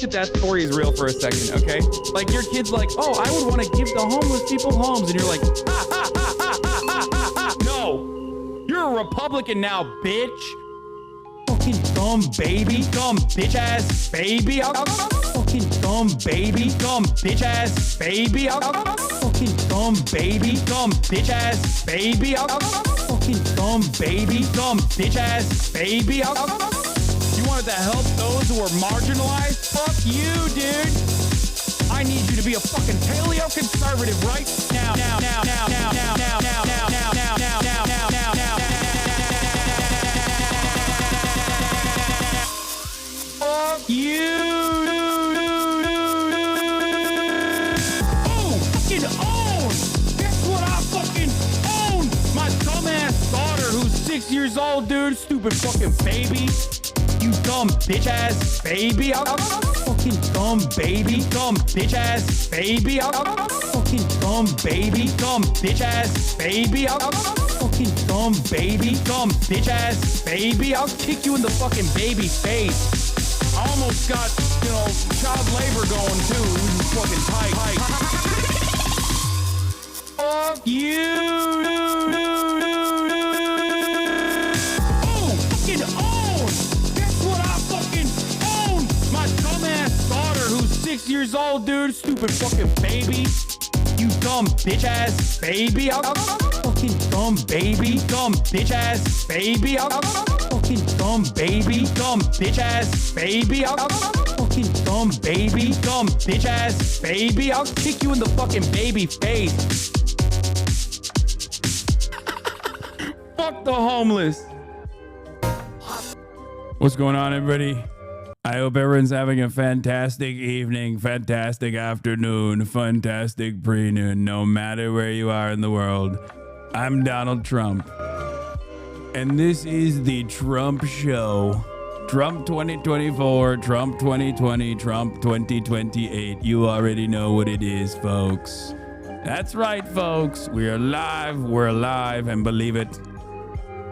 that that story is real for a second, okay? Like, your kid's like, oh, I would want to give the homeless people homes. And you're like, ha, ha, ha, ha, ha, ha, ha, ha. No. You're a Republican now, bitch. Fucking dumb baby. Dumb bitch ass baby. Fucking dumb baby. Dumb bitch ass baby. Fucking dumb baby. Dumb bitch ass baby. Fucking dumb baby. Dumb bitch ass baby. You wanted to help those who are marginalized? Fuck you, dude. I need you to be a fucking paleo conservative right now. Fuck you. Oh, fucking own. Guess what I fucking own? My dumbass daughter who's 6 years old, dude. Stupid fucking baby. You dumb bitch ass baby. Fucking dumb baby. Dumb bitch ass baby. Fucking dumb baby. Dumb bitch ass baby. Fucking dumb baby. Dumb bitch ass baby. I'll kick you in the fucking baby face. I almost got, you know, child labor going too. Fucking tight. Fuck you. Oh, fucking own. Guess what I fucking own? My dumbass daughter who's 6 years old, dude. Stupid fucking baby. You dumb bitch ass baby. Fucking dumb baby. Dumb bitch ass baby. Fucking dumb baby. Dumb bitch ass baby. Fucking dumb baby. Dumb bitch ass baby. I'll kick you in the fucking baby face. Fuck the homeless. What's going on, everybody? I hope everyone's having a fantastic evening, fantastic afternoon, fantastic pre-noon, no matter where you are in the world. I'm Donald Trump, and this is the Trump Show. Trump 2024, Trump 2020, Trump 2028. You already know what it is, folks. That's right, folks. We're alive, and believe it,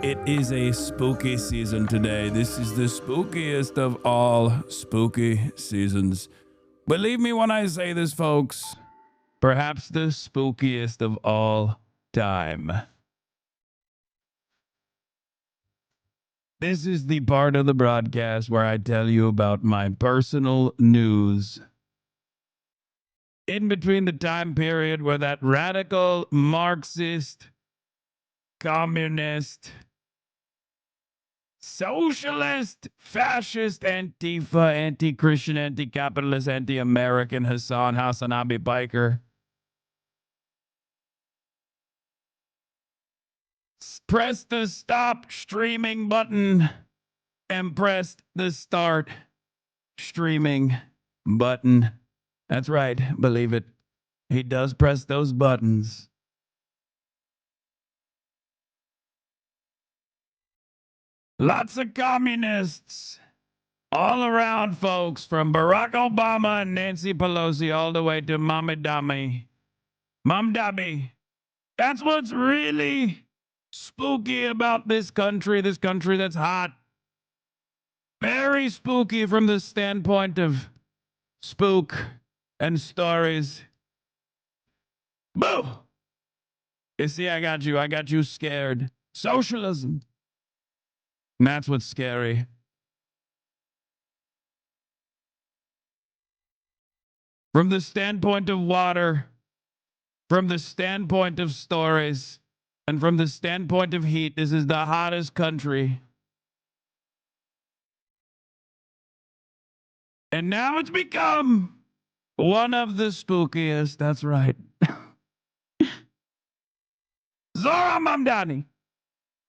it is a spooky season today. This is the spookiest of all spooky seasons. Believe me when I say this, folks. Perhaps the spookiest of all time. This is the part of the broadcast where I tell you about my personal news. In between the time period where that radical Marxist, communist, socialist, fascist, Antifa, anti-Christian, anti-capitalist, anti-American HasanAbi Piker press the stop streaming button and press the start streaming button. That's right, believe it. He does press those buttons. Lots of communists all around, folks, from Barack Obama and Nancy Pelosi all the way to Mom Dabby. That's what's really spooky about this country that's hot. Very spooky from the standpoint of spook and stories. Boo! You see, I got you scared. Socialism. And that's what's scary. From the standpoint of water, from the standpoint of stories, and from the standpoint of heat, this is the hottest country. And now it's become one of the spookiest. That's right. Zora Mamdani.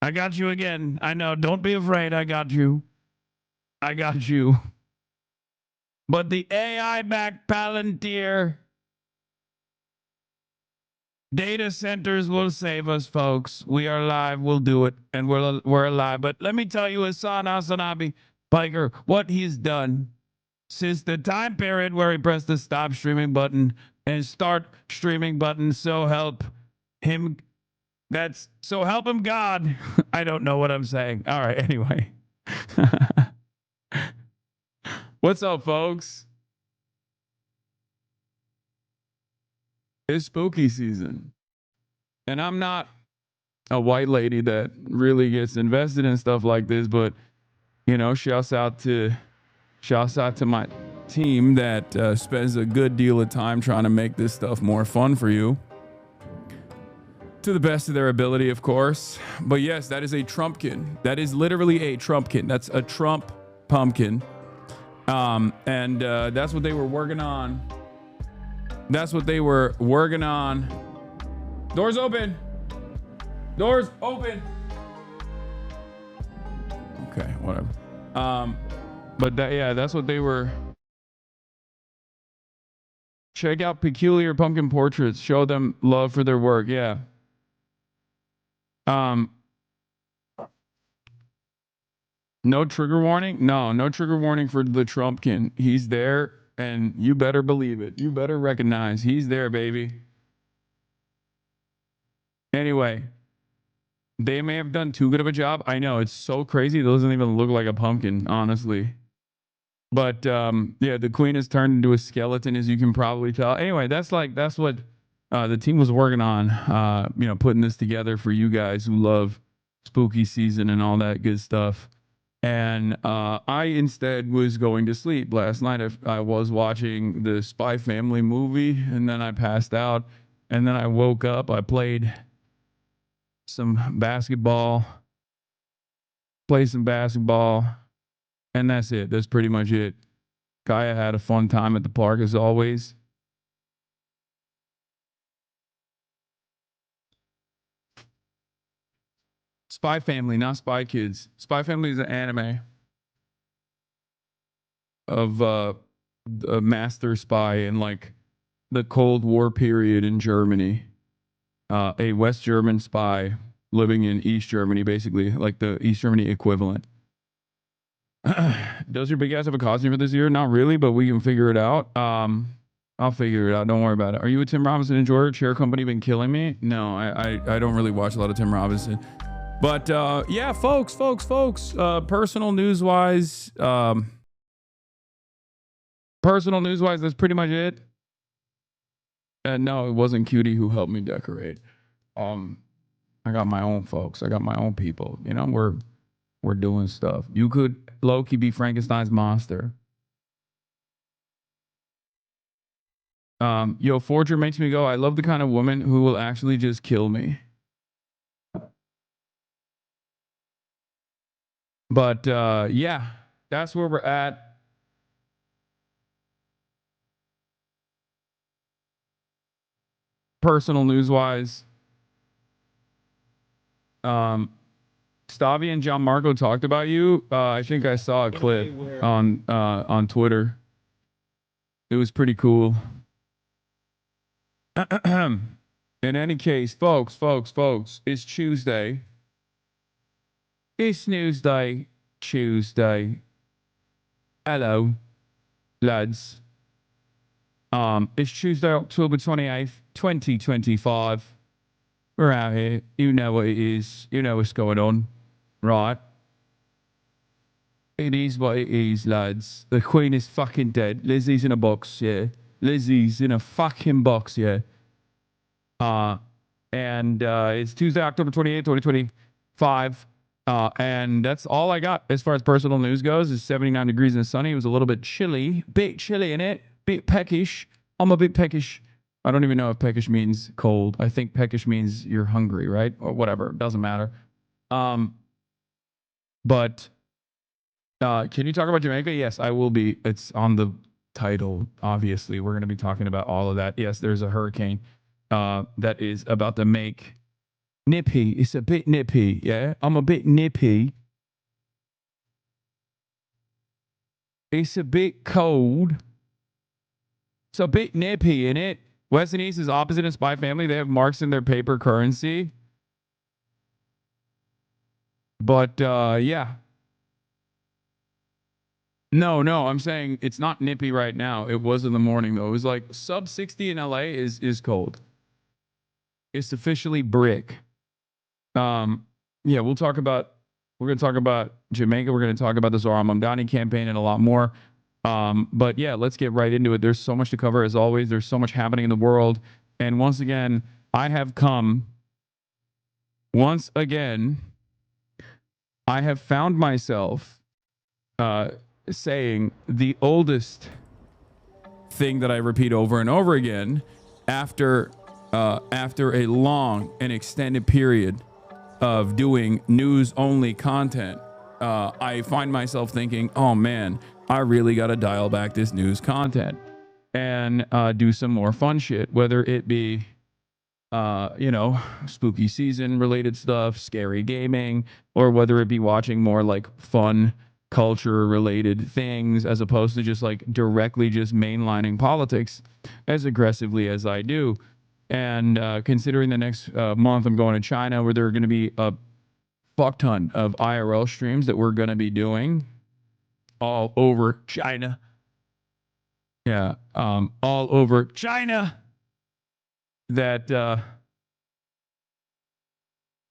I got you again. I know. Don't be afraid. I got you. But the AI-backed Palantir data centers will save us, folks. We are alive. We'll do it. And we're alive. But let me tell you, HasanAbi Piker, what he's done since the time period where he pressed the stop streaming button and start streaming button. So help him. So help him God. I don't know what I'm saying. All right, anyway. What's up, folks? It's spooky season. And I'm not a white lady that really gets invested in stuff like this, but you know, shouts out to my team that spends a good deal of time trying to make this stuff more fun for you. To the best of their ability, of course. But yes, that is a Trumpkin. That is literally a Trumpkin. That's a Trump pumpkin. And that's what they were working on. That's what they were working on. Doors open. Doors open. Okay, whatever. But that's what they were. Check out Peculiar Pumpkin Portraits. Show them love for their work. Yeah. No trigger warning? No trigger warning for the Trumpkin. He's there, and you better believe it. You better recognize he's there, baby. Anyway, they may have done too good of a job. I know, it's so crazy. It doesn't even look like a pumpkin, honestly. But yeah, the queen has turned into a skeleton, as you can probably tell. Anyway, that's what the team was working on, you know, putting this together for you guys who love spooky season and all that good stuff. And I instead was going to sleep last night. I was watching the Spy Family movie, and then I passed out. And then I woke up. I played some basketball, and that's it. That's pretty much it. Kaya had a fun time at the park as always. Spy Family, not Spy Kids. Spy Family is an anime of a master spy in like the Cold War period in Germany. A West German spy living in East Germany, basically, like the East Germany equivalent. Does your big ass have a costume for this year? Not really, but we can figure it out. I'll figure it out. Don't worry about it. Are you a Tim Robinson enjoyer? Chair Company been killing me? No, I don't really watch a lot of Tim Robinson. But yeah, folks. Personal news wise, that's pretty much it. And no, it wasn't Cutie who helped me decorate. I got my own folks. I got my own people. You know, we're doing stuff. You could low-key be Frankenstein's monster. Yo, Forger makes me go, I love the kind of woman who will actually just kill me. But yeah, that's where we're at. Personal news-wise. Stavi and John Marco talked about you. I think I saw a clip on Twitter. It was pretty cool. In any case, folks, it's Tuesday. It's Newsday, Tuesday. Hello, lads. It's Tuesday, October 28th, 2025. We're out here. You know what it is. You know what's going on. Right? It is what it is, lads. The Queen is fucking dead. Lizzie's in a box, yeah. Lizzie's in a fucking box, yeah. And it's Tuesday, October 28th, 2025. And that's all I got as far as personal news goes. It's 79 degrees and sunny. It was a little bit chilly in it, bit peckish. I'm a bit peckish. I don't even know if peckish means cold. I think peckish means you're hungry, right? Or whatever. It doesn't matter. But can you talk about Jamaica? Yes, I will be. It's on the title, obviously. We're going to be talking about all of that. Yes, there's a hurricane that is about to make nippy. It's a bit nippy, yeah? I'm a bit nippy. It's a bit cold. It's a bit nippy, in it. West and East is opposite in Spy Family. They have marks in their paper currency. But, yeah. No, I'm saying it's not nippy right now. It was in the morning, though. It was like sub 60 in LA is cold. It's officially brick. Yeah, we're going to talk about Jamaica. We're going to talk about the Zohar Mamdani campaign and a lot more. But yeah, let's get right into it. There's so much to cover as always. There's so much happening in the world. And once again, I have come, once again, I have found myself saying the oldest thing that I repeat over and over again after a long and extended period of doing news only content. I find myself thinking, oh man, I really got to dial back this news content and do some more fun shit, whether it be spooky season related stuff, scary gaming, or whether it be watching more like fun culture related things as opposed to just like directly just mainlining politics as aggressively as I do. And considering the next month I'm going to China, where there are going to be a fuck ton of IRL streams that we're going to be doing all over China. Yeah, all over China. That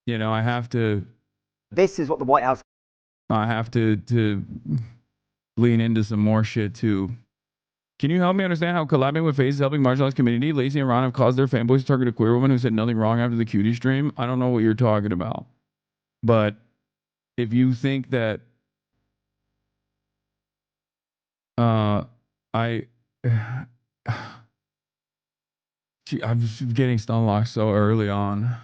I have to. This is what the White House. I have to lean into some more shit too. Can you help me understand how collabing with FaZe is helping marginalized community? Lacey and Ron have caused their fanboys to target a queer woman who said nothing wrong after the cutie stream. I don't know what you're talking about, but if you think that I'm getting stun locked so early on.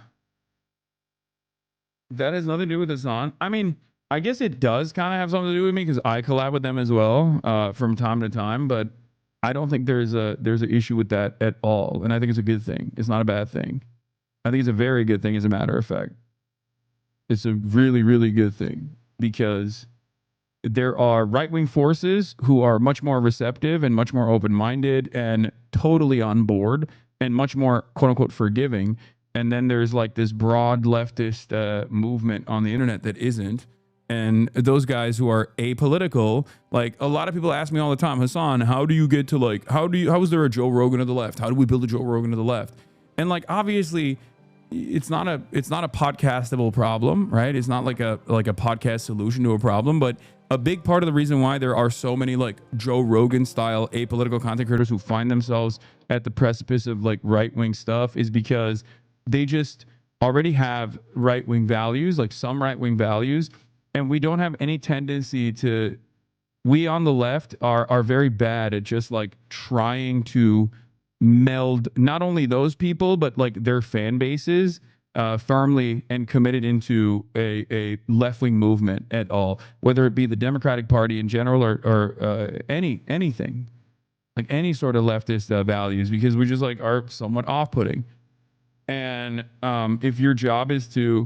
That has nothing to do with Hasan. I mean, I guess it does kind of have something to do with me because I collab with them as well from time to time, but I don't think there's an issue with that at all, and I think it's a good thing. It's not a bad thing. I think it's a very good thing, as a matter of fact. It's a really, really good thing because there are right-wing forces who are much more receptive and much more open-minded and totally on board and much more quote-unquote forgiving. And then there's like this broad leftist movement on the internet that isn't. And those guys who are apolitical, like a lot of people ask me all the time, Hasan, how do you get to like, how is there a Joe Rogan of the left? How do we build a Joe Rogan of the left? And like, obviously it's not a podcastable problem, right? It's not like a podcast solution to a problem, but a big part of the reason why there are so many like Joe Rogan style apolitical content creators who find themselves at the precipice of like right-wing stuff is because they just already have right-wing values, like some right-wing values, and we don't have any tendency to, we on the left are very bad at just like trying to meld not only those people, but like their fan bases firmly and committed into a left-wing movement at all, whether it be the Democratic Party in general or anything, like any sort of leftist values, because we just like are somewhat off-putting. And if your job is to,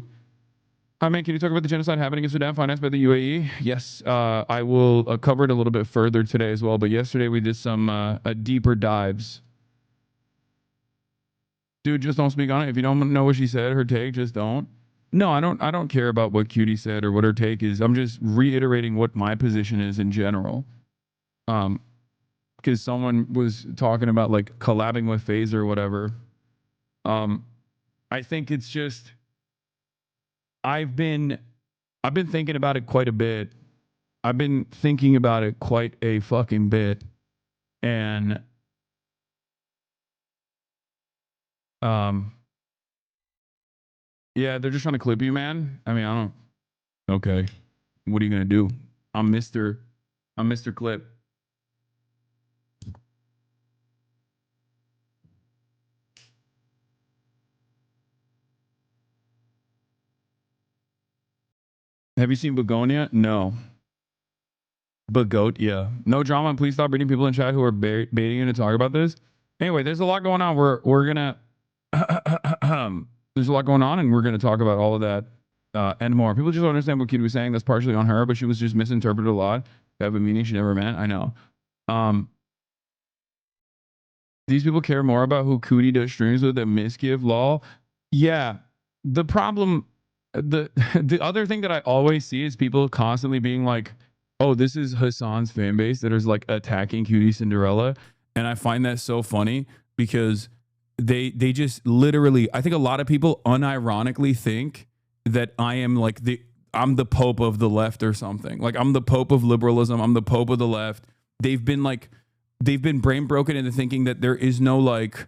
hi man, can you talk about the genocide happening in Sudan financed by the UAE? Yes, I will cover it a little bit further today as well. But yesterday we did some deeper dives. Dude, just don't speak on it. If you don't know what she said, her take, just don't. No, I don't care about what Cutie said or what her take is. I'm just reiterating what my position is in general. Because someone was talking about like collabing with FaZe or whatever. I think it's just I've been thinking about it quite a bit. I've been thinking about it quite a fucking bit. And yeah, they're just trying to clip you, man. I mean, I don't. Okay, what are you gonna do? I'm Mr. Clip. Have you seen Begonia? No. Begonia. No drama. Please stop reading people in chat who are baiting you to talk about this. Anyway, there's a lot going on. We're gonna there's a lot going on, and we're gonna talk about all of that and more. People just don't understand what Kid was saying. That's partially on her, but she was just misinterpreted a lot. Have a meaning she never meant. I know. These people care more about who Cootie does streams with than Misgive lol. Yeah. The problem, the other thing that I always see is people constantly being like, oh, this is Hasan's fan base that is like attacking Cutie Cinderella. And I find that so funny because they just literally, I think a lot of people unironically think that I am like I'm the Pope of the left or something. Like I'm the Pope of liberalism. I'm the Pope of the left. They've been brain broken into thinking that there is no like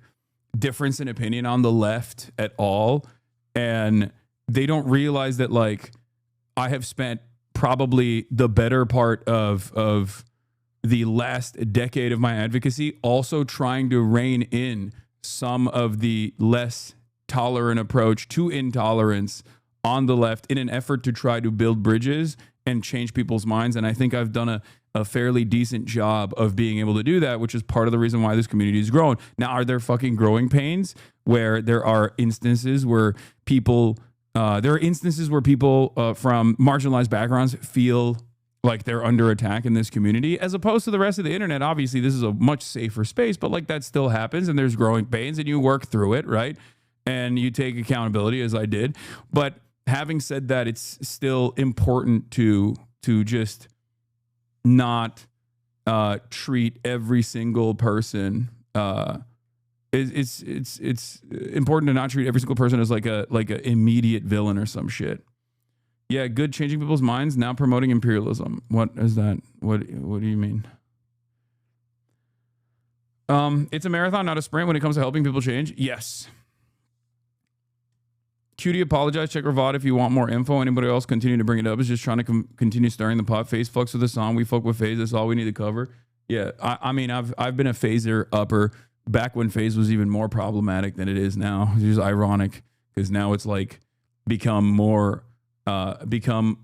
difference in opinion on the left at all. And they don't realize that, like, I have spent probably the better part of the last decade of my advocacy also trying to rein in some of the less tolerant approach to intolerance on the left in an effort to try to build bridges and change people's minds. And I think I've done a fairly decent job of being able to do that, which is part of the reason why this community is growing. Now, are there fucking growing pains where there are instances where people from marginalized backgrounds feel like they're under attack in this community, as opposed to the rest of the internet? Obviously, this is a much safer space, but like that still happens, and there's growing pains, and you work through it, right? And you take accountability, as I did. But having said that, it's still important to just not treat every single person. It's important to not treat every single person as like a immediate villain or some shit. Yeah, good, changing people's minds, now promoting imperialism. What is that? What do you mean? It's a marathon, not a sprint when it comes to helping people change. Yes. Cutie, apologize. Check Ravad if you want more info. Anybody else continue to bring it up is just trying to continue stirring the pot. FaZe fucks with the song. We fuck with FaZe. That's all we need to cover. Yeah, I mean, I've been a phaser upper back when FaZe was even more problematic than it is now. It's just ironic because now it's like become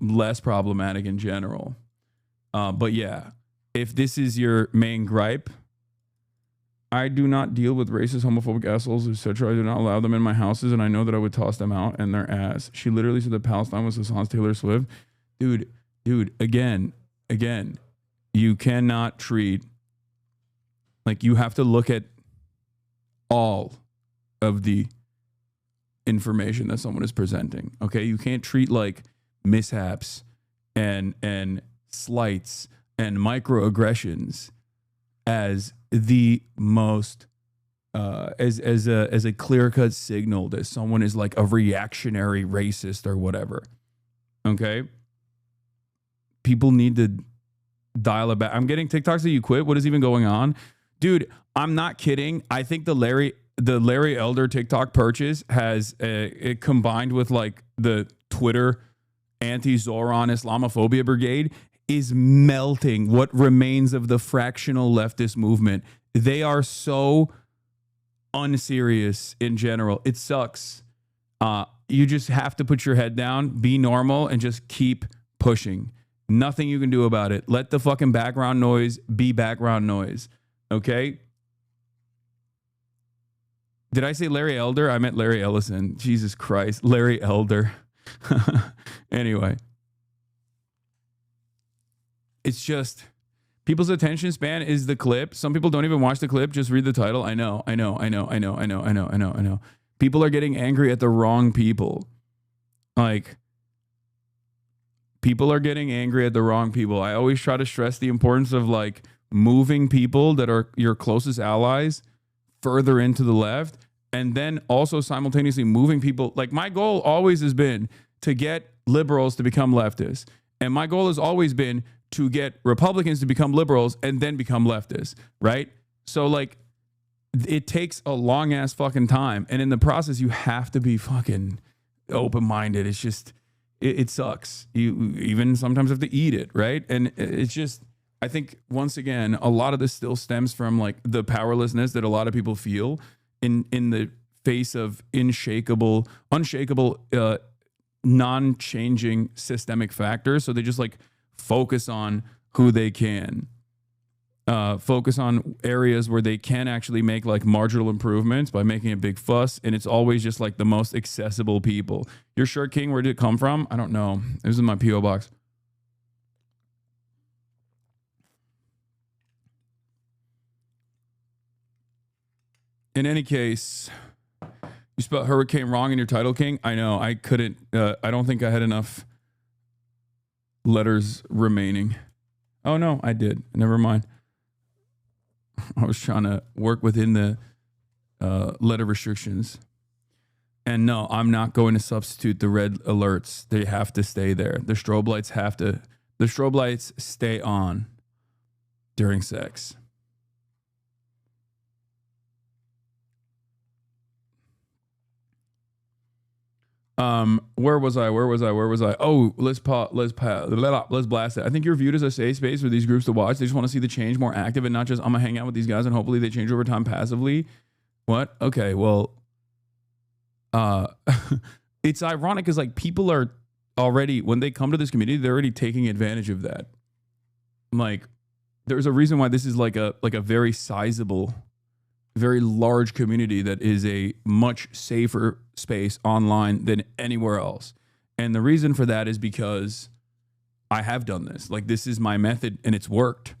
less problematic in general. But yeah, if this is your main gripe, I do not deal with racist, homophobic assholes, etc. I do not allow them in my houses, and I know that I would toss them out and their ass. She literally said that Palestine was Hasan's Taylor Swift. Dude, again, you cannot treat, like, you have to look at all of the information that someone is presenting. Okay, you can't treat like mishaps and slights and microaggressions as the most as a clear-cut signal that someone is like a reactionary racist or whatever. Okay, people need to dial it back. I'm getting TikToks that you quit. What is even going on, dude? I'm not kidding. I think the Larry Elder TikTok purchase has it combined with like the Twitter anti-Zoran Islamophobia brigade is melting what remains of the fractional leftist movement. They are so unserious in general. It sucks. You just have to put your head down, be normal, and just keep pushing. Nothing you can do about it. Let the fucking background noise be background noise. Okay? Did I say Larry Elder? I meant Larry Ellison. Jesus Christ. Larry Elder. Anyway. It's just people's attention span is the clip. Some people don't even watch the clip. Just read the title. I know. People are getting angry at the wrong people. Like, people are getting angry at the wrong people. I always try to stress the importance of like moving people that are your closest allies further into the left, and then also simultaneously moving people. Like, my goal always has been to get liberals to become leftists. And my goal has always been to get Republicans to become liberals and then become leftists, right? So like, it takes a long ass fucking time. And in the process, you have to be fucking open-minded. It's just, it sucks. You even sometimes have to eat it, right? And it's just, I think once again, a lot of this still stems from like the powerlessness that a lot of people feel in the face of unshakable, non-changing systemic factors. So they just like focus on who they can. Focus on areas where they can actually make like marginal improvements by making a big fuss. And it's always just like the most accessible people. Your shirt, King, where did it come from? I don't know. It was in my P.O. box. In any case, you spelled Hurricane wrong in your title, King. I know. I couldn't. I don't think I had enough letters remaining. Oh, no, I did. Never mind. I was trying to work within the letter restrictions. And no, I'm not going to substitute the red alerts. They have to stay there. The strobe lights stay on during sex. Where was I? Oh, let's blast it. I think you're viewed as a safe space for these groups to watch. They just want to see the change more active and not just, I'm gonna hang out with these guys and hopefully they change over time passively. What? Okay, well, it's ironic because like people are already, when they come to this community, they're already taking advantage of that. Like, there's a reason why this is like a very sizable, very large community that is a much safer space online than anywhere else. And the reason for that is because I have done this. Like, this is my method and it's worked.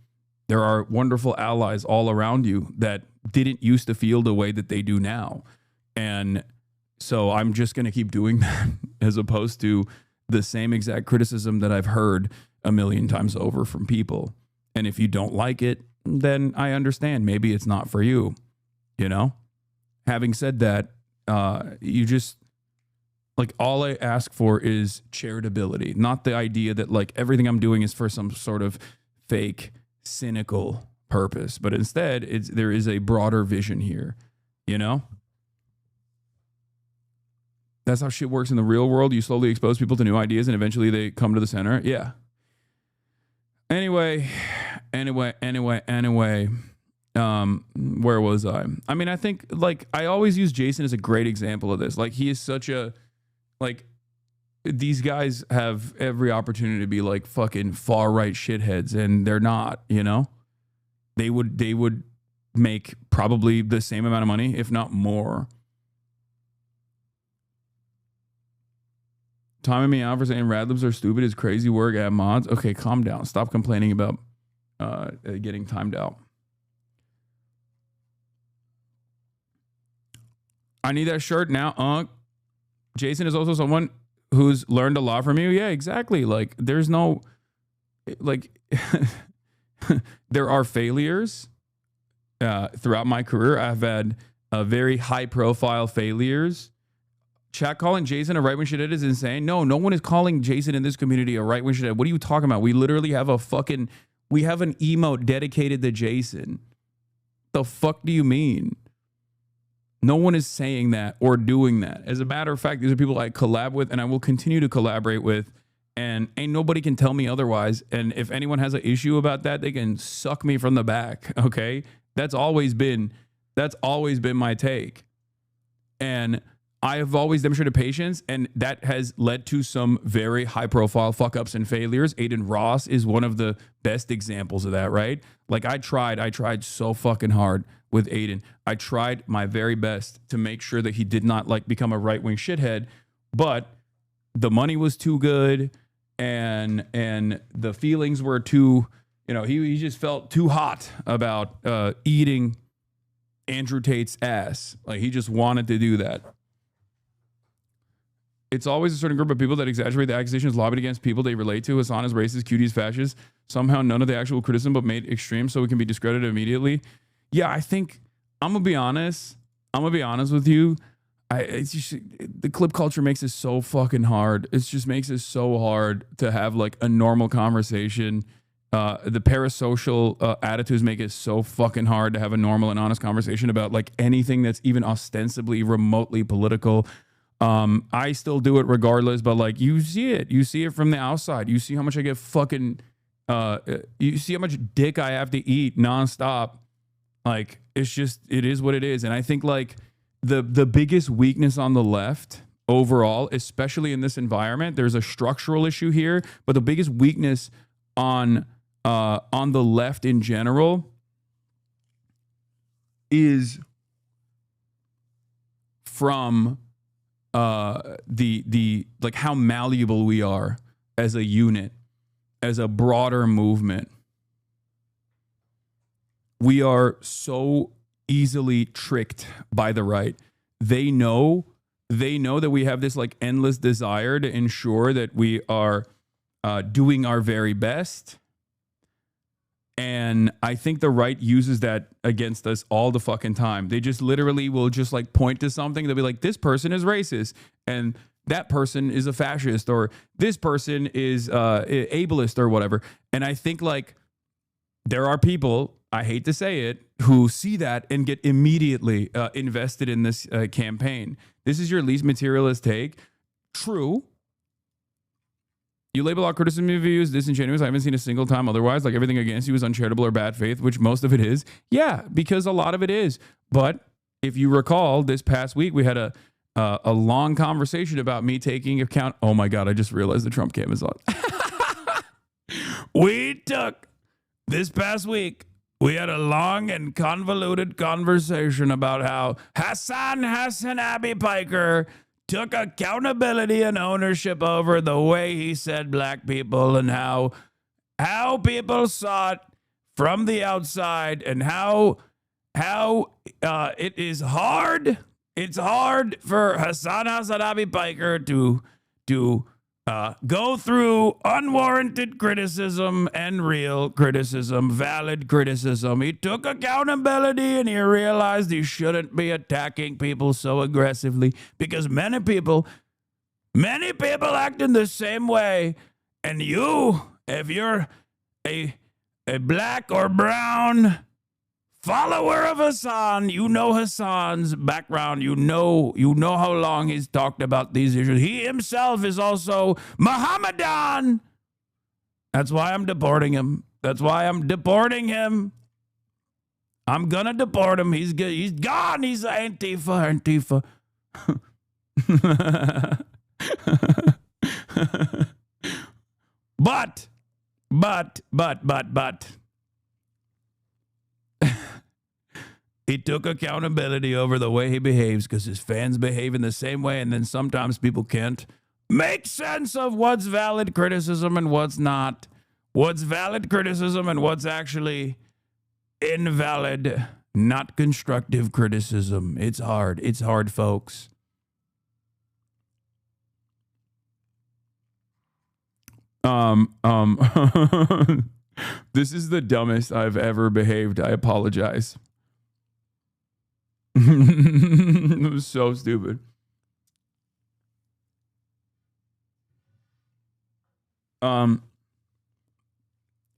There are wonderful allies all around you that didn't used to feel the way that they do now. And so I'm just going to keep doing that as opposed to the same exact criticism that I've heard a million times over from people. And if you don't like it, then I understand. Maybe it's not for you. You know, having said that, you just like, all I ask for is charitability, not the idea that like everything I'm doing is for some sort of fake, cynical purpose, but instead there is a broader vision here, you know? That's how shit works in the real world. You slowly expose people to new ideas and eventually they come to the center. Yeah. Anyway. Where was I? I mean, I think like I always use Jason as a great example of this. Like, he is such a, like, these guys have every opportunity to be like fucking far right shitheads and they're not, you know? They would make probably the same amount of money, if not more. Timing me out for saying Radlibs are stupid is crazy work at mods. Okay, calm down. Stop complaining about getting timed out. I need that shirt now. Jason is also someone who's learned a lot from you. Yeah, exactly. Like, there's no, like, there are failures throughout my career. I've had very high profile failures. Chat calling Jason a right-wing shithead is insane. No one is calling Jason in this community a right-wing shithead. What are you talking about? We literally have we have an emote dedicated to Jason. The fuck do you mean? No one is saying that or doing that. As a matter of fact, these are people I collab with and I will continue to collaborate with, and ain't nobody can tell me otherwise. And if anyone has an issue about that, they can suck me from the back, okay? That's always been my take. And I have always demonstrated patience, and that has led to some very high-profile fuck-ups and failures. Aiden Ross is one of the best examples of that, right? Like, I tried so fucking hard with Aiden. I tried my very best to make sure that he did not, like, become a right-wing shithead, but the money was too good, and the feelings were too, you know, he just felt too hot about eating Andrew Tate's ass. Like, he just wanted to do that. It's always a certain group of people that exaggerate the accusations lobbied against people they relate to. Hasan is racist, Cuties fascist. Somehow none of the actual criticism, but made extreme so it can be discredited immediately. Yeah, I think I'm gonna be honest. With you. It's just, the clip culture makes it so fucking hard. It just makes it so hard to have like a normal conversation. The parasocial attitudes make it so fucking hard to have a normal and honest conversation about like anything that's even ostensibly remotely political. I still do it regardless, but like, you see it from the outside. You see how much I get fucking, you see how much dick I have to eat nonstop. Like, it is what it is. And I think like the biggest weakness on the left overall, especially in this environment, there's a structural issue here, but the biggest weakness on the left in general is from the like how malleable we are as a unit, as a broader movement. We are so easily tricked by the right. They know that we have this like endless desire to ensure that we are doing our very best. And I think the right uses that against us all the fucking time. They just literally will just like point to something. They'll be like, this person is racist and that person is a fascist, or this person is ableist or whatever. And I think like there are people, I hate to say it, who see that and get immediately invested in this campaign. This is your least materialist take. True. You label all criticism of you as disingenuous. I haven't seen a single time otherwise. Like everything against you is uncharitable or bad faith, which most of it is. Yeah, because a lot of it is. But if you recall, this past week we had a long conversation about me taking account. Oh my God, I just realized the Trump cam is on. This past week, we had a long and convoluted conversation about how HasanAbi Piker took accountability and ownership over the way he said black people and how people saw it from the outside and how it is hard. It's hard for HasanAbi Piker to go through unwarranted criticism and real criticism, valid criticism. He took accountability and he realized he shouldn't be attacking people so aggressively because many people act in the same way. And you, if you're a black or brown follower of Hasan, you know Hasan's background. You know how long he's talked about these issues. He himself is also Mohammedan. That's why I'm deporting him. I'm gonna deport him. He's good. He's gone. He's Antifa. But. He took accountability over the way he behaves because his fans behave in the same way, and then sometimes people can't make sense of what's valid criticism and what's not. What's valid criticism and what's actually invalid, not constructive criticism. It's hard. It's hard, folks. This is the dumbest I've ever behaved. I apologize. It was so stupid.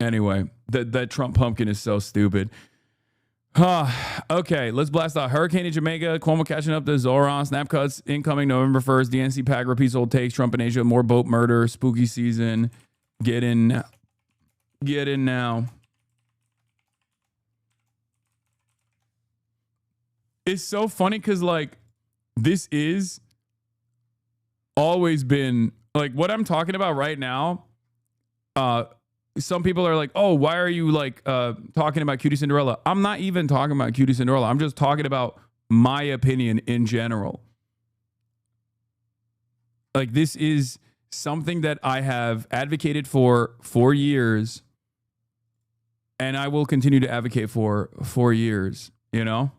Anyway, that Trump pumpkin is so stupid. Okay, let's blast out. Hurricane in Jamaica, Cuomo catching up to Zoran, snap cuts incoming November 1st, Dnc Pac repeats old takes, Trump in Asia, more boat murder, spooky season. Get in now. It's so funny because, like, this is always been, like, what I'm talking about right now. Some people are like, oh, why are you, like, talking about Cutie Cinderella? I'm not even talking about Cutie Cinderella. I'm just talking about my opinion in general. Like, this is something that I have advocated for years, and I will continue to advocate for years, you know?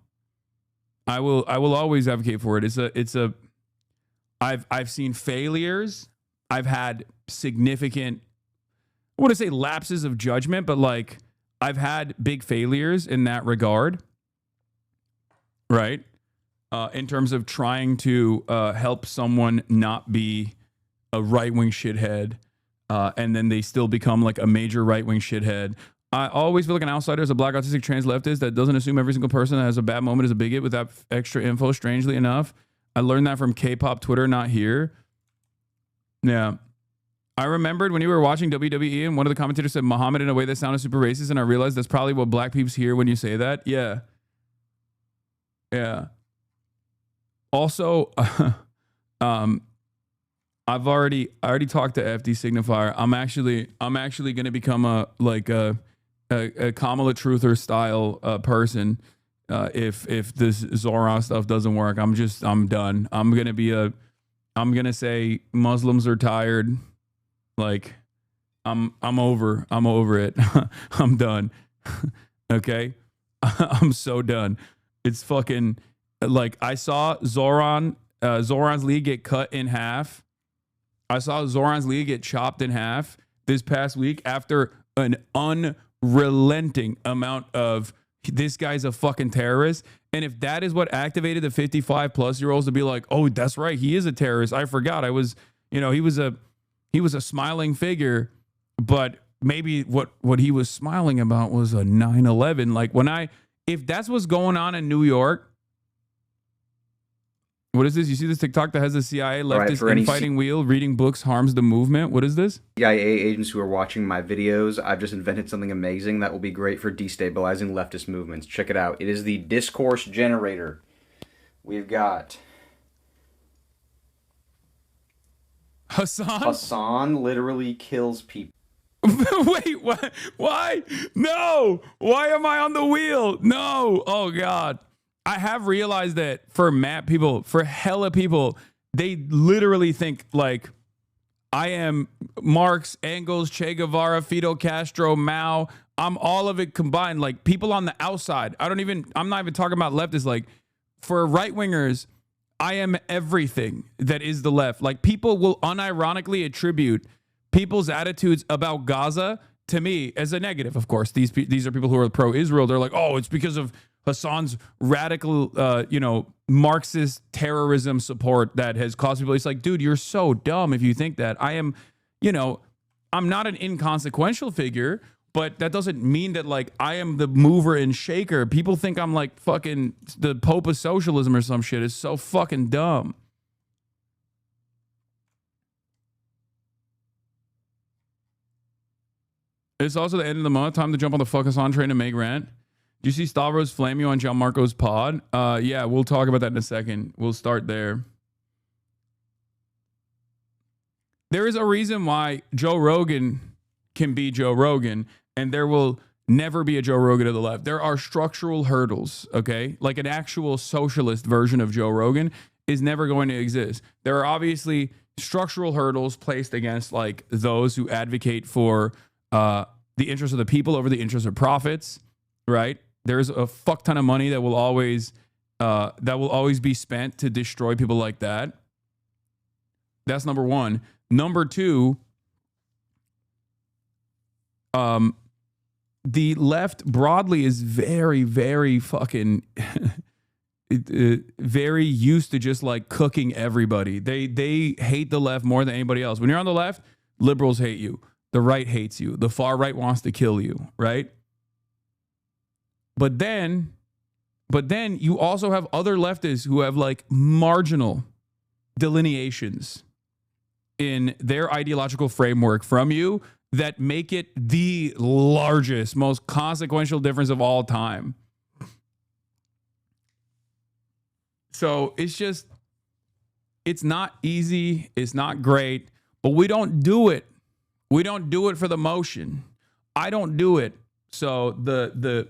I will always advocate for it. I've seen failures. I've had significant, I want to say lapses of judgment, but like I've had big failures in that regard, right? In terms of trying to help someone not be a right-wing shithead, and then they still become like a major right-wing shithead. I always feel like an outsider as a black autistic trans leftist that doesn't assume every single person that has a bad moment is a bigot without extra info, strangely enough. I learned that from K-pop Twitter, not here. Yeah. I remembered when you were watching WWE and one of the commentators said Muhammad in a way that sounded super racist, and I realized that's probably what black peeps hear when you say that. Yeah. Yeah. Also, I already talked to FD Signifier. I'm actually going to become a Kamala Truther style person. If this Zora stuff doesn't work, I'm done. I'm gonna say Muslims are tired. Like I'm over it. I'm done. Okay. I'm so done. It's fucking like I saw Zoran's lead get cut in half. I saw Zoran's lead get chopped in half this past week after an unrelenting amount of this guy's a fucking terrorist. And if that is what activated the 55-plus-year-olds to be like, oh, that's right, he is a terrorist. I forgot. He was a smiling figure, but maybe what he was smiling about was a 9/11. Like if that's what's going on in New York, What is this? You see this TikTok that has the CIA leftist for any infighting wheel, reading books harms the movement? What is this? CIA agents who are watching my videos, I've just invented something amazing that will be great for destabilizing leftist movements. Check it out. It is the discourse generator. We've got Hasan? Hasan literally kills people. Wait, what? Why? No! Why am I on the wheel? No! Oh, God. I have realized that for mad people, for hella people, they literally think like I am Marx, Engels, Che Guevara, Fidel Castro, Mao. I'm all of it combined. Like people on the outside. I'm not even talking about leftists. Like for right wingers, I am everything that is the left. Like people will unironically attribute people's attitudes about Gaza to me as a negative. Of course, these are people who are pro-Israel. They're like, oh, it's because of Hasan's radical, Marxist terrorism support that has caused people. It's like, dude, you're so dumb if you think that. I am, I'm not an inconsequential figure, but that doesn't mean that like I am the mover and shaker. People think I'm like fucking the Pope of socialism or some shit. It's so fucking dumb. It's also the end of the month. Time to jump on the fuck Hasan train and make rent. Do you see Stavros flame you on Gianmarco's pod? Yeah, we'll talk about that in a second. We'll start there. There is a reason why Joe Rogan can be Joe Rogan, and there will never be a Joe Rogan to the left. There are structural hurdles, okay? Like an actual socialist version of Joe Rogan is never going to exist. There are obviously structural hurdles placed against like those who advocate for the interests of the people over the interests of profits, right? There's a fuck ton of money that will always be spent to destroy people like that. That's number one. Number two, the left broadly is very, very fucking very used to just like cooking everybody. They hate the left more than anybody else. When you're on the left, liberals hate you. The right hates you. The far right wants to kill you, right? But then you also have other leftists who have like marginal delineations in their ideological framework from you that make it the largest, most consequential difference of all time. So it's not easy. It's not great, but we don't do it. We don't do it for the motion. I don't do it. So the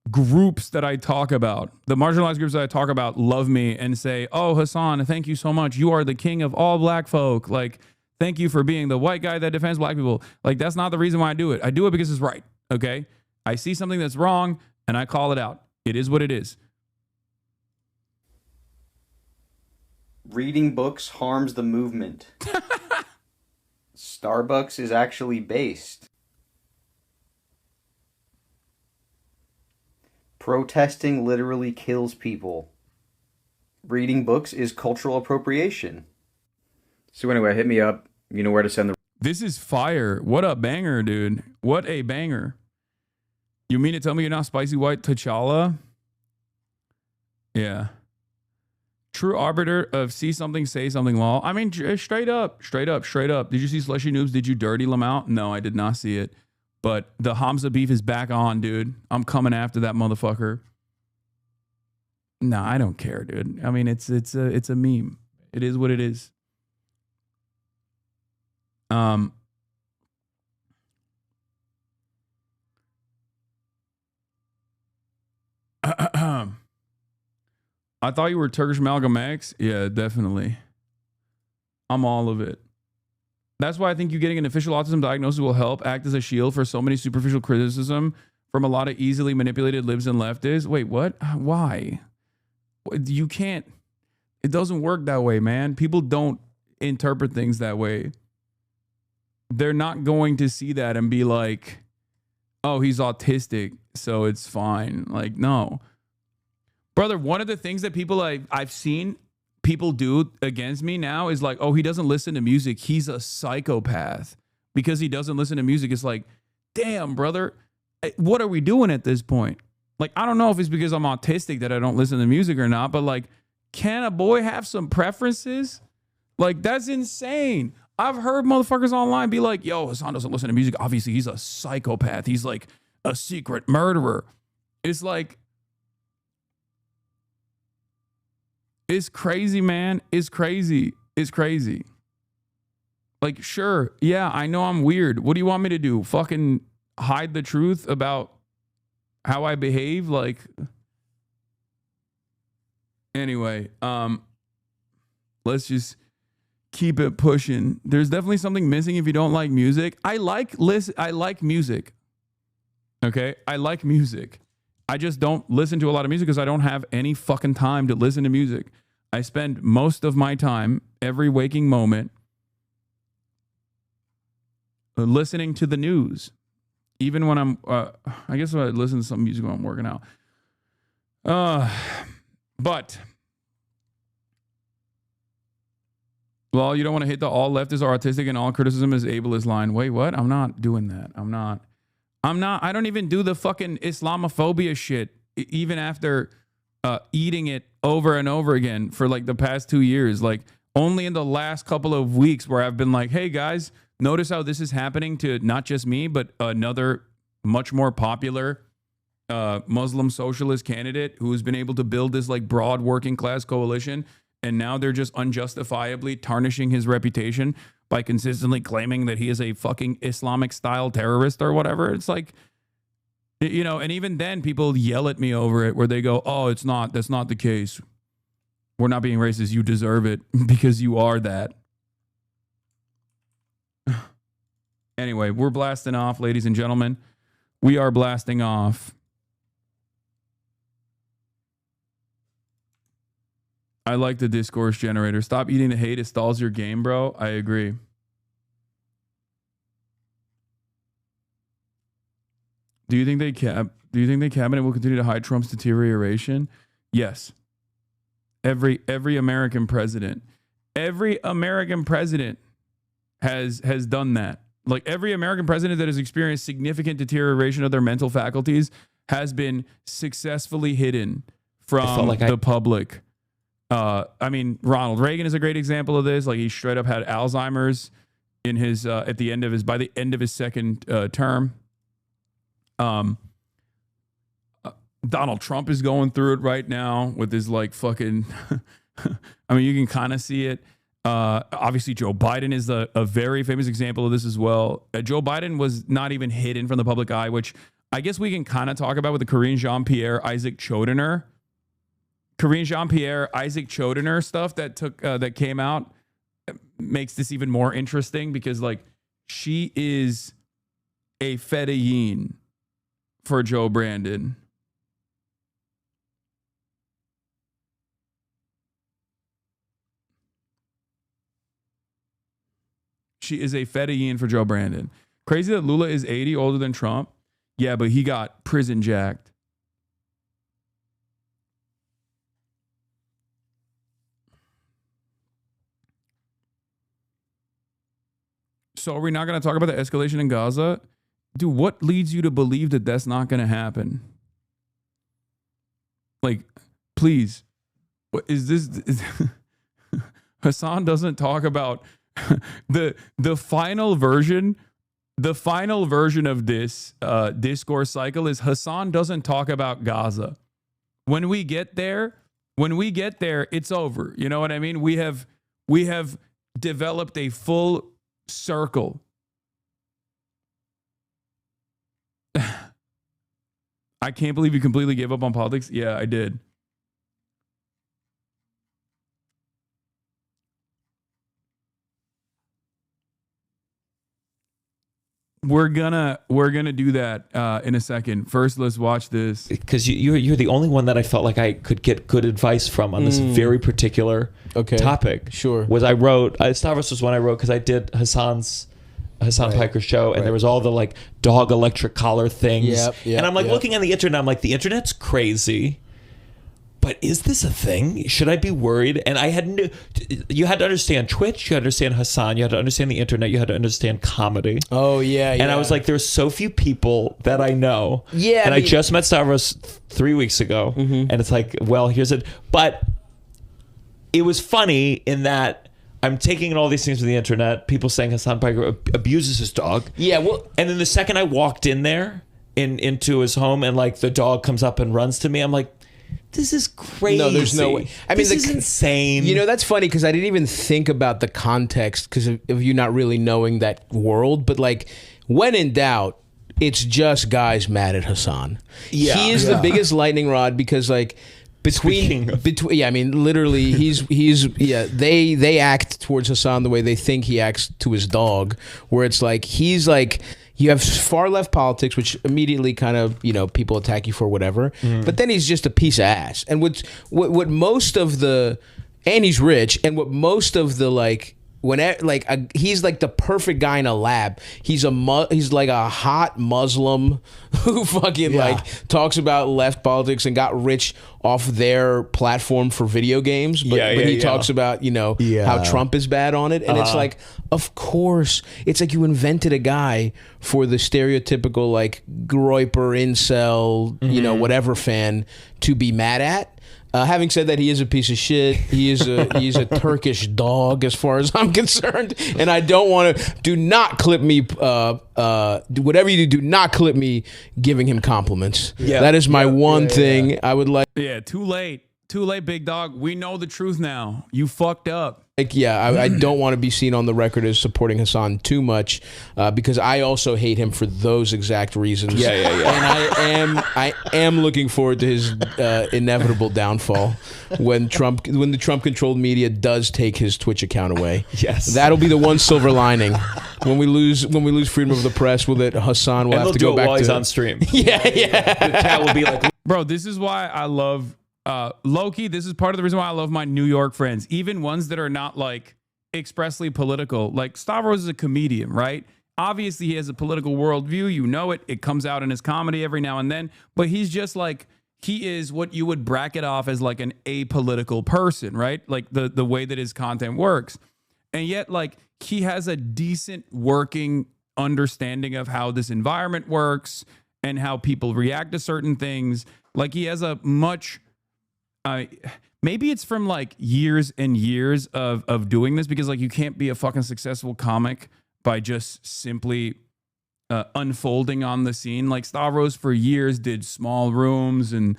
groups that I talk about, the marginalized groups that I talk about love me and say, oh, Hasan, thank you so much. You are the king of all black folk. Like, thank you for being the white guy that defends black people. Like, that's not the reason why I do it. I do it because it's right. Okay. I see something that's wrong and I call it out. It is what it is. Reading books harms the movement. Starbucks is actually based. Protesting literally kills people. Reading books is cultural appropriation. So anyway, hit me up. You know where to send the... This is fire. What a banger, dude. What a banger. You mean to tell me you're not spicy white T'Challa? Yeah. True arbiter of see something, say something law. I mean, straight up. Did you see Slushy Noobs? Did you dirty Lamount? No, I did not see it. But the Hamza beef is back on, dude. I'm coming after that motherfucker. No, I don't care, dude. I mean, it's a meme. It is what it is. I thought you were Turkish Malcolm X. Yeah, definitely. I'm all of it. That's why I think you getting an official autism diagnosis will help act as a shield for so many superficial criticism from a lot of easily manipulated libs and leftists. Wait, what? Why? You can't. It doesn't work that way, man. People don't interpret things that way. They're not going to see that and be like, oh, he's autistic, so it's fine. Like, no. Brother, one of the things that people I've seen people do against me now is like, oh, he doesn't listen to music. He's a psychopath because he doesn't listen to music. It's like, damn, brother, what are we doing at this point? Like, I don't know if it's because I'm autistic that I don't listen to music or not, but like, can a boy have some preferences? Like, that's insane. I've heard motherfuckers online be like, yo, Hasan doesn't listen to music. Obviously, he's a psychopath. He's like a secret murderer. It's like, it's crazy, man. It's crazy. It's crazy. Like, sure, yeah, I know I'm weird. What do you want me to do? Fucking hide the truth about how I behave? Like, anyway, let's just keep it pushing. There's definitely something missing if you don't like music. I like music. Okay? I like music. I just don't listen to a lot of music because I don't have any fucking time to listen to music. I spend most of my time, every waking moment, listening to the news. Even when I'm, I guess I listen to some music when I'm working out. But, well, you don't want to hit the all leftists are autistic and all criticism is ableist line. Wait, what? I'm not doing that. I don't even do the fucking Islamophobia shit, even after eating it over and over again for like the past 2 years. Like, only in the last couple of weeks where I've been like, hey guys, notice how this is happening to not just me, but another much more popular Muslim socialist candidate who's been able to build this like broad working class coalition. And now they're just unjustifiably tarnishing his reputation by consistently claiming that he is a fucking Islamic style terrorist or whatever. It's like, you know, and even then people yell at me over it where they go, oh, that's not the case. We're not being racist. You deserve it because you are that. Anyway, we're blasting off, ladies and gentlemen. We are blasting off. I like the discourse generator. Stop eating the hate. It stalls your game, bro. I agree. Do you think the cabinet will continue to hide Trump's deterioration? Yes. Every American president has done that. Like, every American president that has experienced significant deterioration of their mental faculties has been successfully hidden from the public. I mean, Ronald Reagan is a great example of this. Like, he straight up had Alzheimer's in his by the end of his second term. Donald Trump is going through it right now with his like fucking. I mean, you can kind of see it. Obviously, Joe Biden is a very famous example of this as well. Joe Biden was not even hidden from the public eye, which I guess we can kind of talk about with the Karine Jean-Pierre, Isaac Chodener stuff that came out. Makes this even more interesting because like she is a fedayeen for Joe Brandon. She is a fedayeen for Joe Brandon. Crazy that Lula is 80, older than Trump. Yeah, but he got prison jacked. So are we not going to talk about the escalation in Gaza? Dude, what leads you to believe that that's not going to happen? Like, please. What is this? Hasan doesn't talk about the final version. The final version of this discourse cycle is Hasan doesn't talk about Gaza. When we get there, it's over. You know what I mean? We have developed a full circle. I can't believe you completely gave up on politics. Yeah, I did. We're gonna do that in a second. First, let's watch this. Because you're the only one that I felt like I could get good advice from on this very particular topic. Sure. I wrote Stavros was one I wrote because I did Hasan Piker show, and there was all the like dog electric collar things. Yep, and I'm like looking on the internet, I'm like, the internet's crazy. But is this a thing? Should I be worried? And you had to understand Twitch, you had to understand Hasan, you had to understand the internet, you had to understand comedy. Oh, yeah. And I was like, there's so few people that I know. Yeah. And I just met Stavros 3 weeks ago. And it's like, well, here's it. But it was funny in that I'm taking in all these things from the internet, people saying Hasan Piker abuses his dog. Yeah, well, and then the second I walked in there into his home and like the dog comes up and runs to me, I'm like, this is crazy. No, there's no way. I mean, this is insane. You know, that's funny because I didn't even think about the context because of you not really knowing that world. But like, when in doubt, it's just guys mad at Hasan. Yeah, he is the biggest lightning rod because like between yeah, I mean, literally, they act towards Hasan the way they think he acts to his dog, where it's like he's like. You have far left politics, which immediately kind of, you know, people attack you for whatever. But then he's just a piece of ass. And what most of the, and he's rich, and what most of the like, he's like the perfect guy in a lab. He's like a hot Muslim who fucking like talks about left politics and got rich off their platform for video games. But he talks about, you know, how Trump is bad on it. And it's like, of course, it's like you invented a guy for the stereotypical like groiper, incel, you know, whatever fan to be mad at. Having said that, he is a piece of shit. He's a Turkish dog, as far as I'm concerned. And I don't want to. Do not clip me. Whatever you do not clip me giving him compliments. Yeah, that is my one thing I would like. Yeah, too late, big dog. We know the truth now. You fucked up. Like, I don't want to be seen on the record as supporting Hasan too much because I also hate him for those exact reasons. Yeah. And I am looking forward to his inevitable downfall when the Trump-controlled media does take his Twitch account away. Yes, that'll be the one silver lining. When we lose freedom of the press, Hasan will have to go back while to he's on stream. Yeah. The chat will be like, bro, this is why I love. Low-key, this is part of the reason why I love my New York friends, even ones that are not like expressly political. Like Stavros is a comedian, right? Obviously, he has a political worldview. You know it. It comes out in his comedy every now and then. But he's just like, he is what you would bracket off as like an apolitical person, right? Like the way that his content works. And yet, like, he has a decent working understanding of how this environment works and how people react to certain things. Like, he has a much... maybe it's from like years and years of doing this, because like you can't be a fucking successful comic by just simply unfolding on the scene. Like Stavros for years did small rooms and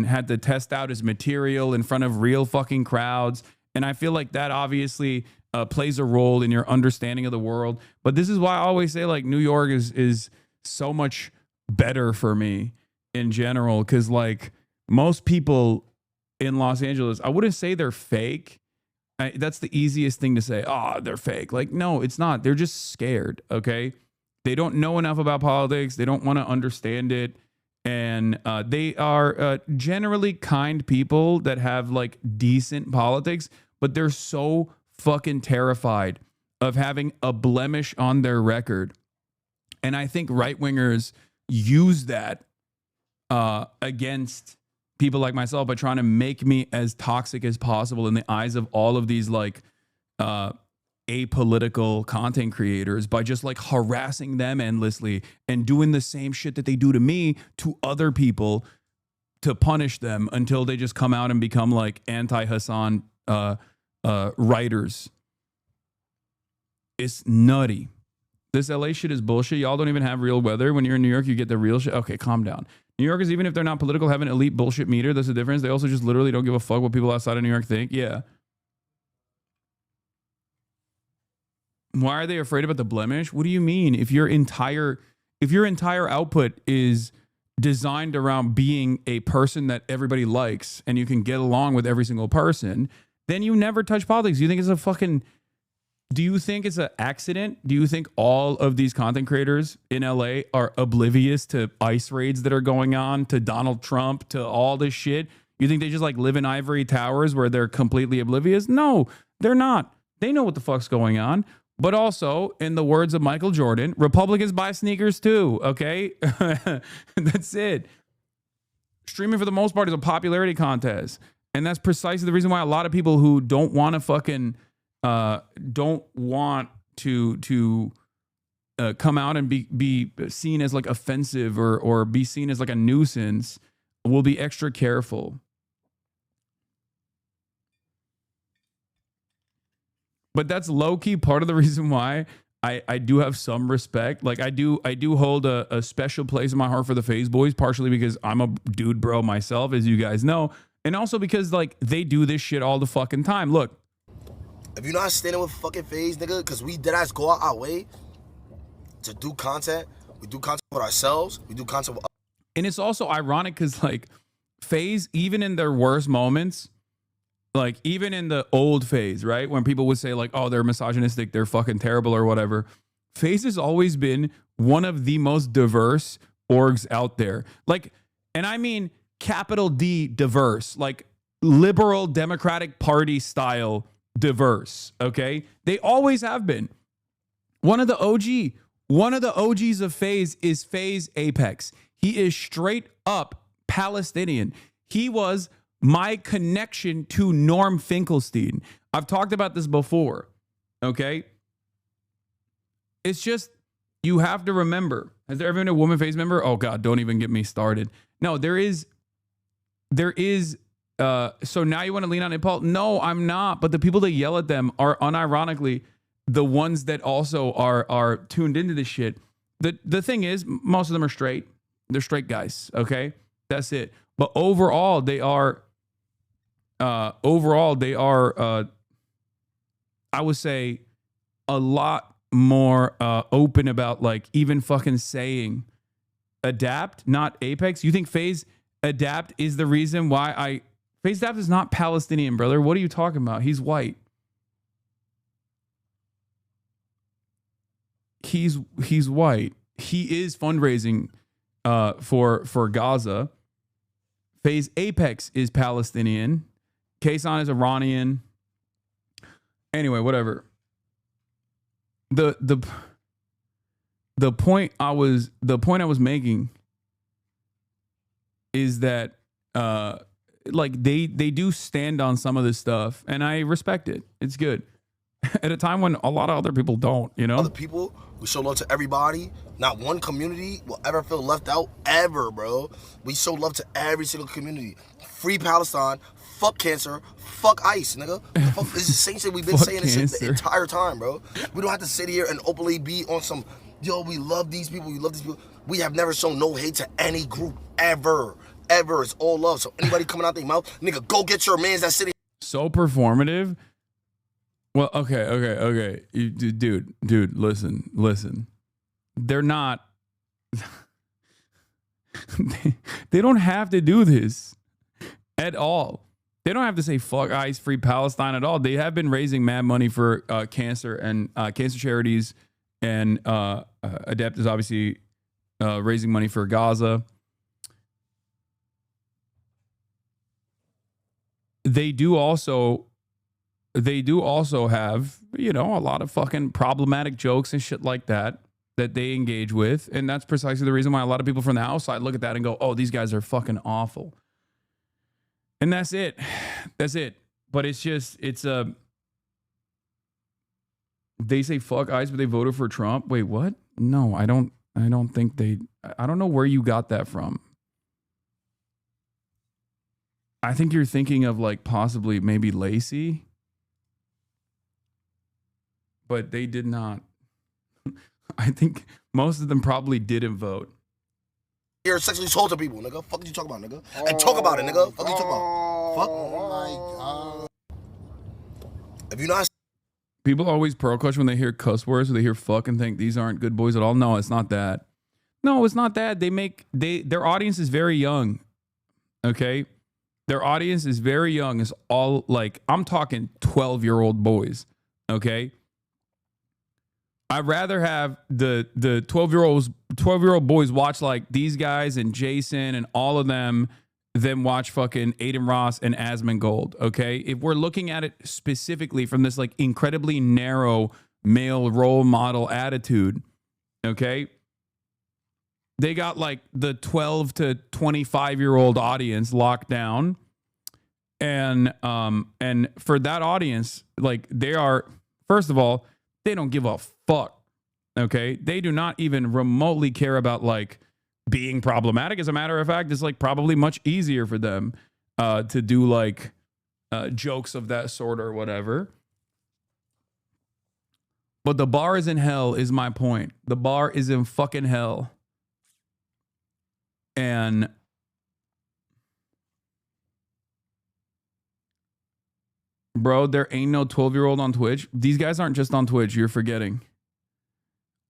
had to test out his material in front of real fucking crowds. And I feel like that obviously plays a role in your understanding of the world. But this is why I always say like New York is so much better for me in general, because like most people in Los Angeles, I wouldn't say they're fake. That's the easiest thing to say. Oh, they're fake. Like, no, it's not. They're just scared, okay? They don't know enough about politics. They don't want to understand it. And they are generally kind people that have, like, decent politics, but they're so fucking terrified of having a blemish on their record. And I think right-wingers use that against people like myself by trying to make me as toxic as possible in the eyes of all of these like apolitical content creators by just like harassing them endlessly and doing the same shit that they do to me to other people to punish them until they just come out and become like anti-Hasan writers. It's nutty. This LA shit is bullshit. Y'all don't even have real weather. When you're in New York, you get the real shit. Okay, calm down. New Yorkers, even if they're not political, have an elite bullshit meter. That's the difference. They also just literally don't give a fuck what people outside of New York think. Yeah. Why are they afraid about the blemish? What do you mean? If your entire output is designed around being a person that everybody likes and you can get along with every single person, then you never touch politics. You think it's a fucking... Do you think it's an accident? Do you think all of these content creators in LA are oblivious to ICE raids that are going on, to Donald Trump, to all this shit? You think they just like live in ivory towers where they're completely oblivious? No, they're not. They know what the fuck's going on. But also, in the words of Michael Jordan, Republicans buy sneakers too, okay? That's it. Streaming for the most part is a popularity contest. And that's precisely the reason why a lot of people who don't want to fucking... don't want to come out and be seen as like offensive or be seen as like a nuisance will be extra careful. But that's low key part of the reason why I do have some respect. Like I do hold a special place in my heart for the FaZe boys, partially because I'm a dude bro myself, as you guys know. And also because like they do this shit all the fucking time. Look. If you're not standing with fucking FaZe, nigga, because we deadass go out our way to do content. We do content with ourselves. We do content with. And it's also ironic because like FaZe, even in their worst moments, like even in the old FaZe, right, when people would say like, oh, they're misogynistic, they're fucking terrible or whatever, FaZe has always been one of the most diverse orgs out there. Like, and I mean capital D diverse, like liberal Democratic Party style diverse. Okay, they always have been. One of the OGs of FaZe is FaZe Apex. He is straight up Palestinian. He was my connection to Norm Finkelstein. I've talked about this before. Okay, it's just you have to remember. Has there ever been a woman FaZe member? Oh God, don't even get me started. No, there is. So now you want to lean on Nepal? No, I'm not. But the people that yell at them are unironically the ones that also are tuned into this shit. The thing is, most of them are straight. They're straight guys. Okay, that's it. But overall, they are. I would say, a lot more open about like even fucking saying adapt, not Apex. You think FaZe adapt is the reason why FaZe adapt is not Palestinian, brother. What are you talking about? He's white. He's white. He is fundraising for Gaza. FaZe Apex is Palestinian. Hasan is Iranian. Anyway, whatever. The point I was making is that like they do stand on some of this stuff, and I respect it. It's good. At a time when a lot of other people don't, you know? Other people, we show love to everybody. Not one community will ever feel left out, ever, bro. We show love to every single community. Free Palestine, fuck cancer, fuck ICE, nigga. It's the same shit we've been saying this the entire time, bro. We don't have to sit here and openly be on some, yo, we love these people, we love these people. We have never shown no hate to any group, ever. Ever. It's all love. So anybody coming out their mouth, nigga, go get your mans that city. So performative. Well, okay. Dude, listen. They're not. They don't have to do this at all. They don't have to say fuck ICE, free Palestine at all. They have been raising mad money for cancer and cancer charities, and Adept is obviously raising money for Gaza. They do also have, you know, a lot of fucking problematic jokes and shit like that they engage with. And that's precisely the reason why a lot of people from the outside look at that and go, oh, these guys are fucking awful. And that's it. That's it. But it's just, they say fuck ICE, but they voted for Trump. Wait, what? No, I don't think I don't know where you got that from. I think you're thinking of like possibly maybe Lacey, but they did not. I think most of them probably didn't vote. You're sexually assaulting people, nigga. Fuck you talking about, nigga? And talk about it, nigga. Fuck you talking about? Fuck. Oh my God. If you're not. People always pearl clutch when they hear cuss words or they hear fuck and think these aren't good boys at all. No, it's not that. No, it's not that. Their audience is very young. Okay. Their audience is very young. It's all like, I'm talking 12-year-old boys. Okay. I'd rather have the 12-year-old boys watch like these guys and Jason and all of them than watch fucking Aiden Ross and Asmongold. Okay. If we're looking at it specifically from this like incredibly narrow male role model attitude. Okay. They got like the 12 to 25-year-old audience locked down. And for that audience, like they are, first of all, they don't give a fuck. Okay. They do not even remotely care about like being problematic. As a matter of fact, it's like probably much easier for them to do like jokes of that sort or whatever. But the bar is in hell is my point. The bar is in fucking hell. And bro, there ain't no 12-year-old on Twitch. These guys aren't just on Twitch. You're forgetting.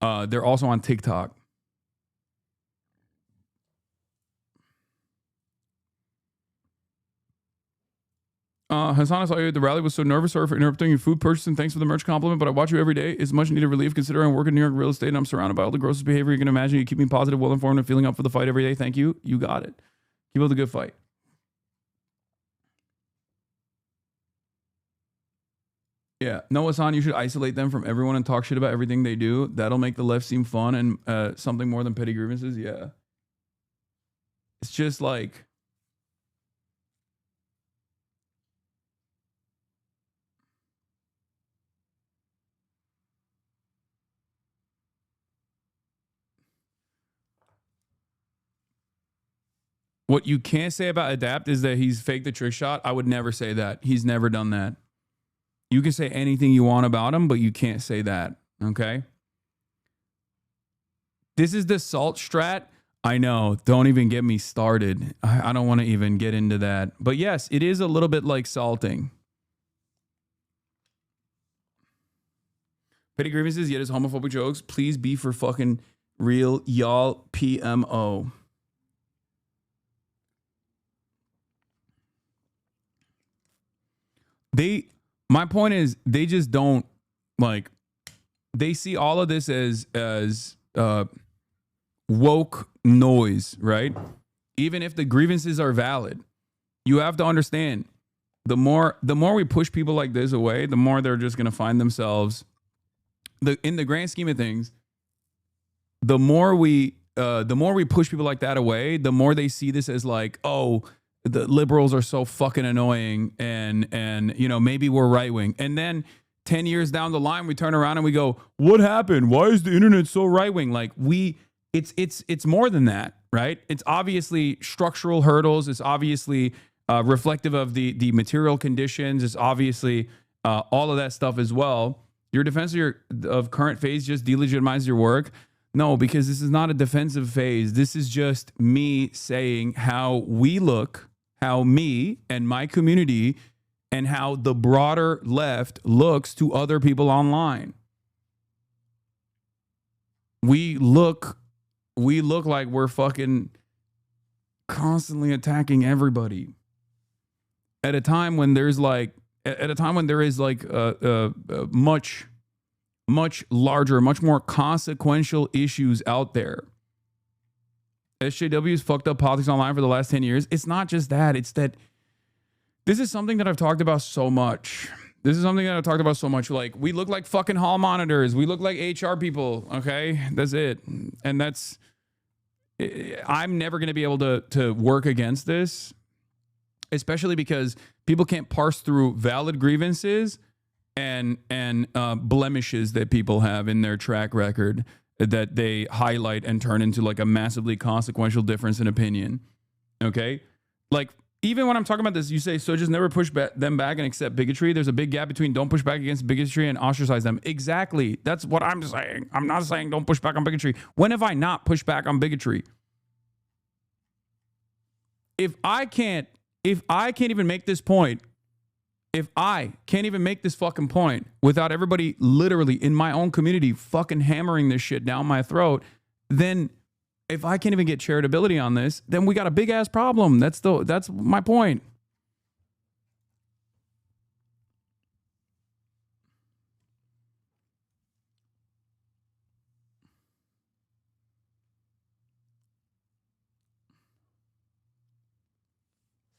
They're also on TikTok. Hasan, I saw you at the rally. Was so nervous. Sorry for interrupting your food purchase and thanks for the merch compliment. But I watch you every day. It's much needed relief considering I work in New York real estate and I'm surrounded by all the grossest behavior you can imagine. You keep me positive, well informed, and feeling up for the fight every day. Thank you. You got it. Keep up the good fight. Yeah. No, Hasan, you should isolate them from everyone and talk shit about everything they do. That'll make the left seem fun and something more than petty grievances. Yeah. It's just like, what you can't say about Adapt is that he's faked the trick shot. I would never say that. He's never done that. You can say anything you want about him, but you can't say that. Okay? This is the salt strat. I know. Don't even get me started. I don't want to even get into that. But yes, it is a little bit like salting. Petty grievances, yet his homophobic jokes. Please be for fucking real, y'all. PMO. My point is, they just don't like. They see all of this as woke noise, right? Even if the grievances are valid, you have to understand the more we push people like this away, the more they're just going to find themselves. In the grand scheme of things, the more we push people like that away, the more they see this as like, oh, the liberals are so fucking annoying and you know, maybe we're right wing. And then 10 years down the line, we turn around and we go, what happened? Why is the internet so right wing? Like it's more than that, right? It's obviously structural hurdles. It's obviously reflective of the material conditions. It's obviously all of that stuff as well. Your defense of current phase just delegitimizes your work. No, because this is not a defensive phase. This is just me saying how we look, how me and my community and how the broader left looks to other people online. We look like we're fucking constantly attacking everybody at a time when there is like much larger, much more consequential issues out there. SJW's fucked up politics online for the last 10 years. It's not just that. It's that this is something that I've talked about so much. Like, we look like fucking hall monitors. We look like HR people. Okay? That's it. And I'm never going to be able to work against this, especially because people can't parse through valid grievances and blemishes that people have in their track record that they highlight and turn into like a massively consequential difference in opinion. Okay? Like, even when I'm talking about this, you say, so just never push them back and accept bigotry. There's a big gap between don't push back against bigotry and ostracize them. Exactly. That's what I'm saying. I'm not saying don't push back on bigotry. When have I not pushed back on bigotry? If I can't even make this point, if I can't even make this fucking point without everybody literally in my own community fucking hammering this shit down my throat, then if I can't even get charitability on this, then we got a big ass problem. That's my point.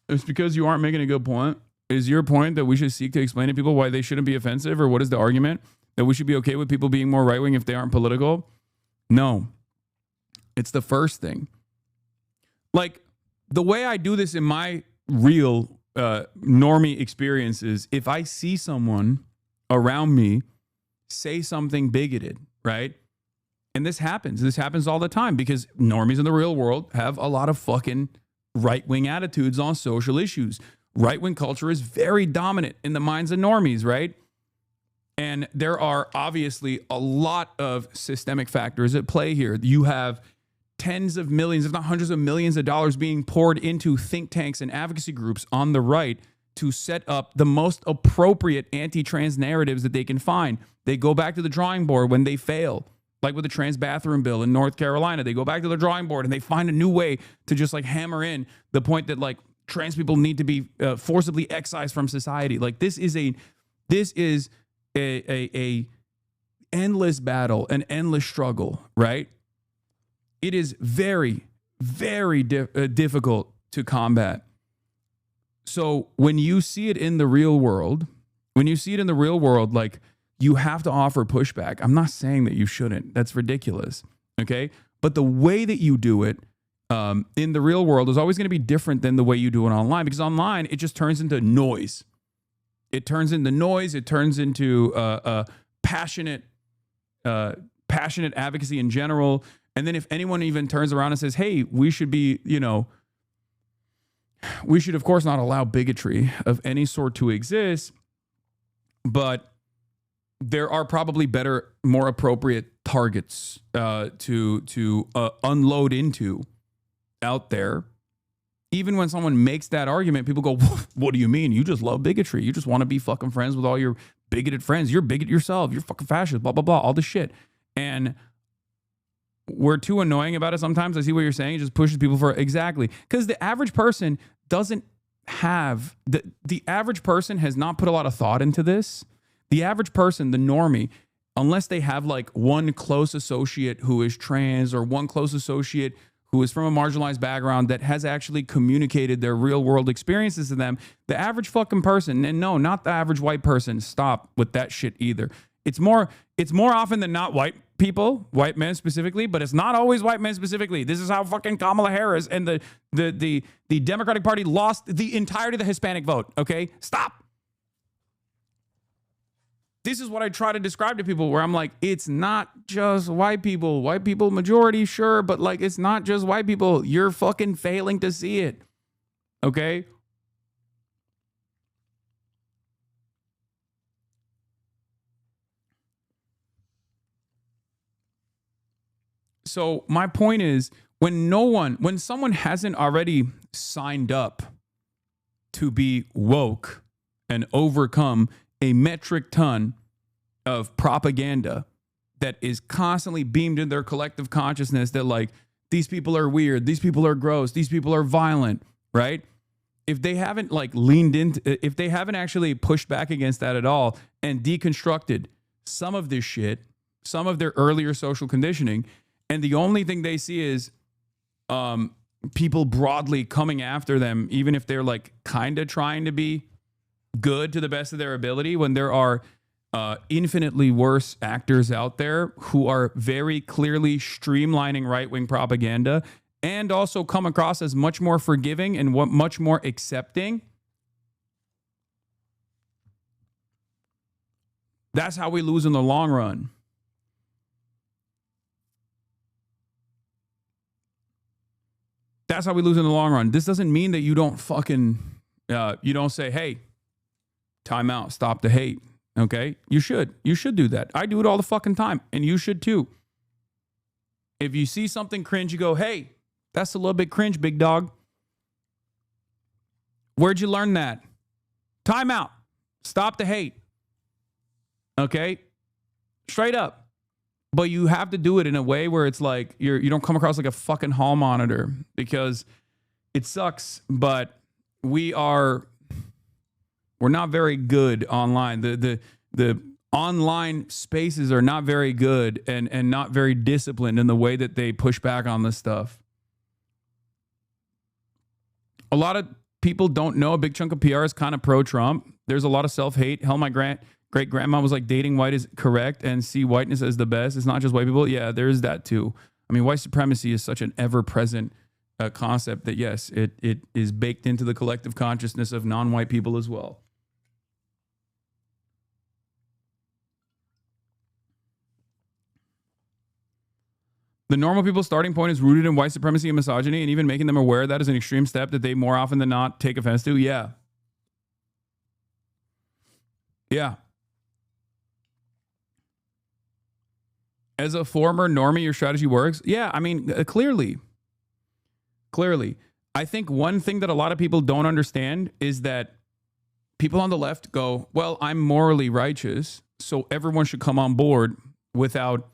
It's because you aren't making a good point. Is your point that we should seek to explain to people why they shouldn't be offensive? Or what is the argument? That we should be okay with people being more right-wing if they aren't political? No. It's the first thing. Like, the way I do this in my real normie experiences, if I see someone around me say something bigoted, right? And this happens all the time because normies in the real world have a lot of fucking right-wing attitudes on social issues. Right-wing culture is very dominant in the minds of normies, right? And there are obviously a lot of systemic factors at play here. You have tens of millions, if not hundreds of millions of dollars being poured into think tanks and advocacy groups on the right to set up the most appropriate anti-trans narratives that they can find. They go back to the drawing board when they fail, like with the trans bathroom bill in North Carolina. They go back to the drawing board and they find a new way to just like hammer in the point that like trans people need to be forcibly excised from society. Like this is a endless battle, an endless struggle, right? It is very, very difficult to combat. So when you see it in the real world, like you have to offer pushback. I'm not saying that you shouldn't. That's ridiculous. Okay. But the way that you do it in the real world is always going to be different than the way you do it online, because online, it just turns into noise. It turns into noise. It turns into passionate advocacy in general. And then if anyone even turns around and says, hey, we should be, we should, of course, not allow bigotry of any sort to exist, but there are probably better, more appropriate targets to unload into out there. Even when someone makes that argument, people go, what do you mean? You just love bigotry. You just want to be fucking friends with all your bigoted friends. You're bigot yourself. You're fucking fascist, blah, blah, blah, all this shit. And we're too annoying about it sometimes. I see what you're saying. It just pushes people for exactly. Because the average person doesn't have, the average person has not put a lot of thought into this. The average person, the normie, unless they have like one close associate who is trans or one close associate who is from a marginalized background that has actually communicated their real world experiences to them, the average fucking person, and no, not the average white person, stop with that shit either. It's more often than not white people, white men specifically, but it's not always white men specifically. This is how fucking Kamala Harris and the Democratic Party lost the entirety of the Hispanic vote, okay? Stop. This is what I try to describe to people where I'm like, it's not just white people. White people majority, sure, but like it's not just white people. You're fucking failing to see it. Okay? So my point is, when someone hasn't already signed up to be woke and overcome a metric ton of propaganda that is constantly beamed in their collective consciousness that like, these people are weird, these people are gross, these people are violent, right? If they haven't like leaned into, if they haven't actually pushed back against that at all and deconstructed some of this shit, some of their earlier social conditioning, and the only thing they see is people broadly coming after them, even if they're like kind of trying to be good to the best of their ability, when there are infinitely worse actors out there who are very clearly streamlining right-wing propaganda and also come across as much more forgiving and much more accepting. That's how we lose in the long run. That's how we lose in the long run. This doesn't mean that you don't fucking, you don't say, hey, time out, stop the hate. Okay? You should do that. I do it all the fucking time, and you should too. If you see something cringe, you go, hey, that's a little bit cringe, big dog. Where'd you learn that? Time out. Stop the hate. Okay? Straight up. But you have to do it in a way where it's like you don't come across like a fucking hall monitor, because it sucks, but we're not very good online. The online spaces are not very good and not very disciplined in the way that they push back on this stuff. A lot of people don't know a big chunk of PR is kind of pro-Trump. There's a lot of self-hate. Hell, my great-grandma was like, dating white is correct and see whiteness as the best. It's not just white people. Yeah, there is that too. I mean, white supremacy is such an ever-present concept that, yes, it is baked into the collective consciousness of non-white people as well. The normal people's starting point is rooted in white supremacy and misogyny, and even making them aware of that is an extreme step that they more often than not take offense to. Yeah. Yeah. As a former normie, your strategy works. Yeah, I mean, clearly. I think one thing that a lot of people don't understand is that people on the left go, well, I'm morally righteous, so everyone should come on board without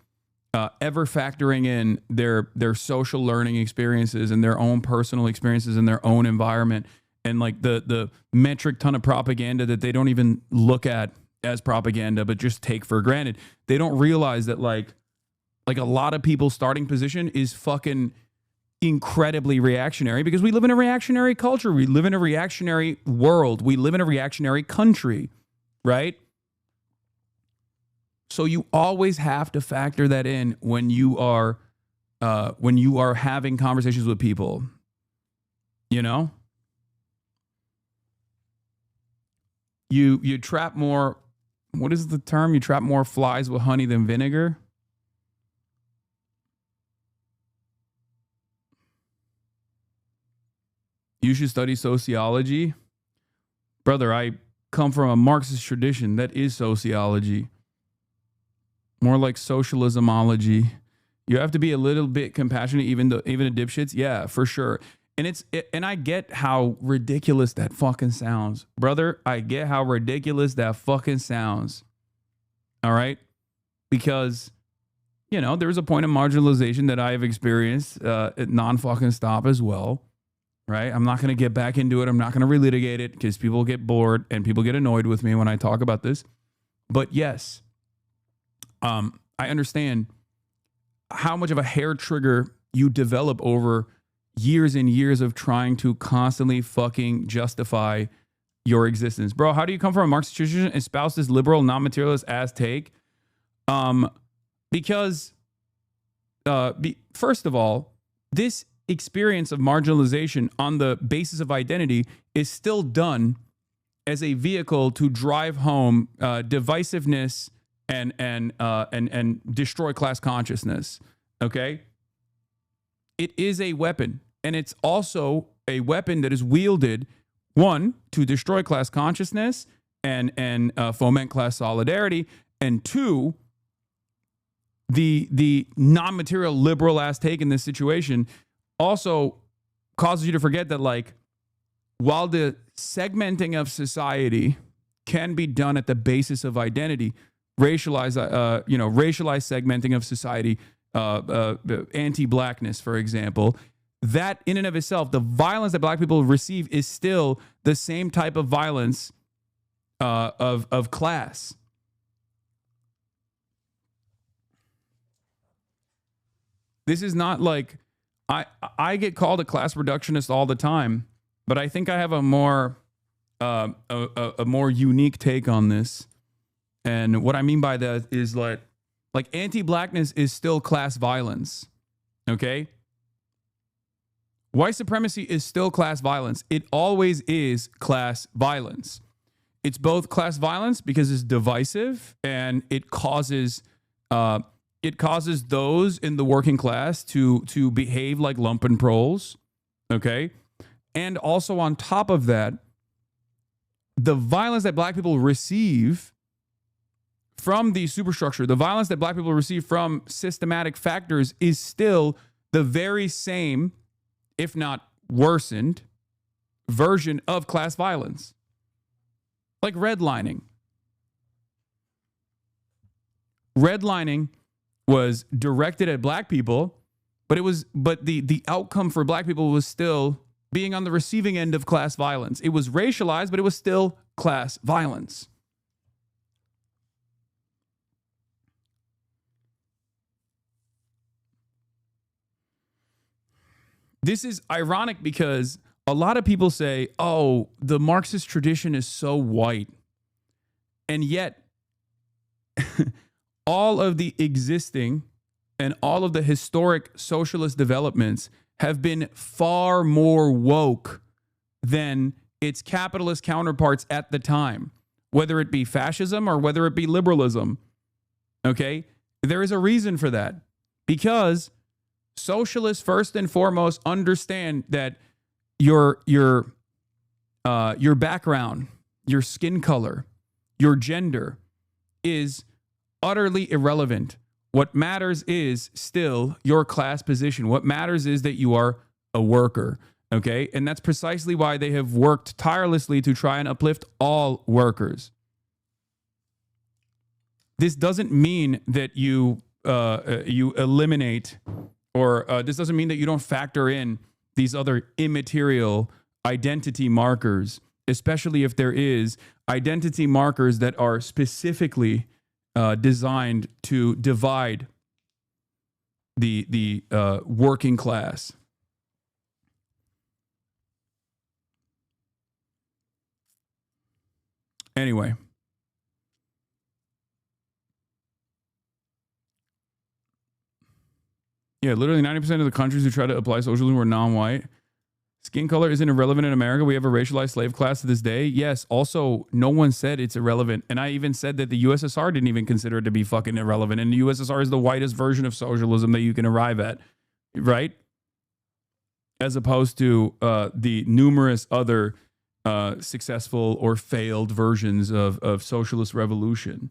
ever factoring in their social learning experiences and their own personal experiences in their own environment, and like the metric ton of propaganda that they don't even look at as propaganda but just take for granted. They don't realize that like a lot of people's starting position is fucking incredibly reactionary, because we live in a reactionary culture. We live in a reactionary world. We live in a reactionary country, right? So you always have to factor that in when you are having conversations with people. You know, you trap more. What is the term? You trap more flies with honey than vinegar. You should study sociology. Brother, I come from a Marxist tradition. That is sociology. More like socialismology. You have to be a little bit compassionate, even a dipshits. Yeah, for sure. And I get how ridiculous that fucking sounds. Brother, I get how ridiculous that fucking sounds. All right? Because, you know, there's a point of marginalization that I have experienced at non-fucking stop as well. Right? I'm not going to get back into it. I'm not going to relitigate it because people get bored and people get annoyed with me when I talk about this. But yes, I understand how much of a hair trigger you develop over years and years of trying to constantly fucking justify your existence. Bro, how do you come from a Marxist tradition and espouse this liberal, non-materialist ass take? Because first of all, this experience of marginalization on the basis of identity is still done as a vehicle to drive home divisiveness and destroy class consciousness. Okay, it is a weapon, and it's also a weapon that is wielded, one, to destroy class consciousness and foment class solidarity, and two, the non-material liberal ass take in this situation also causes you to forget that, like, while the segmenting of society can be done at the basis of identity, racialized segmenting of society, anti-blackness, for example, that in and of itself, the violence that black people receive is still the same type of violence of class. This is not like, I get called a class reductionist all the time, but I think I have a more unique take on this. And what I mean by that is like anti-blackness is still class violence. Okay? White supremacy is still class violence. It always is class violence. It's both class violence because it's divisive and it causes those in the working class to behave like lumpen proles, okay? And also on top of that, the violence that black people receive from the superstructure, the violence that black people receive from systematic factors is still the very same, if not worsened, version of class violence. Like redlining. Redlining was directed at black people, but the outcome for black people was still being on the receiving end of class violence. It was racialized, but it was still class violence. This is ironic because a lot of people say, oh, the Marxist tradition is so white. And yet, all of the existing and all of the historic socialist developments have been far more woke than its capitalist counterparts at the time, whether it be fascism or whether it be liberalism. Okay? There is a reason for that, because socialists first and foremost understand that your background, your skin color, your gender is utterly irrelevant. What matters is still your class position. What matters is that you are a worker, okay? And that's precisely why they have worked tirelessly to try and uplift all workers. This doesn't mean that you eliminate, or this doesn't mean that you don't factor in these other immaterial identity markers, especially if there is identity markers that are specifically designed to divide the working class. Anyway. Yeah, literally 90% of the countries who try to apply socialism were non-white. Skin color isn't irrelevant in America. We have a racialized slave class to this day. Yes, also, no one said it's irrelevant. And I even said that the USSR didn't even consider it to be fucking irrelevant. And the USSR is the whitest version of socialism that you can arrive at, right? As opposed to the numerous other successful or failed versions of socialist revolution.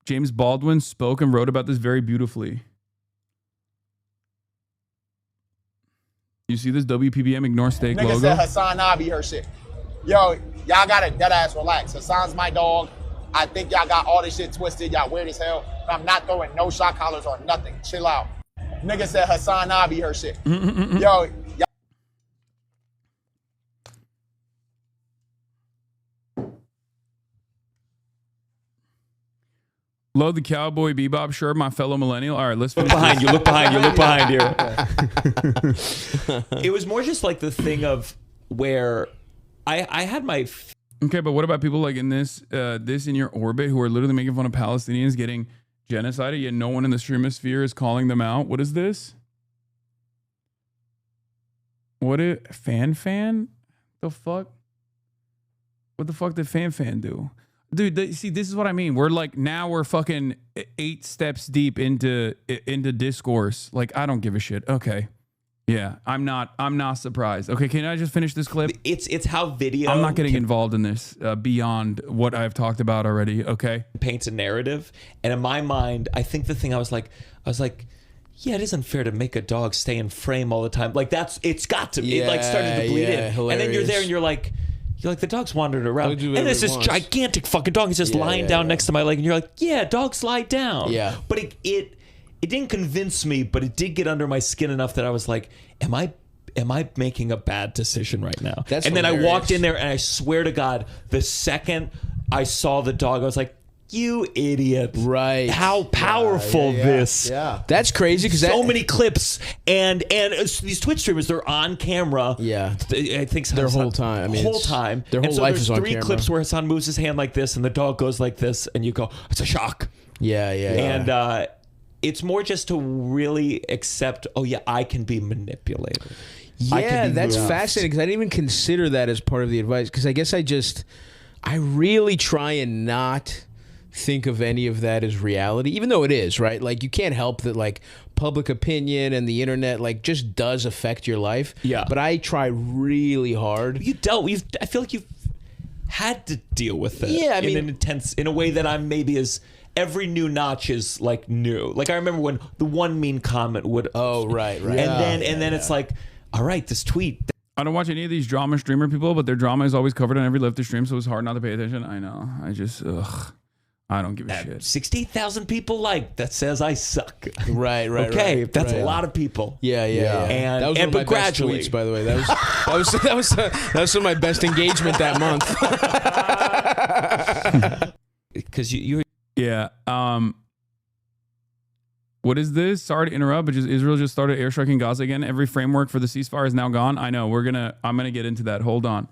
James Baldwin spoke and wrote about this very beautifully. You see this WPBM ignore steak logo? Nigga said HasanAbi her shit. Yo, y'all gotta dead ass relax. Hasan's my dog. I think y'all got all this shit twisted. Y'all weird as hell. But I'm not throwing no shot collars or nothing. Chill out. Nigga said HasanAbi her shit. Yo, y'all. Load the Cowboy Bebop shirt, my fellow millennial. All right, let's finish. Look behind you. Look behind you. Look behind you. It was more just like the thing of where I had my. Okay, but what about people like in this in your orbit who are literally making fun of Palestinians getting genocided, yet no one in the streamosphere is calling them out? What is this? What it fan? The fuck? What the fuck did fan do? Dude, see, this is what I mean. We're like, now we're fucking 8 steps deep into discourse. Like, I don't give a shit. Okay. Yeah, I'm not surprised. Okay, can I just finish this clip? It's how video. I'm not getting involved in this beyond what I've talked about already. Okay. Paints a narrative. And in my mind, I think the thing I was like, yeah, it isn't fair to make a dog stay in frame all the time. Like it's got to be. It like started to bleed in. Hilarious. And then you're there and you're like the dog's wandering around, and there's this gigantic fucking dog. He's just lying down next to my leg, and you're like, yeah, dogs lie down. Yeah. But it didn't convince me, but it did get under my skin enough that I was like, am I making a bad decision right now? That's and then hilarious. I walked in there, and I swear to God, the second I saw the dog, I was like, you idiot. Right. How powerful this. Yeah. That's crazy because so many clips and these Twitch streamers, they're on camera. Yeah. I think their whole time. I mean, whole time. Their whole life is on camera. 3 clips where Hasan moves his hand like this and the dog goes like this and you go, it's a shock. Yeah. And it's more just to really accept, oh yeah, I can be manipulated. Yeah, that's fascinating because I didn't even consider that as part of the advice because I guess I really try and not think of any of that as reality, even though it is, right? Like, you can't help that, like, public opinion and the internet, like, just does affect your life. Yeah. But I try really hard. I feel like you've had to deal with it. Yeah, I mean, in a way that I'm maybe as every new notch is like new. Like, I remember when the one mean comment would. Oh, right. And then it's like, all right, this tweet. I don't watch any of these drama streamer people, but their drama is always covered on every lifter stream, so it's hard not to pay attention. I know. I don't give a shit. 68,000 people that says I suck. Right. Okay, that's a lot of people. Yeah. And that was one of my best tweets, by the way. That was some of my best engagement that month. Because you. Yeah. What is this? Sorry to interrupt, but Israel just started airstriking Gaza again. Every framework for the ceasefire is now gone. I know. I'm gonna get into that. Hold on.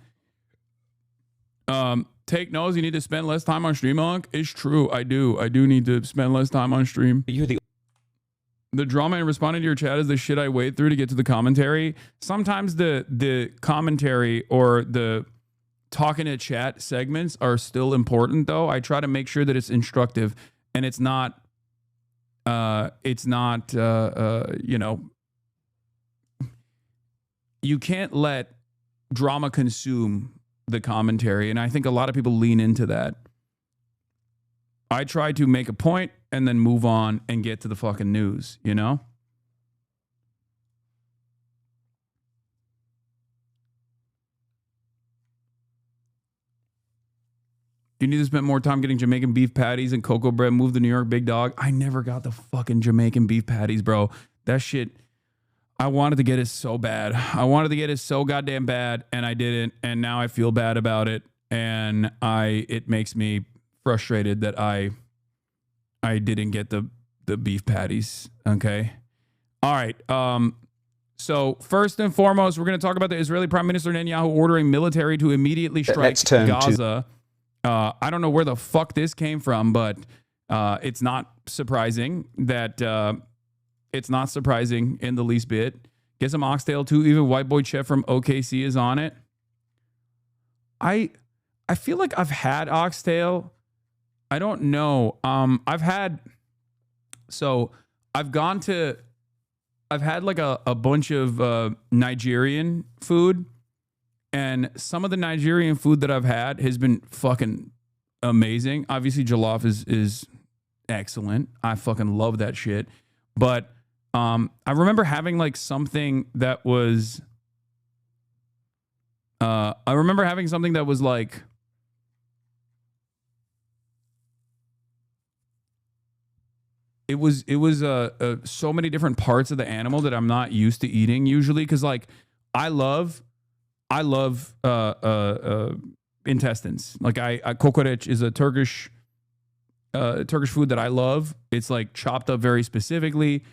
Take notes. You need to spend less time on stream, Monk. It's true. I do need to spend less time on stream. The drama in responding to your chat is the shit I wade through to get to the commentary. Sometimes the commentary or the talking to chat segments are still important, though. I try to make sure that it's instructive and it's not you can't let drama consume the commentary, and I think a lot of people lean into that. I try to make a point and then move on and get to the fucking news, you know? You need to spend more time getting Jamaican beef patties and cocoa bread. Move the New York big dog. I never got the fucking Jamaican beef patties, bro. That shit, I wanted to get it so bad. I wanted to get it so goddamn bad, and I didn't. And now I feel bad about it. And it makes me frustrated that I didn't get the beef patties. Okay. All right. So first and foremost, we're going to talk about the Israeli Prime Minister Netanyahu ordering military to immediately strike Gaza. I don't know where the fuck this came from, but it's not surprising that it's not surprising in the least bit. Get some oxtail too. Even White Boy Chef from OKC is on it. I feel like I've had oxtail. I don't know. I've had like a bunch of Nigerian food. And some of the Nigerian food that I've had has been fucking amazing. Obviously, jollof is excellent. I fucking love that shit. But I remember having like something that was. Like. It was so many different parts of the animal that I'm not used to eating usually, because like I love intestines. Like kokoreç is a Turkish food that I love. It's like chopped up very specifically.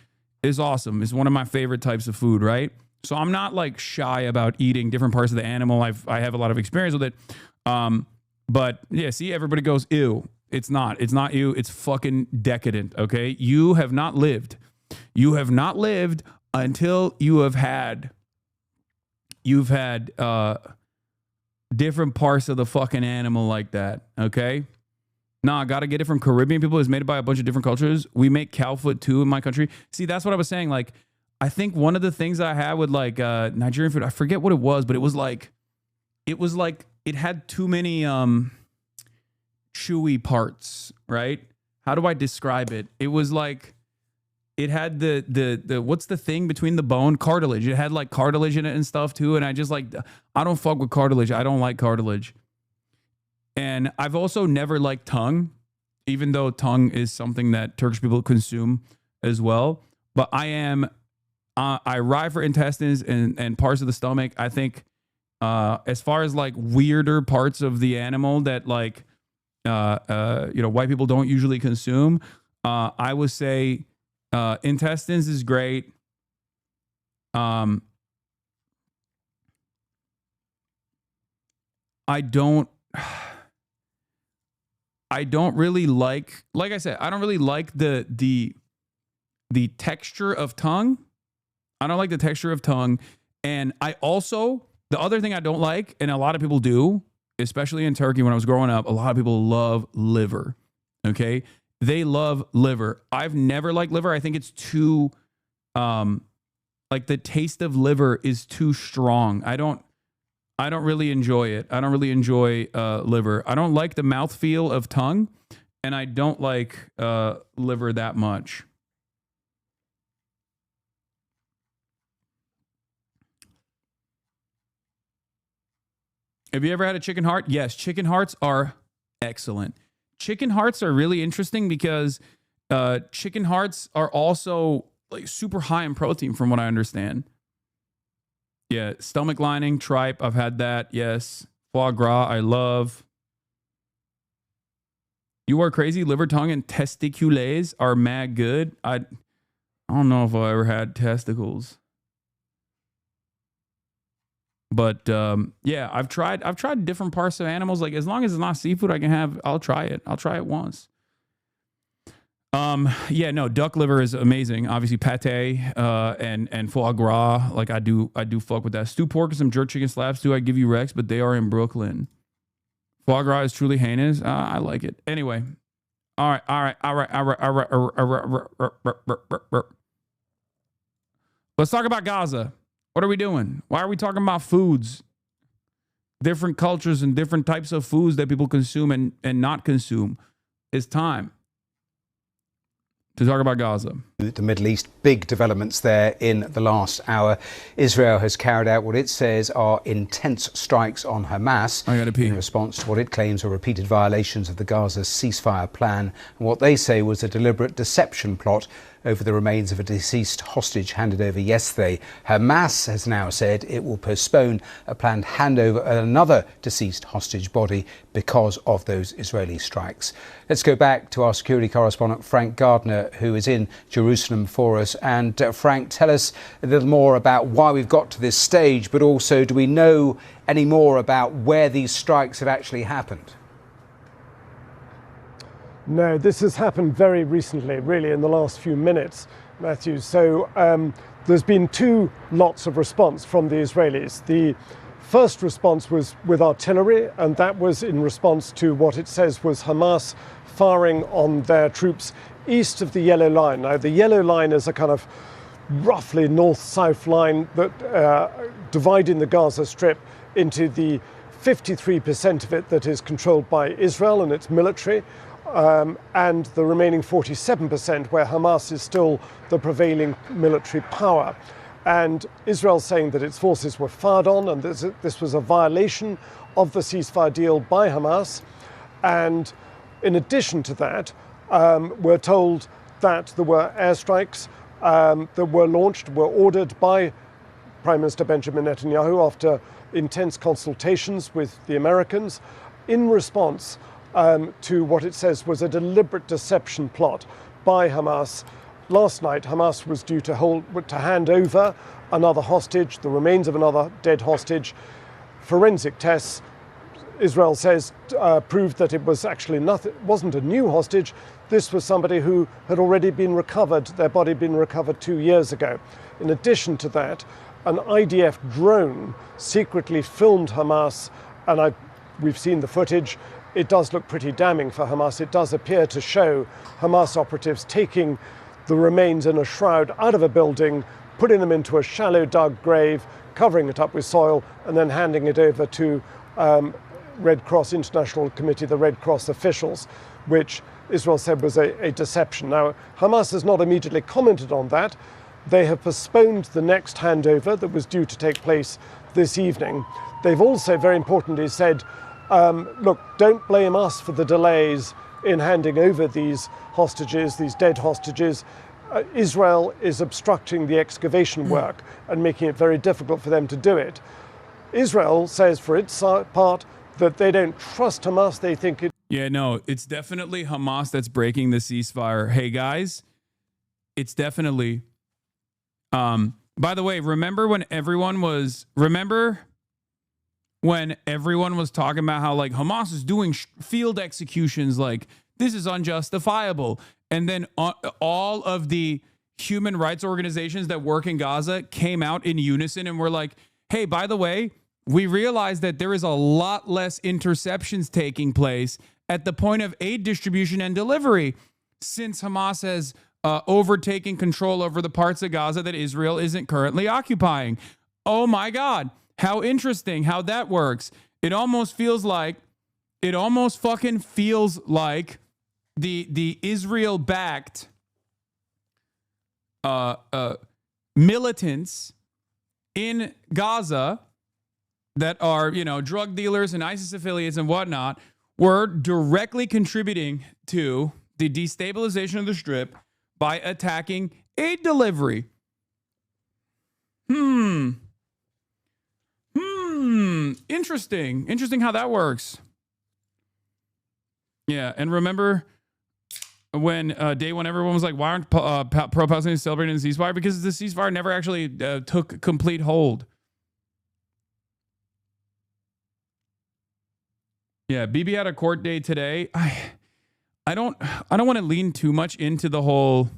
It's awesome. It's one of my favorite types of food, right? So I'm not like shy about eating different parts of the animal. I have a lot of experience with it. But yeah, see, everybody goes, ew. It's not ew. It's fucking decadent, okay? You have not lived. You have not lived until you've had different parts of the fucking animal like that, okay? Nah, I gotta get it from Caribbean people. It's made by a bunch of different cultures. We make cow foot too in my country. See, that's what I was saying. Like, I think one of the things I had with like Nigerian food, I forget what it was, but it was like it had too many chewy parts, right? How do I describe it? It was like it had the what's the thing between the bone? Cartilage. It had like cartilage in it and stuff too. And I just like, I don't fuck with cartilage. I don't like cartilage. And I've also never liked tongue, even though tongue is something that Turkish people consume as well. But I ride for intestines and parts of the stomach. I think as far as like weirder parts of the animal that like, white people don't usually consume, I would say intestines is great. I don't really like I said, I don't really like the texture of tongue. I don't like the texture of tongue. And I also, the other thing I don't like, and a lot of people do, especially in Turkey when I was growing up, a lot of people love liver. Okay? They love liver. I've never liked liver. I think it's too, like the taste of liver is too strong. I don't really enjoy it. I don't really enjoy liver. I don't like the mouthfeel of tongue, and I don't like liver that much. Have you ever had a chicken heart? Yes, chicken hearts are excellent. Chicken hearts are really interesting because chicken hearts are also like super high in protein from what I understand. Yeah, stomach lining, tripe, I've had that, yes. Foie gras, I love. You are crazy. Liver, tongue, and testicules are mad good. I don't know if I ever had testicles. But yeah, I've tried different parts of animals. Like as long as it's not seafood, I'll try it. I'll try it once. Yeah, no, duck liver is amazing. Obviously pate and foie gras. Like I do fuck with that. Stew pork and some jerk chicken slabs too. I give you Rex, but they are in Brooklyn. Foie gras is truly heinous. I like it. Anyway. All right. Let's talk about Gaza. What are we doing? Why are we talking about foods? different cultures and different types of foods that people consume and not consume. It's time to talk about Gaza. The Middle East, big developments there in the last hour. Israel has carried out what it says are intense strikes on Hamas in response to what it claims are repeated violations of the Gaza ceasefire plan and what they say was a deliberate deception plot over the remains of a deceased hostage handed over yesterday. Hamas has now said it will postpone a planned handover of another deceased hostage body because of those Israeli strikes. Let's go back to our security correspondent Frank Gardner, who is in Jerusalem for us. And Frank, tell us a little more about why we've got to this stage, but also do we know any more about where these strikes have actually happened? No, this has happened very recently, really in the last few minutes, Matthew. So there's been two lots of response from the Israelis. The first response was with artillery, and that was in response to what it says was Hamas firing on their troops east of the Yellow Line. Now, the Yellow Line is a kind of roughly north-south line that dividing the Gaza Strip into the 53% of it that is controlled by Israel and its military, and the remaining 47% where Hamas is still the prevailing military power. And Israel saying that its forces were fired on and this was a violation of the ceasefire deal by Hamas. And in addition to that, we're told that there were airstrikes that were launched, were ordered by Prime Minister Benjamin Netanyahu after intense consultations with the Americans in response to what it says was a deliberate deception plot by Hamas. Last night, Hamas was due to hand over another hostage, the remains of another dead hostage. Forensic tests, Israel says, proved that it was actually nothing, wasn't a new hostage. This was somebody who had already been recovered, their body been recovered 2 years ago. In addition to that, an IDF drone secretly filmed Hamas, and we've seen the footage. It does look pretty damning for Hamas. It does appear to show Hamas operatives taking the remains in a shroud out of a building, putting them into a shallow dug grave, covering it up with soil, and then handing it over to Red Cross International Committee, the Red Cross officials, which Israel said was a deception. Now, Hamas has not immediately commented on that. They have postponed the next handover that was due to take place this evening. They've also, very importantly, said, look, don't blame us for the delays in handing over these hostages, these dead hostages. Israel is obstructing the excavation work and making it very difficult for them to do it. Israel says, for its part, that they don't trust Hamas. They think it. Yeah, no, it's definitely Hamas that's breaking the ceasefire. Hey, guys, it's definitely. By the way, remember when everyone was talking about how like Hamas is doing field executions, like this is unjustifiable. And then all of the human rights organizations that work in Gaza came out in unison and were like, hey, by the way, we realize that there is a lot less interceptions taking place at the point of aid distribution and delivery since Hamas has overtaken control over the parts of Gaza that Israel isn't currently occupying. Oh my God. How interesting how that works. It almost fucking feels like the Israel-backed militants in Gaza that are, drug dealers and ISIS affiliates and whatnot were directly contributing to the destabilization of the Strip by attacking aid delivery. Interesting. Interesting how that works. Yeah, and remember when day one everyone was like, why aren't pro-Palestinians celebrating the ceasefire? Because the ceasefire never actually took complete hold. Yeah, Bibi had a court day today. I don't want to lean too much into the whole,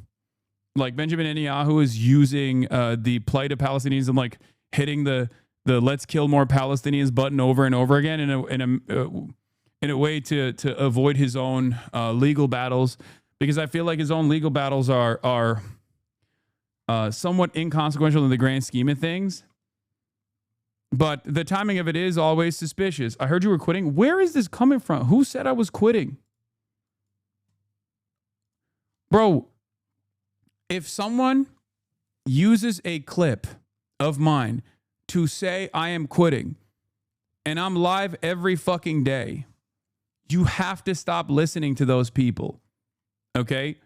like Benjamin Netanyahu is using the plight of Palestinians and like hitting the let's kill more Palestinians button over and over again in a way to avoid his own legal battles, because I feel like his own legal battles are somewhat inconsequential in the grand scheme of things. But the timing of it is always suspicious. I heard you were quitting. Where is this coming from? Who said I was quitting? Bro, if someone uses a clip of mine to say I am quitting and I'm live every fucking day, you have to stop listening to those people. Okay?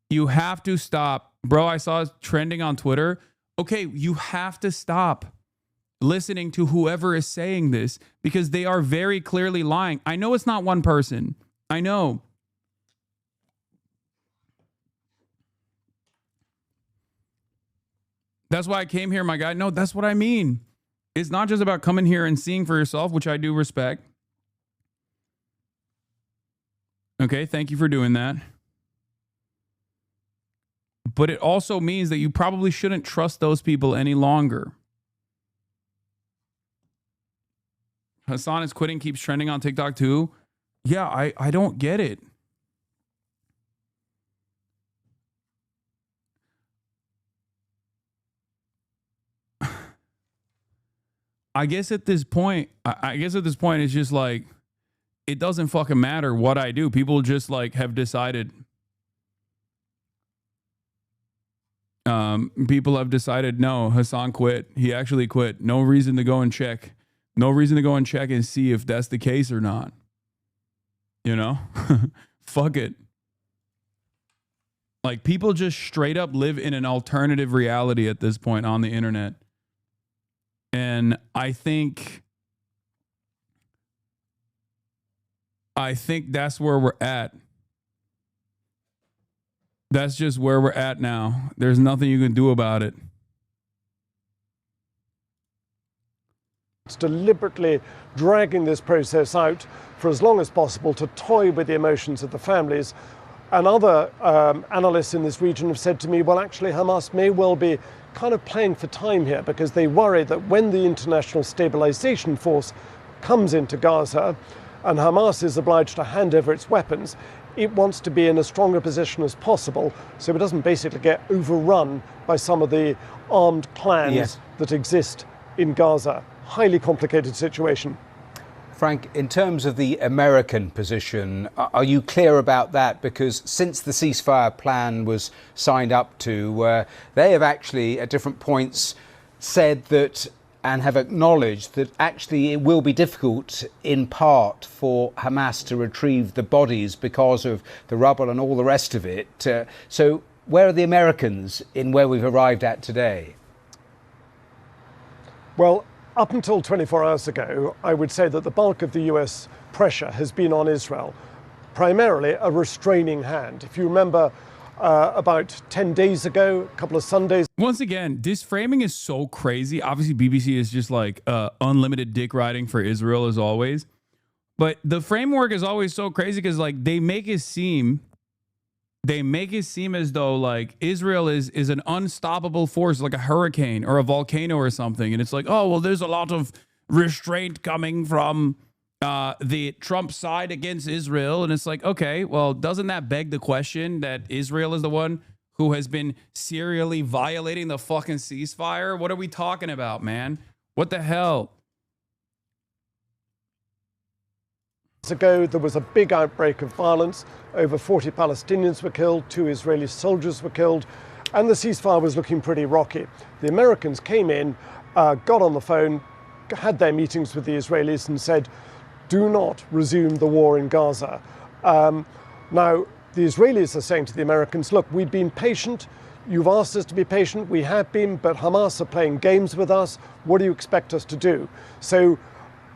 You have to stop. Bro, I saw it trending on Twitter. Okay, you have to stop listening to whoever is saying this because they are very clearly lying. I know it's not one person. I know. That's why I came here, my guy. No, that's what I mean. It's not just about coming here and seeing for yourself, which I do respect. Okay, thank you for doing that. But it also means that you probably shouldn't trust those people any longer. Hasan is quitting, keeps trending on TikTok too. Yeah, I don't get it. I guess at this point, it's just like, it doesn't fucking matter what I do. People just like have decided. People have decided, no, Hasan quit. He actually quit. No reason to go and check. No reason to go and check and see if that's the case or not. You know? Fuck it. Like, people just straight up live in an alternative reality at this point on the internet. And I think that's where we're at. That's just where we're at now. There's nothing you can do about it. It's deliberately dragging this process out for as long as possible to toy with the emotions of the families. And other analysts in this region have said to me, well, actually, Hamas may well be kind of playing for time here because they worry that when the International Stabilization Force comes into Gaza and Hamas is obliged to hand over its weapons, it wants to be in a stronger position as possible so it doesn't basically get overrun by some of the armed clans that exist in Gaza. Highly complicated situation. Frank, in terms of the American position, are you clear about that? Because since the ceasefire plan was signed up to, they have actually at different points said that and have acknowledged that actually it will be difficult in part for Hamas to retrieve the bodies because of the rubble and all the rest of it. So where are the Americans in where we've arrived at today? Well, up until 24 hours ago, I would say that the bulk of the US pressure has been on Israel, primarily a restraining hand. If you remember, about 10 days ago, a couple of Sundays. Once again, this framing is so crazy. Obviously, BBC is just like unlimited dick riding for Israel as always. But the framework is always so crazy because like they make it seem as though like Israel is an unstoppable force, like a hurricane or a volcano or something. And it's like, oh, well, there's a lot of restraint coming from the Trump side against Israel. And it's like, okay, well, doesn't that beg the question that Israel is the one who has been serially violating the fucking ceasefire? What are we talking about, man? What the hell? Ago, there was a big outbreak of violence. Over 40 Palestinians were killed, 2 Israeli soldiers were killed, and the ceasefire was looking pretty rocky. The Americans came in, got on the phone, had their meetings with the Israelis and said, do not resume the war in Gaza. Now, the Israelis are saying to the Americans, look, we've been patient. You've asked us to be patient. We have been, but Hamas are playing games with us. What do you expect us to do? So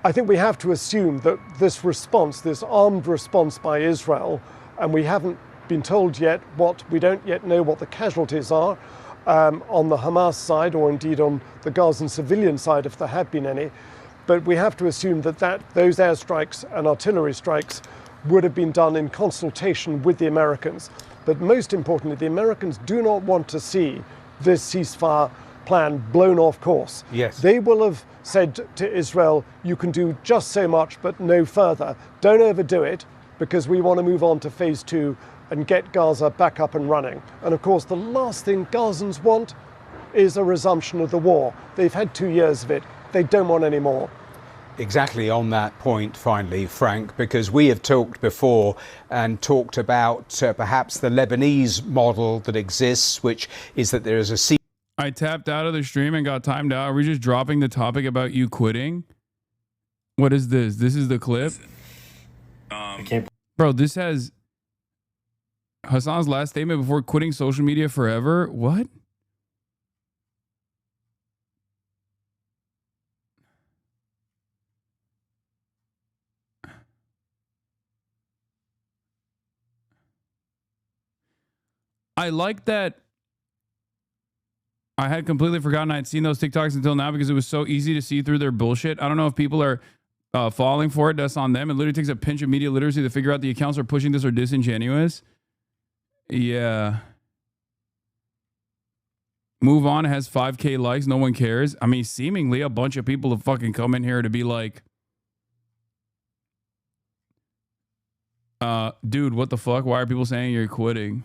I think we have to assume that this response, this armed response by Israel, and we haven't been told yet we don't yet know what the casualties are on the Hamas side or indeed on the Gazan civilian side, if there have been any. But we have to assume that those airstrikes and artillery strikes would have been done in consultation with the Americans. But most importantly, the Americans do not want to see this ceasefire plan blown off course. Yes. They will have said to Israel, you can do just so much, but no further. Don't overdo it, because we want to move on to phase 2 and get Gaza back up and running. And of course, the last thing Gazans want is a resumption of the war. They've had 2 years of it. they don't want any more. Exactly on that point, finally, Frank, because we have talked before and talked about perhaps the Lebanese model that exists, which is that there is a... I tapped out of the stream and got timed out. Are we just dropping the topic about you quitting? What is this? This is the clip? Bro, this has Hasan's last statement before quitting social media forever. What? I like that. I had completely forgotten I'd seen those TikToks until now because it was so easy to see through their bullshit. I don't know if people are falling for it. That's on them. It literally takes a pinch of media literacy to figure out the accounts are pushing this or disingenuous. Yeah. Move On has 5K likes. No one cares. I mean, seemingly a bunch of people have fucking come in here to be like, dude, what the fuck? Why are people saying you're quitting?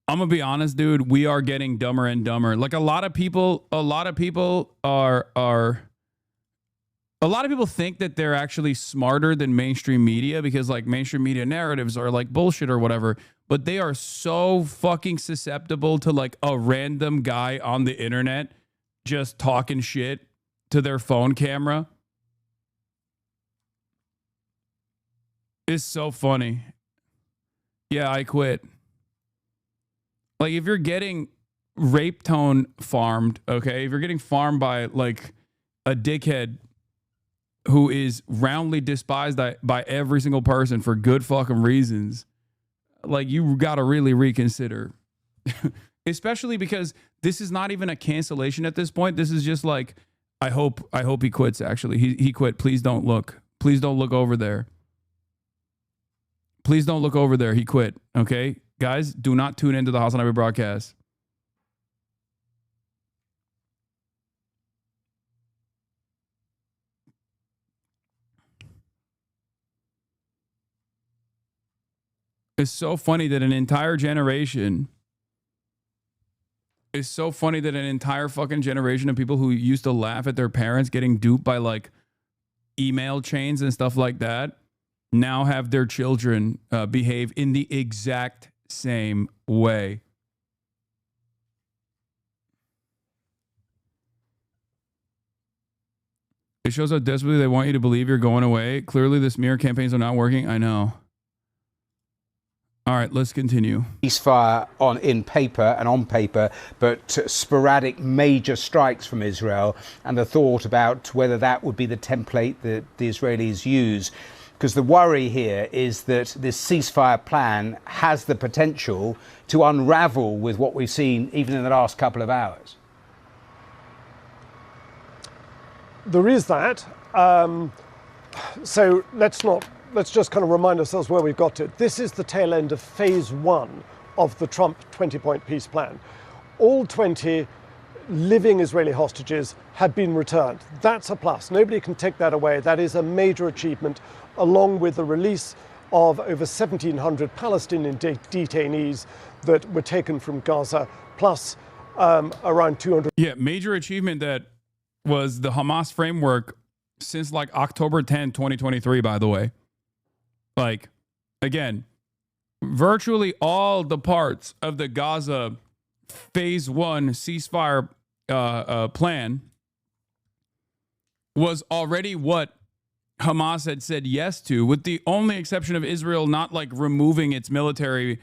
I'm gonna be honest, dude. We are getting dumber and dumber. Like a lot of people think that they're actually smarter than mainstream media because like mainstream media narratives are like bullshit or whatever. But they are so fucking susceptible to like a random guy on the internet just talking shit to their phone camera. It's so funny. Yeah, I quit. Like, if you're getting rape tone farmed, okay, if you're getting farmed by, like, a dickhead who is roundly despised by every single person for good fucking reasons, like, you got to really reconsider. Especially because this is not even a cancellation at this point. This is just like, I hope he quits, actually. He quit. Please don't look. Please don't look over there. Please don't look over there. He quit, okay? Guys, do not tune into the HasanAbi Broadcast. It's so funny that an entire generation... It's so funny that an entire fucking generation of people who used to laugh at their parents getting duped by, like, email chains and stuff like that now have their children behave in the exact same way. It shows how desperately they want you to believe you're going away. Clearly the smear campaigns are not working. I know. All right, let's continue. Ceasefire in paper and on paper, but sporadic major strikes from Israel, and the thought about whether that would be the template that the Israelis use. Because the worry here is that this ceasefire plan has the potential to unravel with what we've seen even in the last couple of hours. There is that. So let's just kind of remind ourselves where we've got to. This is the tail end of phase 1 of the Trump 20-point peace plan. All 20 living Israeli hostages have been returned. That's a plus. Nobody can take that away. That is a major achievement, along with the release of over 1,700 Palestinian detainees that were taken from Gaza, plus around 200. Yeah, major achievement that was the Hamas framework since like October 10, 2023, by the way. Like, again, virtually all the parts of the Gaza phase 1 ceasefire plan was already what Hamas had said yes to, with the only exception of Israel not like removing its military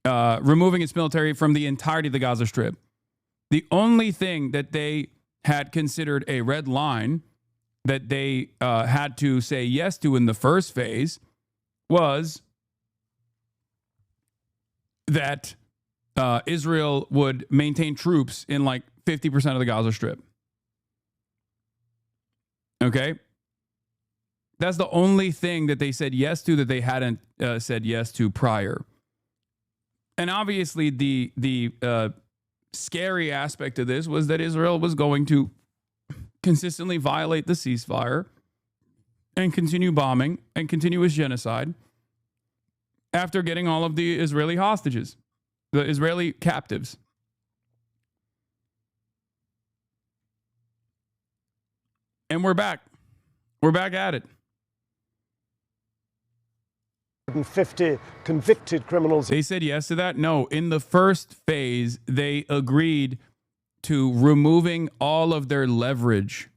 from the entirety of the Gaza Strip. The only thing that they had considered a red line that they had to say yes to in the first phase was that Israel would maintain troops in like 50% of the Gaza Strip. Okay? That's the only thing that they said yes to that they hadn't said yes to prior. And obviously the scary aspect of this was that Israel was going to consistently violate the ceasefire and continue bombing and continuous genocide after getting all of the Israeli hostages, the Israeli captives. And we're back. We're back at it. 150 convicted criminals. They said yes to that? No. In the first phase, they agreed to removing all of their leverage.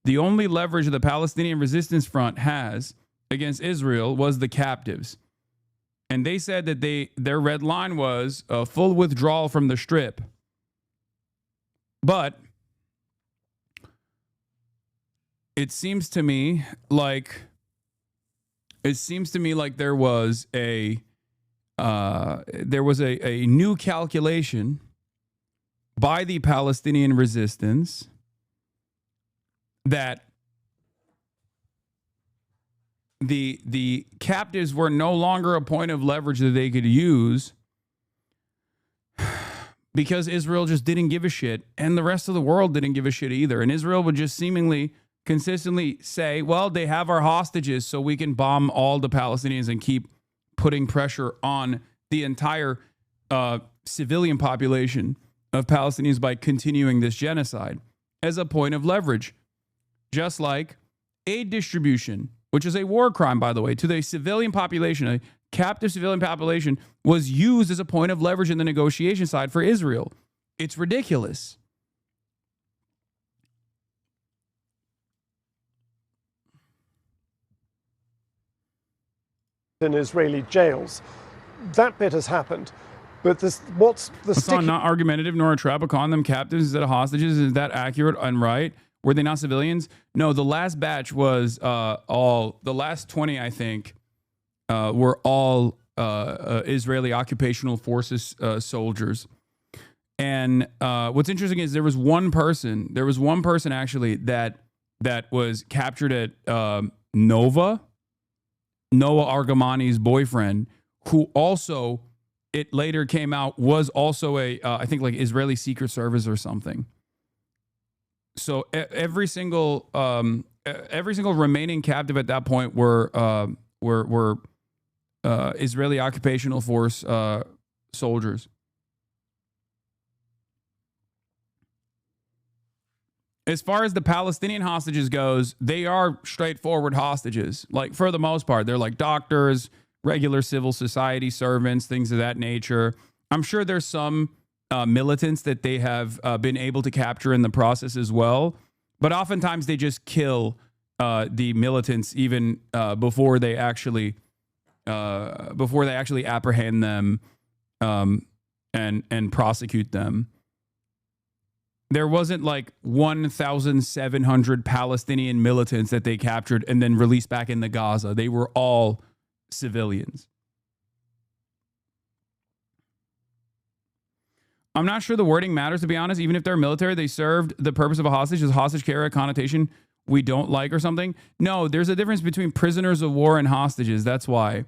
The only leverage the Palestinian Resistance Front has against Israel was the captives. And they said that their red line was a full withdrawal from the Strip. But it seems to me like there was a new calculation by the Palestinian resistance that the captives were no longer a point of leverage that they could use because Israel just didn't give a shit, and the rest of the world didn't give a shit either. And Israel would just seemingly consistently say, well, they have our hostages, so we can bomb all the Palestinians and keep putting pressure on the entire civilian population of Palestinians by continuing this genocide as a point of leverage. Just like aid distribution, which is a war crime, by the way, to the civilian population, a captive civilian population, was used as a point of leverage in the negotiation side for Israel. It's ridiculous. In Israeli jails. That bit has happened. But what's the Hasan, not argumentative nor a trap, but calling them captives instead of hostages. Is that accurate and right? Were they not civilians? No, the last batch was the last 20, I think, were all Israeli occupational forces soldiers. And what's interesting is there was one person actually that was captured at Noah Argamani's boyfriend, who also, it later came out, was also I think like Israeli Secret Service or something. So every single remaining captive at that point were Israeli occupational force soldiers. As far as the Palestinian hostages goes, they are straightforward hostages. Like, for the most part, they're like doctors, regular civil society servants, things of that nature. I'm sure there's some militants that they have been able to capture in the process as well. But oftentimes they just kill the militants even before they actually apprehend them and prosecute them. There wasn't like 1,700 Palestinian militants that they captured and then released back into Gaza. They were all civilians. I'm not sure the wording matters, to be honest. Even if they're military, they served the purpose of a hostage. Is hostage carry a connotation we don't like or something? No, there's a difference between prisoners of war and hostages. That's why.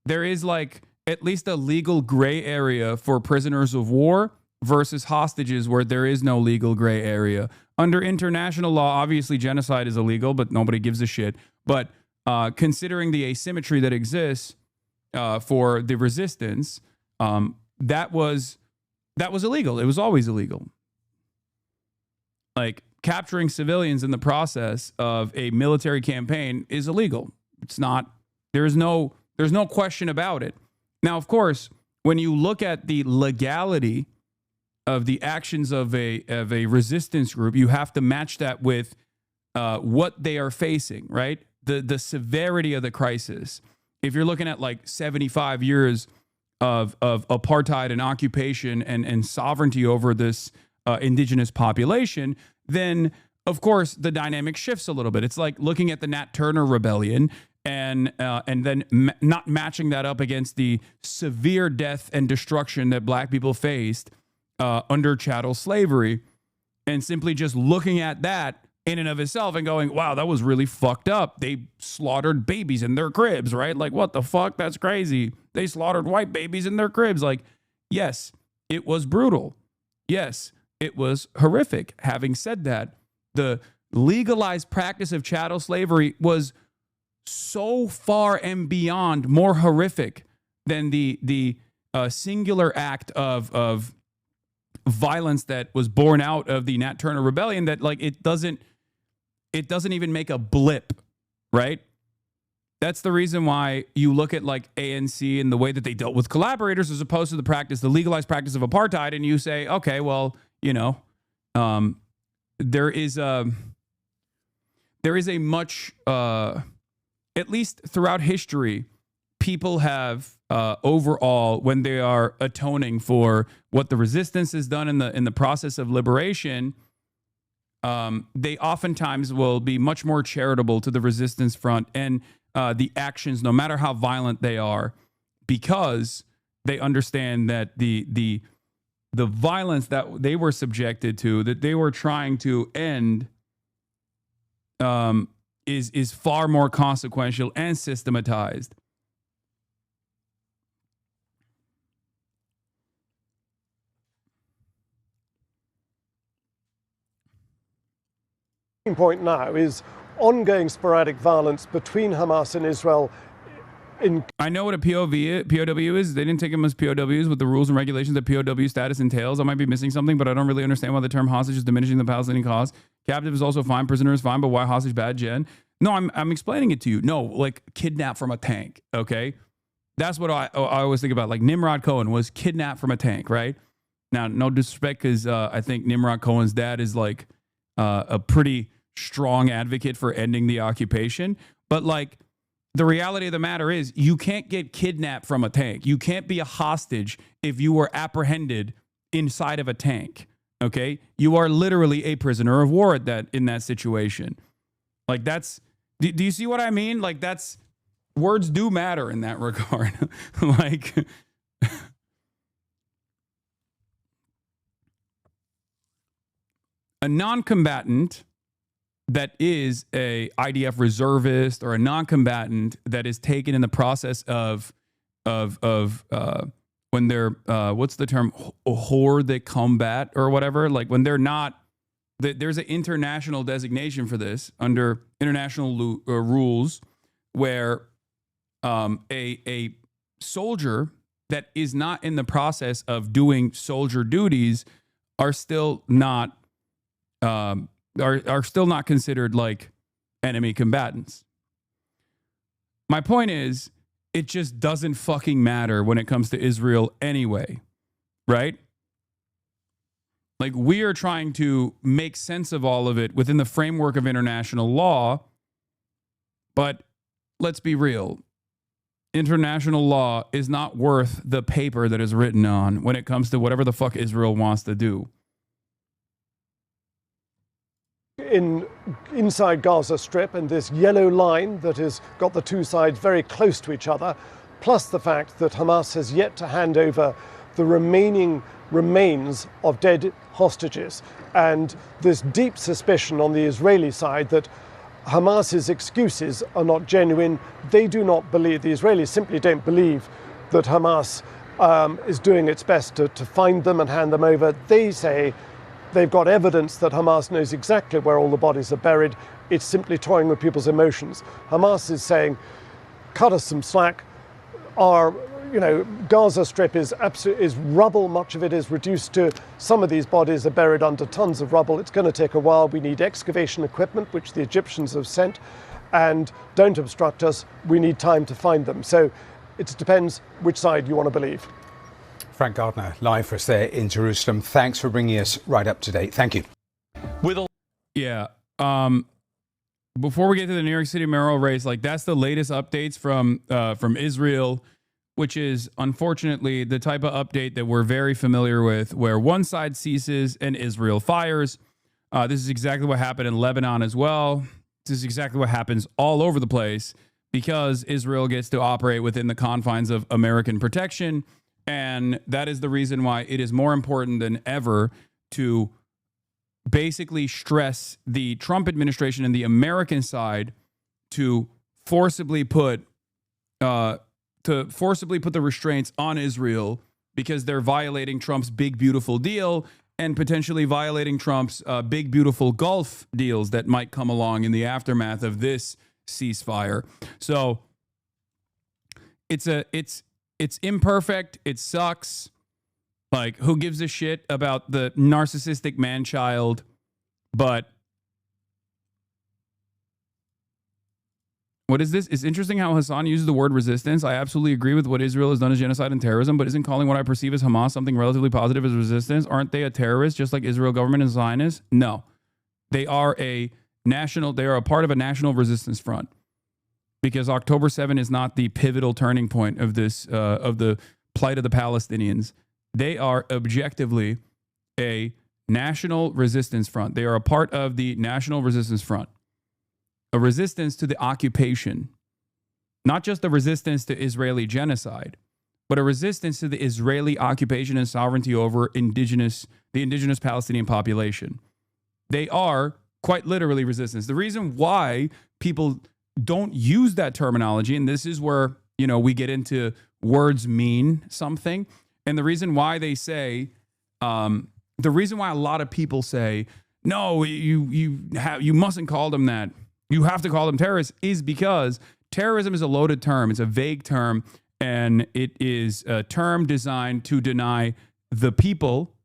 There is like at least a legal gray area for prisoners of war versus hostages where there is no legal gray area. Under international law, obviously genocide is illegal, but nobody gives a shit. But considering the asymmetry that exists for the resistance, that was illegal. It was always illegal. Like, capturing civilians in the process of a military campaign is illegal. It's not, there's no question about it. Now, of course, when you look at the legality of the actions of a resistance group, you have to match that with what they are facing, right? The severity of the crisis. If you're looking at like 75 years of apartheid and occupation and sovereignty over this indigenous population, then of course the dynamic shifts a little bit. It's like looking at the Nat Turner Rebellion and then not matching that up against the severe death and destruction that black people faced under chattel slavery, and simply just looking at that in and of itself and going, wow, that was really fucked up. They slaughtered babies in their cribs, right? Like, what the fuck? That's crazy. They slaughtered white babies in their cribs. Like, yes, it was brutal. Yes, it was horrific. Having said that, the legalized practice of chattel slavery was so far and beyond more horrific than the singular act of violence that was born out of the Nat Turner Rebellion, that like it it doesn't even make a blip, right? That's the reason why you look at like ANC and the way that they dealt with collaborators as opposed to the legalized practice of apartheid, and you say, okay, well, you know, there is a much, at least throughout history, people have overall, when they are atoning for what the resistance has done in the process of liberation, they oftentimes will be much more charitable to the resistance front and the actions, no matter how violent they are, because they understand that the violence that they were subjected to, that they were trying to end, is far more consequential and systematized. Point now is ongoing sporadic violence between Hamas and Israel. I know what a POW is. They didn't take them as POWs with the rules and regulations that POW status entails. I might be missing something, but I don't really understand why the term hostage is diminishing the Palestinian cause. Captive is also fine. Prisoner is fine, but why hostage bad, Jen? No, I'm explaining it to you. No, like kidnapped from a tank, okay? That's what I always think about. Like Nimrod Cohen was kidnapped from a tank, right? Now, no disrespect, because I think Nimrod Cohen's dad is like a pretty strong advocate for ending the occupation. But like, the reality of the matter is you can't get kidnapped from a tank. You can't be a hostage if you were apprehended inside of a tank. Okay. You are literally a prisoner of war in that situation. Like that's, do you see what I mean? Like that's, words do matter in that regard. Like, a non-combatant that is a IDF reservist or a non-combatant that is taken in the process of when they're what's the term, hors de combat or whatever, like when they're not, there's an international designation for this under international rules where a soldier that is not in the process of doing soldier duties are still not are still not considered like enemy combatants. My point is, it just doesn't fucking matter when it comes to Israel anyway, right? Like, we are trying to make sense of all of it within the framework of international law, but let's be real. International law is not worth the paper that is written on when it comes to whatever the fuck Israel wants to do. Inside Gaza Strip, and this yellow line that has got the two sides very close to each other, plus the fact that Hamas has yet to hand over the remaining remains of dead hostages, and this deep suspicion on the Israeli side that Hamas's excuses are not genuine. They do not believe, the Israelis simply don't believe that Hamas is doing its best to find them and hand them over. They say they've got evidence that Hamas knows exactly where all the bodies are buried. It's simply toying with people's emotions. Hamas is saying, cut us some slack. Gaza Strip is rubble. Much of it is reduced to, some of these bodies are buried under tons of rubble. It's going to take a while. We need excavation equipment, which the Egyptians have sent, and don't obstruct us. We need time to find them. So it depends which side you want to believe. Frank Gardner, live for us there in Jerusalem. Thanks for bringing us right up to date. Thank you. Before we get to the New York City mayoral race, like that's the latest updates from Israel, which is unfortunately the type of update that we're very familiar with, where one side ceases and Israel fires. This is exactly what happened in Lebanon as well. This is exactly what happens all over the place because Israel gets to operate within the confines of American protection. And that is the reason why it is more important than ever to basically stress the Trump administration and the American side to forcibly put the restraints on Israel, because they're violating Trump's big, beautiful deal and potentially violating Trump's big, beautiful Gulf deals that might come along in the aftermath of this ceasefire. So it's imperfect. It sucks. Like, who gives a shit about the narcissistic man-child? But What is this? It's interesting how Hasan uses the word resistance. I absolutely agree with what Israel has done as genocide and terrorism, but isn't calling what I perceive as Hamas something relatively positive as resistance? Aren't they a terrorist just like Israel government and Zionists? No. They are a part of a national resistance front. Because October 7 is not the pivotal turning point of this, of the plight of the Palestinians. They are objectively a national resistance front. They are a part of the national resistance front. A resistance to the occupation, not just a resistance to Israeli genocide, but a resistance to the Israeli occupation and sovereignty over the indigenous Palestinian population. They are quite literally resistance. The reason why people don't use that terminology, and this is where, we get into words mean something, and the reason why they say, the reason why a lot of people say, no, you mustn't call them that. You have to call them terrorists, is because terrorism is a loaded term. It's a vague term, and it is a term designed to deny the people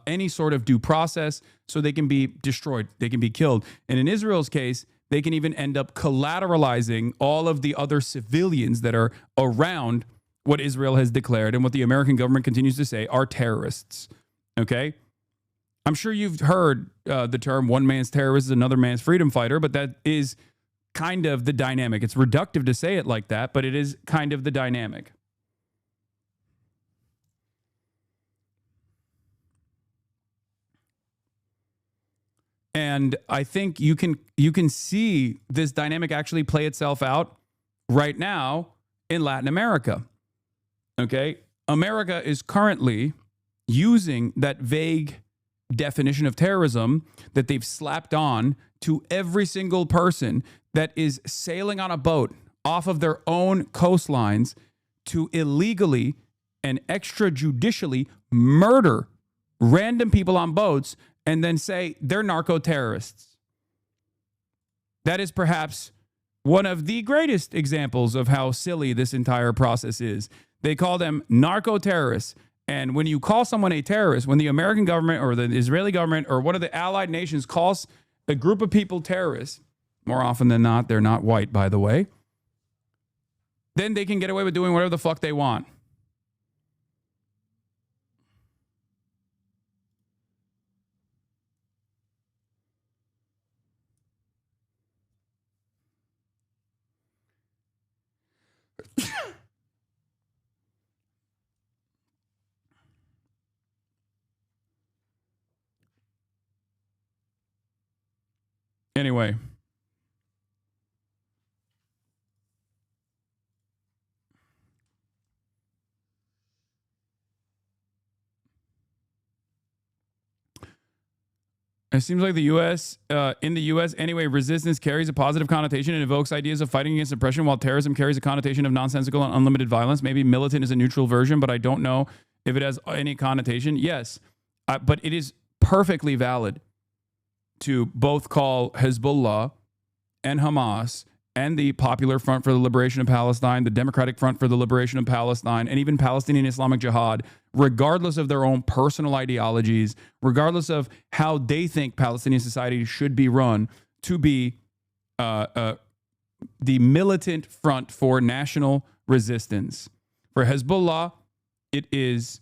any sort of due process so they can be destroyed. They can be killed. And in Israel's case, they can even end up collateralizing all of the other civilians that are around what Israel has declared and what the American government continues to say are terrorists. Okay? I'm sure you've heard the term one man's terrorist is another man's freedom fighter, but that is kind of the dynamic. It's reductive to say it like that, but it is kind of the dynamic. And I think you can see this dynamic actually play itself out right now in Latin America. Okay? America is currently using that vague definition of terrorism that they've slapped on to every single person that is sailing on a boat off of their own coastlines to illegally and extrajudicially murder random people on boats and then say they're narco-terrorists. That is perhaps one of the greatest examples of how silly this entire process is. They call them narco-terrorists. And when you call someone a terrorist, when the American government or the Israeli government or one of the allied nations calls a group of people terrorists, more often than not, they're not white, by the way, then they can get away with doing whatever the fuck they want. Anyway. It seems like the U.S., in the U.S. anyway, resistance carries a positive connotation and evokes ideas of fighting against oppression, while terrorism carries a connotation of nonsensical and unlimited violence. Maybe militant is a neutral version, but I don't know if it has any connotation. Yes, but it is perfectly valid to both call Hezbollah and Hamas and the Popular Front for the Liberation of Palestine, the Democratic Front for the Liberation of Palestine, and even Palestinian Islamic Jihad, regardless of their own personal ideologies, regardless of how they think Palestinian society should be run, to be the militant front for national resistance. For Hezbollah, it is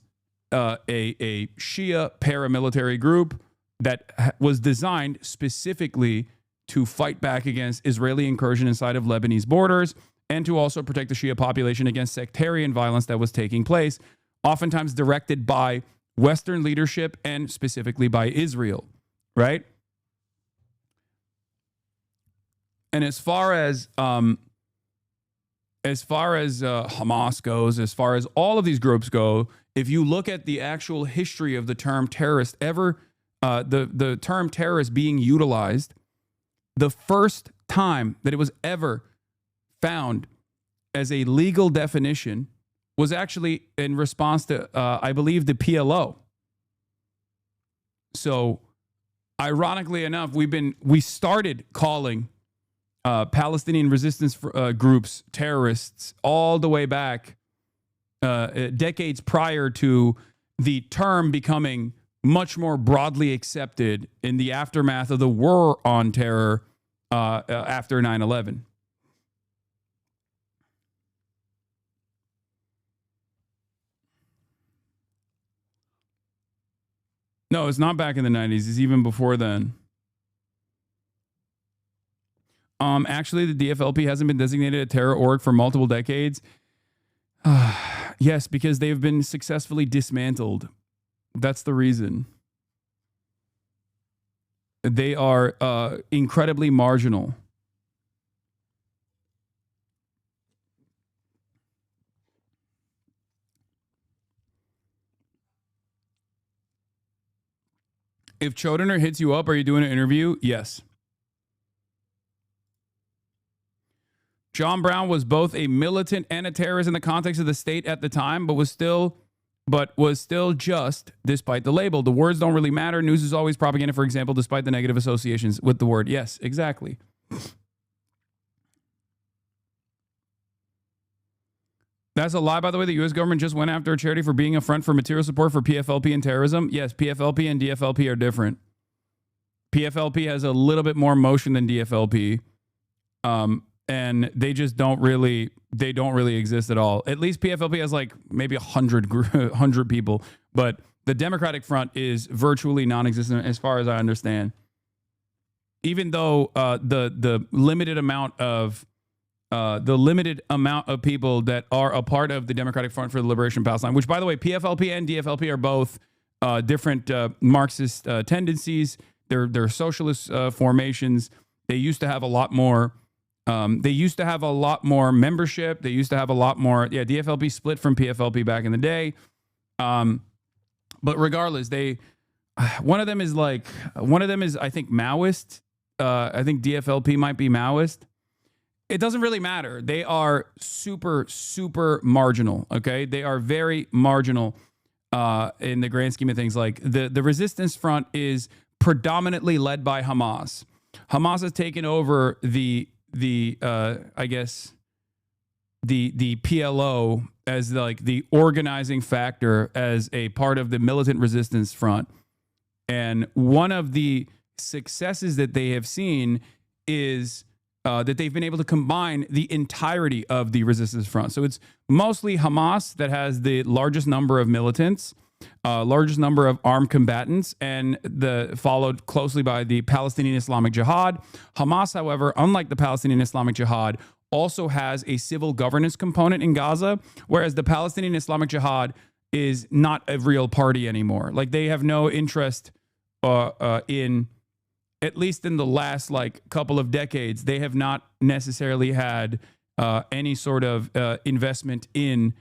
a Shia paramilitary group that was designed specifically to fight back against Israeli incursion inside of Lebanese borders and to also protect the Shia population against sectarian violence that was taking place, oftentimes directed by Western leadership and specifically by Israel, right? And as far as Hamas goes, as far as all of these groups go, if you look at the actual history of the term terrorist ever, the term terrorist being utilized, the first time that it was ever found as a legal definition was actually in response to, I believe, the PLO. So, ironically enough, we started calling Palestinian resistance groups terrorists all the way back decades prior to the term becoming much more broadly accepted in the aftermath of the war on terror after 9/11. No, it's not back in the 90s. It's even before then. Actually, the DFLP hasn't been designated a terror org for multiple decades. Yes, because they've been successfully dismantled. That's the reason. They are incredibly marginal. If Chodener hits you up, are you doing an interview? Yes. John Brown was both a militant and a terrorist in the context of the state at the time, but was still just, despite the label. The words don't really matter. News is always propaganda, for example, despite the negative associations with the word. Yes, exactly. That's a lie, by the way. The U.S. government just went after a charity for being a front for material support for PFLP and terrorism. Yes, PFLP and DFLP are different. PFLP has a little bit more motion than DFLP. And they just don't really exist at all. At least PFLP has like maybe 100 people, but the Democratic Front is virtually non-existent as far as I understand. Even though the limited amount of people that are a part of the Democratic Front for the Liberation of Palestine, which by the way, PFLP and DFLP are both different Marxist tendencies. They're socialist formations. They used to have a lot more. They used to have a lot more membership. They used to have a lot more. Yeah, DFLP split from PFLP back in the day. But regardless, one of them is I think Maoist. I think DFLP might be Maoist. It doesn't really matter. They are super, super marginal. Okay, they are very marginal in the grand scheme of things. Like the resistance front is predominantly led by Hamas. Hamas has taken over the PLO as like the organizing factor as a part of the militant resistance front. And one of the successes that they have seen is that they've been able to combine the entirety of the resistance front. So it's mostly Hamas that has the largest number of militants, largest number of armed combatants, and followed closely by the Palestinian Islamic Jihad. Hamas, however, unlike the Palestinian Islamic Jihad, also has a civil governance component in Gaza, whereas the Palestinian Islamic Jihad is not a real party anymore. Like they have no interest in, at least in the last like couple of decades, they have not necessarily had any sort of investment in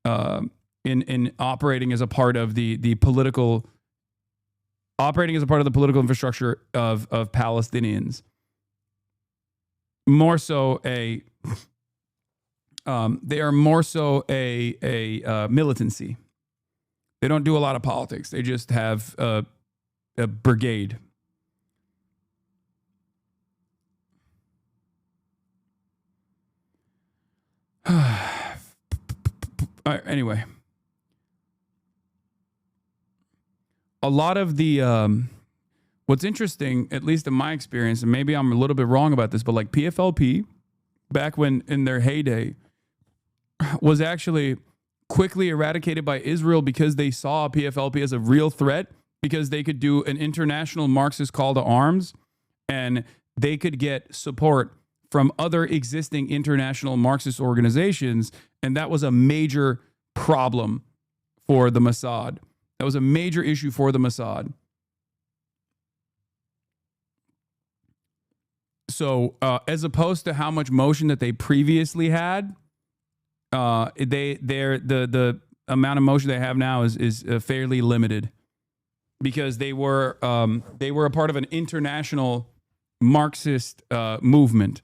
operating as a part of the political infrastructure of Palestinians. More so they are more so a militancy. They don't do a lot of politics. They just have a brigade. Anyway, a lot of the what's interesting, at least in my experience, and maybe I'm a little bit wrong about this, but like PFLP, back when in their heyday, was actually quickly eradicated by Israel because they saw PFLP as a real threat, because they could do an international Marxist call to arms and they could get support from other existing international Marxist organizations. And that was a major problem for the Mossad. That was a major issue for the Mossad. So as opposed to how much motion that they previously had, the amount of motion they have now is fairly limited, because they were a part of an international Marxist movement,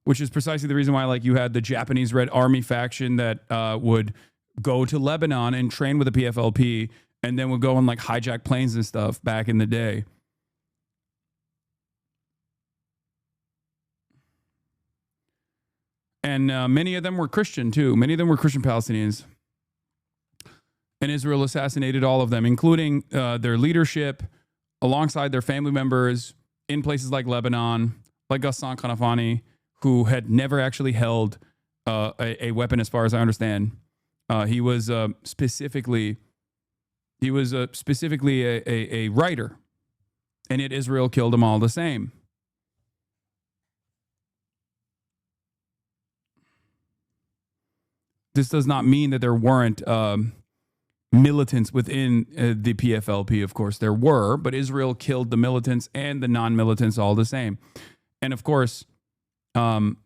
which is precisely the reason why like you had the Japanese Red Army faction that would go to Lebanon and train with the PFLP, and then would go and like hijack planes and stuff back in the day. And many of them were Christian too. Many of them were Christian Palestinians. And Israel assassinated all of them, including their leadership, alongside their family members in places like Lebanon, like Ghassan Kanafani, who had never actually held a weapon as far as I understand. He was specifically He was specifically a writer, and yet Israel killed him all the same. This does not mean that there weren't militants within the PFLP. Of course, there were, but Israel killed the militants and the non-militants all the same. And of course, even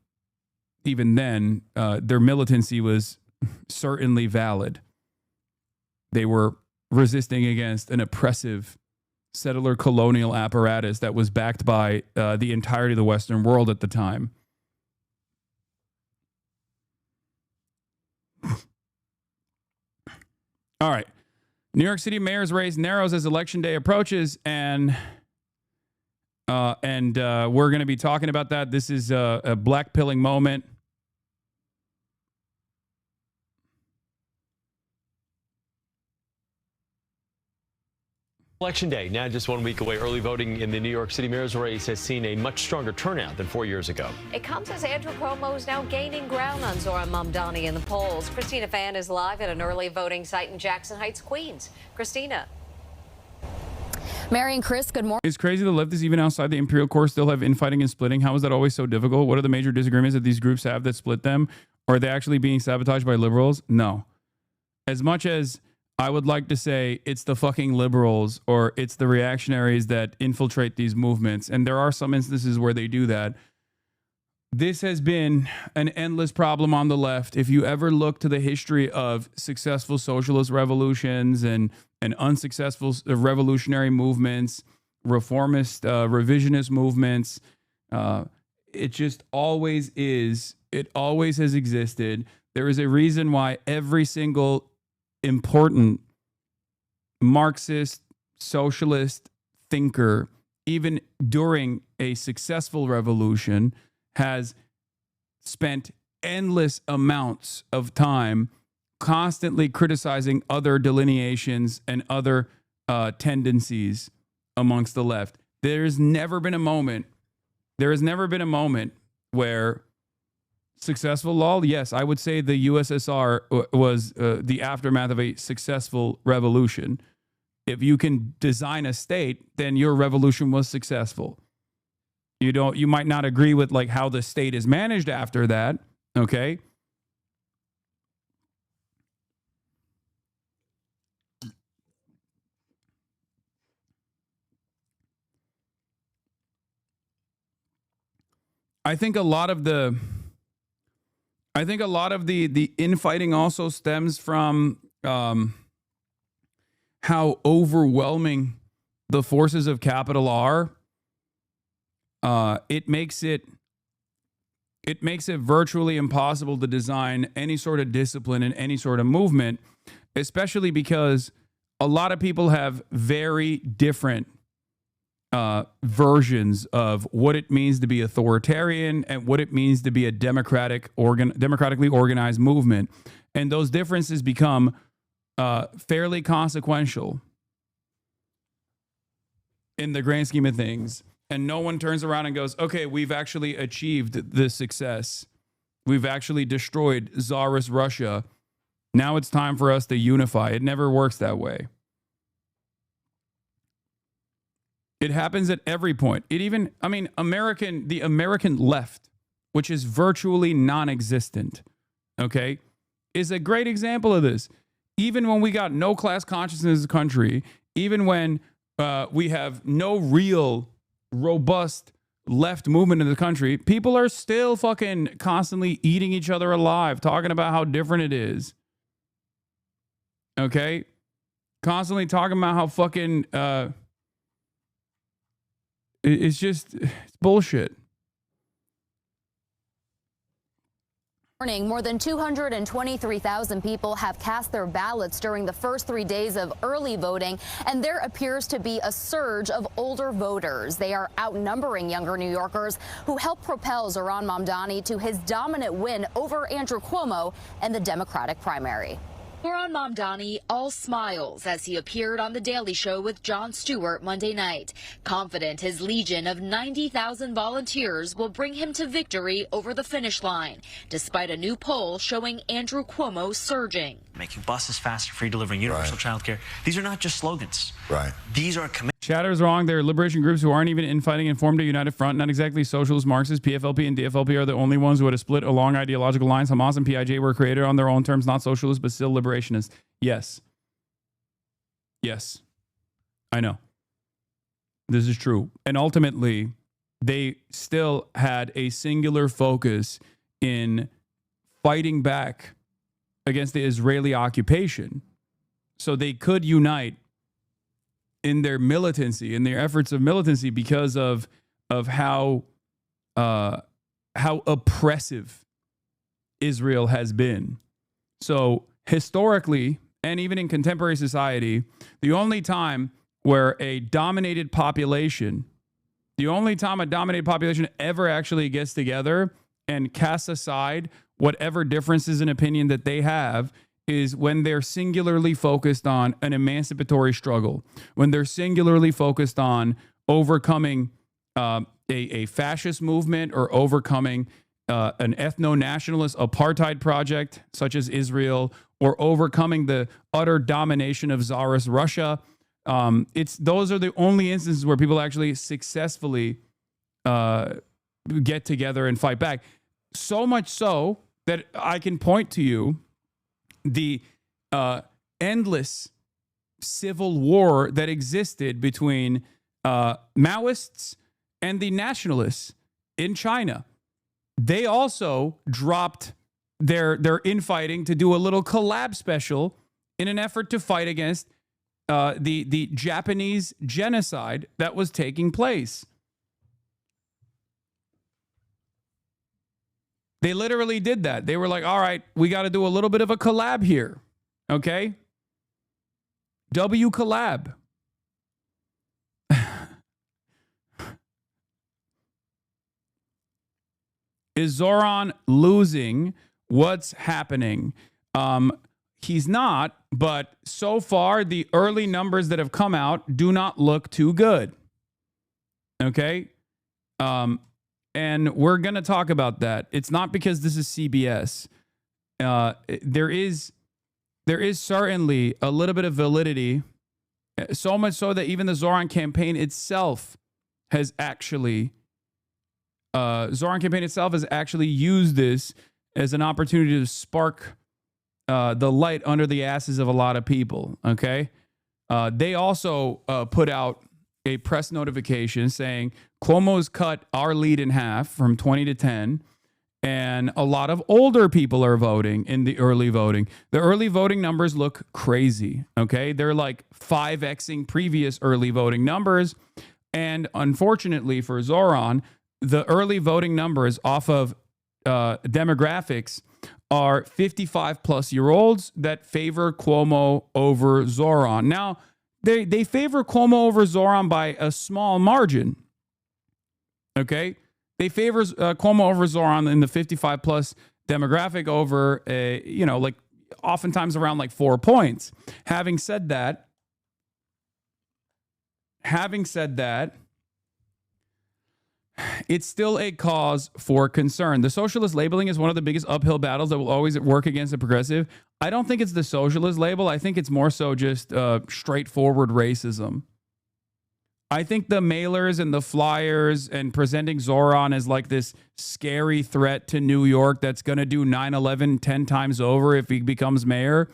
then, their militancy was certainly valid. They were resisting against an oppressive settler colonial apparatus that was backed by the entirety of the Western world at the time. All right. New York City mayor's race narrows as election day approaches, and we're going to be talking about that. This is a blackpilling moment. Election day, now just 1 week away. Early voting in the New York City mayor's race has seen a much stronger turnout than 4 years ago. It comes as Andrew Cuomo is now gaining ground on Zohran Mamdani in the polls. Christina Fan is live at an early voting site in Jackson Heights, Queens. Christina. Mary and Chris, good morning. It's crazy the leftists, even outside the Imperial Core, still have infighting and splitting. How is that always so difficult? What are the major disagreements that these groups have that split them? Or are they actually being sabotaged by liberals? No. As much as I would like to say it's the fucking liberals or it's the reactionaries that infiltrate these movements, and there are some instances where they do that, this has been an endless problem on the left. If you ever look to the history of successful socialist revolutions and unsuccessful revolutionary movements, reformist, revisionist movements, it just always is. It always has existed. There is a reason why every single important Marxist, socialist thinker, even during a successful revolution, has spent endless amounts of time constantly criticizing other delineations and other tendencies amongst the left. There's never been a moment where successful law, yes, I would say the USSR was the aftermath of a successful revolution. If you can design a state, then your revolution was successful. You might not agree with like how the state is managed after that, okay? I think a lot of the infighting also stems from how overwhelming the forces of capital are. It makes it virtually impossible to design any sort of discipline in any sort of movement, especially because a lot of people have very different versions of what it means to be authoritarian and what it means to be a democratically organized movement. And those differences become fairly consequential in the grand scheme of things. And no one turns around and goes, okay, we've actually achieved this success. We've actually destroyed Tsarist Russia. Now it's time for us to unify. It never works that way. It happens at every point. The American left, which is virtually non-existent, okay, is a great example of this. Even when we got no class consciousness as a country, even when we have no real robust left movement in the country, people are still fucking constantly eating each other alive, talking about how different it is. Okay? Constantly talking about how fucking... It's bullshit. Morning, more than 223,000 people have cast their ballots during the first 3 days of early voting, and there appears to be a surge of older voters. They are outnumbering younger New Yorkers who helped propel Zohran Mamdani to his dominant win over Andrew Cuomo in the Democratic primary. Zoran Mamdani all smiles as he appeared on The Daily Show with Jon Stewart Monday night, confident his legion of 90,000 volunteers will bring him to victory over the finish line, despite a new poll showing Andrew Cuomo surging. Making buses faster, free delivering universal child care. These are not just slogans. Right. These are commitments. Chatter's wrong. There are liberation groups who aren't even infighting and formed a united front. Not exactly socialist Marxists. PFLP and DFLP are the only ones who had a split along ideological lines. Hamas and PIJ were created on their own terms, not socialist, but still liberationists. Yes. Yes. I know. This is true. And ultimately, they still had a singular focus in fighting back against the Israeli occupation. So they could unite in their militancy, in their efforts of militancy, because of how oppressive Israel has been. So historically, and even in contemporary society, the only time where a dominated population, ever actually gets together and casts aside whatever differences in opinion that they have is when they're singularly focused on an emancipatory struggle, when they're singularly focused on overcoming a fascist movement or overcoming an ethno-nationalist apartheid project such as Israel, or overcoming the utter domination of Tsarist Russia. Those are the only instances where people actually successfully get together and fight back. So much so that I can point to you the endless civil war that existed between Maoists and the nationalists in China. They also dropped their infighting to do a little collab special in an effort to fight against the Japanese genocide that was taking place. They literally did that. They were like, all right, we got to do a little bit of a collab here. Okay? W collab. Is Zoran losing? What's happening? He's not, but so far the early numbers that have come out do not look too good. Okay? And we're going to talk about that. It's not because this is CBS. There is certainly a little bit of validity, so much so that even the Zoran campaign itself has actually used this as an opportunity to spark the light under the asses of a lot of people. Okay, they also put out a press notification saying Cuomo's cut our lead in half from 20 to 10, and a lot of older people are voting in the early voting. The early voting numbers look crazy. Okay, they're like 5xing previous early voting numbers, and unfortunately for Zoran, the early voting numbers off of demographics are 55 plus year olds that favor Cuomo over Zoran. Now, they favor Cuomo over Zoran by a small margin. Okay? They favor Cuomo over Zoran in the 55 plus demographic over, like oftentimes around like 4 points. Having said that, it's still a cause for concern. The socialist labeling is one of the biggest uphill battles that will always work against the progressive. I don't think it's the socialist label. I think it's more so just straightforward racism. I think the mailers and the flyers and presenting Zoran as like this scary threat to New York that's going to do 9/11 10 times over if he becomes mayor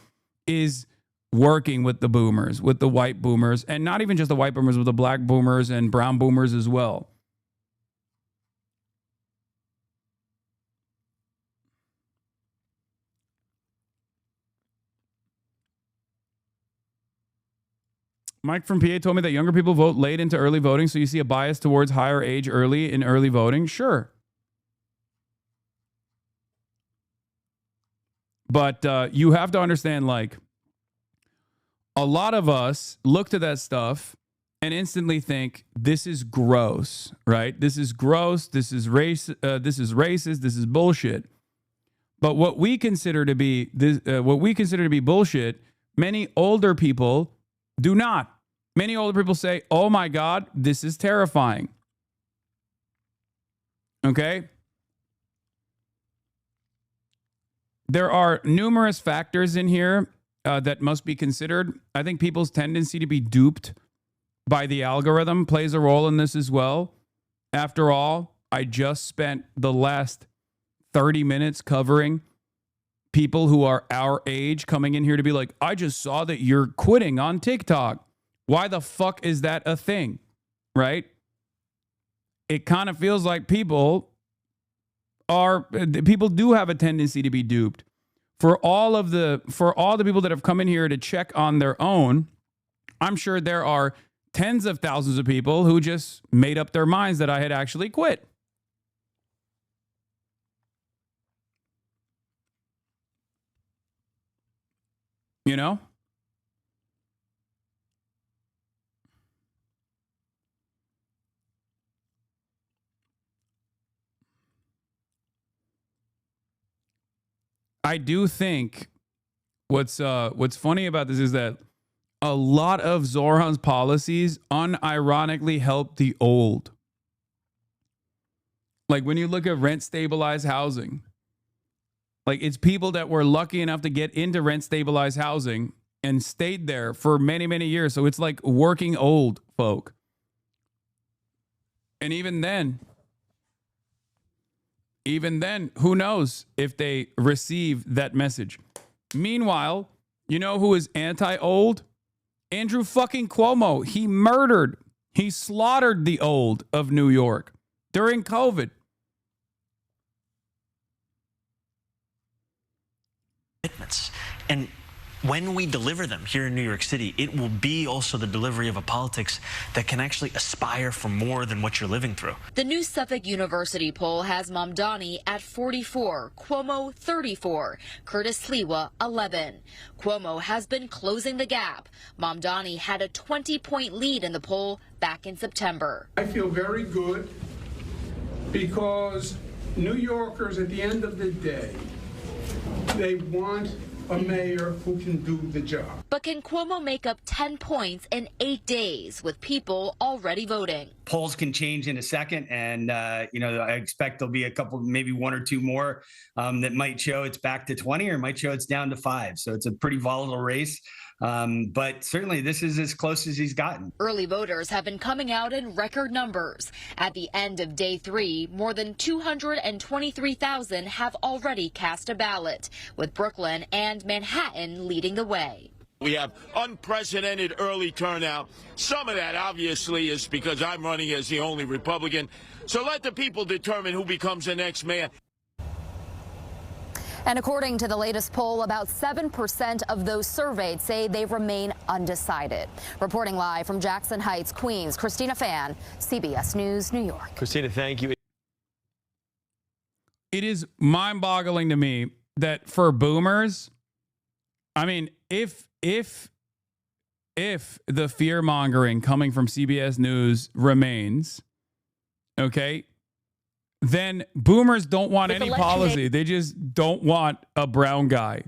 is working with the boomers, with the white boomers, and not even just the white boomers, with the black boomers and brown boomers as well. Mike from PA told me that younger people vote late into early voting, so you see a bias towards higher age early in early voting. Sure. But you have to understand, like, a lot of us look to that stuff and instantly think, this is gross, right? This is gross. This is racist. This is bullshit. But what we consider to be bullshit, many older people do not. Many older people say, "Oh my God, this is terrifying." Okay? There are numerous factors in here that must be considered. I think people's tendency to be duped by the algorithm plays a role in this as well. After all, I just spent the last 30 minutes covering people who are our age coming in here to be like, "I just saw that you're quitting on TikTok. Why the fuck is that a thing?" Right? It kind of feels like people do have a tendency to be duped. For all the people that have come in here to check on their own, I'm sure there are tens of thousands of people who just made up their minds that I had actually quit. You know? I do think what's funny about this is that a lot of Zoran's policies unironically help the old. Like when you look at rent stabilized housing, like it's people that were lucky enough to get into rent stabilized housing and stayed there for many, many years. So it's like working old folk. And even then, who knows if they receive that message. Meanwhile, you know who is anti-old? Andrew fucking Cuomo. He slaughtered the old of New York during COVID. And when we deliver them here in New York City, it will be also the delivery of a politics that can actually aspire for more than what you're living through. The new Suffolk University poll has Mamdani at 44, Cuomo 34, Curtis Sliwa 11. Cuomo has been closing the gap. Mamdani had a 20-point lead in the poll back in September. I feel very good because New Yorkers, at the end of the day, they want a mayor who can do the job. But can Cuomo make up 10 points in 8 days with people already voting? Polls can change in a second, and I expect there'll be a couple, maybe one or two more that might show it's back to 20 or might show it's down to 5. So it's a pretty volatile race. But certainly this is as close as he's gotten. Early voters have been coming out in record numbers. At the end of day 3, more than 223,000 have already cast a ballot, with Brooklyn and Manhattan leading the way. We have unprecedented early turnout. Some of that obviously is because I'm running as the only Republican. So let the people determine who becomes the next mayor. And according to the latest poll, about 7% of those surveyed say they remain undecided. Reporting live from Jackson Heights, Queens, Christina Fan, CBS News, New York. Christina, thank you. It is mind-boggling to me that for boomers, I mean, if the fear-mongering coming from CBS News remains, okay, then boomers don't want any policy. They just don't want a brown guy.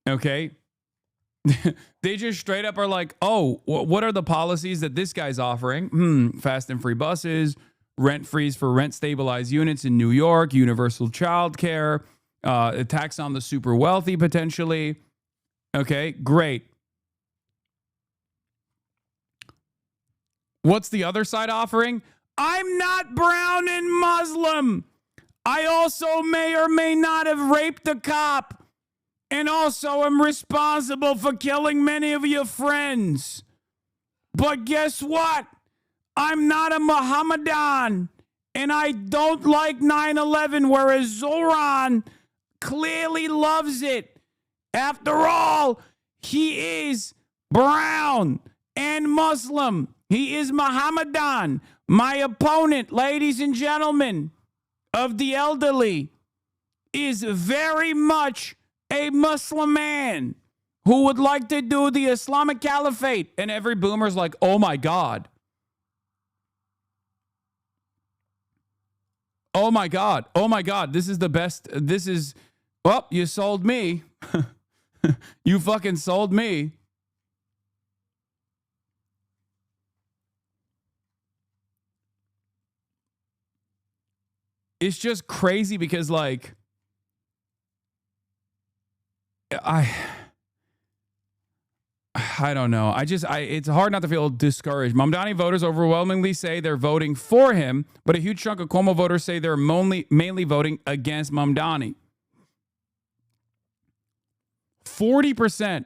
Okay? They just straight up are like, oh, what are the policies that this guy's offering? Fast and free buses, rent freeze for rent stabilized units in New York, universal child care, a tax on the super wealthy potentially. Okay, great. What's the other side offering? I'm not brown and Muslim. I also may or may not have raped a cop. And also am responsible for killing many of your friends. But guess what? I'm not a Mohammedan. And I don't like 9/11, whereas Zoran clearly loves it. After all, he is brown and Muslim. He is Mohammedan. My opponent, ladies and gentlemen, of the elderly, is very much a Muslim man who would like to do the Islamic Caliphate. And every boomer's like, oh my God. Oh my God. Oh my God. This is the best. This is Well, you sold me. You fucking sold me. It's just crazy because, like, I don't know. It's hard not to feel discouraged. Mamdani voters overwhelmingly say they're voting for him, but a huge chunk of Cuomo voters say they're mainly voting against Mamdani. 40%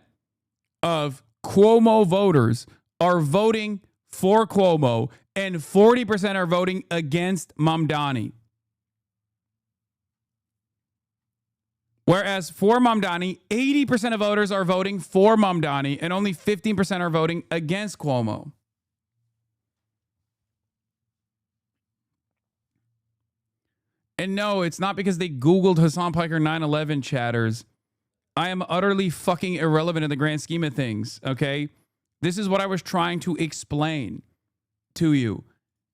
of Cuomo voters are voting for Cuomo, and 40% are voting against Mamdani. Whereas for Mamdani, 80% of voters are voting for Mamdani and only 15% are voting against Cuomo. And no, it's not because they Googled Hasan Piker 9/11 chatters. I am utterly fucking irrelevant in the grand scheme of things, okay? This is what I was trying to explain to you.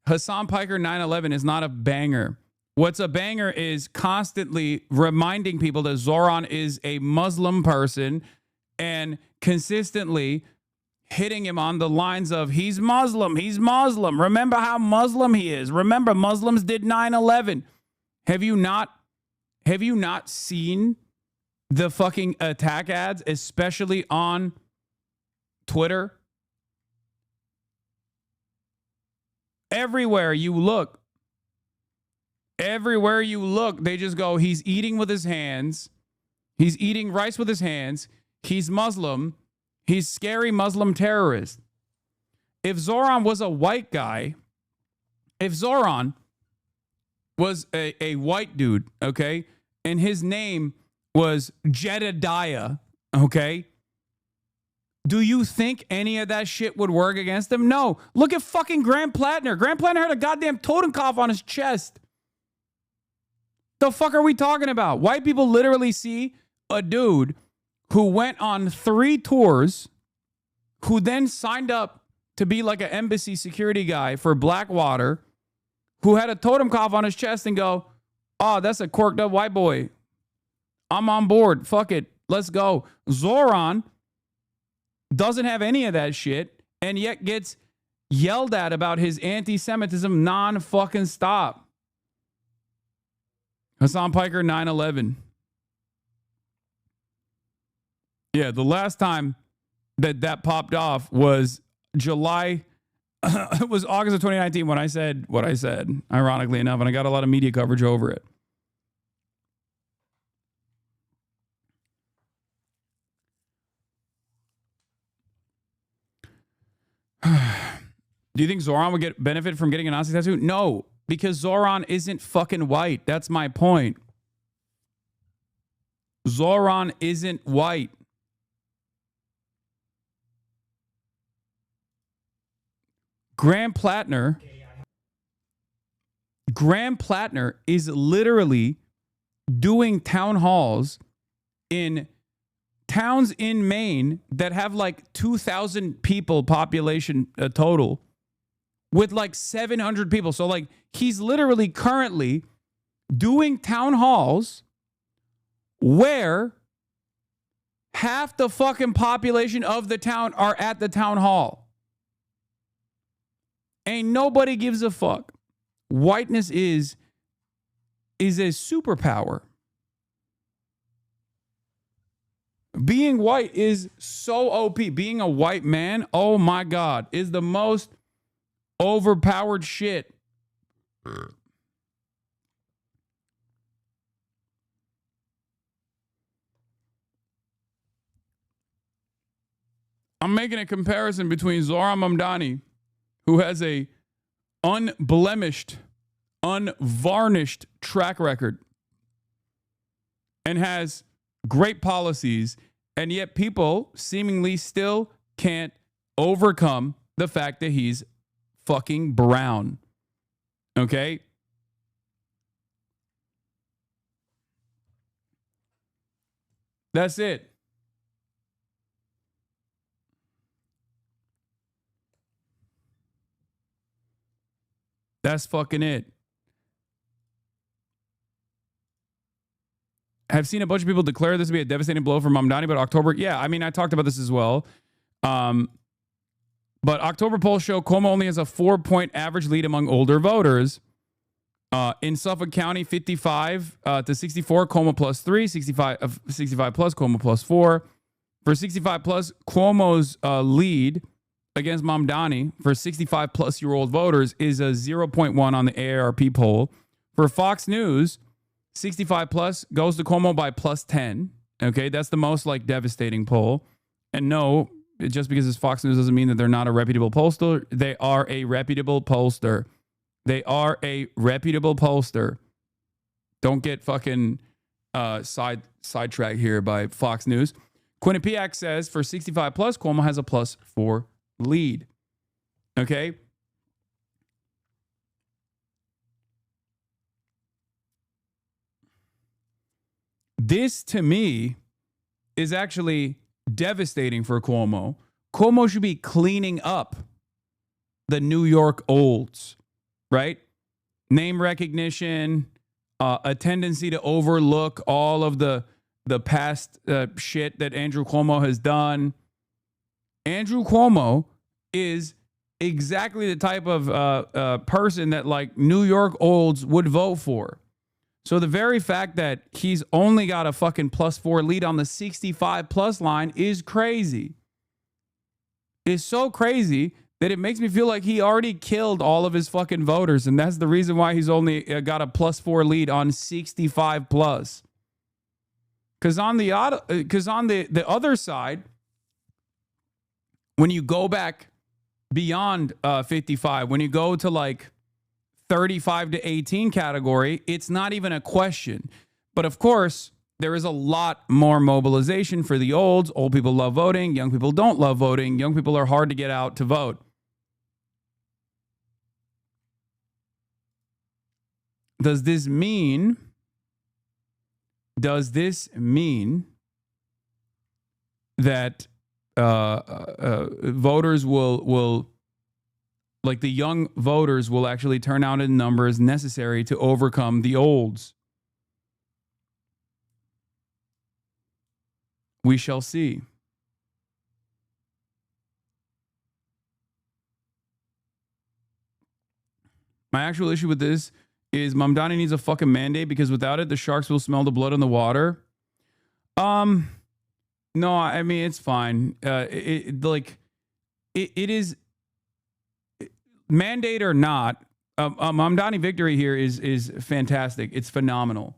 Hasan Piker 9/11 is not a banger. What's a banger is constantly reminding people that Zoran is a Muslim person and consistently hitting him on the lines of, he's Muslim, he's Muslim. Remember how Muslim he is. Remember, Muslims did 9/11. Have you not seen the fucking attack ads, especially on Twitter? Everywhere you look, they just go, he's eating with his hands. He's eating rice with his hands. He's Muslim. He's scary Muslim terrorist. If Zoran was a white guy, if Zoran was a white dude, okay, and his name was Jedediah, okay, do you think any of that shit would work against him? No. Look at fucking Graham Plattner. Graham Plattner had a goddamn totem cough on his chest. The fuck are we talking about? White people literally see a dude who went on 3 tours, who then signed up to be like an embassy security guy for Blackwater, who had a totem cough on his chest and go, oh, that's a corked up white boy. I'm on board. Fuck it. Let's go. Zoran doesn't have any of that shit and yet gets yelled at about his anti-Semitism non-fucking stop. Hasan Piker 9/11. Yeah, the last time that popped off was July. It was August of 2019 when I said what I said, ironically enough, and I got a lot of media coverage over it. Do you think Zoran would get benefit from getting a Nazi tattoo? No, because Zoran isn't fucking white. That's my point. Zoran isn't white. Graham Plattner is literally doing town halls in towns in Maine that have like 2,000 people population total with like 700 people. So like he's literally currently doing town halls where half the fucking population of the town are at the town hall. Ain't nobody gives a fuck. Whiteness is a superpower. Being white is so OP. Being a white man, oh my God, is the most overpowered shit. I'm making a comparison between Zoran Mamdani, who has a unblemished, unvarnished track record and has great policies, and yet people seemingly still can't overcome the fact that he's fucking brown. Okay? That's it. That's fucking it. have seen a bunch of people declare this to be a devastating blow for Mamdani, but October, yeah, I mean, I talked about this as well. But October polls show Cuomo only has a 4-point average lead among older voters. In Suffolk County, 55 to 64, Cuomo plus 3, 65 plus, Cuomo plus 4. For 65 plus, Cuomo's lead against Mamdani for 65 plus year old voters is a 0.1 on the AARP poll. For Fox News, 65 plus goes to Cuomo by plus 10. Okay, that's the most like devastating poll. And no, just because it's Fox News doesn't mean that they're not a reputable pollster. They are a reputable pollster. They are a reputable pollster. Don't get fucking sidetracked here by Fox News. Quinnipiac says for 65 plus, Cuomo has a plus 4 lead. Okay. This to me is actually devastating for Cuomo. Cuomo should be cleaning up the New York olds, right? Name recognition, a tendency to overlook all of the past shit that Andrew Cuomo has done. Andrew Cuomo is exactly the type of person that like New York olds would vote for. So the very fact that he's only got a fucking plus 4 lead on the 65 plus line is crazy. It's so crazy that it makes me feel like he already killed all of his fucking voters. And that's the reason why he's only got a plus 4 lead on 65 plus. Because on the other side, when you go back beyond 55, when you go to like 35 to 18 category, it's not even a question. But of course, there is a lot more mobilization for the olds. Old people love voting. Young people don't love voting. Young people are hard to get out to vote. Does this mean that voters will like the young voters will actually turn out in numbers necessary to overcome the olds? We shall see. My actual issue with this is Mamdani needs a fucking mandate because without it, the sharks will smell the blood in the water. No, I mean, it's fine. It is mandate or not. Mamdani victory here is fantastic. It's phenomenal.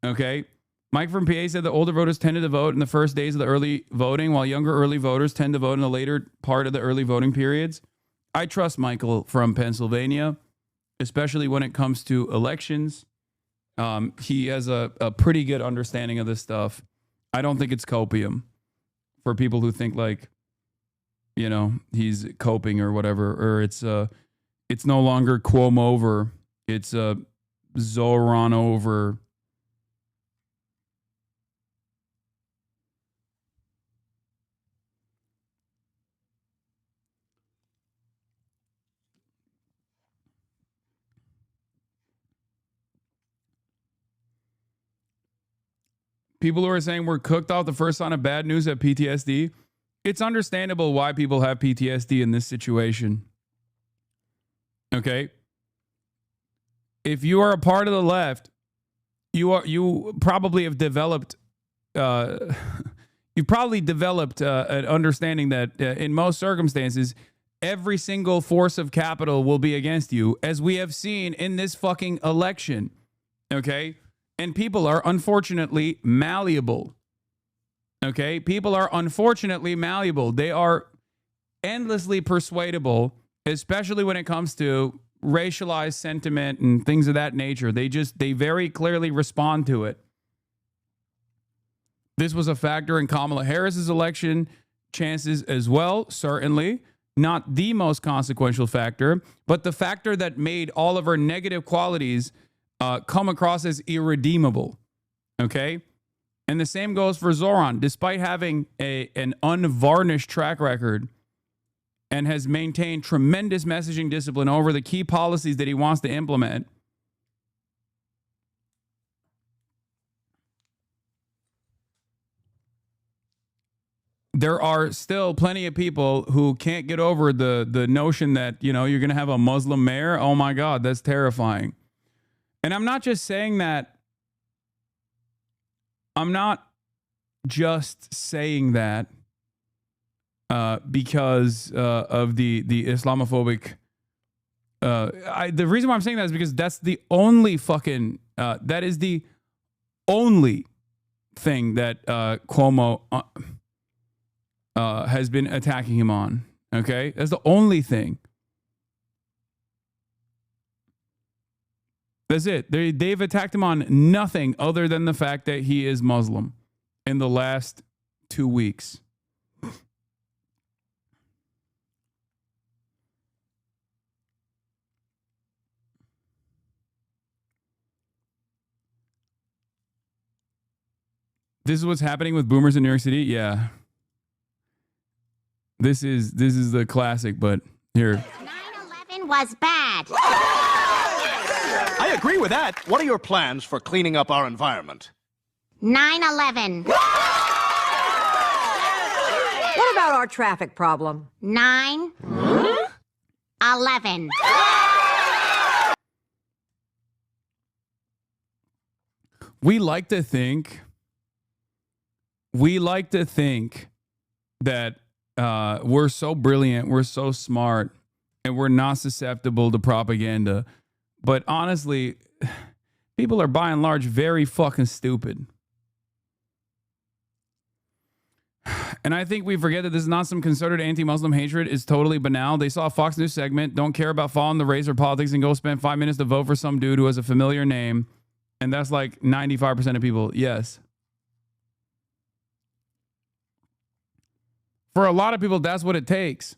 Okay. Mike from PA said the older voters tended to vote in the first days of the early voting, while younger early voters tend to vote in the later part of the early voting periods. I trust Michael from Pennsylvania, especially when it comes to elections. He has a pretty good understanding of this stuff. I don't think it's copium for people who think like, you know, he's coping or whatever, or it's no longer Cuomo over. It's Zoran over. People who are saying we're cooked off the first sign of bad news have PTSD. It's understandable why people have PTSD in this situation. Okay? If you are a part of the left, you probably have developed an understanding that in most circumstances, every single force of capital will be against you, as we have seen in this fucking election. Okay? And people are unfortunately malleable. Okay? People are unfortunately malleable. They are endlessly persuadable, especially when it comes to racialized sentiment and things of that nature. They very clearly respond to it. This was a factor in Kamala Harris's election chances as well, certainly. Not the most consequential factor, but the factor that made all of her negative qualities come across as irredeemable. Okay? And the same goes for Zoran. Despite having an unvarnished track record and has maintained tremendous messaging discipline over the key policies that he wants to implement, there are still plenty of people who can't get over the notion that, you know, you're going to have a Muslim mayor. Oh my God, that's terrifying. And I'm not just saying that. I'm not just saying that because of the Islamophobic. The reason why I'm saying that is because that's the only fucking that is the only thing that Cuomo has been attacking him on. Okay, that's the only thing. That's it. They've attacked him on nothing other than the fact that he is Muslim in the last 2 weeks. This is what's happening with boomers in New York City. Yeah. This is the classic, but here. 9/11 was bad. I agree with that. What are your plans for cleaning up our environment? 9/11. What about our traffic problem? 9/11. We like to think that we're so brilliant, we're so smart, and we're not susceptible to propaganda. But honestly, people are by and large very fucking stupid. And I think we forget that this is not some concerted anti-Muslim hatred. It's totally banal. They saw a Fox News segment, don't care about following the race or politics, and go spend 5 minutes to vote for some dude who has a familiar name. And that's like 95% of people. Yes. For a lot of people, that's what it takes.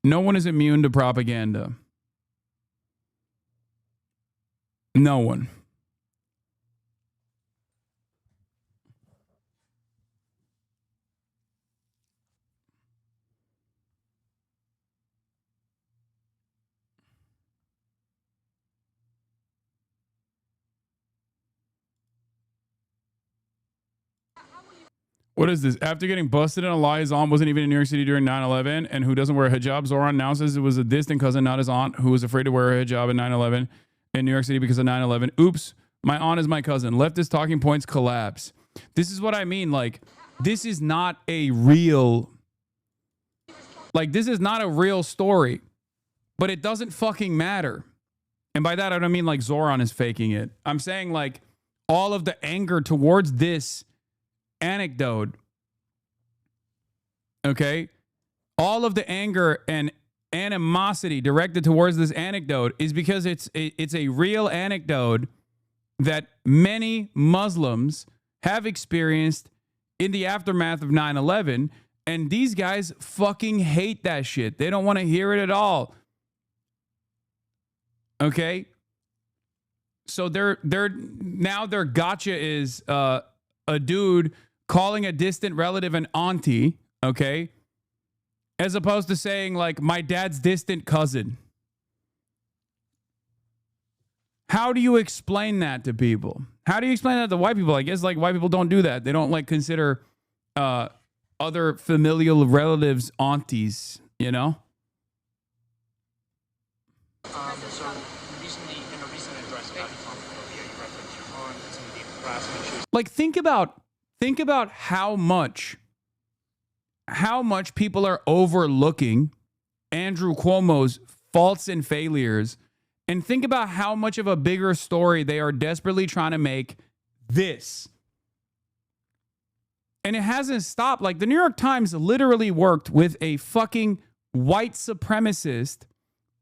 No one is immune to propaganda. No one. What is this? After getting busted in a lie, his aunt wasn't even in New York City during 9/11, and who doesn't wear a hijab? Zoran now says it was a distant cousin, not his aunt, who was afraid to wear a hijab in 9/11 in New York City because of 9/11. Oops, my aunt is my cousin. Leftist talking points collapse. This is what I mean. Like, this is not a real... Like, this is not a real story, but it doesn't fucking matter. And by that, I don't mean like Zoran is faking it. I'm saying like all of the anger towards this anecdote, okay, all of the anger and animosity directed towards this anecdote is because it's a real anecdote that many Muslims have experienced in the aftermath of 9/11, and these guys fucking hate that shit. They don't want to hear it at all. Okay, so their gotcha is a dude calling a distant relative an auntie, okay? As opposed to saying, like, my dad's distant cousin. How do you explain that to people? How do you explain that to white people? I guess, like, white people don't do that. They don't, like, consider other familial relatives aunties, you know? So recently, in a recent address about Islamophobia, you referenced your aunt and some of the harassment issues. Like, think about how much people are overlooking Andrew Cuomo's faults and failures, and think about how much of a bigger story they are desperately trying to make this. And it hasn't stopped. Like, the New York Times literally worked with a fucking white supremacist,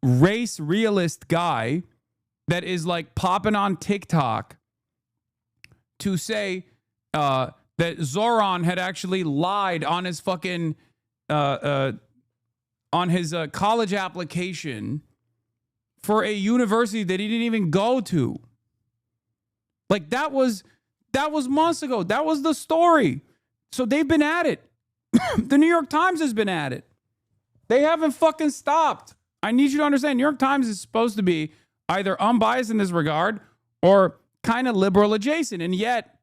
race realist guy that is like popping on TikTok to say that Zoran had actually lied on his fucking on his college application for a university that he didn't even go to. Like, that was months ago. That was the story. So they've been at it. The New York Times has been at it. They haven't fucking stopped. I need you to understand, New York Times is supposed to be either unbiased in this regard or kind of liberal adjacent. And yet,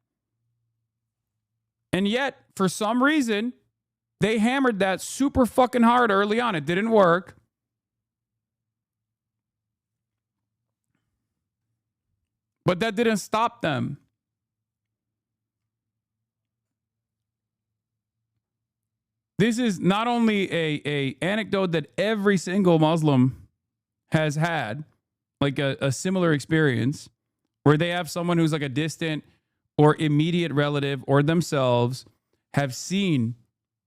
And yet, for some reason, they hammered that super fucking hard early on. It didn't work. But that didn't stop them. This is not only a anecdote that every single Muslim has had, like a similar experience, where they have someone who's like a distant or immediate relative or themselves have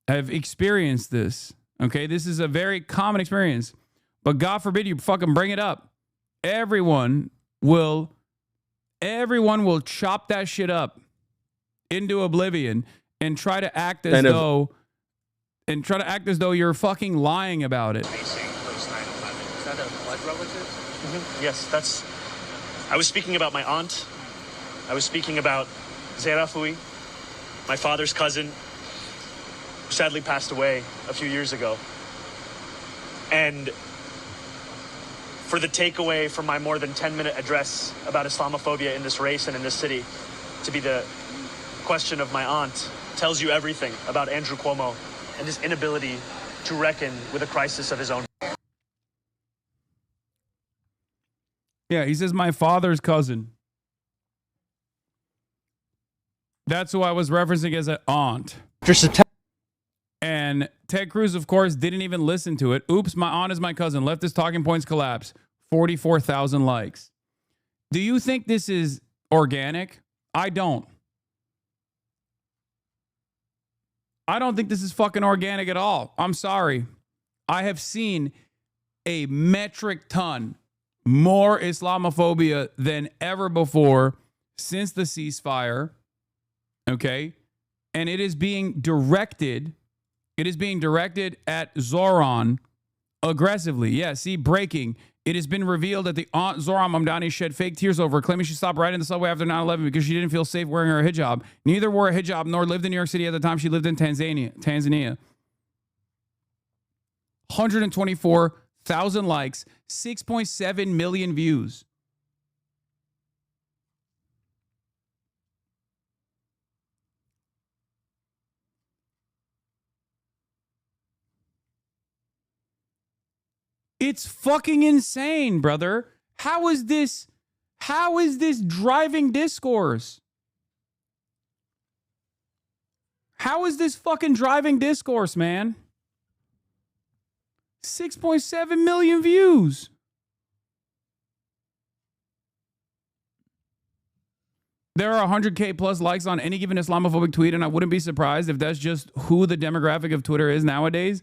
experienced this. Okay, this is a very common experience. But God forbid you fucking bring it up. Everyone will chop that shit up into oblivion and try to act as though you're fucking lying about it. Is that a blood relative? Mm-hmm. Yes, I was speaking about my aunt. I was speaking about Zerafui, my father's cousin, who sadly passed away a few years ago. And for the takeaway from my more than 10-minute address about Islamophobia in this race and in this city to be the question of my aunt tells you everything about Andrew Cuomo and his inability to reckon with a crisis of his own. Yeah, he says my father's cousin. That's who I was referencing as an aunt. And Ted Cruz, of course, didn't even listen to it. Oops, my aunt is my cousin. Leftist talking points collapse. 44,000 likes. Do you think this is organic? I don't. I don't think this is fucking organic at all. I'm sorry. I have seen a metric ton more Islamophobia than ever before since the ceasefire. Okay? And it is being directed at Zoran aggressively. Yeah, see, breaking. It has been revealed that the aunt Zoran Mamdani shed fake tears over, claiming she stopped riding the subway after 9/11 because she didn't feel safe wearing her hijab. Neither wore a hijab nor lived in New York City at the time she lived in Tanzania. 124,000 likes, 6.7 million views. It's fucking insane, brother. How is this driving discourse? How is this fucking driving discourse, man? 6.7 million views. There are 100K plus likes on any given Islamophobic tweet, and I wouldn't be surprised if that's just who the demographic of Twitter is nowadays.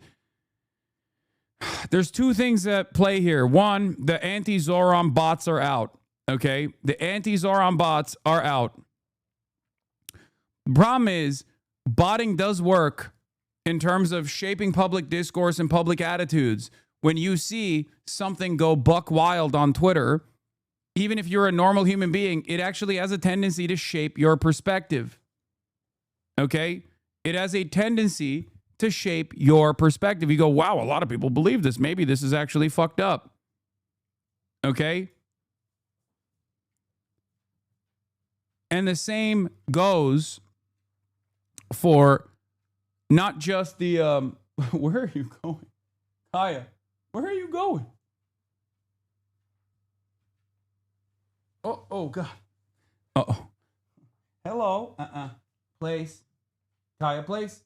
There's two things at play here. One, the anti-Zoran bots are out. Okay? The anti-Zoran bots are out. Problem is, botting does work in terms of shaping public discourse and public attitudes. When you see something go buck wild on Twitter, even if you're a normal human being, it actually has a tendency to shape your perspective. Okay? It has a tendency to shape your perspective. You go, wow, a lot of people believe this. Maybe this is actually fucked up. Okay? And the same goes for not just the, where are you going? Kaya, where are you going? Oh, God. Uh-oh. Hello. Place. Kaya, place.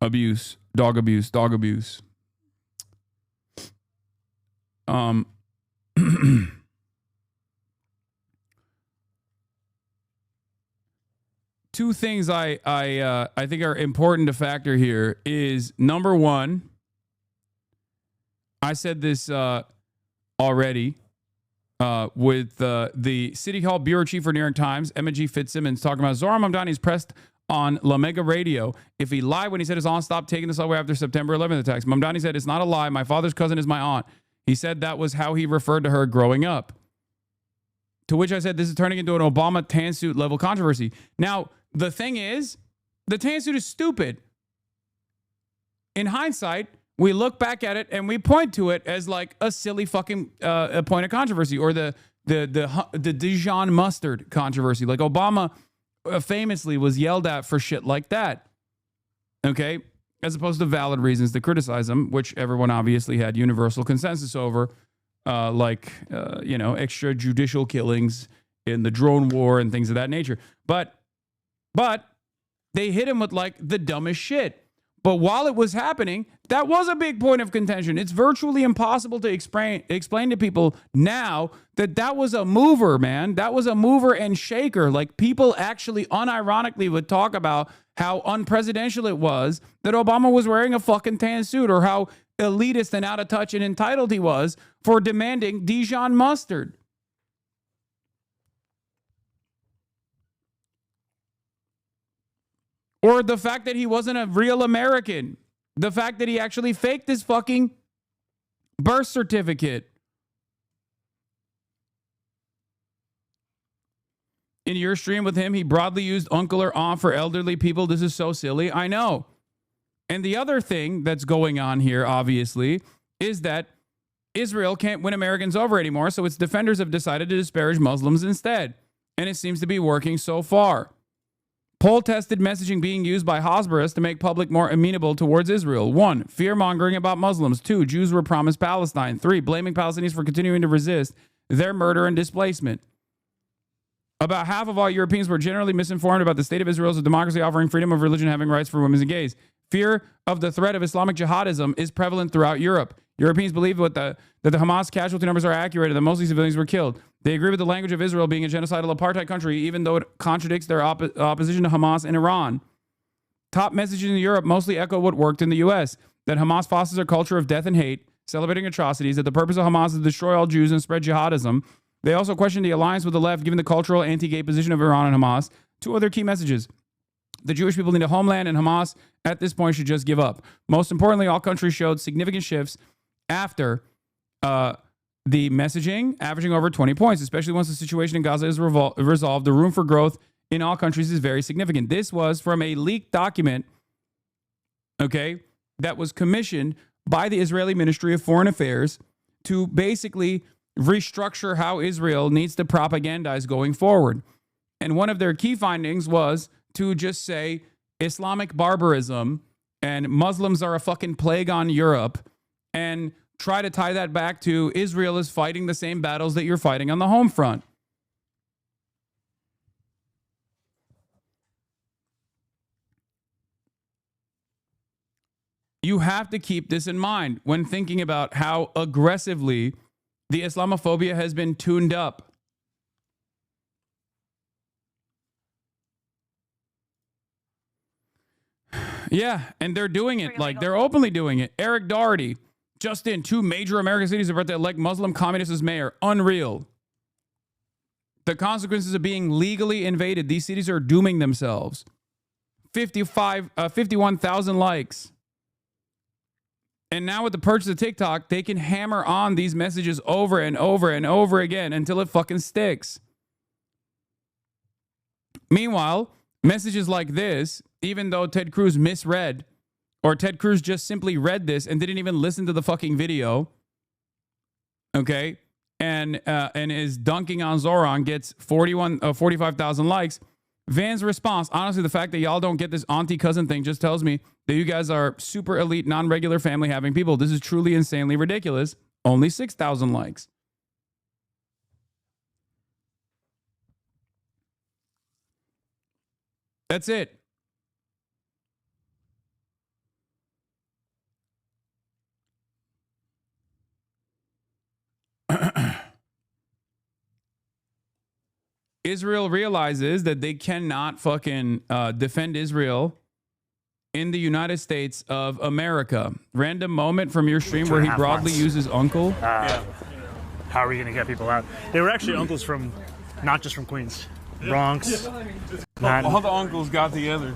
Abuse, dog abuse, dog abuse. Two things I think are important to factor here is, number one, I said this already. With the City Hall Bureau Chief for New York Times, Emma G. Fitzsimmons, talking about Zoran Mamdani is pressed on La Mega Radio if he lied when he said his aunt stopped taking the subway after September 11th attacks. Mamdani said, it's not a lie. My father's cousin is my aunt. He said that was how he referred to her growing up. To which I said, this is turning into an Obama tan suit level controversy. Now, the thing is, the tan suit is stupid. In hindsight, we look back at it and we point to it as like a silly fucking a point of controversy, or the Dijon mustard controversy. Like Obama famously was yelled at for shit like that. Okay, as opposed to valid reasons to criticize him, which everyone obviously had universal consensus over, like extrajudicial killings in the drone war and things of that nature. But they hit him with like the dumbest shit. But while it was happening, that was a big point of contention. It's virtually impossible to explain to people now that was a mover, man. That was a mover and shaker. Like, people actually unironically would talk about how unpresidential it was that Obama was wearing a fucking tan suit, or how elitist and out of touch and entitled he was for demanding Dijon mustard. Or the fact that he wasn't a real American. The fact that he actually faked his fucking birth certificate. In your stream with him, he broadly used uncle or aunt for elderly people. This is so silly. I know. And the other thing that's going on here, obviously, is that Israel can't win Americans over anymore, so its defenders have decided to disparage Muslims instead. And it seems to be working so far. Poll-tested messaging being used by Hasbras to make public more amenable towards Israel. 1. Fear-mongering about Muslims. 2. Jews were promised Palestine. 3. Blaming Palestinians for continuing to resist their murder and displacement. About half of all Europeans were generally misinformed about the state of Israel as a democracy offering freedom of religion, having rights for women and gays. Fear of the threat of Islamic jihadism is prevalent throughout Europe. Europeans believe that the Hamas casualty numbers are accurate and that mostly civilians were killed. They agree with the language of Israel being a genocidal apartheid country, even though it contradicts their opposition to Hamas and Iran. Top messages in Europe mostly echo what worked in the U.S., that Hamas fosters a culture of death and hate, celebrating atrocities, that the purpose of Hamas is to destroy all Jews and spread jihadism. They also question the alliance with the left, given the cultural anti-gay position of Iran and Hamas. 2 other key messages. The Jewish people need a homeland, and Hamas at this point should just give up. Most importantly, all countries showed significant shifts after the messaging, averaging over 20 points, especially once the situation in Gaza is resolved. The room for growth in all countries is very significant. This was from a leaked document, okay, that was commissioned by the Israeli Ministry of Foreign Affairs to basically restructure how Israel needs to propagandize going forward. And one of their key findings was to just say Islamic barbarism and Muslims are a fucking plague on Europe, and try to tie that back to Israel is fighting the same battles that you're fighting on the home front. You have to keep this in mind when thinking about how aggressively the Islamophobia has been tuned up. Yeah, and they're doing it. Like, they're openly doing it. Eric Doherty, just in 2 major American cities are about to elect Muslim communists as mayor. Unreal. The consequences of being legally invaded. These cities are dooming themselves. 51,000 likes. And now with the purchase of TikTok, they can hammer on these messages over and over and over again until it fucking sticks. Meanwhile, messages like this, even though Ted Cruz misread, or Ted Cruz just simply read this and didn't even listen to the fucking video, okay, and is dunking on Zoran, gets 45,000 likes. Van's response, honestly, the fact that y'all don't get this auntie cousin thing just tells me that you guys are super elite, non-regular family having people. This is truly insanely ridiculous. Only 6,000 likes. That's it. Israel realizes that they cannot fucking defend Israel in the United States of America. Random moment from your stream where he broadly uses uncle. How are we going to get people out? They were actually uncles from, not just from Queens, Bronx. All the uncles got together.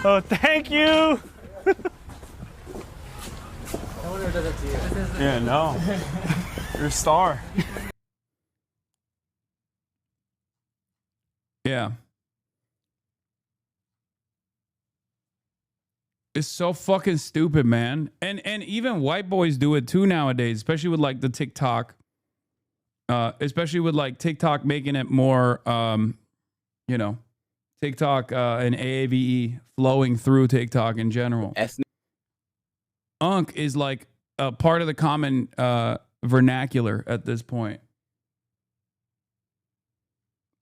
Oh, thank you. Yeah, no. You're a star. Yeah. It's so fucking stupid, man. And even white boys do it too nowadays, especially with like the TikTok. Especially with like TikTok making it more, you know, TikTok and AAVE flowing through TikTok in general. Unk is like a part of the common vernacular at this point.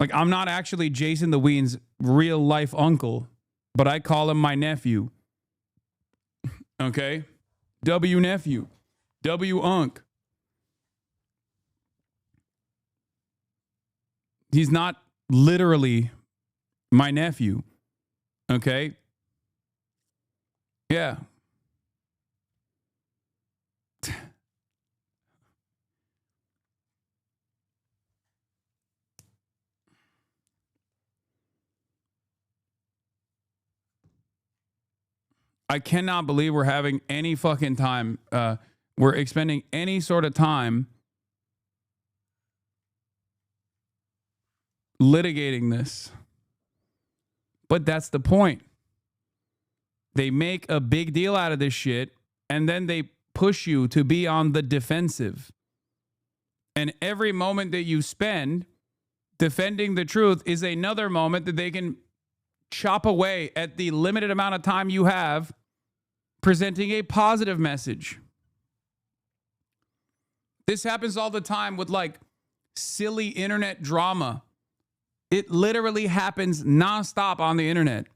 Like, I'm not actually Jason the Ween's real life uncle, but I call him my nephew. Okay? W nephew. W Unk. He's not literally my nephew. Okay? Yeah. I cannot believe we're having any fucking time. We're expending any sort of time litigating this. But that's the point. They make a big deal out of this shit, and then they push you to be on the defensive. And every moment that you spend defending the truth is another moment that they can chop away at the limited amount of time you have presenting a positive message. This happens all the time with like silly internet drama. It literally happens nonstop on the internet.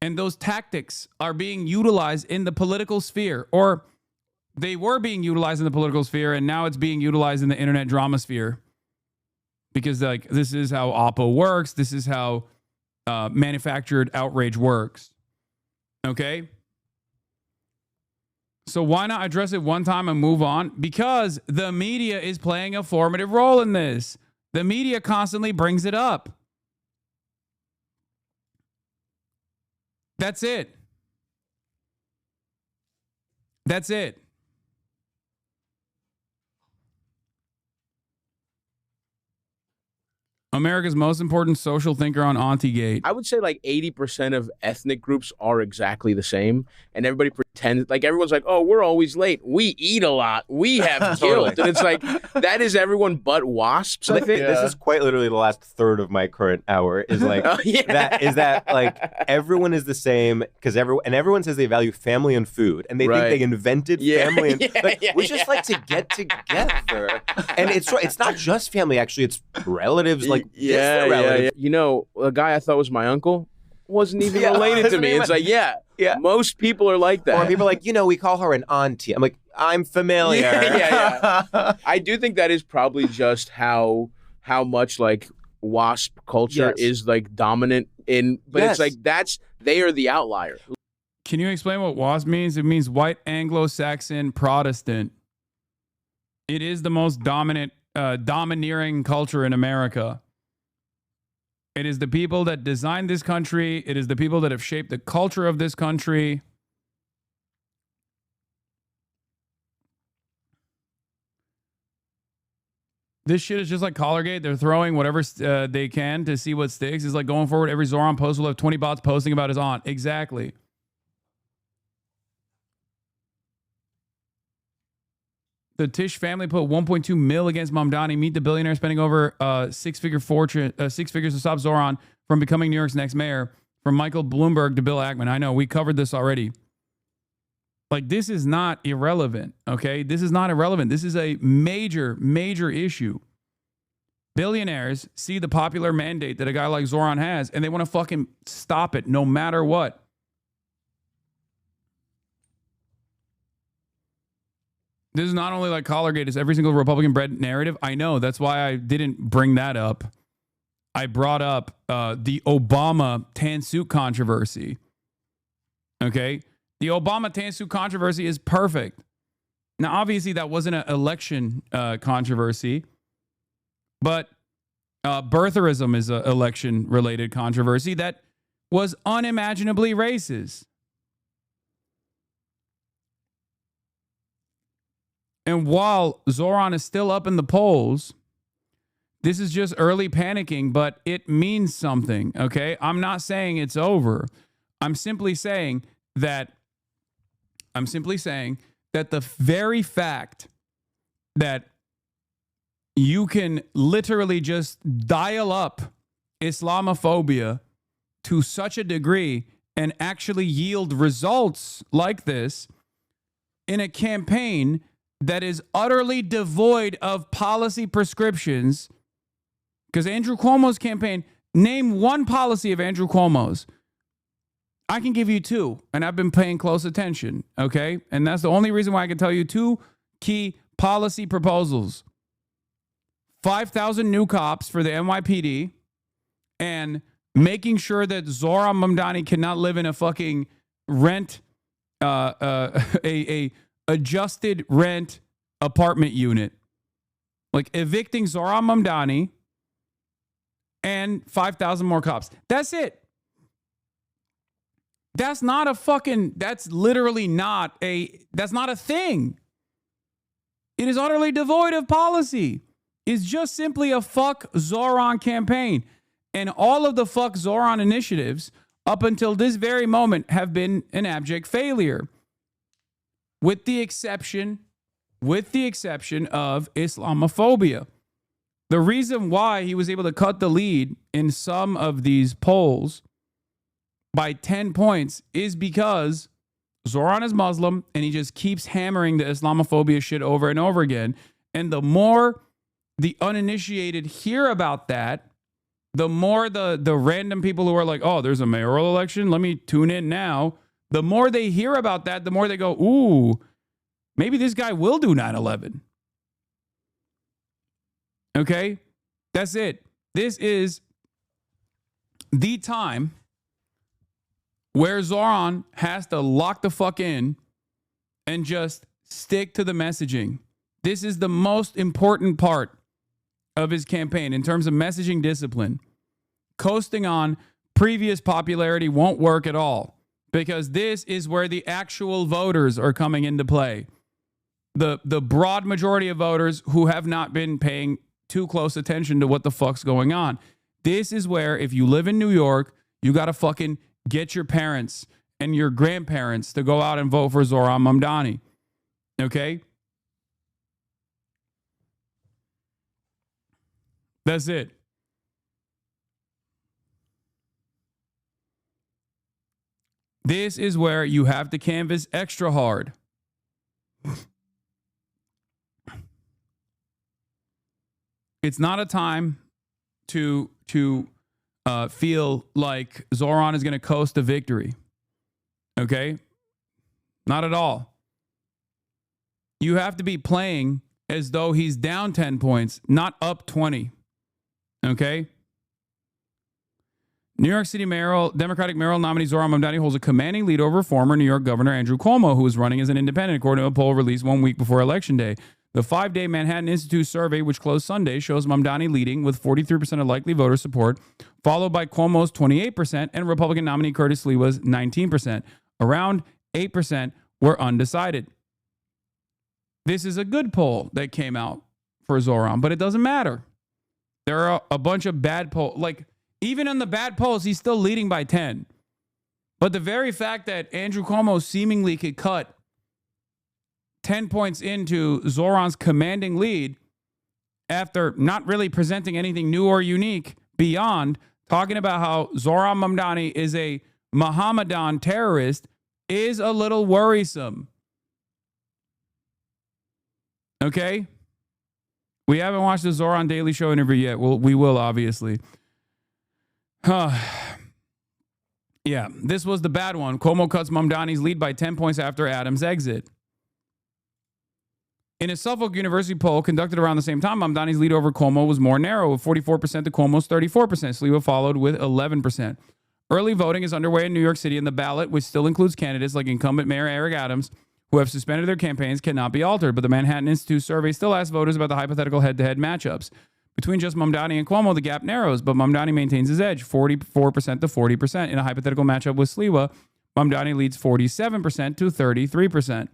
And those tactics are being utilized in the political sphere, or they were being utilized in the political sphere, and now it's being utilized in the internet drama sphere. Because like this is how Oppo works. This is how manufactured outrage works. Okay? So why not address it one time and move on? Because the media is playing a formative role in this. The media constantly brings it up. That's it. That's it. America's most important social thinker on Auntiegate. I would say like 80% of ethnic groups are exactly the same, and everybody pretends like everyone's like, oh, we're always late. We eat a lot. We have guilt, and it's like that is everyone but WASPs. I think this is quite literally the last third of my current hour. Is like that like everyone is the same because everyone says they value family and food, and they think they invented family and we just like to get together, and it's not just family. Actually, it's relatives like. Yeah. You know, a guy I thought was my uncle wasn't even related to me. It's like, most people are like that. Or people are like, you know, we call her an auntie. I'm like, I'm familiar. I do think that is probably just how much like WASP culture is like dominant in, but it's like they are the outlier. Can you explain what WASP means? It means white Anglo-Saxon Protestant. It is the most domineering culture in America. It is the people that designed this country. It is the people that have shaped the culture of this country. This shit is just like Collargate. They're throwing whatever they can to see what sticks. It's like going forward, every Zoran post will have 20 bots posting about his aunt. Exactly. The Tish family put 1.2 mil against Mamdani. Meet the billionaire spending over six figures to stop Zoran from becoming New York's next mayor. From Michael Bloomberg to Bill Ackman. I know, we covered this already. Like, this is not irrelevant, okay? This is not irrelevant. This is a major, major issue. Billionaires see the popular mandate that a guy like Zoran has, and they want to fucking stop it no matter what. This is not only like Collargate, it's every single Republican bred narrative. I know. That's why I didn't bring that up. I brought up the Obama tan suit controversy. Okay? The Obama tan suit controversy is perfect. Now, obviously, that wasn't an election controversy, but birtherism is an election-related controversy that was unimaginably racist. And while Zoran is still up in the polls, this is just early panicking, but it means something, okay? I'm not saying it's over. I'm simply saying that I'm simply saying that the very fact that you can literally just dial up Islamophobia to such a degree and actually yield results like this in a campaign that is utterly devoid of policy prescriptions. Because Andrew Cuomo's campaign, name one policy of Andrew Cuomo's. I can give you two, and I've been paying close attention, okay? And that's the only reason why I can tell you two key policy proposals. 5,000 new cops for the NYPD and making sure that Zohran Mamdani cannot live in a fucking rent, a adjusted rent apartment unit. Like evicting Zohran Mamdani and 5,000 more cops. That's it. That's not a fucking, that's literally not a, that's not a thing. It is utterly devoid of policy. It's just simply a fuck Zohran campaign. And all of the fuck Zohran initiatives up until this very moment have been an abject failure. With the exception of Islamophobia. The reason why he was able to cut the lead in some of these polls by 10 points is because Zohran is Muslim and he just keeps hammering the Islamophobia shit over and over again. And the more the uninitiated hear about that, the more the random people who are like, oh, there's a mayoral election, let me tune in now. The more they hear about that, the more they go, ooh, maybe this guy will do 9/11. Okay? That's it. This is the time where Zohran has to lock the fuck in and just stick to the messaging. This is the most important part of his campaign in terms of messaging discipline. Coasting on previous popularity won't work at all because this is where the actual voters are coming into play. The broad majority of voters who have not been paying too close attention to what the fuck's going on. This is where, if you live in New York, you got to fucking get your parents and your grandparents to go out and vote for Zohran Mamdani. Okay? That's it. This is where you have to canvass extra hard. It's not a time to feel like Zohran is going to coast to victory. Okay? Not at all. You have to be playing as though he's down 10 points, not up 20. Okay? New York City Democratic mayoral nominee Zohran Mamdani holds a commanding lead over former New York Governor Andrew Cuomo, who is running as an independent, according to a poll released 1 week before Election Day. The 5-day Manhattan Institute survey, which closed Sunday, shows Mamdani leading with 43% of likely voter support, followed by Cuomo's 28% and Republican nominee Curtis Sliwa's 19%. Around 8% were undecided. This is a good poll that came out for Zohran, but it doesn't matter. There are a bunch of bad polls. Like, even in the bad polls, he's still leading by 10. But the very fact that Andrew Cuomo seemingly could cut 10 points into Zohran's commanding lead after not really presenting anything new or unique beyond talking about how Zohran Mamdani is a Mohammedan terrorist is a little worrisome. Okay? We haven't watched the Zohran Daily Show interview yet. We will, obviously. Yeah, this was the bad one. Cuomo cuts Mamdani's lead by 10 points after Adams' exit. In a Suffolk University poll conducted around the same time, Mamdani's lead over Cuomo was more narrow, with 44% to Cuomo's 34%. Sliwa followed with 11%. Early voting is underway in New York City, and the ballot, which still includes candidates like incumbent Mayor Eric Adams, who have suspended their campaigns, cannot be altered. But the Manhattan Institute survey still asks voters about the hypothetical head-to-head matchups. Between just Mamdani and Cuomo, the gap narrows, but Mamdani maintains his edge, 44% to 40%. In a hypothetical matchup with Sliwa, Mamdani leads 47% to 33%.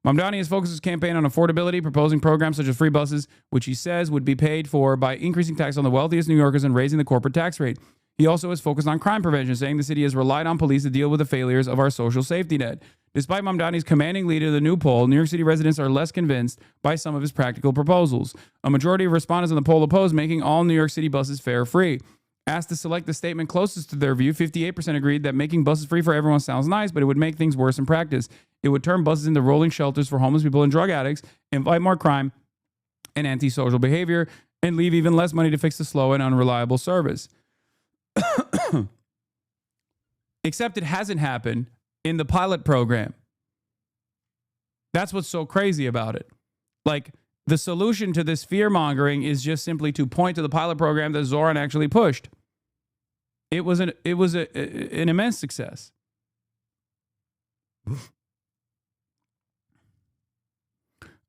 Mamdani has focused his campaign on affordability, proposing programs such as free buses, which he says would be paid for by increasing tax on the wealthiest New Yorkers and raising the corporate tax rate. He also is focused on crime prevention, saying the city has relied on police to deal with the failures of our social safety net. Despite Mamdani's commanding lead of the new poll, New York City residents are less convinced by some of his practical proposals. A majority of respondents in the poll oppose making all New York City buses fare-free. Asked to select the statement closest to their view, 58% agreed that making buses free for everyone sounds nice, but it would make things worse in practice. It would turn buses into rolling shelters for homeless people and drug addicts, invite more crime and antisocial behavior, and leave even less money to fix the slow and unreliable service. Except it hasn't happened in the pilot program. That's what's so crazy about it. Like, the solution to this fear-mongering is just simply to point to the pilot program that Zoran actually pushed. It was an immense success.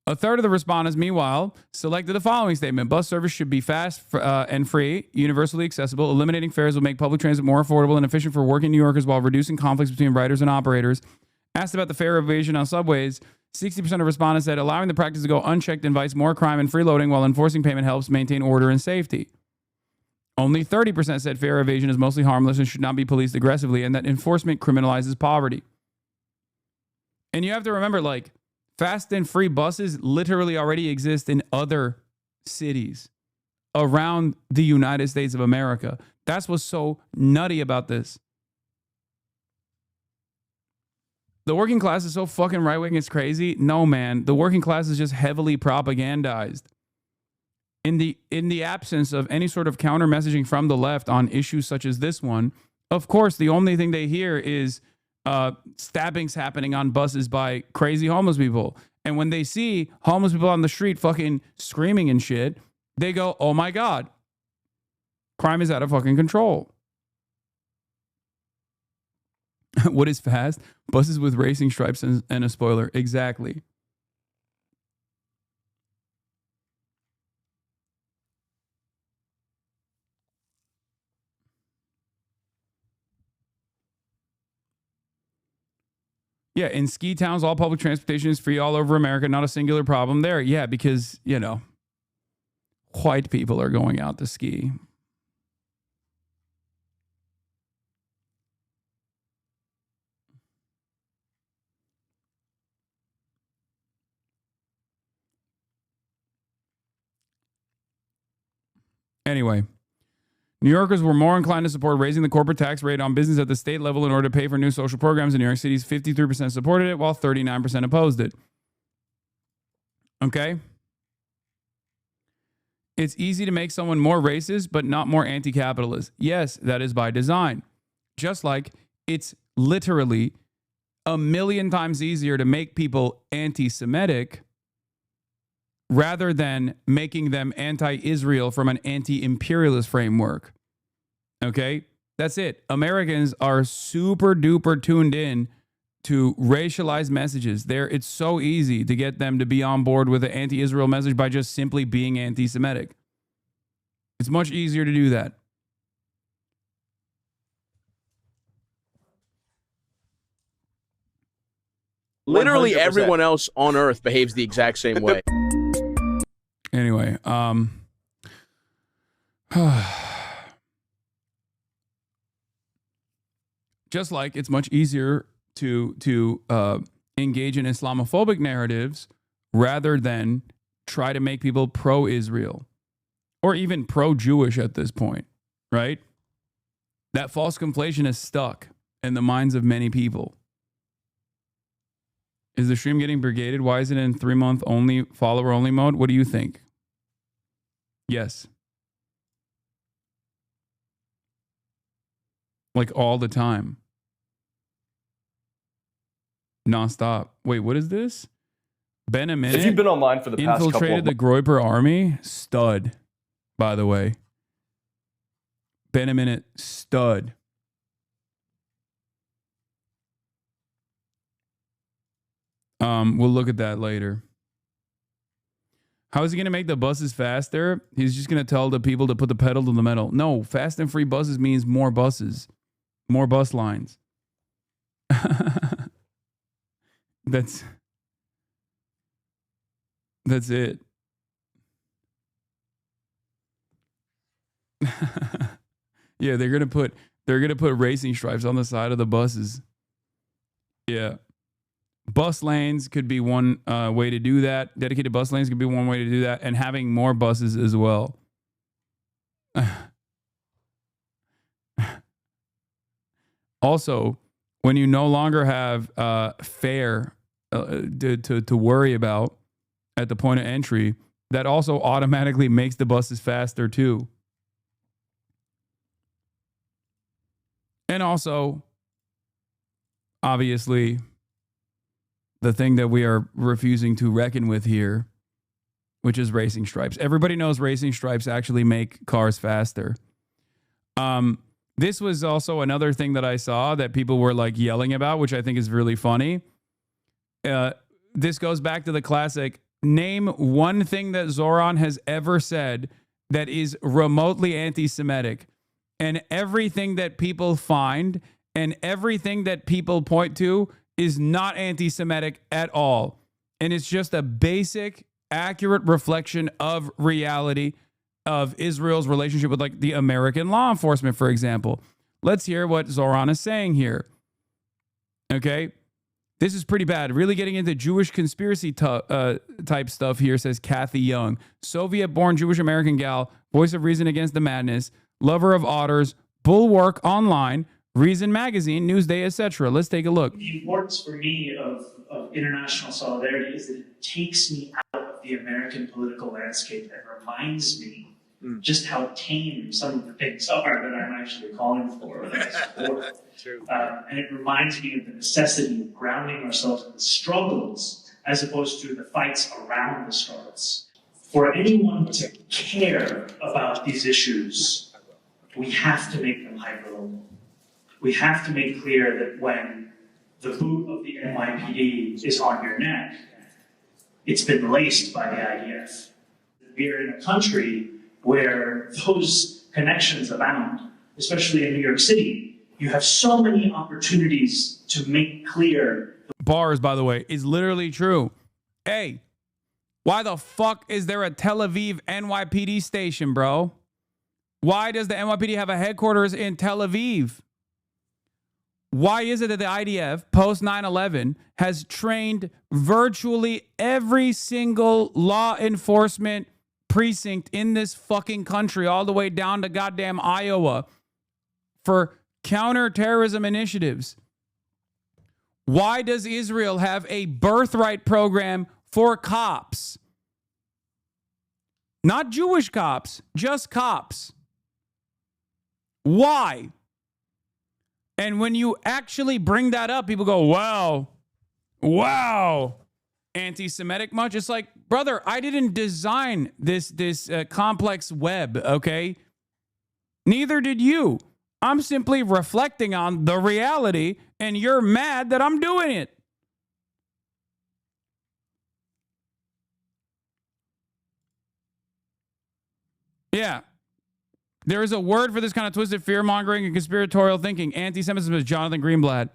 A third of the respondents, meanwhile, selected the following statement. Bus service should be fast and free, universally accessible. Eliminating fares will make public transit more affordable and efficient for working New Yorkers while reducing conflicts between riders and operators. Asked about the fare evasion on subways, 60% of respondents said allowing the practice to go unchecked invites more crime and freeloading, while enforcing payment helps maintain order and safety. Only 30% said fare evasion is mostly harmless and should not be policed aggressively, and that enforcement criminalizes poverty. And you have to remember, like, fast and free buses literally already exist in other cities around the United States of America. That's what's so nutty about this. The working class is so fucking right-wing, it's crazy. No, man. The working class is just heavily propagandized. In the absence of any sort of counter-messaging from the left on issues such as this one, of course, the only thing they hear is stabbings happening on buses by crazy homeless people. And when they see homeless people on the street fucking screaming and shit, they go, oh my God, crime is out of fucking control. What is fast? Buses with racing stripes and a spoiler. Exactly. Yeah, in ski towns, all public transportation is free all over America. Not a singular problem there. Yeah, because, you know, white people are going out to ski. Anyway, New Yorkers were more inclined to support raising the corporate tax rate on business at the state level in order to pay for new social programs. In New York City's 53% supported it, while 39% opposed it. Okay? It's easy to make someone more racist, but not more anti-capitalist. Yes, that is by design. Just like it's literally a million times easier to make people anti-Semitic rather than making them anti-Israel from an anti-imperialist framework. Okay? That's it. Americans are super duper tuned in to racialized messages. It's so easy to get them to be on board with the anti-Israel message by just simply being anti-Semitic. It's much easier to do that. Literally 100%. Everyone else on Earth behaves the exact same way. Anyway, just like it's much easier to engage in Islamophobic narratives rather than try to make people pro-Israel or even pro-Jewish at this point, right? That false conflation is stuck in the minds of many people. Is the stream getting brigaded? Why is it in 3-month only, follower only mode? What do you think? Yes. Like all the time. Nonstop. Wait, what is this? Ben a minute. If you've been online for the past couple of infiltrated the Groyper army? Stud, by the way. Ben a minute, stud. We'll look at that later. How is he going to make the buses faster? He's just going to tell the people to put the pedal to the metal. No, fast and free buses means more buses. More bus lines. That's it. Yeah, they're gonna put racing stripes on the side of the buses. Yeah. Bus lanes could be one way to do that. Dedicated bus lanes could be one way to do that, and having more buses as well. Also, when you no longer have fare to worry about at the point of entry, that also automatically makes the buses faster too. And also, obviously, the thing that we are refusing to reckon with here, which is racing stripes. Everybody knows racing stripes actually make cars faster. This was also another thing that I saw that people were like yelling about, which I think is really funny. This goes back to the classic, name one thing that Zoran has ever said that is remotely anti-Semitic. And everything that people find and everything that people point to is not anti-Semitic at all. And it's just a basic, accurate reflection of reality of Israel's relationship with like the American law enforcement, for example. Let's hear what Zoran is saying here. Okay. This is pretty bad. Really getting into Jewish conspiracy type stuff here, says Kathy Young. Soviet-born Jewish American gal, voice of reason against the madness, lover of otters, bulwark online, Reason Magazine, Newsday, etc. Let's take a look. The importance for me of international solidarity is that it takes me out of the American political landscape and reminds me just how tame some of the things are that I'm actually calling for or that I support. And it reminds me of the necessity of grounding ourselves in the struggles as opposed to the fights around the struggles. For anyone to care about these issues, we have to make them hyperlocal. We have to make clear that when the boot of the NYPD is on your neck, it's been laced by the IDF. We are in a country where those connections abound, especially in New York City. You have so many opportunities to make clear. Bars, by the way, is literally true. Hey, why the fuck is there a Tel Aviv NYPD station, bro? Why does the NYPD have a headquarters in Tel Aviv? Why is it that the IDF, post 9/11, has trained virtually every single law enforcement precinct in this fucking country, all the way down to goddamn Iowa, for counterterrorism initiatives? Why does Israel have a birthright program for cops? Not Jewish cops, just cops. Why? And when you actually bring that up, people go, wow, anti-Semitic much? It's like, brother, I didn't design this complex web, okay? Neither did you. I'm simply reflecting on the reality, and you're mad that I'm doing it. Yeah. There is a word for this kind of twisted fear-mongering and conspiratorial thinking. Anti-Semitism is Jonathan Greenblatt.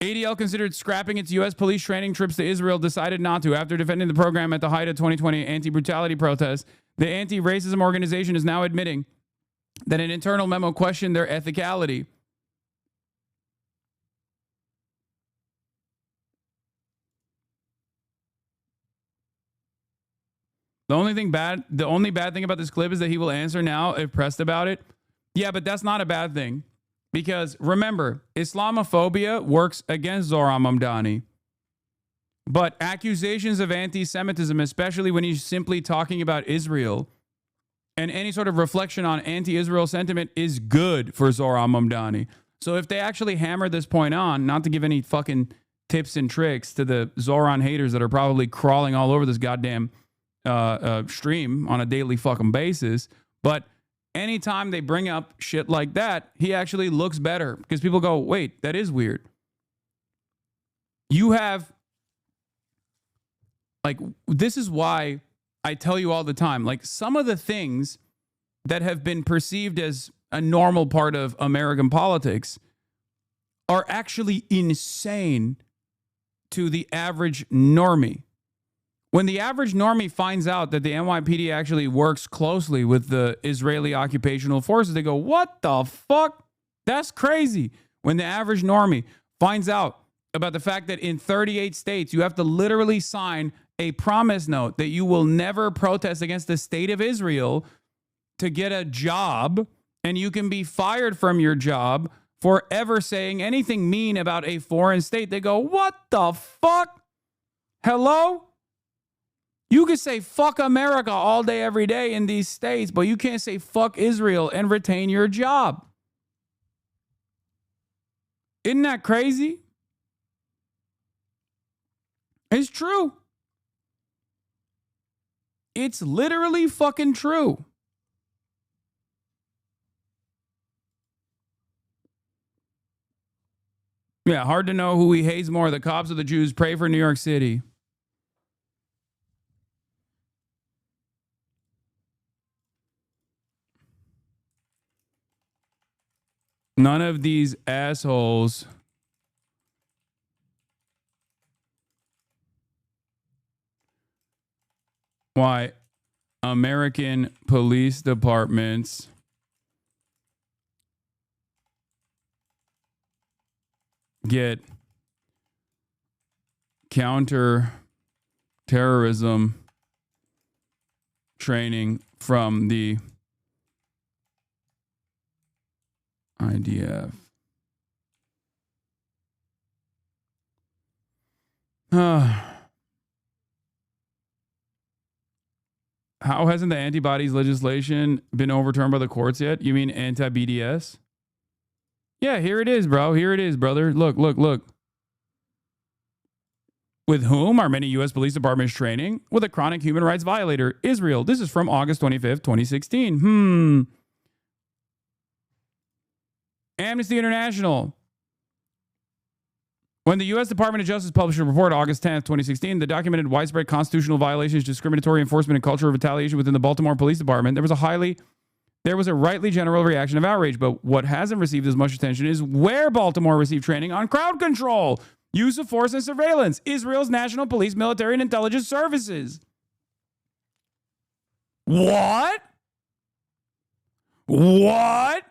ADL considered scrapping its U.S. police training trips to Israel, decided not to. After defending the program at the height of 2020 anti-brutality protests, the anti-racism organization is now admitting that an internal memo questioned their ethicality. The only bad thing about this clip is that he will answer now if pressed about it. Yeah, but that's not a bad thing. Because remember, Islamophobia works against Zoran Mamdani. But accusations of anti-Semitism, especially when he's simply talking about Israel, and any sort of reflection on anti-Israel sentiment is good for Zoran Mamdani. So if they actually hammer this point on, not to give any fucking tips and tricks to the Zoran haters that are probably crawling all over this goddamn stream on a daily fucking basis, but anytime they bring up shit like that, he actually looks better because people go, wait, that is weird. You have, like, this is why I tell you all the time, like, some of the things that have been perceived as a normal part of American politics are actually insane to the average normie. When the average normie finds out that the NYPD actually works closely with the Israeli occupational forces, they go, what the fuck? That's crazy. When the average normie finds out about the fact that in 38 states, you have to literally sign a promise note that you will never protest against the state of Israel to get a job, and you can be fired from your job for ever saying anything mean about a foreign state. They go, what the fuck? Hello? You can say fuck America all day, every day in these states, but you can't say fuck Israel and retain your job. Isn't that crazy? It's true. It's literally fucking true. Yeah, hard to know who he hates more, the cops or the Jews. Pray for New York City. None of these assholes why American police departments get counter-terrorism training from the IDF. How hasn't the antibodies legislation been overturned by the courts yet? You mean anti-BDS? Yeah, here it is, bro. Here it is, brother. Look, look, look. With whom are many U.S. police departments training? With a chronic human rights violator, Israel. This is from August 25th, 2016. Amnesty International. When the U.S. Department of Justice published a report August 10th, 2016, that documented widespread constitutional violations, discriminatory enforcement, and culture of retaliation within the Baltimore Police Department, there was a rightly general reaction of outrage. But what hasn't received as much attention is where Baltimore received training on crowd control, use of force and surveillance, Israel's national police, military, and intelligence services. What? What?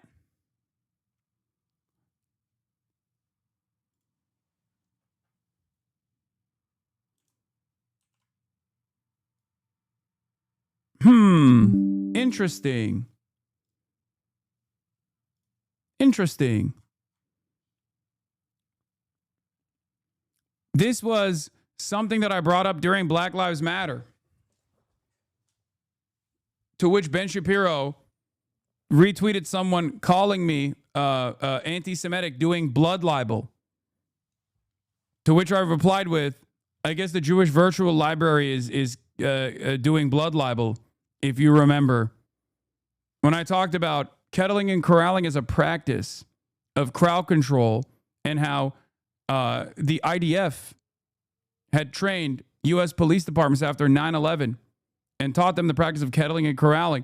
Interesting. Interesting. This was something that I brought up during Black Lives Matter, to which Ben Shapiro retweeted someone calling me anti-Semitic doing blood libel, to which I replied with, I guess the Jewish Virtual Library is doing blood libel, if you remember. When I talked about kettling and corralling as a practice of crowd control, and how the IDF had trained U.S. police departments after 9/11 and taught them the practice of kettling and corralling.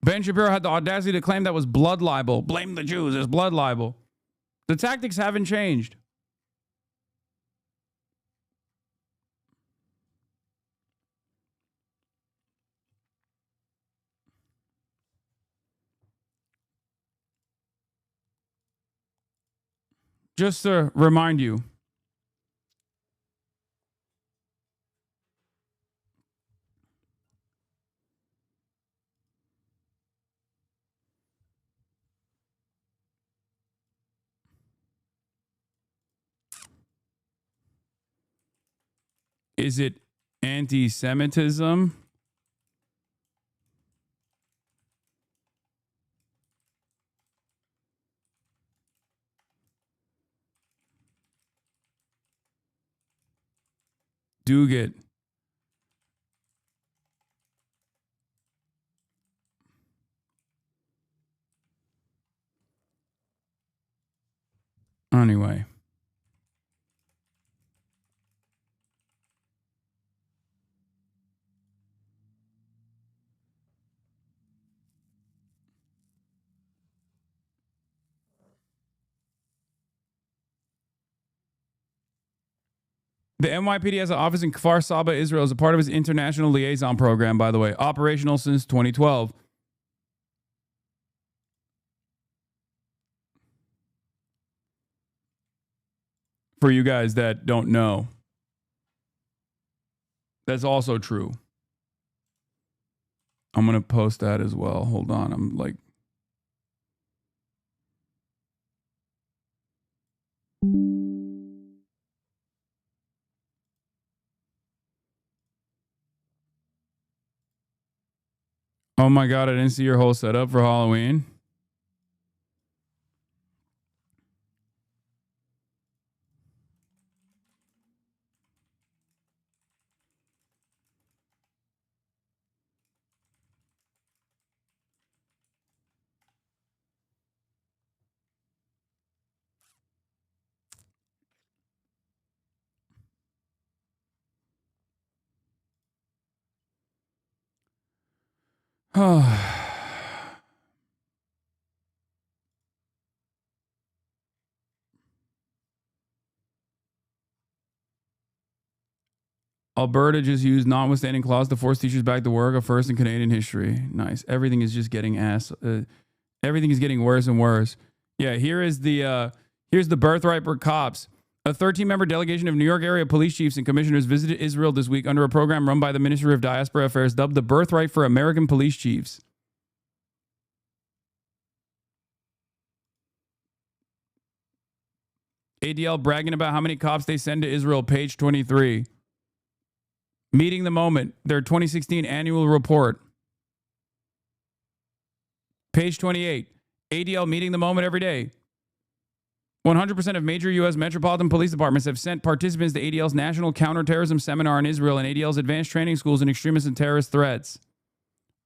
Ben Shapiro had the audacity to claim that was blood libel. Blame the Jews as blood libel. The tactics haven't changed. Just to remind you, is it anti-Semitism? Dugat. Anyway. The NYPD has an office in Kfar Saba, Israel, as a part of its international liaison program, by the way, operational since 2012. for you guys that don't know. That's also true. I'm going to post that as well. Hold on. I'm like... Oh my God, I didn't see your whole setup for Halloween. Alberta just used notwithstanding clause to force teachers back to work, a first in Canadian history. Nice. Everything is just getting everything is getting worse and worse. Yeah, here's the birthright for cops. A 13-member delegation of New York area police chiefs and commissioners visited Israel this week under a program run by the Ministry of Diaspora Affairs dubbed the Birthright for American Police Chiefs. ADL bragging about how many cops they send to Israel, page 23. Meeting the moment, their 2016 annual report. Page 28. ADL meeting the moment every day. 100% of major U.S. metropolitan police departments have sent participants to ADL's National Counterterrorism Seminar in Israel and ADL's advanced training schools in extremist and terrorist threats.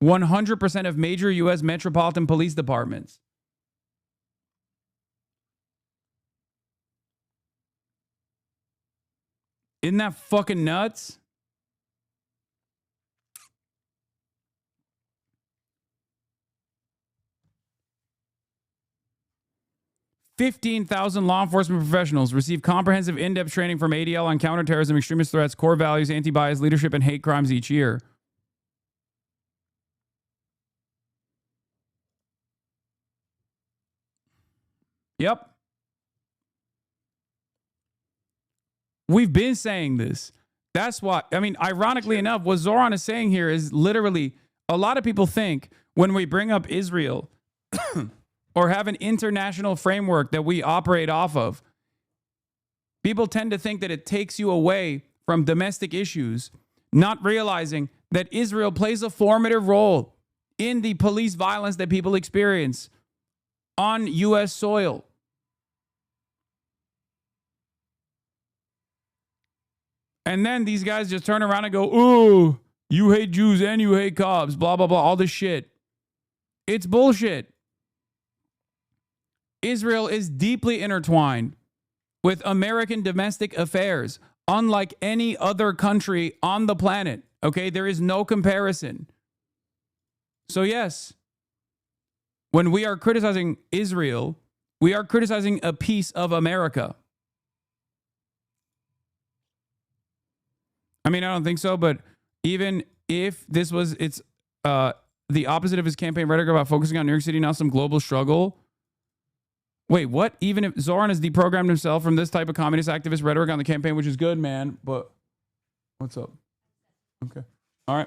100% of major U.S. metropolitan police departments. Isn't that fucking nuts? $15,000 law enforcement professionals receive comprehensive in-depth training from ADL on counterterrorism, extremist threats, core values, anti-bias, leadership, and hate crimes each year. Yep. We've been saying this. That's why, I mean, ironically enough, what Zoran is saying here is literally, a lot of people think when we bring up Israel or have an international framework that we operate off of, people tend to think that it takes you away from domestic issues, not realizing that Israel plays a formative role in the police violence that people experience on U.S. soil. And then these guys just turn around and go, ooh, you hate Jews and you hate cops, blah, blah, blah, all this shit. It's bullshit. Israel is deeply intertwined with American domestic affairs, unlike any other country on the planet. Okay, there is no comparison. So yes, when we are criticizing Israel, we are criticizing a piece of America. I mean, I don't think so, but even if this was the opposite of his campaign rhetoric about focusing on New York City, not some global struggle. Wait, what? Even if Zoran has deprogrammed himself from this type of communist activist rhetoric on the campaign, which is good, man, but what's up? Okay. All right.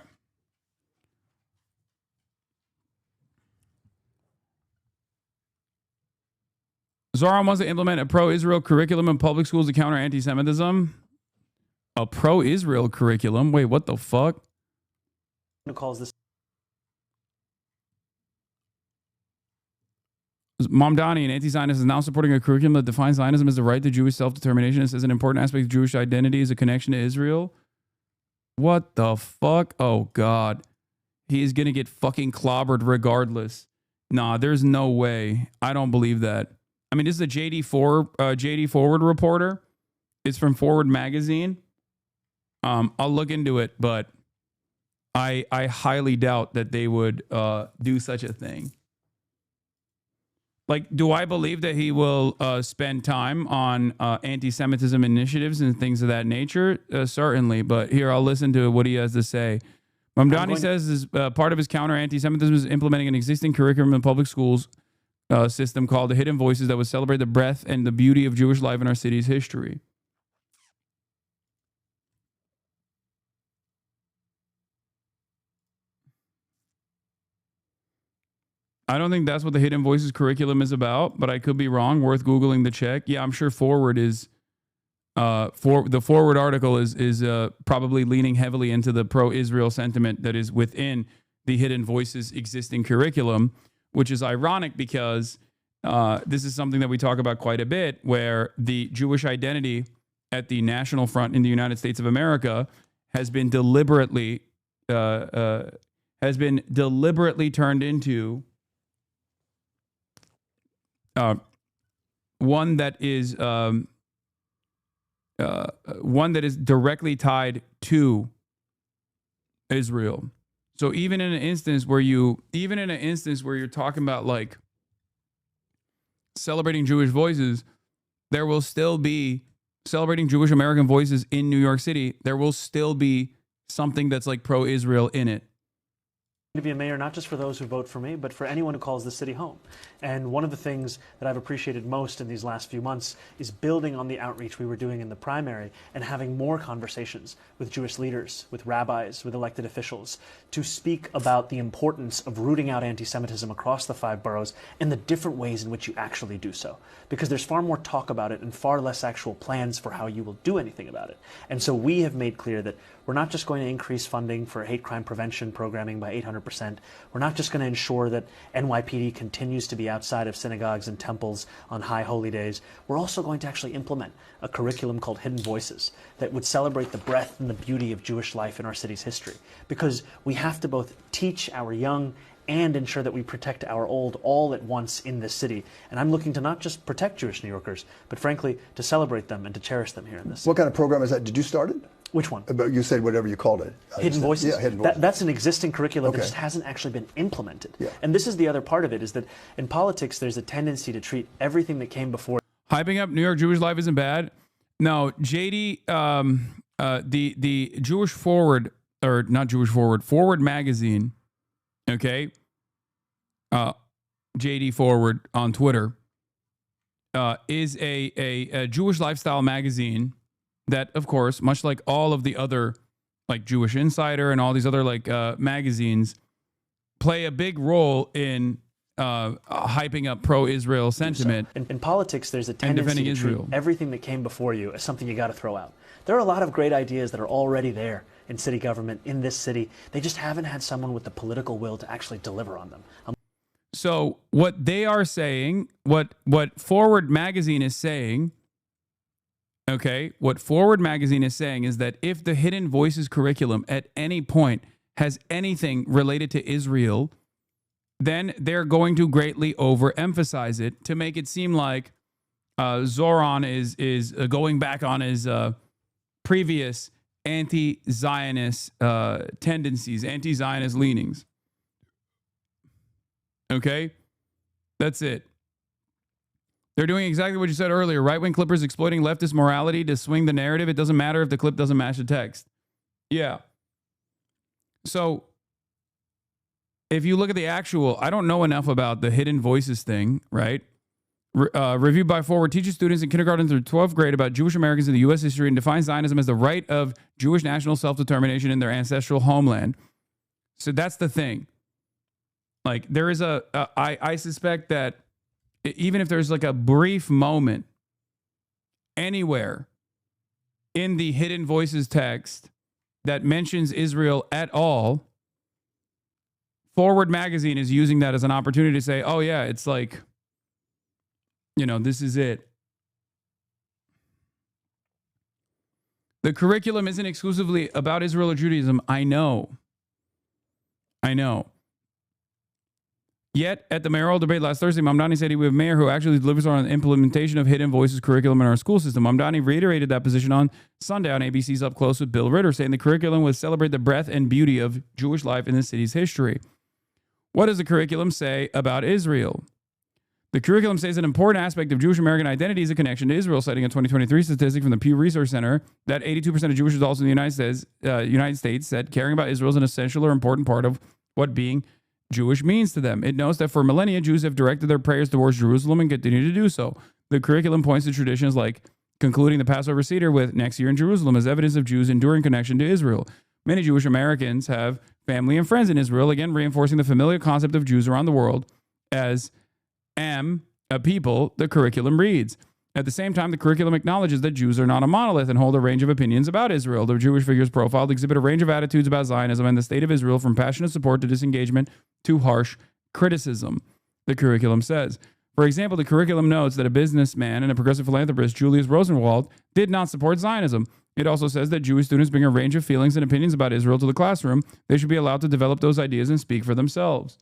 Zoran wants to implement a pro-Israel curriculum in public schools to counter anti-Semitism. A pro-Israel curriculum? Wait, what the fuck? Calls this Mamdani, an anti-Zionist, is now supporting a curriculum that defines Zionism as the right to Jewish self-determination and says an important aspect of Jewish identity is a connection to Israel. What the fuck? Oh, God. He is going to get fucking clobbered regardless. Nah, there's no way. I don't believe that. I mean, this is a JD Forward reporter. It's from Forward Magazine. I'll look into it, but I highly doubt that they would do such a thing. Like, do I believe that he will spend time on anti-Semitism initiatives and things of that nature? Certainly, but here, I'll listen to what he has to say. Mamdani says as part of his counter anti-Semitism is implementing an existing curriculum in public schools system called the Hidden Voices that would celebrate the breadth and the beauty of Jewish life in our city's history. I don't think that's what the Hidden Voices curriculum is about, but I could be wrong. Worth Googling to check. Yeah, I'm sure Forward is for the Forward article is probably leaning heavily into the pro-Israel sentiment that is within the Hidden Voices existing curriculum, which is ironic because this is something that we talk about quite a bit, where the Jewish identity at the national front in the United States of America has been deliberately turned into one that is directly tied to Israel. So even in an instance where you're talking about like celebrating Jewish voices, there will still be celebrating Jewish American voices in New York City. There will still be something that's like pro-Israel in it. To be a mayor, not just for those who vote for me, but for anyone who calls the city home. And one of the things that I've appreciated most in these last few months is building on the outreach we were doing in the primary and having more conversations with Jewish leaders, with rabbis, with elected officials, to speak about the importance of rooting out anti-Semitism across the 5 boroughs and the different ways in which you actually do so. Because there's far more talk about it and far less actual plans for how you will do anything about it. And so we have made clear that we're not just going to increase funding for hate crime prevention programming by 800%. We're not just going to ensure that NYPD continues to be outside of synagogues and temples on high holy days. We're also going to actually implement a curriculum called Hidden Voices that would celebrate the breadth and the beauty of Jewish life in our city's history. Because we have to both teach our young and ensure that we protect our old all at once in this city. And I'm looking to not just protect Jewish New Yorkers, but frankly, to celebrate them and to cherish them here in this city. What kind of program is that? Did you start it? Which one? You said whatever you called it. Hidden Voices? Yeah, Hidden Voices. That's an existing curriculum Okay. that just hasn't actually been implemented. Yeah. And this is the other part of it, is that in politics, there's a tendency to treat everything that came before. Hyping up New York Jewish life isn't bad. No, JD, the Jewish Forward, or not Jewish Forward, Forward magazine, okay? JD Forward on Twitter is a Jewish lifestyle magazine that, of course, much like all of the other, like Jewish Insider and all these other like magazines, play a big role in hyping up pro-Israel sentiment. In politics, there's a tendency to treat everything that came before you as something you got to throw out. There are a lot of great ideas that are already there in city government, in this city. They just haven't had someone with the political will to actually deliver on them. So what they are saying, what Forward Magazine is saying, okay, what Forward Magazine is saying is that if the Hidden Voices curriculum at any point has anything related to Israel, then they're going to greatly overemphasize it to make it seem like Zoran is going back on his previous anti-Zionist tendencies, anti-Zionist leanings. Okay? That's it. They're doing exactly what you said earlier. Right-wing clippers exploiting leftist morality to swing the narrative. It doesn't matter if the clip doesn't match the text. Yeah. So if you look at the actual, I don't know enough about the Hidden Voices thing, right? Reviewed by Forward teaches students in kindergarten through 12th grade about Jewish Americans in the U.S. history and defines Zionism as the right of Jewish national self-determination in their ancestral homeland. So that's the thing. Like, there is I suspect that even if there's like a brief moment anywhere in the Hidden Voices text that mentions Israel at all, Forward Magazine is using that as an opportunity to say, oh yeah, it's like, you know, this is it. The curriculum isn't exclusively about Israel or Judaism. I know. Yet, at the mayoral debate last Thursday, Mamdani said he would have a mayor who actually delivers on the implementation of Hidden Voices curriculum in our school system. Mamdani reiterated that position on Sunday on ABC's Up Close with Bill Ritter, saying the curriculum would celebrate the breadth and beauty of Jewish life in the city's history. What does the curriculum say about Israel? The curriculum says an important aspect of Jewish American identity is a connection to Israel, citing a 2023 statistic from the Pew Research Center that 82% of Jewish adults in the United States said caring about Israel is an essential or important part of what being Jewish means to them. It notes that for millennia, Jews have directed their prayers towards Jerusalem and continue to do so. The curriculum points to traditions like concluding the Passover Seder with next year in Jerusalem as evidence of Jews' enduring connection to Israel. Many Jewish Americans have family and friends in Israel, again reinforcing the familiar concept of Jews around the world as am a people, the curriculum reads. At the same time, the curriculum acknowledges that Jews are not a monolith and hold a range of opinions about Israel. The Jewish figures profiled exhibit a range of attitudes about Zionism and the state of Israel, from passionate support to disengagement to harsh criticism, the curriculum says. For example, the curriculum notes that a businessman and a progressive philanthropist, Julius Rosenwald, did not support Zionism. It also says that Jewish students bring a range of feelings and opinions about Israel to the classroom. They should be allowed to develop those ideas and speak for themselves.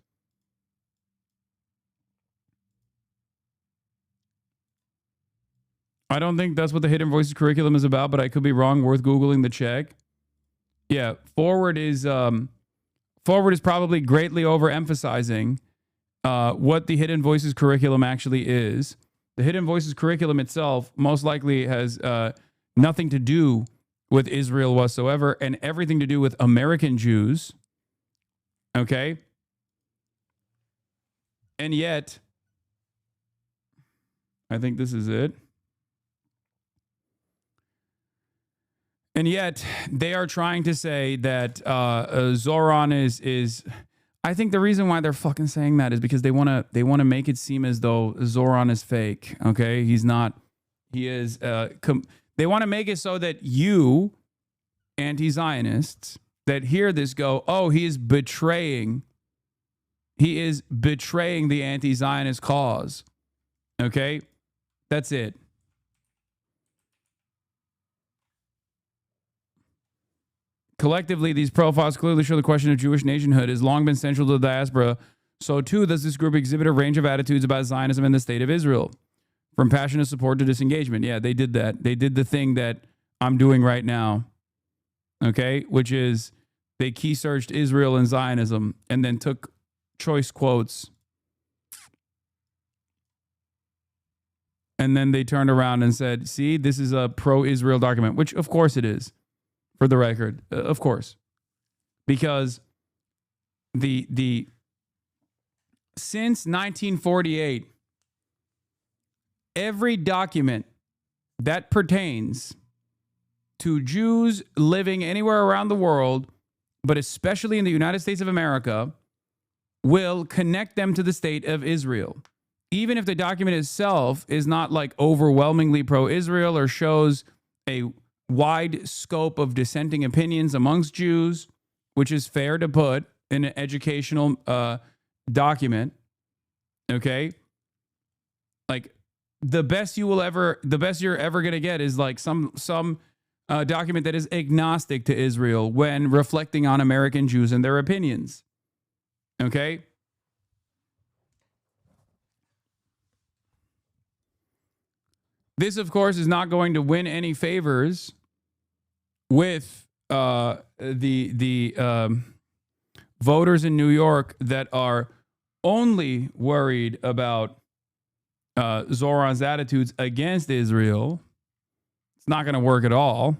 I don't think that's what the Hidden Voices curriculum is about, but I could be wrong. Worth Googling the check. Yeah, forward is probably greatly overemphasizing what the Hidden Voices curriculum actually is. The Hidden Voices curriculum itself most likely has nothing to do with Israel whatsoever and everything to do with American Jews. Okay? And yet, I think this is it. And yet, they are trying to say that Zoran is. I think the reason why they're fucking saying that is because they want to make it seem as though Zoran is fake. Okay, he's not. He is. They want to make it so that you, anti-Zionists, that hear this go, oh, he is betraying. He is betraying the anti-Zionist cause. Okay, that's it. Collectively, these profiles clearly show the question of Jewish nationhood has long been central to the diaspora. So, too, does this group exhibit a range of attitudes about Zionism and the state of Israel, from passionate support to disengagement. Yeah, they did that. They did the thing that I'm doing right now, okay, which is they key searched Israel and Zionism and then took choice quotes. And then they turned around and said, see, this is a pro-Israel document, which, of course, it is. For the record, of course, because the since 1948, every document that pertains to Jews living anywhere around the world, but especially in the United States of America, will connect them to the state of Israel. Even if the document itself is not like overwhelmingly pro-Israel or shows a wide scope of dissenting opinions amongst Jews, which is fair to put in an educational document. Okay. Like the best you're ever going to get is like some document that is agnostic to Israel when reflecting on American Jews and their opinions. Okay. This, of course, is not going to win any favors with the voters in New York that are only worried about Zoran's attitudes against Israel. It's not going to work at all.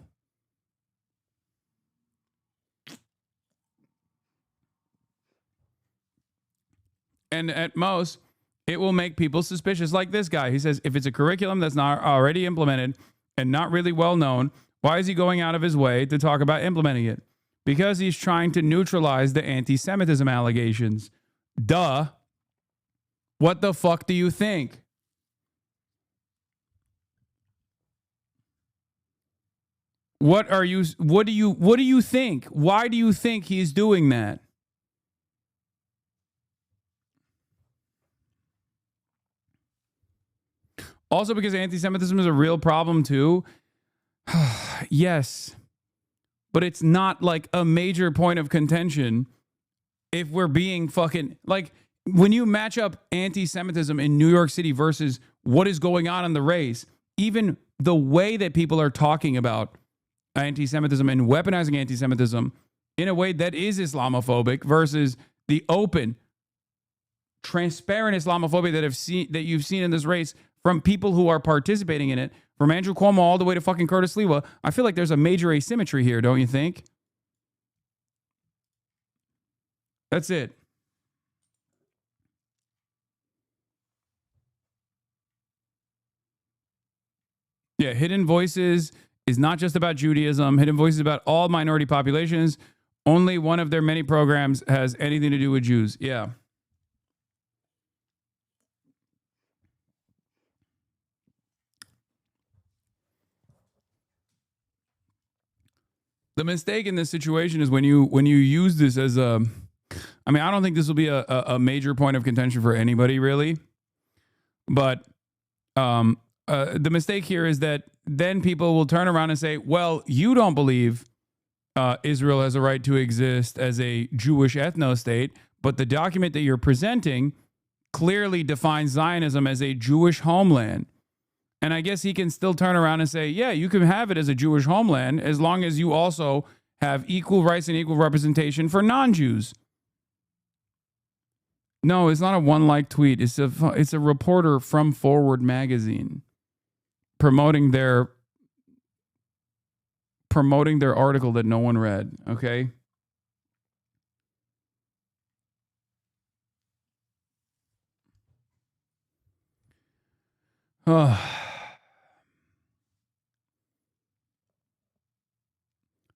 And at most, it will make people suspicious, like this guy. He says, if it's a curriculum that's not already implemented and not really well known, why is he going out of his way to talk about implementing it? Because he's trying to neutralize the anti-Semitism allegations. Duh. What the fuck do you think? What do you think? Why do you think he's doing that? Also, because anti-Semitism is a real problem too. Yes. But it's not like a major point of contention if we're being fucking like when you match up anti-Semitism in New York City versus what is going on in the race, even the way that people are talking about anti-Semitism and weaponizing anti-Semitism in a way that is Islamophobic versus the open, transparent Islamophobia that you've seen in this race from people who are participating in it, from Andrew Cuomo all the way to fucking Curtis Lewa. I feel like there's a major asymmetry here, don't you think? That's it. Yeah, Hidden Voices is not just about Judaism. Hidden Voices is about all minority populations. Only one of their many programs has anything to do with Jews. Yeah. The mistake in this situation is when you use this as a, I mean, I don't think this will be a major point of contention for anybody really, but the mistake here is that then people will turn around and say, well, you don't believe Israel has a right to exist as a Jewish ethno-state, but the document that you're presenting clearly defines Zionism as a Jewish homeland. And I guess he can still turn around and say, yeah, you can have it as a Jewish homeland as long as you also have equal rights and equal representation for non-Jews. No, it's not a one-like tweet. It's a reporter from Forward Magazine promoting their article that no one read, okay?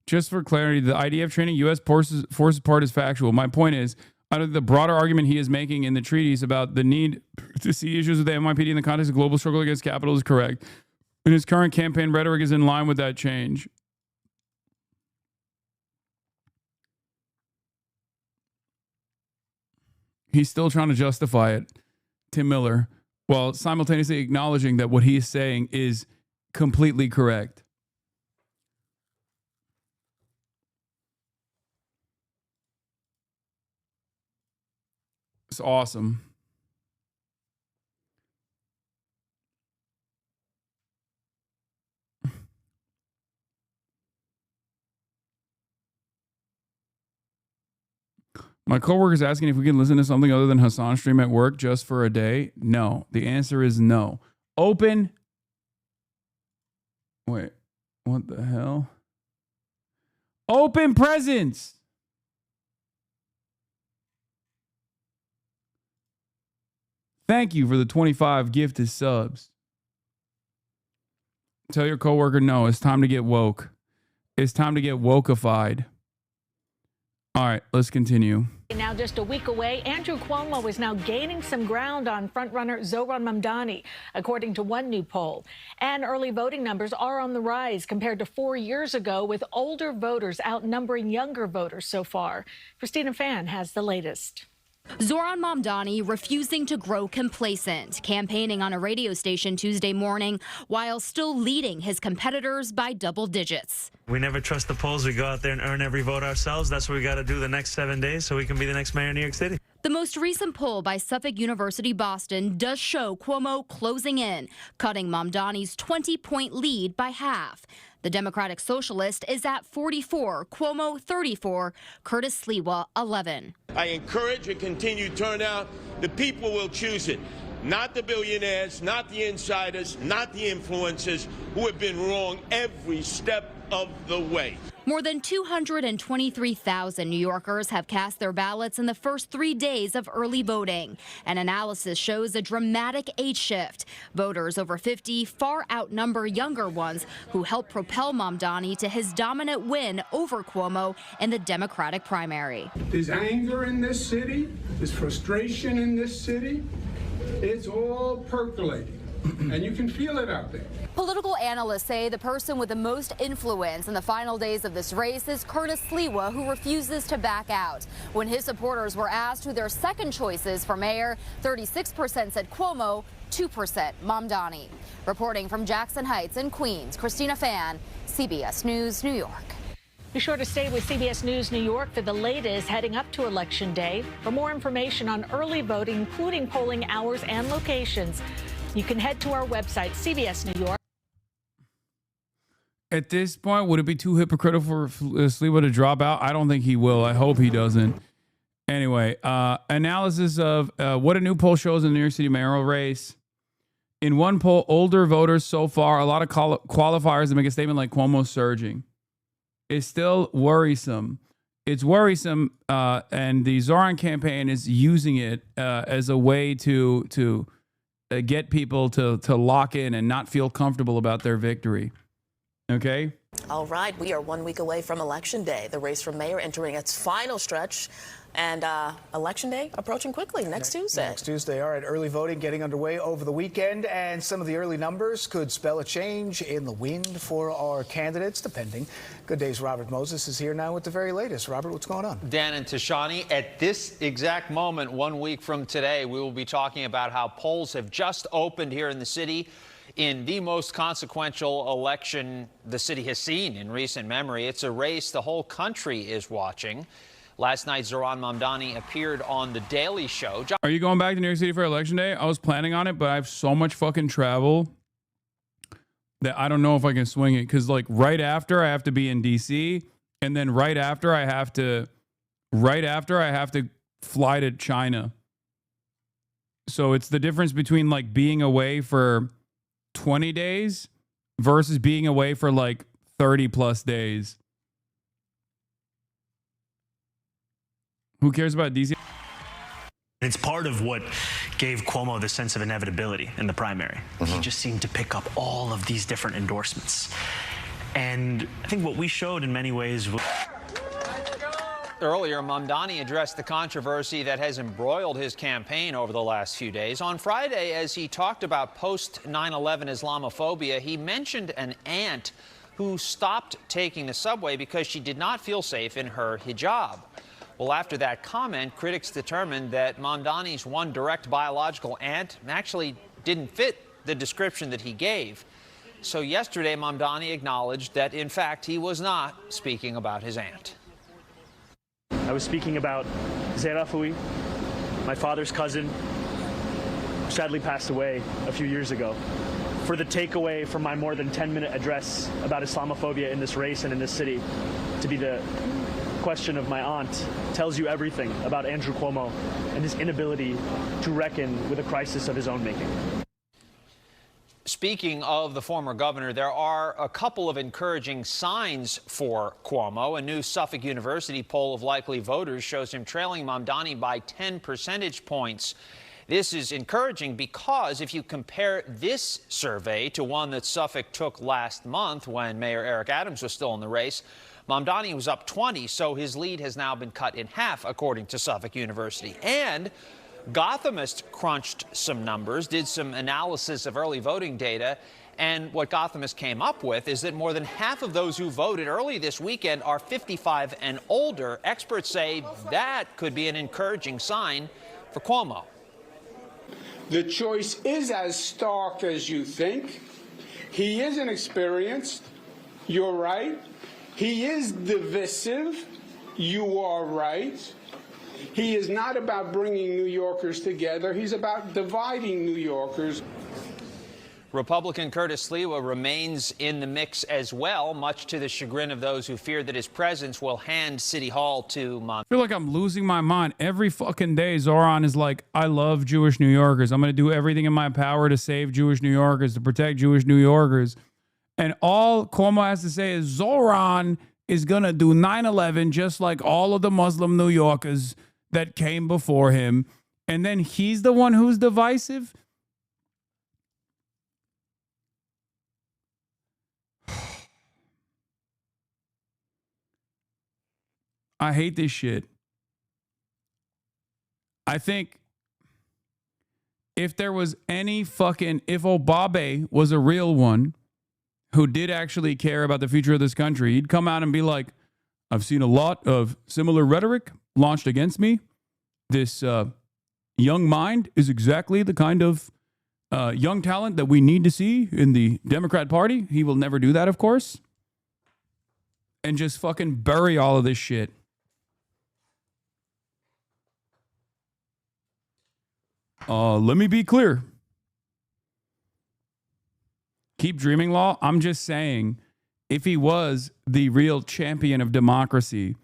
Just for clarity, the IDF training U.S. forces part is factual. My point is, out of the broader argument he is making in the treaties about the need to see issues with the NYPD in the context of global struggle against capital is correct. And his current campaign rhetoric is in line with that change. He's still trying to justify it, Tim Miller, while simultaneously acknowledging that what he is saying is completely correct. It's awesome. My coworker's asking if we can listen to something other than Hasan stream at work just for a day. No. The answer is no. Open. Wait. What the hell? Open presents. Thank you for the 25 gifted subs. Tell your coworker, no, it's time to get woke. It's time to get wokeified. All right, let's continue. Now just a week away, Andrew Cuomo is now gaining some ground on frontrunner Zohran Mamdani, according to one new poll. And early voting numbers are on the rise compared to 4 years ago, with older voters outnumbering younger voters so far. Christina Fan has the latest. Zohran Mamdani refusing to grow complacent, campaigning on a radio station Tuesday morning while still leading his competitors by double digits. We never trust the polls. We go out there and earn every vote ourselves. That's what we got to do the next 7 days so we can be the next mayor of New York City. The most recent poll by Suffolk University Boston does show Cuomo closing in, cutting Mamdani's 20-point lead by half. The Democratic Socialist is at 44, Cuomo 34, Curtis Sliwa 11. I encourage a continued turnout. The people will choose it. Not the billionaires, not the insiders, not the influencers who have been wrong every step of the way. More than 223,000 New Yorkers have cast their ballots in the first 3 days of early voting. An analysis shows a dramatic age shift. Voters over 50 far outnumber younger ones, who helped propel Mamdani to his dominant win over Cuomo in the Democratic primary. There's anger in this city. There's frustration in this city. It's all percolating, and you can feel it out there. Political analysts say the person with the most influence in the final days of this race is Curtis Sliwa, who refuses to back out. When his supporters were asked who their second choice is for mayor, 36% said Cuomo, 2% Mamdani. Reporting from Jackson Heights in Queens, Christina Fan, CBS News, New York. Be sure to stay with CBS News New York for the latest heading up to Election Day. For more information on early voting, including polling hours and locations, you can head to our website, CBS New York. At this point, would it be too hypocritical for Sliwa to drop out? I don't think he will. I hope he doesn't. Anyway, analysis of what a new poll shows in the New York City mayoral race. In one poll, older voters so far, a lot of qualifiers that make a statement like Cuomo's surging. It's still worrisome. It's worrisome, and the Zohran campaign is using it as a way to get people to lock in and not feel comfortable about their victory. Okay? All right, we are 1 week away from Election Day. The race for mayor entering its final stretch. And Election Day approaching quickly next Tuesday. Next Tuesday. All right, early voting getting underway over the weekend, and some of the early numbers could spell a change in the wind for our candidates, depending. Good day's Robert Moses is here now with the very latest. Robert, what's going on? Dan and Tashani, at this exact moment, 1 week from today, we will be talking about how polls have just opened here in the city in the most consequential election the city has seen in recent memory. It's a race the whole country is watching. Last night, Zohran Mamdani appeared on The Daily Show. Are you going back to New York City for Election Day? I was planning on it, but I have so much fucking travel that I don't know if I can swing it. Because, like, right after I have to be in D.C., and then right after I have to fly to China. So it's the difference between, like, being away for 20 days versus being away for, like, 30 plus days. Who cares about DC? It's part of what gave Cuomo the sense of inevitability in the primary. He just seemed to pick up all of these different endorsements. And I think what we showed in many ways was... Earlier, Mamdani addressed the controversy that has embroiled his campaign over the last few days. On Friday, as he talked about post-9/11 Islamophobia, he mentioned an aunt who stopped taking the subway because she did not feel safe in her hijab. Well, after that comment, critics determined that Mamdani's one direct biological aunt actually didn't fit the description that he gave. So yesterday, Mamdani acknowledged that, in fact, he was not speaking about his aunt. I was speaking about Zehra, my father's cousin, who sadly passed away a few years ago. For the takeaway from my more than 10-minute address about Islamophobia in this race and in this city to be the question of my aunt tells you everything about Andrew Cuomo and his inability to reckon with a crisis of his own making. Speaking of the former governor, there are a couple of encouraging signs for Cuomo. A new Suffolk University poll of likely voters shows him trailing Mamdani by 10 percentage points. This is encouraging because if you compare this survey to one that Suffolk took last month when Mayor Eric Adams was still in the race, Mamdani was up 20, so his lead has now been cut in half, according to Suffolk University. And Gothamist crunched some numbers, did some analysis of early voting data, and what Gothamist came up with is that more than half of those who voted early this weekend are 55 and older. Experts say that could be an encouraging sign for Cuomo. The choice is as stark as you think. He is inexperienced. You're right. He is divisive. You are right. He is not about bringing New Yorkers together. He's about dividing New Yorkers. Republican Curtis Sliwa remains in the mix as well, much to the chagrin of those who fear that his presence will hand City Hall to Mamdani. I feel like I'm losing my mind. Every fucking day, Zohran is like, I love Jewish New Yorkers. I'm going to do everything in my power to save Jewish New Yorkers, to protect Jewish New Yorkers. And all Cuomo has to say is Zohran is going to do 9/11 just like all of the Muslim New Yorkers that came before him. And then he's the one who's divisive. I hate this shit. I think if there was any fucking, if Obabe was a real one who did actually care about the future of this country, he'd come out and be like, I've seen a lot of similar rhetoric launched against me. This young mind is exactly the kind of young talent that we need to see in the Democrat Party. He will never do that, of course. And just fucking bury all of this shit. Let me be clear. Keep dreaming law. I'm just saying, if he was the real champion of democracy,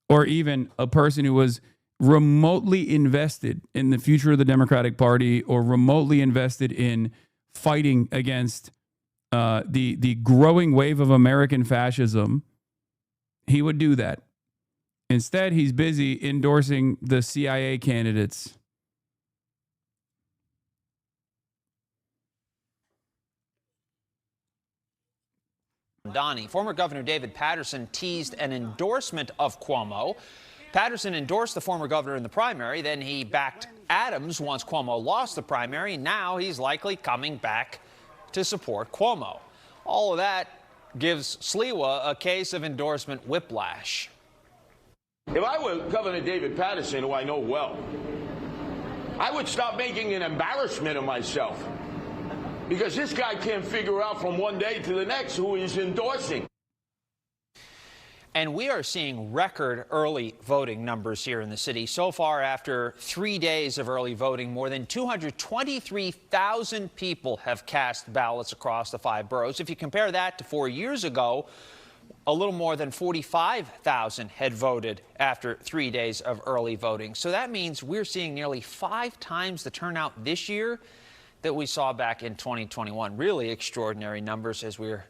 or even a person who was remotely invested in the future of the Democratic Party, or remotely invested in fighting against the growing wave of American fascism, he would do that. Instead, he's busy endorsing the CIA candidates. Mamdani. Former Governor David Paterson teased an endorsement of Cuomo. Paterson endorsed the former governor in the primary. Then he backed Adams once Cuomo lost the primary. Now he's likely coming back to support Cuomo. All of that gives Sliwa a case of endorsement whiplash. If I were Governor David Paterson, who I know well, I would stop making an embarrassment of myself. Because this guy can't figure out from one day to the next who he's endorsing. And we are seeing record early voting numbers here in the city. So far, after 3 days of early voting, more than 223,000 people have cast ballots across the 5 boroughs. If you compare that to 4 years ago, a little more than 45,000 had voted after 3 days of early voting. So that means we're seeing nearly 5 times the turnout this year that we saw back in 2021. Really extraordinary numbers as we're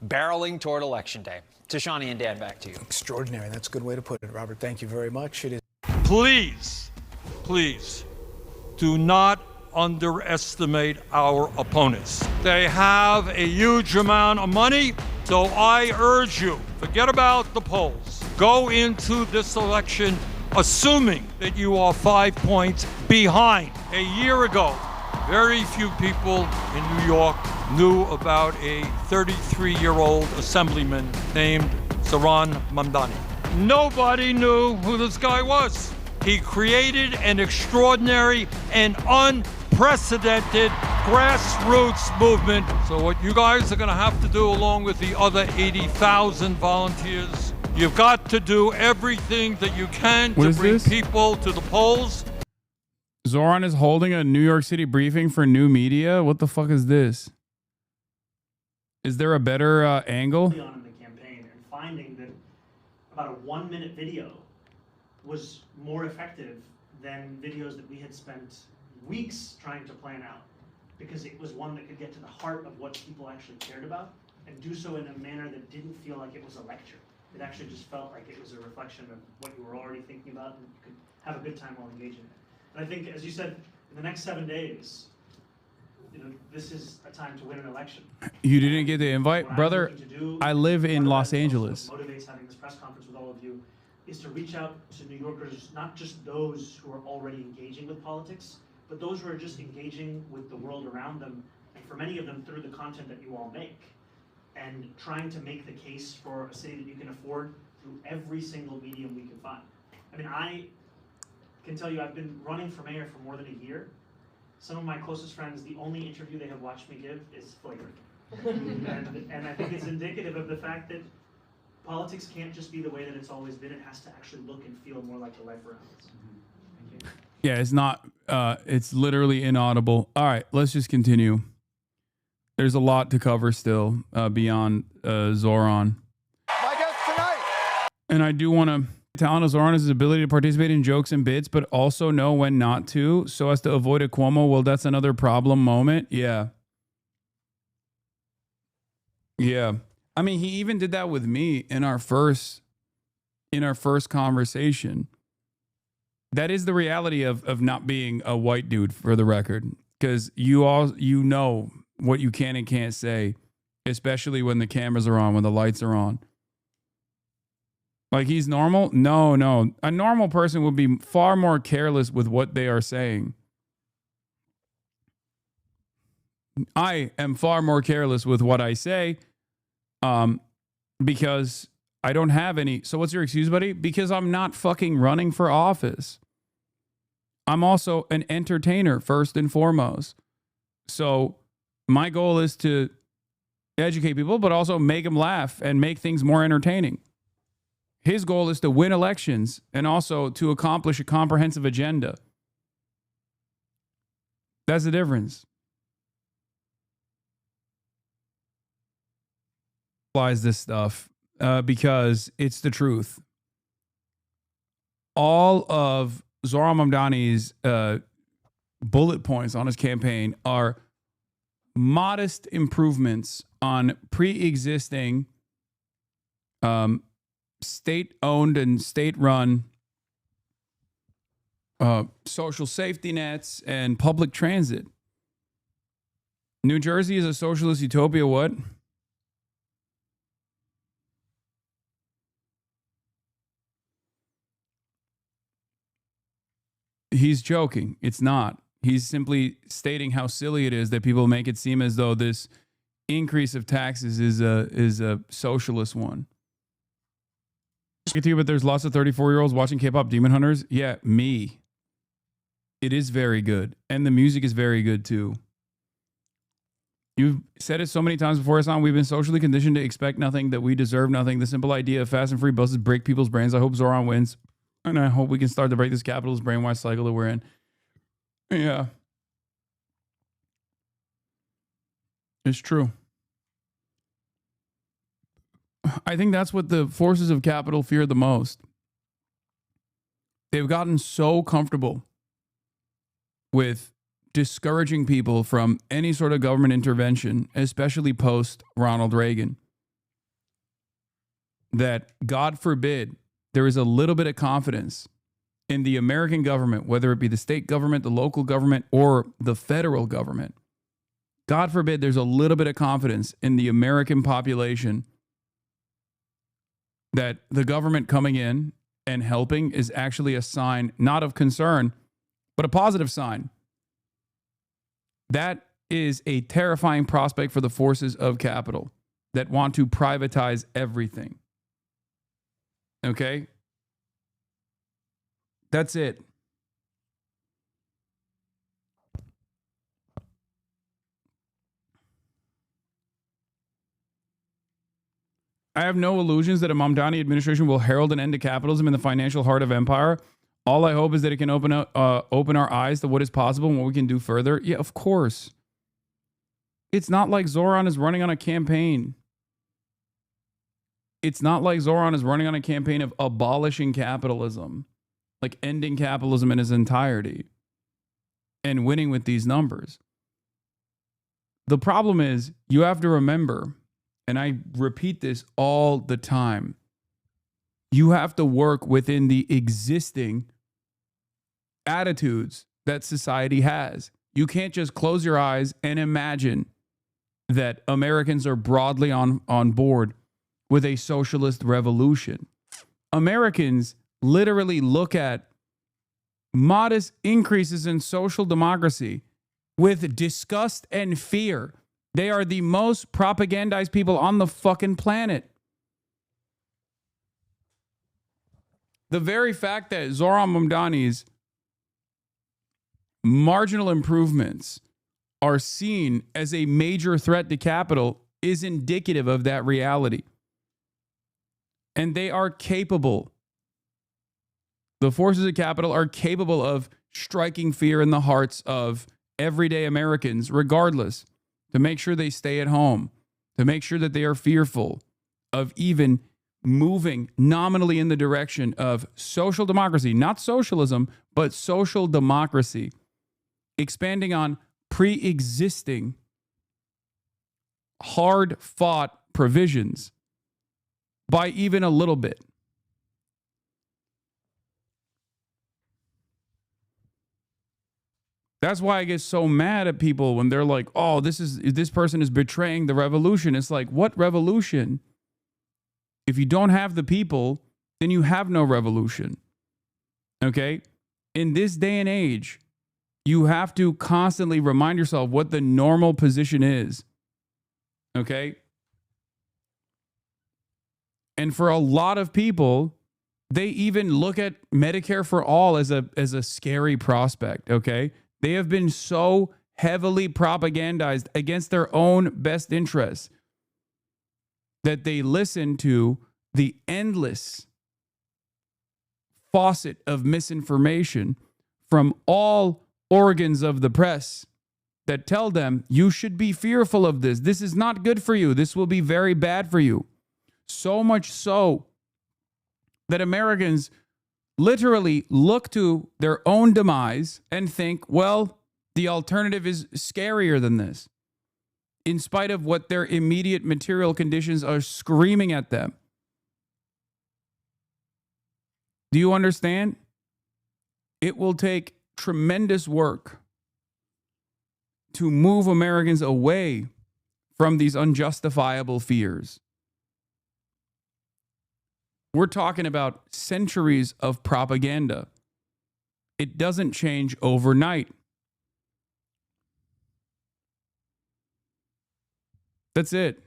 barreling toward Election Day. Tashani and Dan, back to you. Extraordinary. That's a good way to put it, Robert. Thank you very much. It is. Please, do not underestimate our opponents. They have a huge amount of money, so I urge you, forget about the polls. Go into this election assuming that you are 5 points behind. A year ago, very few people in New York knew about a 33-year-old assemblyman named Zohran Mamdani. Nobody knew who this guy was. He created an extraordinary and unprecedented grassroots movement. So what you guys are going to have to do, along with the other 80,000 volunteers, you've got to do everything that you can to bring people to the polls. Zohran is holding a New York City briefing for new media. What the fuck is this? Is there a better angle? On in the campaign and finding that about a 1-minute video was more effective than videos that we had spent weeks trying to plan out, because it was one that could get to the heart of what people actually cared about and do so in a manner that didn't feel like it was a lecture. It actually just felt like it was a reflection of what you were already thinking about, and you could have a good time while engaging in it. And I think, as you said, in the next 7 days, this is a time to win an election. You didn't get the invite, brother. I live in Los Angeles. What motivates having this press conference with all of you is to reach out to New Yorkers, not just those who are already engaging with politics, but those who are just engaging with the world around them, and for many of them through the content that you all make, and trying to make the case for a city that you can afford through every single medium we can find. I mean, I can tell you I've been running for mayor for more than a year. Some of my closest friends, the only interview they have watched me give is flagrant. and I think it's indicative of the fact that politics can't just be the way that it's always been. It has to actually look and feel more like the life around us. Thank you. Yeah, it's not, it's literally inaudible. All right, let's just continue. There's a lot to cover still beyond Zohran. My guest tonight. And I do want to talent of Zohran is his ability to participate in jokes and bits, but also know when not to, so as to avoid a Cuomo, well, that's another problem moment. Yeah. Yeah. I mean, he even did that with me in our first conversation. That is the reality of not being a white dude, for the record, because you know what you can and can't say, especially when the cameras are on, when the lights are on. Like, he's normal? No. A normal person would be far more careless with what they are saying. I am far more careless with what I say because I don't have any. So what's your excuse, buddy? Because I'm not fucking running for office. I'm also an entertainer, first and foremost. So my goal is to educate people, but also make them laugh and make things more entertaining. His goal is to win elections and also to accomplish a comprehensive agenda. That's the difference. Applies this stuff because it's the truth. All of Zohran Mamdani's bullet points on his campaign are modest improvements on pre-existing state-owned and state-run social safety nets and public transit. New Jersey is a socialist utopia, what? He's joking. It's not. He's simply stating how silly it is that people make it seem as though this increase of taxes is a socialist one. But there's lots of 34-year-olds watching K-pop Demon Hunters. Yeah, me. It is very good. And the music is very good too. You've said it so many times before, Hasan. We've been socially conditioned to expect nothing, that we deserve nothing. The simple idea of fast and free buses break people's brains. I hope Zoran wins. And I hope we can start to break this capitalist brainwash cycle that we're in. Yeah. It's true. I think that's what the forces of capital fear the most. They've gotten so comfortable with discouraging people from any sort of government intervention, especially post Ronald Reagan, that God forbid there is a little bit of confidence in the American government, whether it be the state government, the local government, or the federal government. God forbid there's a little bit of confidence in the American population that the government coming in and helping is actually a sign, not of concern, but a positive sign. That is a terrifying prospect for the forces of capital that want to privatize everything. Okay? That's it. I have no illusions that a Mamdani administration will herald an end to capitalism in the financial heart of empire. All I hope is that it can open our eyes to what is possible and what we can do further. Yeah, of course. It's not like Zoran is running on a campaign. It's not like Zoran is running on a campaign of abolishing capitalism, like ending capitalism in its entirety and winning with these numbers. The problem is you have to remember, and I repeat this all the time, you have to work within the existing attitudes that society has. You can't just close your eyes and imagine that Americans are broadly on board with a socialist revolution. Americans literally look at modest increases in social democracy with disgust and fear. They are the most propagandized people on the fucking planet. The very fact that Zoran Mamdani's marginal improvements are seen as a major threat to capital is indicative of that reality. And they are capable. The forces of capital are capable of striking fear in the hearts of everyday Americans, regardless, to make sure they stay at home, to make sure that they are fearful of even moving nominally in the direction of social democracy, not socialism, but social democracy, expanding on pre-existing hard-fought provisions by even a little bit. That's why I get so mad at people when they're like, oh, this person is betraying the revolution. It's like, what revolution? If you don't have the people, then you have no revolution. Okay? In this day and age, you have to constantly remind yourself what the normal position is. Okay? And for a lot of people, they even look at Medicare for all as a scary prospect. Okay? They have been so heavily propagandized against their own best interests that they listen to the endless faucet of misinformation from all organs of the press that tell them you should be fearful of this. This is not good for you. This will be very bad for you. So much so that Americans literally look to their own demise and think, well, the alternative is scarier than this, in spite of what their immediate material conditions are screaming at them. Do you understand? It will take tremendous work to move Americans away from these unjustifiable fears. We're talking about centuries of propaganda It doesn't change overnight. That's it.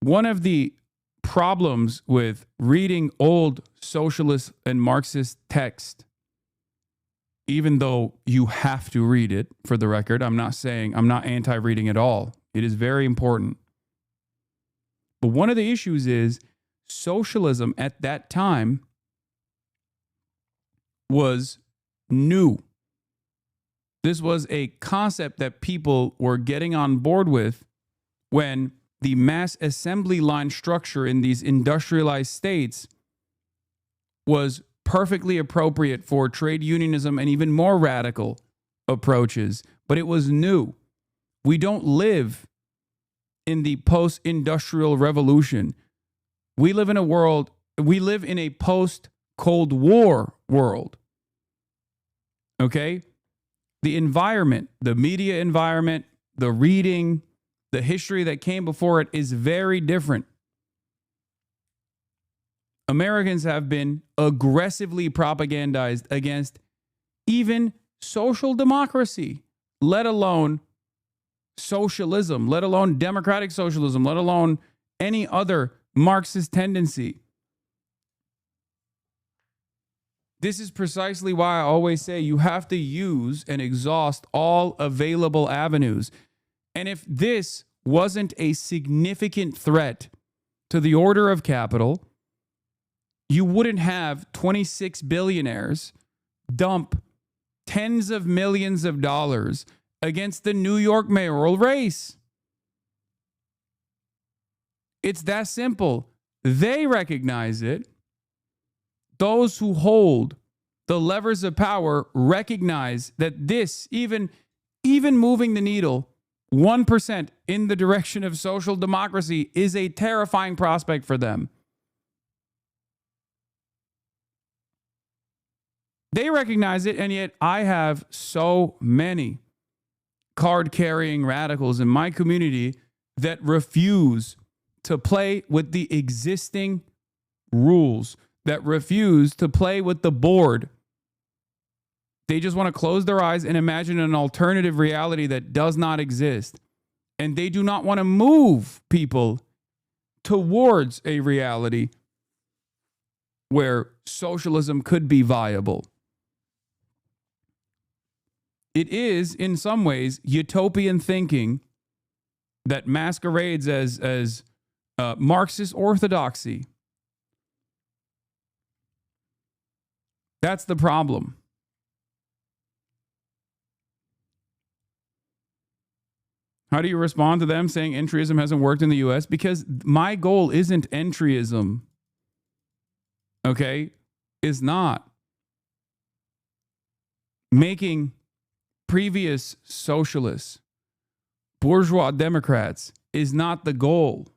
One of the problems with reading old socialist and Marxist text, even though you have to read it, for the record, I'm not anti-reading at all. It is very important. But one of the issues is socialism at that time was new. This was a concept that people were getting on board with when the mass assembly line structure in these industrialized states was perfectly appropriate for trade unionism and even more radical approaches, but it was new. We don't live in the post-industrial revolution. We live in a post-Cold War world. Okay? The environment, the media environment, the reading, the history that came before it is very different. Americans have been aggressively propagandized against even social democracy, let alone socialism, let alone democratic socialism, let alone any other Marxist tendency. This is precisely why I always say you have to use and exhaust all available avenues. And if this wasn't a significant threat to the order of capital, you wouldn't have 26 billionaires dump tens of millions of dollars against the New York mayoral race. It's that simple. They recognize it. Those who hold the levers of power recognize that this, even moving the needle 1% in the direction of social democracy, is a terrifying prospect for them. They recognize it, and yet I have so many card-carrying radicals in my community that refuse to play with the existing rules, that refuse to play with the board. They just want to close their eyes and imagine an alternative reality that does not exist. And they do not want to move people towards a reality where socialism could be viable. It is, in some ways, utopian thinking that masquerades as Marxist orthodoxy. That's the problem. How do you respond to them saying entryism hasn't worked in the U.S.? Because my goal isn't entryism. Okay? It's not. Making previous socialists, bourgeois Democrats, is not the goal.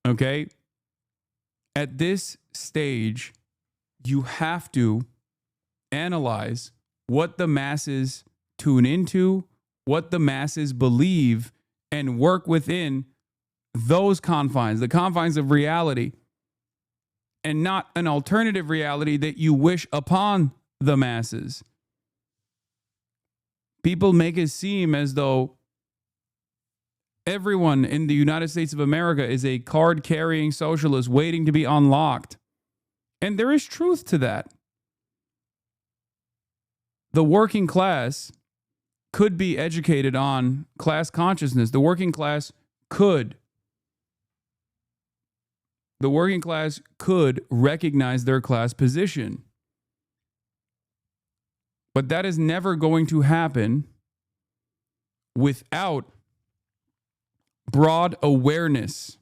Okay? At this stage, you have to analyze what the masses tune into, what the masses believe, and work within those confines, the confines of reality, and not an alternative reality that you wish upon the masses. People make it seem as though everyone in the United States of America is a card-carrying socialist waiting to be unlocked. And there is truth to that. The working class could be educated on class consciousness. The working class could. The working class could recognize their class position. But that is never going to happen without broad awareness.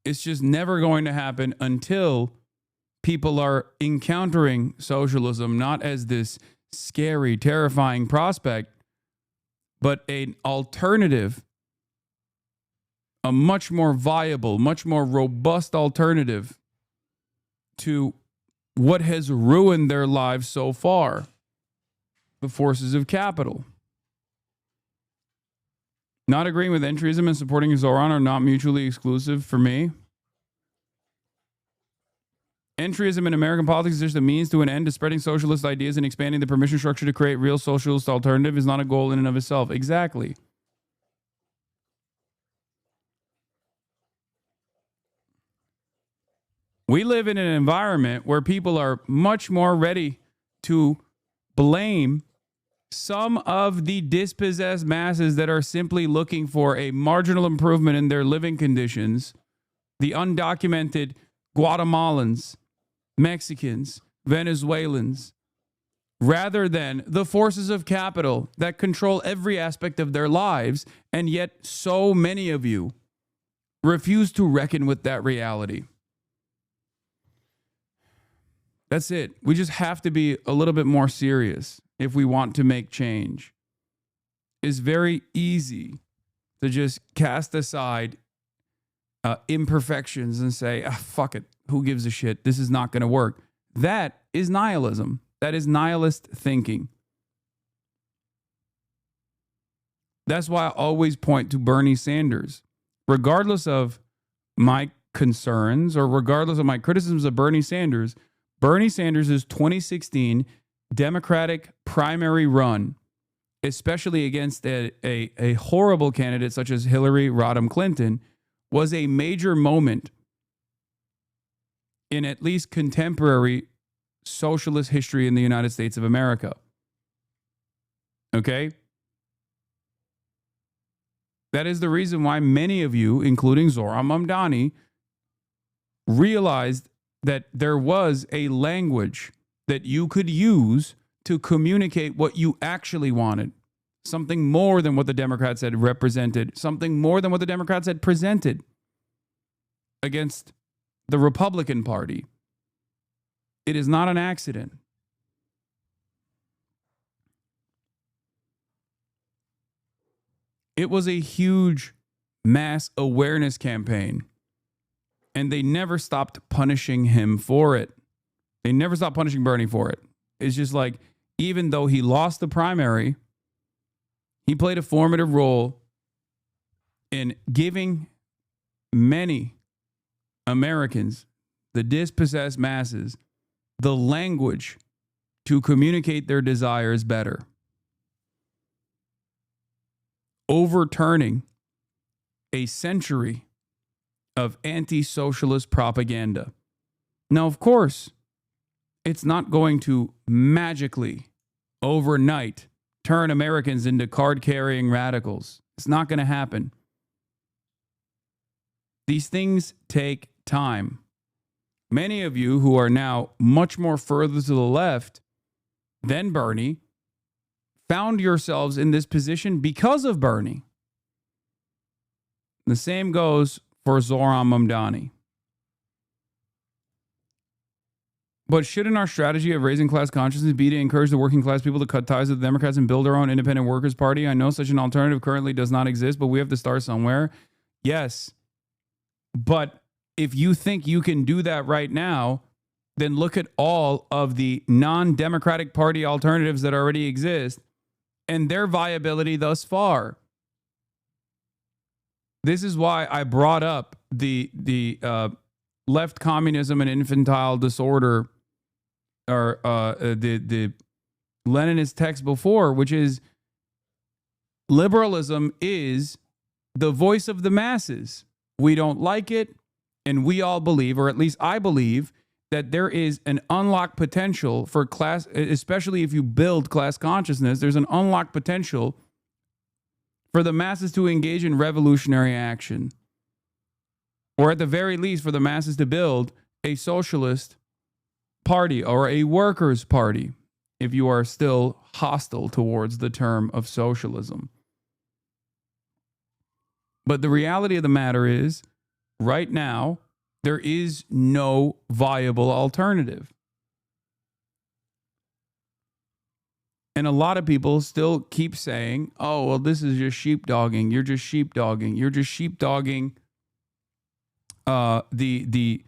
It's just never going to happen until people are encountering socialism not as this scary, terrifying prospect, but an alternative, a much more viable, much more robust alternative to what has ruined their lives so far, the forces of capital. Not agreeing with entryism and supporting Zoran are not mutually exclusive for me. Entryism in American politics is just a means to an end to spreading socialist ideas and expanding the permission structure to create real socialist alternative is not a goal in and of itself. Exactly. We live in an environment where people are much more ready to blame some of the dispossessed masses that are simply looking for a marginal improvement in their living conditions, the undocumented Guatemalans, Mexicans, Venezuelans, rather than the forces of capital that control every aspect of their lives, and yet so many of you refuse to reckon with that reality. That's it. We just have to be a little bit more serious if we want to make change. It's very easy to just cast aside imperfections and say, fuck it, who gives a shit? This is not going to work. That is nihilism. That is nihilist thinking. That's why I always point to Bernie Sanders. Regardless of my concerns or regardless of my criticisms of Bernie Sanders' 2016 Democratic primary run, especially against a horrible candidate such as Hillary Rodham Clinton, was a major moment in at least contemporary socialist history in the United States of America. Okay? That is the reason why many of you, including Zohran Mamdani, realized that there was a language that you could use to communicate what you actually wanted. Something more than what the Democrats had represented, something more than what the Democrats had presented against the Republican Party. It is not an accident. It was a huge mass awareness campaign, and they never stopped punishing him for it. They never stopped punishing Bernie for it. It's just like, even though he lost the primary, he played a formative role in giving many Americans, the dispossessed masses, the language to communicate their desires better. Overturning a century of anti-socialist propaganda. Now, of course, it's not going to magically, overnight, turn Americans into card-carrying radicals. It's not going to happen. These things take time. Many of you who are now much more further to the left than Bernie found yourselves in this position because of Bernie. The same goes for Zohran Mamdani. But shouldn't our strategy of raising class consciousness be to encourage the working class people to cut ties with the Democrats and build our own independent workers' party? I know such an alternative currently does not exist, but we have to start somewhere. Yes. But if you think you can do that right now, then look at all of the non-Democratic Party alternatives that already exist and their viability thus far. This is why I brought up the left communism and infantile disorder, or the Leninist text before, which is liberalism is the voice of the masses. We don't like it, and we all believe, or at least I believe, that there is an unlocked potential for class, especially if you build class consciousness, there's an unlocked potential for the masses to engage in revolutionary action. Or at the very least, for the masses to build a socialist party or a workers' party, if you are still hostile towards the term of socialism. But the reality of the matter is, right now, there is no viable alternative. And a lot of people still keep saying, oh, well, this is just sheepdogging. You're just sheepdogging. You're just sheepdogging the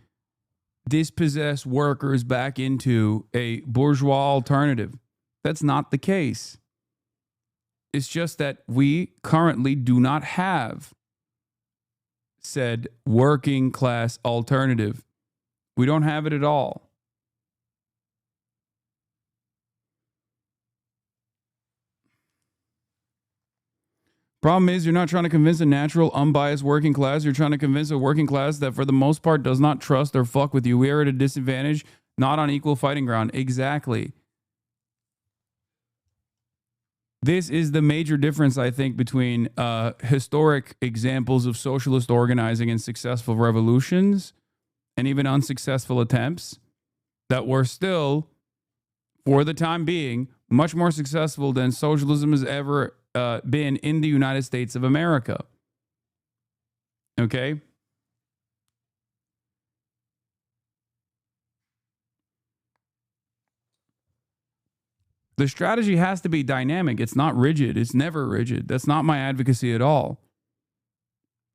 dispossessed workers back into a bourgeois alternative. That's not the case. It's just that we currently do not have said working class alternative. We don't have it at all. Problem is, you're not trying to convince a natural, unbiased working class. You're trying to convince a working class that for the most part does not trust or fuck with you. We are at a disadvantage, not on equal fighting ground. Exactly. This is the major difference, I think, between historic examples of socialist organizing and successful revolutions and even unsuccessful attempts that were still, for the time being, much more successful than socialism has ever been in the United States of America. Okay? The strategy has to be dynamic. It's not rigid. It's never rigid. That's not my advocacy at all.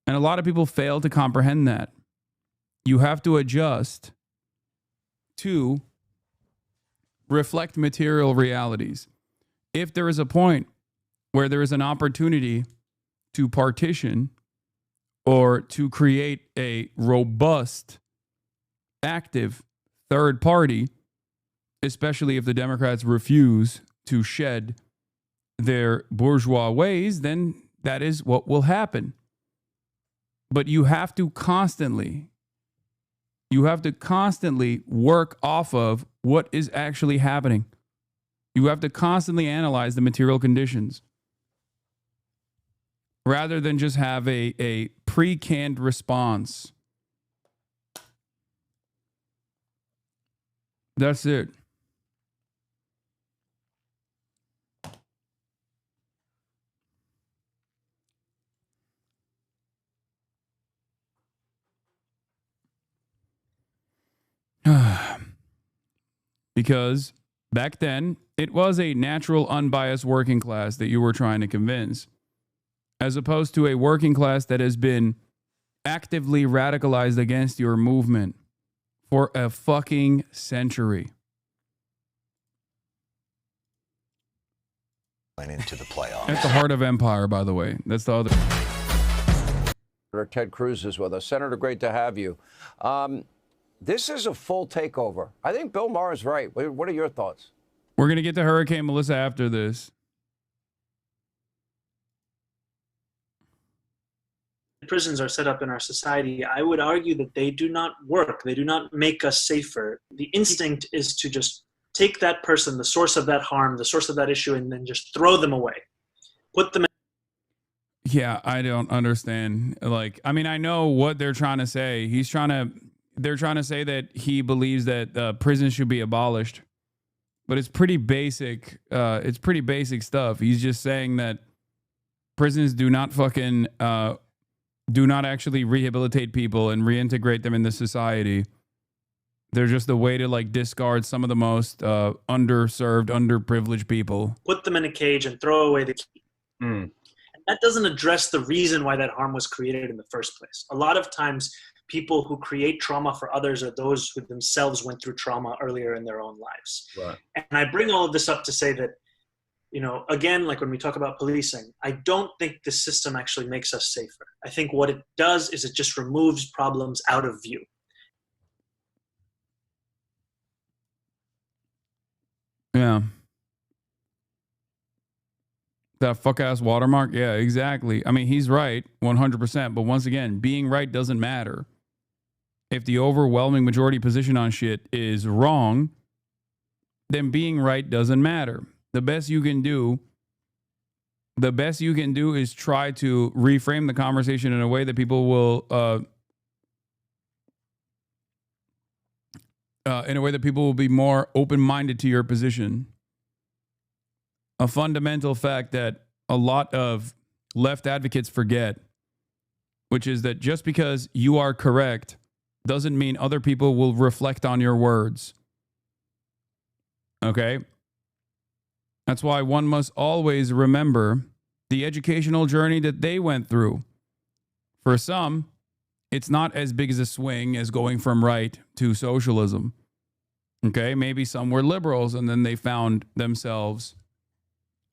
And a lot of people fail to comprehend that. You have to adjust to reflect material realities. If there is a point where there is an opportunity to partition or to create a robust, active third party, especially if the Democrats refuse to shed their bourgeois ways, then that is what will happen. But you have to constantly work off of what is actually happening. You have to constantly analyze the material conditions rather than just have a pre-canned response. That's it. Because back then, it was a natural, unbiased working class that you were trying to convince, as opposed to a working class that has been actively radicalized against your movement for a fucking century. Into the playoffs. At the heart of empire, by the way. That's the other. Senator Ted Cruz is with us. Senator, great to have you. This is a full takeover. I think Bill Maher is right. What are your thoughts? We're going to get to Hurricane Melissa after this. Prisons are set up in our society. I would argue that they do not work. They do not make us safer. The instinct is to just take that person, the source of that harm, the source of that issue, and then just throw them away. Put them in. Yeah, I don't understand. Like, I mean, I know what they're trying to say. They're trying to say that he believes that prisons should be abolished, but it's pretty basic. It's pretty basic stuff. He's just saying that prisons do not actually rehabilitate people and reintegrate them into society. They're just a way to like discard some of the most underserved, underprivileged people. Put them in a cage and throw away the key. And that doesn't address the reason why that harm was created in the first place. A lot of times, people who create trauma for others are those who themselves went through trauma earlier in their own lives. Right. And I bring all of this up to say that, you know, again, like when we talk about policing, I don't think the system actually makes us safer. I think what it does is it just removes problems out of view. Yeah. That fuck-ass watermark? Yeah, exactly. I mean, he's right, 100%. But once again, being right doesn't matter. If the overwhelming majority position on shit is wrong, then being right doesn't matter. The best you can do is try to reframe the conversation in a way that people will be more open-minded to your position. A fundamental fact that a lot of left advocates forget, which is that just because you are correct doesn't mean other people will reflect on your words. Okay? That's why one must always remember the educational journey that they went through. For some, it's not as big as a swing as going from right to socialism. Okay? Maybe some were liberals and then they found themselves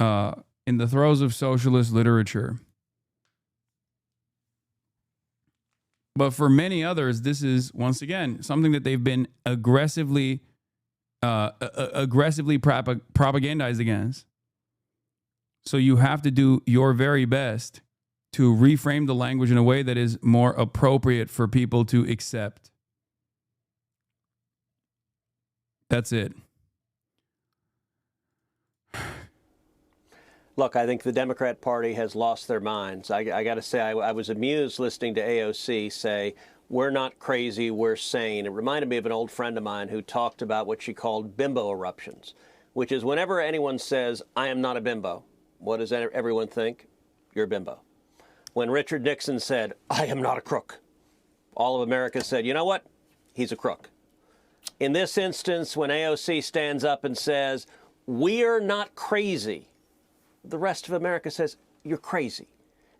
in the throes of socialist literature. But for many others, this is, once again, something that they've been aggressively propagandized against. So you have to do your very best to reframe the language in a way that is more appropriate for people to accept. That's it. Look, I think the Democrat Party has lost their minds. I got to say, I was amused listening to AOC say, we're not crazy, we're sane. It reminded me of an old friend of mine who talked about what she called bimbo eruptions, which is whenever anyone says, I am not a bimbo, what does everyone think? You're a bimbo. When Richard Nixon said, I am not a crook, all of America said, you know what? He's a crook. In this instance, when AOC stands up and says, we're not crazy, the rest of America says, you're crazy.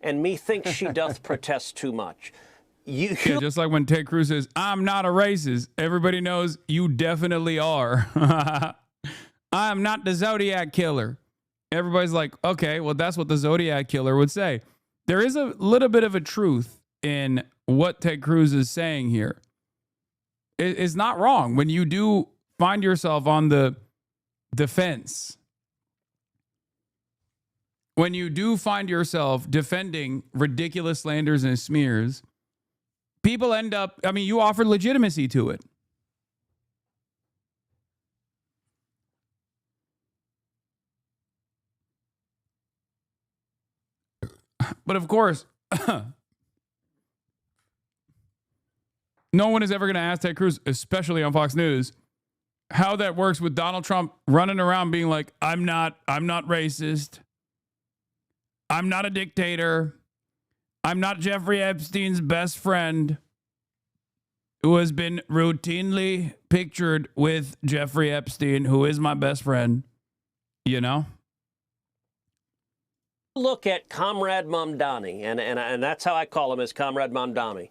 And methinks she doth protest too much. Yeah, just like when Ted Cruz says, I'm not a racist, everybody knows you definitely are. I'm not the Zodiac killer. Everybody's like, okay, well, that's what the Zodiac killer would say. There is a little bit of a truth in what Ted Cruz is saying here. It's not wrong when you do find yourself on the defense. When you do find yourself defending ridiculous slanders and smears, people end up, I mean, you offer legitimacy to it. But of course, no one is ever going to ask Ted Cruz, especially on Fox News, how that works with Donald Trump running around being like, I'm not racist. I'm not a dictator. I'm not Jeffrey Epstein's best friend who has been routinely pictured with Jeffrey Epstein, who is my best friend, you know? Look at Comrade Mamdani, and that's how I call him, as Comrade Mamdani.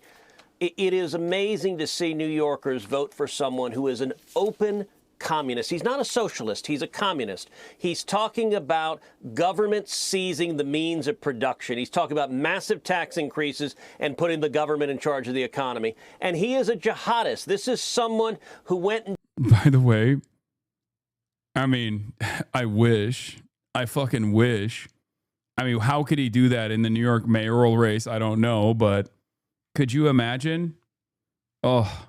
It is amazing to see New Yorkers vote for someone who is an open communist. He's not a socialist. He's a communist. He's talking about government seizing the means of production. He's talking about massive tax increases and putting the government in charge of the economy. And he is a jihadist. This is someone who went and... By the way, I mean, I fucking wish. I mean, how could he do that in the New York mayoral race? I don't know, but could you imagine? Oh,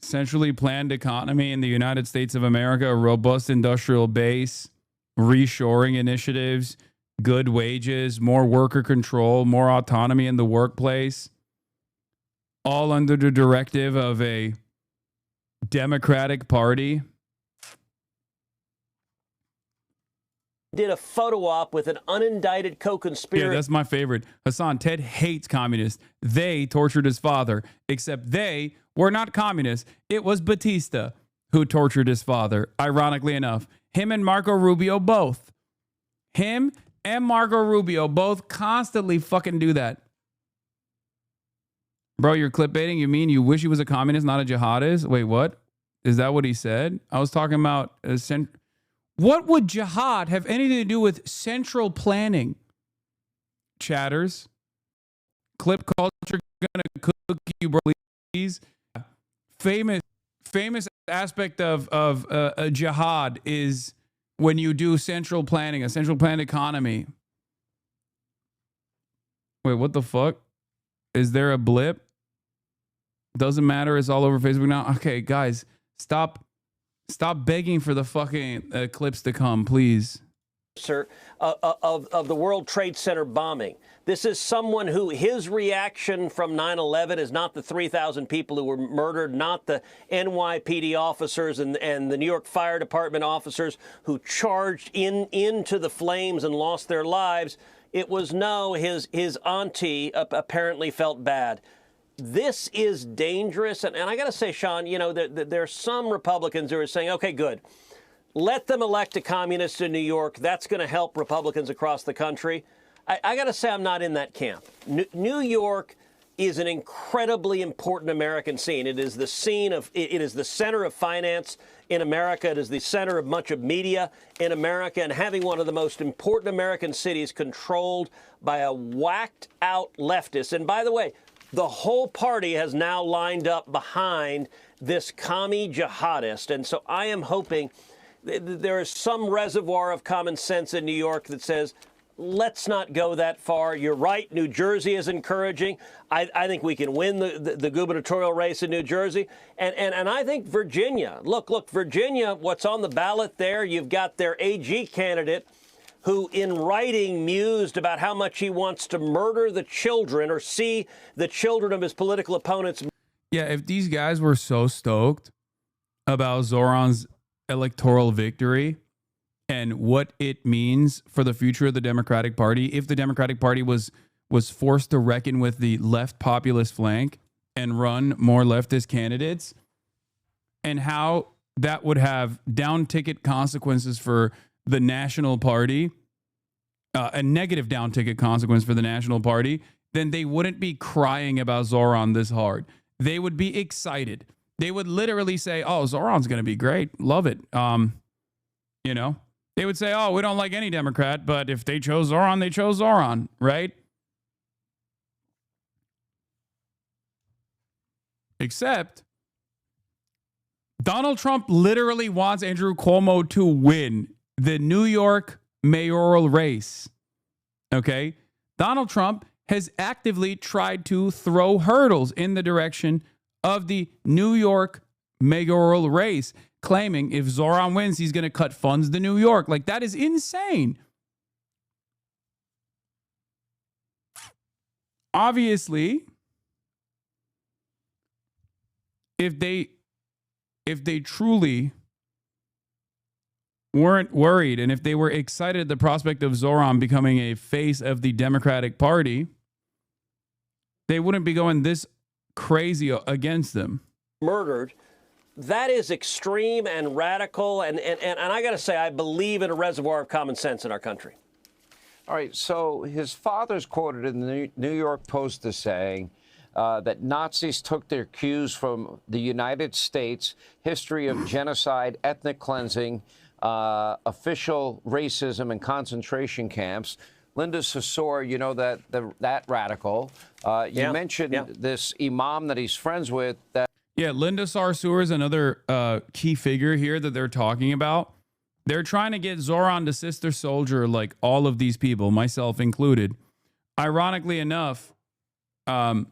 centrally planned economy in the United States of America, a robust industrial base, reshoring initiatives, good wages, more worker control, more autonomy in the workplace, all under the directive of a Democratic Party. Did a photo op with an unindicted co-conspirator. Yeah, that's my favorite. Hasan, Ted hates communists. They tortured his father, except they were not communists. It was Batista who tortured his father, ironically enough. Him and Marco Rubio both. Him and Marco Rubio both constantly fucking do that. Bro, you're clickbaiting? You mean you wish he was a communist, not a jihadist? Wait, what? Is that what he said? I was talking about... What would jihad have anything to do with central planning? Chatters. Clip culture gonna cook you, bro. Please. Famous aspect of a jihad is when you do central planning, a central planned economy. Wait, what the fuck? Is there a blip? Doesn't matter. It's all over Facebook now. Okay, guys, stop begging for the fucking clips to come, please. Sir, of the World Trade Center bombing. This is someone who his reaction from 9/11 is not the 3,000 people who were murdered, not the NYPD officers and the New York Fire Department officers who charged into the flames and lost their lives. It was his auntie apparently felt bad. This is dangerous. And I got to say, Sean, you know, there are some Republicans who are saying, OK, good. Let them elect a communist in New York. That's going to help Republicans across the country. I got to say I'm not in that camp. New York is an incredibly important American scene. It is the center of finance in America. It is the center of much of media in America. And having one of the most important American cities controlled by a whacked out leftist. And by the way, the whole party has now lined up behind this commie jihadist. And so I am hoping there is some reservoir of common sense in New York that says, let's not go that far. You're right. New Jersey is encouraging. I think we can win the gubernatorial race in New Jersey. And I think Virginia, look, Virginia, what's on the ballot there, you've got their AG candidate who in writing mused about how much he wants to murder the children or see the children of his political opponents. Yeah, if these guys were so stoked about Zoran's electoral victory and what it means for the future of the Democratic Party, if the Democratic Party was forced to reckon with the left populist flank and run more leftist candidates, and how that would have down-ticket consequences for the National Party, a negative down-ticket consequence for the National Party, then they wouldn't be crying about Zoran this hard. They would be excited. They would literally say, oh, Zoran's going to be great. Love it. You know, they would say, oh, we don't like any Democrat, but if they chose Zoran, they chose Zoran, right? Except Donald Trump literally wants Andrew Cuomo to win the New York mayoral race. Okay? Donald Trump has actively tried to throw hurdles in the direction of the New York mayoral race, claiming if Zoran wins, he's going to cut funds to New York. Like, that is insane. Obviously, if they truly weren't worried and if they were excited at the prospect of Zoran becoming a face of the Democratic Party, they wouldn't be going this crazy against them. Murdered. That is extreme and radical. And I got to say, I believe in a reservoir of common sense in our country. All right. So his father's quoted in the New York Post as saying that Nazis took their cues from the United States, history of genocide, ethnic cleansing, official racism and concentration camps. Linda Sassour, you know, that radical. You mentioned this imam that he's friends with. Yeah, Linda Sarsour is another key figure here that they're talking about. They're trying to get Zoran to sister soldier like all of these people, myself included. Ironically enough, they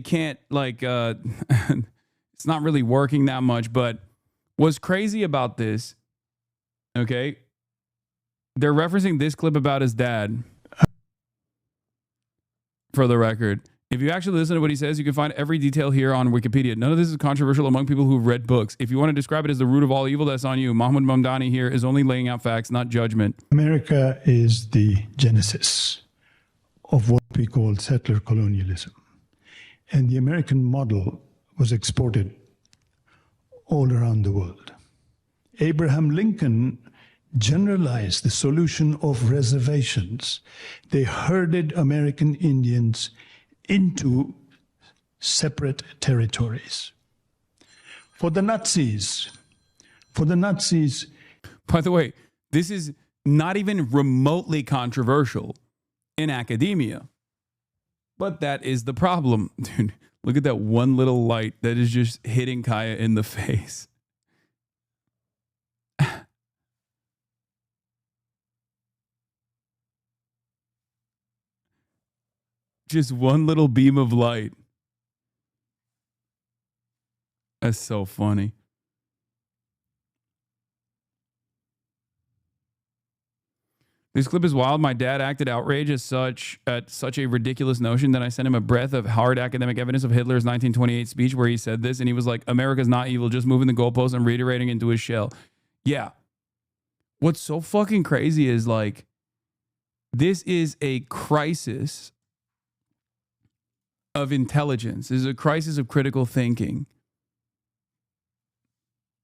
can't, like, it's not really working that much. But what's crazy about this, okay, they're referencing this clip about his dad, for the record. If you actually listen to what he says, you can find every detail here on Wikipedia. None of this is controversial among people who've read books. If you want to describe it as the root of all evil, that's on you. Mahmoud Mamdani here is only laying out facts, not judgment. America is the genesis of what we call settler colonialism. And the American model was exported all around the world. Abraham Lincoln generalized the solution of reservations. They herded American Indians into separate territories. For the Nazis, by the way, this is not even remotely controversial in academia. But that is the problem. Dude, look at that one little light that is just hitting Kaya in the face. Just one little beam of light. That's so funny. This clip is wild. My dad acted outraged at such a ridiculous notion that I sent him a breath of hard academic evidence of Hitler's 1928 speech where he said this, and he was like, America's not evil, just moving the goalposts and reiterating into his shell. Yeah. What's so fucking crazy is, like, this is a crisis of intelligence. This is a crisis of critical thinking.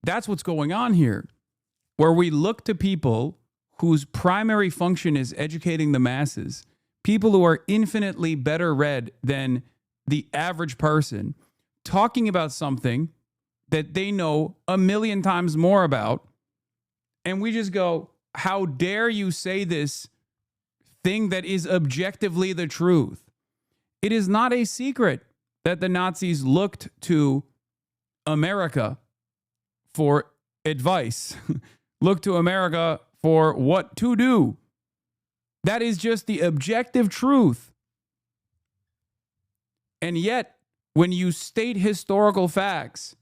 That's what's going on here, where we look to people whose primary function is educating the masses, people who are infinitely better read than the average person, talking about something that they know a million times more about. And we just go, how dare you say this thing that is objectively the truth? It is not a secret that the Nazis looked to America for advice. Look to America for what to do. That is just the objective truth. And yet, when you state historical facts,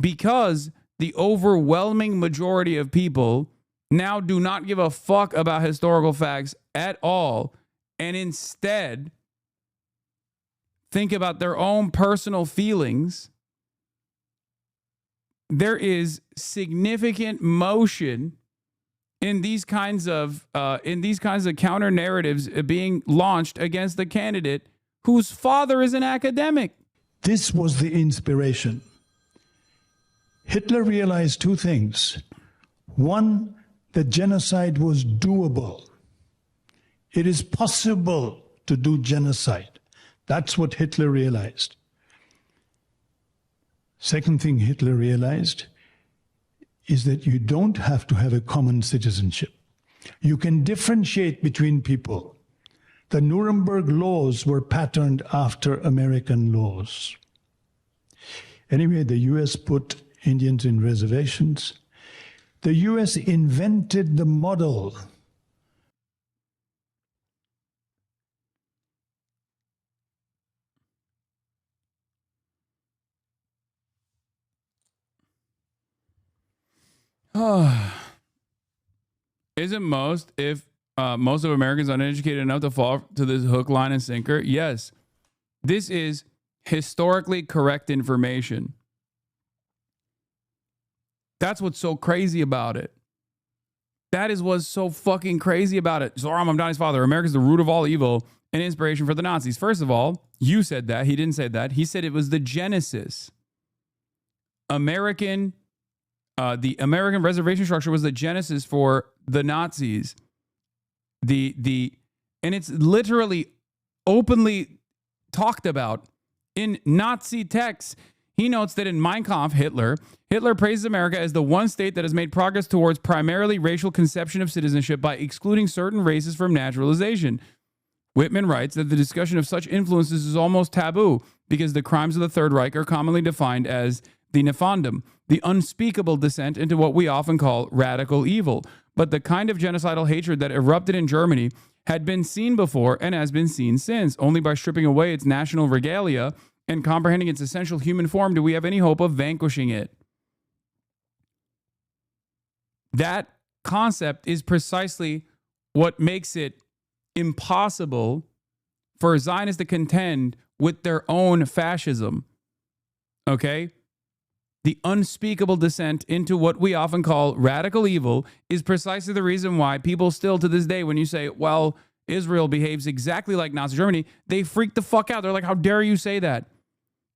because the overwhelming majority of people now do not give a fuck about historical facts at all, and instead think about their own personal feelings, there is significant motion in these kinds of counter narratives being launched against the candidate whose father is an academic. This was the inspiration. Hitler realized two things. One, that genocide was doable. It is possible to do genocide. That's what Hitler realized. Second thing Hitler realized is that you don't have to have a common citizenship. You can differentiate between people. The Nuremberg laws were patterned after American laws. Anyway, the U.S. put Indians in reservations. The U.S. invented the model. Isn't most of Americans uneducated enough to fall to this hook, line, and sinker? Yes. This is historically correct information. That's what's so crazy about it. That is what's so fucking crazy about it. Zohran Mamdani's father, America's the root of all evil and inspiration for the Nazis. First of all, you said that. He didn't say that. He said it was the genesis. The American reservation structure was the genesis for the Nazis. And it's literally openly talked about in Nazi texts. He notes that in Mein Kampf, Hitler praises America as the one state that has made progress towards primarily racial conception of citizenship by excluding certain races from naturalization. Whitman writes that the discussion of such influences is almost taboo because the crimes of the Third Reich are commonly defined as the Nefandum, the unspeakable descent into what we often call radical evil. But the kind of genocidal hatred that erupted in Germany had been seen before and has been seen since. Only by stripping away its national regalia and comprehending its essential human form do we have any hope of vanquishing it. That concept is precisely what makes it impossible for Zionists to contend with their own fascism. Okay? The unspeakable descent into what we often call radical evil is precisely the reason why people still to this day, when you say, well, Israel behaves exactly like Nazi Germany, they freak the fuck out. They're like, how dare you say that?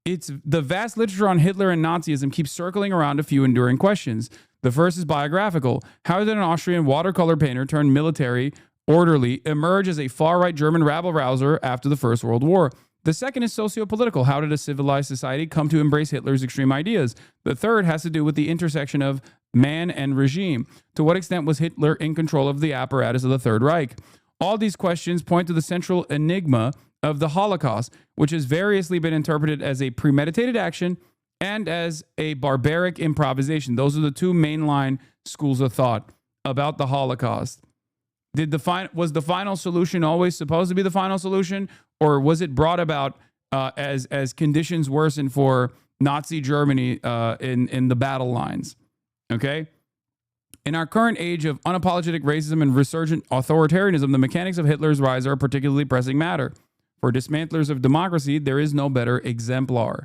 It's the vast literature on Hitler and Nazism keeps circling around a few enduring questions. The first is biographical. How did an Austrian watercolor painter turned military orderly emerge as a far-right German rabble-rouser after the First World War? The second is socio-political. How did a civilized society come to embrace Hitler's extreme ideas? The third has to do with the intersection of man and regime. To what extent was Hitler in control of the apparatus of the Third Reich? All these questions point to the central enigma of the Holocaust, which has variously been interpreted as a premeditated action and as a barbaric improvisation. Those are the two mainline schools of thought about the Holocaust. Was the final solution always supposed to be the final solution, or was it brought about as conditions worsened for Nazi Germany in the battle lines? Okay? In our current age of unapologetic racism and resurgent authoritarianism, the mechanics of Hitler's rise are a particularly pressing matter. For dismantlers of democracy, there is no better exemplar.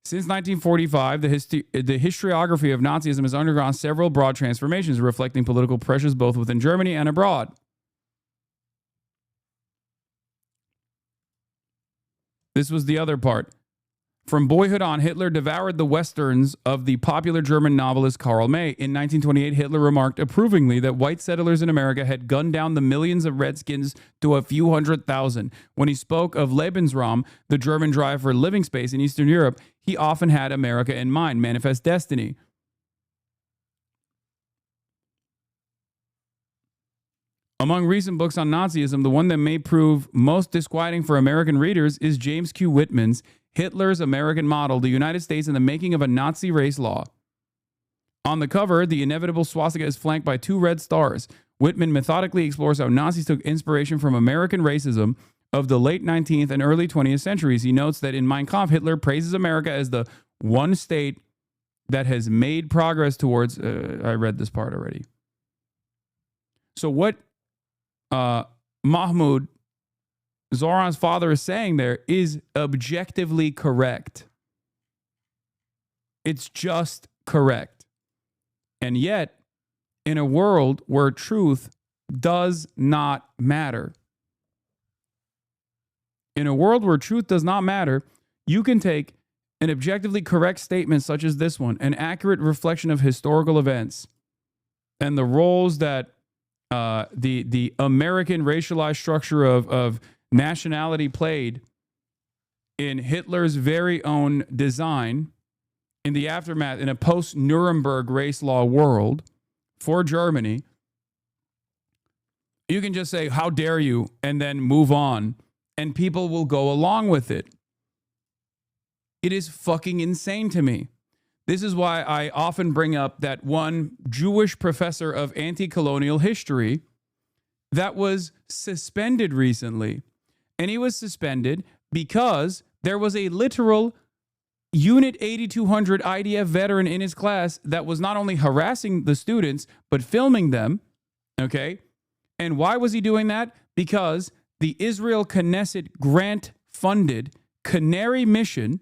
Since 1945, the historiography of Nazism has undergone several broad transformations, reflecting political pressures both within Germany and abroad. This was the other part. From boyhood on, Hitler devoured the westerns of the popular German novelist Karl May. In 1928, Hitler remarked approvingly that white settlers in America had gunned down the millions of Redskins to a few 100,000. When he spoke of Lebensraum, the German drive for living space in Eastern Europe, he often had America in mind, Manifest Destiny. Among recent books on Nazism, the one that may prove most disquieting for American readers is James Q. Whitman's Hitler's American Model, the United States and the Making of a Nazi Race Law. On the cover, the inevitable swastika is flanked by 2 red stars. Whitman methodically explores how Nazis took inspiration from American racism of the late 19th and early 20th centuries. He notes that in Mein Kampf, Hitler praises America as the one state that has made progress towards... I read this part already. So what Mahmoud, Zoran's father, is saying there is objectively correct. It's just correct. And yet, in a world where truth does not matter, in a world where truth does not matter, you can take an objectively correct statement such as this one, an accurate reflection of historical events and the roles that the American racialized structure of nationality played in Hitler's very own design in the aftermath, in a post-Nuremberg race law world for Germany. You can just say, how dare you, and then move on, and people will go along with it. It is fucking insane to me. This is why I often bring up that one Jewish professor of anti-colonial history that was suspended recently. And he was suspended because there was a literal Unit 8200 IDF veteran in his class that was not only harassing the students, but filming them. Okay? And why was he doing that? Because the Israel Knesset grant-funded Canary mission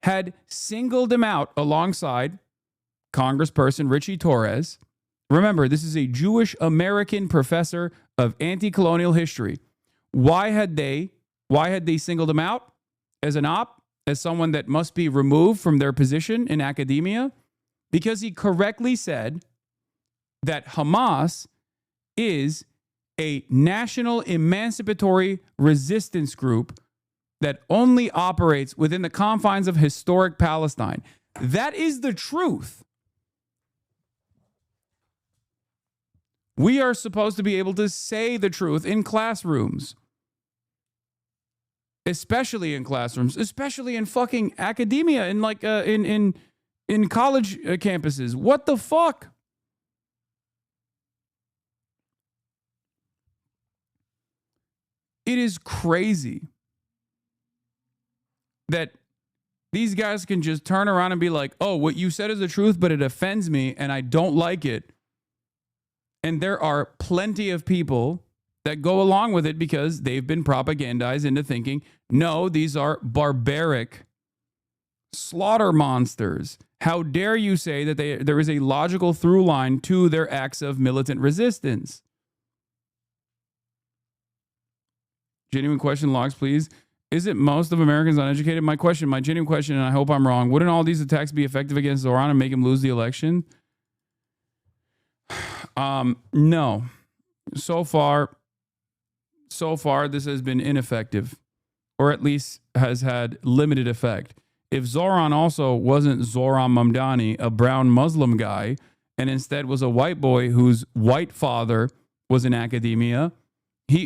had singled him out alongside Congressperson Richie Torres. Remember, this is a Jewish American professor of anti-colonial history. Why had they singled him out as an op, as someone that must be removed from their position in academia? Because he correctly said that Hamas is a national emancipatory resistance group that only operates within the confines of historic Palestine. That is the truth. We are supposed to be able to say the truth in classrooms. Especially in classrooms, especially in fucking academia, in like in college campuses. What the fuck? It is crazy that these guys can just turn around and be like, oh, what you said is the truth, but it offends me and I don't like it. And there are plenty of people that go along with it because they've been propagandized into thinking, no, these are barbaric slaughter monsters. How dare you say that there is a logical through line to their acts of militant resistance? Genuine question, logs, please. Isn't most of Americans uneducated? My genuine question, and I hope I'm wrong, wouldn't all these attacks be effective against Zoran and make him lose the election? No. So far, this has been ineffective, or at least has had limited effect. If Zoran also wasn't Zoran Mamdani, a brown Muslim guy, and instead was a white boy whose white father was in academia,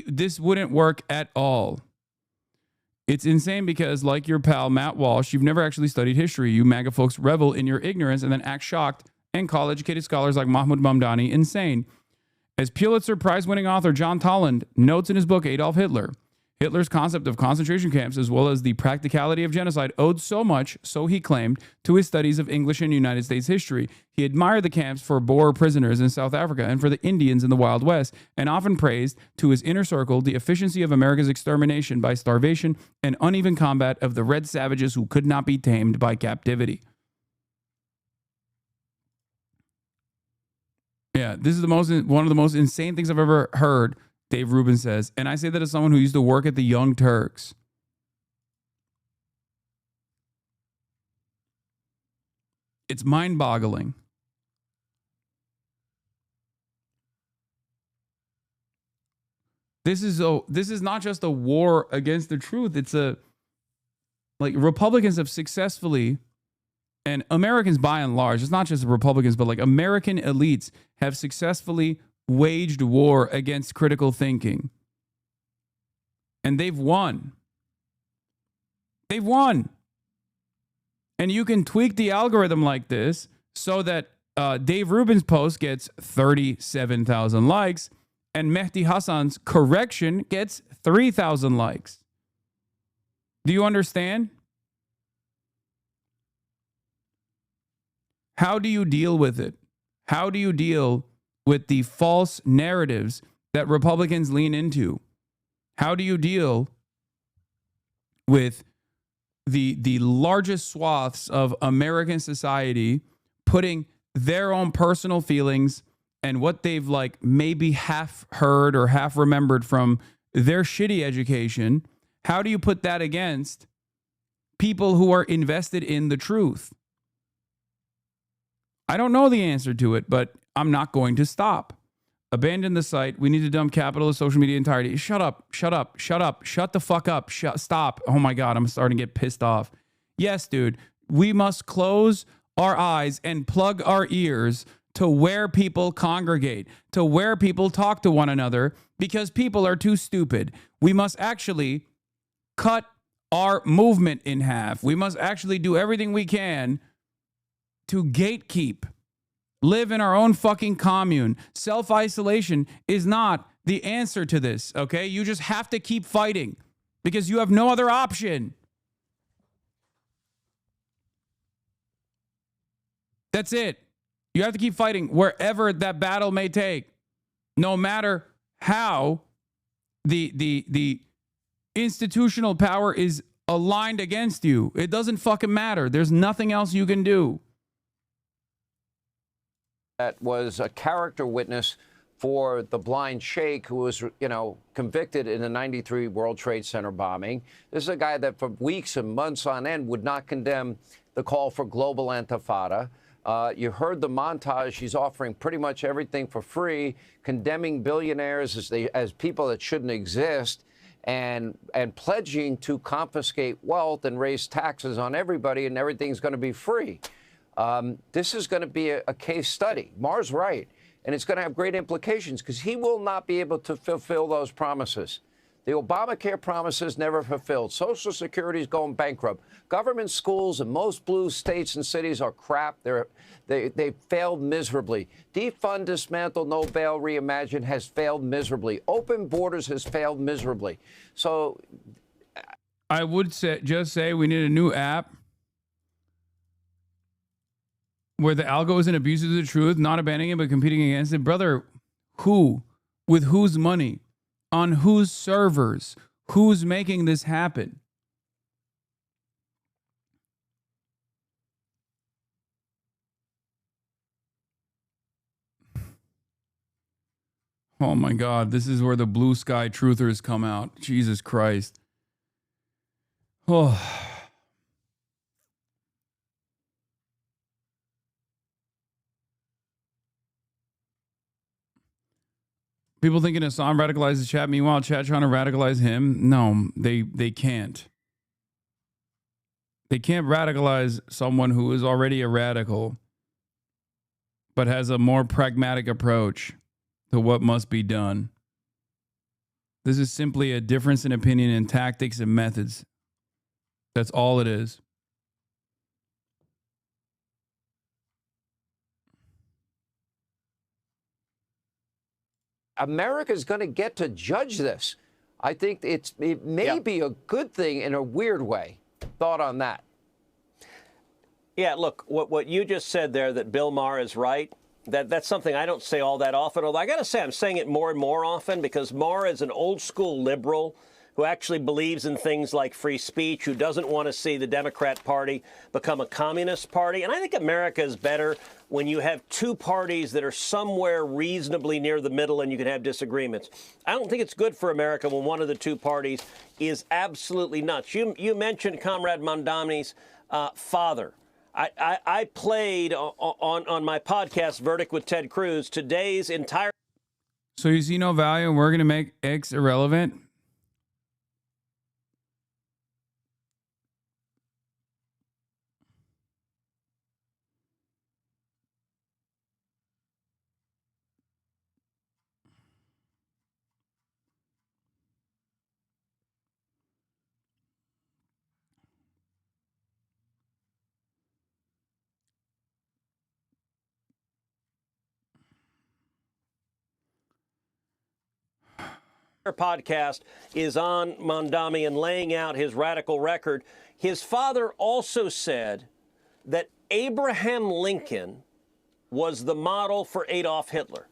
this wouldn't work at all. It's insane because, like your pal Matt Walsh, you've never actually studied history. You MAGA folks revel in your ignorance and then act shocked and call educated scholars like Mahmoud Mamdani insane. As Pulitzer Prize-winning author John Tolland notes in his book Adolf Hitler, Hitler's concept of concentration camps, as well as the practicality of genocide, owed so much, so he claimed, to his studies of English and United States history. He admired the camps for Boer prisoners in South Africa and for the Indians in the Wild West, and often praised to his inner circle the efficiency of America's extermination by starvation and uneven combat of the red savages who could not be tamed by captivity. Yeah, this is one of the most insane things I've ever heard, Dave Rubin says. And I say that as someone who used to work at the Young Turks. It's mind-boggling. This is not just a war against the truth. It's Republicans have successfully, and Americans by and large, it's not just Republicans, but like American elites have successfully waged war against critical thinking. And they've won. They've won. And you can tweak the algorithm like this so that Dave Rubin's post gets 37,000 likes, and Mehdi Hassan's correction gets 3,000 likes. Do you understand? How do you deal with it? How do you deal with the false narratives that Republicans lean into? How do you deal with the largest swaths of American society putting their own personal feelings and what they've like maybe half heard or half remembered from their shitty education? How do you put that against people who are invested in the truth? I don't know the answer to it, but I'm not going to stop. Abandon the site. We need to dump capital of social media entirety. Shut up. Shut up. Shut up. Shut the fuck up. Stop. Oh my God, I'm starting to get pissed off. Yes, dude. We must close our eyes and plug our ears to where people congregate, to where people talk to one another, because people are too stupid. We must actually cut our movement in half. We must actually do everything we can to gatekeep, live in our own fucking commune. Self-isolation is not the answer to this, okay? You just have to keep fighting because you have no other option. That's it. You have to keep fighting wherever that battle may take, no matter how the institutional power is aligned against you. It doesn't fucking matter. There's nothing else you can do. That was a character witness for the blind sheikh who was, convicted in the 93 World Trade Center bombing. This is a guy that for weeks and months on end would not condemn the call for global intifada. You heard the montage. He's offering pretty much everything for free, condemning billionaires as people that shouldn't exist, and pledging to confiscate wealth and raise taxes on everybody, and everything's going to be free. This is going to be a case study. Mar's right. And it's going to have great implications because he will not be able to fulfill those promises. The Obamacare promises never fulfilled. Social Security is going bankrupt. Government schools in most blue states and cities are crap. They failed miserably. Defund, dismantle, no bail, reimagine has failed miserably. Open borders has failed miserably. So I would say we need a new app where the algo isn't abusive to the truth, not abandoning it, but competing against it. Brother, who? With whose money? On whose servers? Who's making this happen? Oh my God, this is where the blue sky truthers come out. Jesus Christ. Oh. People thinking Hasan radicalizes Chat. Meanwhile, Chat trying to radicalize him. No, they can't. They can't radicalize someone who is already a radical, but has a more pragmatic approach to what must be done. This is simply a difference in opinion in tactics and methods. That's all it is. America's going to get to judge this. I think it may be a good thing in a weird way. Thought on that? Yeah, look, what you just said there, that Bill Maher is right, that's something I don't say all that often, although I got to say I'm saying it more and more often because Maher is an old-school liberal who actually believes in things like free speech, who doesn't want to see the Democrat Party become a communist party. And I think America is better when you have two parties that are somewhere reasonably near the middle and you can have disagreements. I don't think it's good for America when one of the two parties is absolutely nuts. You mentioned Comrade Mamdani's father. I played on my podcast, Verdict with Ted Cruz, today's entire... So you see no value and we're going to make X irrelevant? podcast is on Mamdani and laying out his radical record. His father also said that Abraham Lincoln was the model for Adolf Hitler.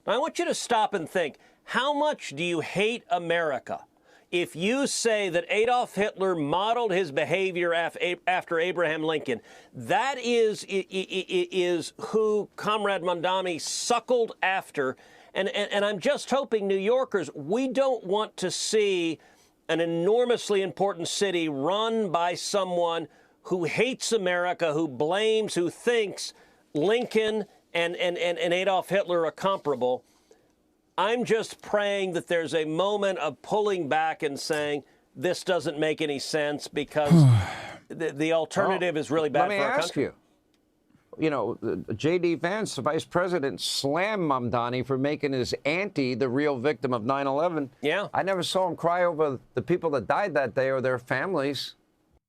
Now, I want you to stop and think, how much do you hate America if you say that Adolf Hitler modeled his behavior after Abraham Lincoln? That is who Comrade Mamdani suckled after. And I'm just hoping, New Yorkers, we don't want to see an enormously important city run by someone who hates America, who blames, who thinks Lincoln and Adolf Hitler are comparable. I'm just praying that there's a moment of pulling back and saying, this doesn't make any sense, because the alternative is really bad for our country. Let me ask you. You know, J.D. Vance, the vice president, slammed Mamdani for making his auntie the real victim of 9/11. Yeah. I never saw him cry over the people that died that day or their families.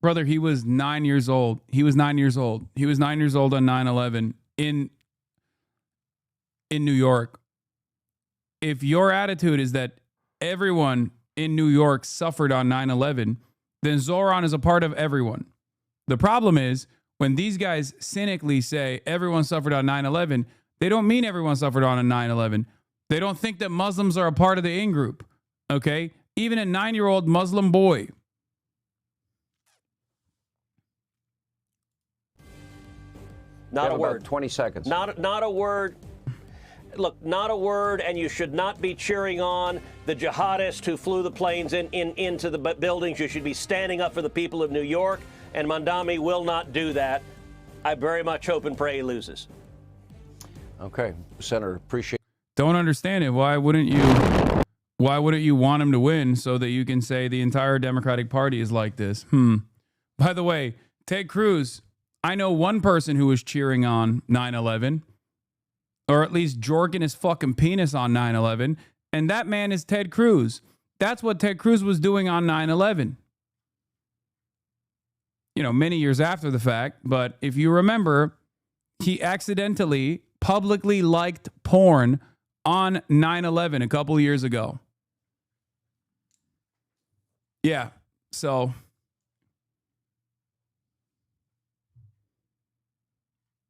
Brother, he was 9 years old. He was 9 years old. He was 9 years old on 9/11 in New York. If your attitude is that everyone in New York suffered on 9/11, then Zoran is a part of everyone. The problem is, when these guys cynically say everyone suffered on 9/11, they don't mean everyone suffered on a 9/11. They don't think that Muslims are a part of the in-group, okay? Even a 9-year-old Muslim boy. Not a word. 20 seconds. Not a word. Look, not a word, and you should not be cheering on the jihadists who flew the planes into the buildings. You should be standing up for the people of New York, and Mamdani will not do that. I very much hope and pray he loses. Okay, Senator, appreciate it. Don't understand it. Why wouldn't you want him to win so that you can say the entire Democratic Party is like this? By the way, Ted Cruz, I know one person who was cheering on 9/11. Or at least jorking his fucking penis on 9/11. And that man is Ted Cruz. That's what Ted Cruz was doing on 9/11. You know, many years after the fact. But if you remember, he accidentally publicly liked porn on 9/11 a couple years ago. Yeah, so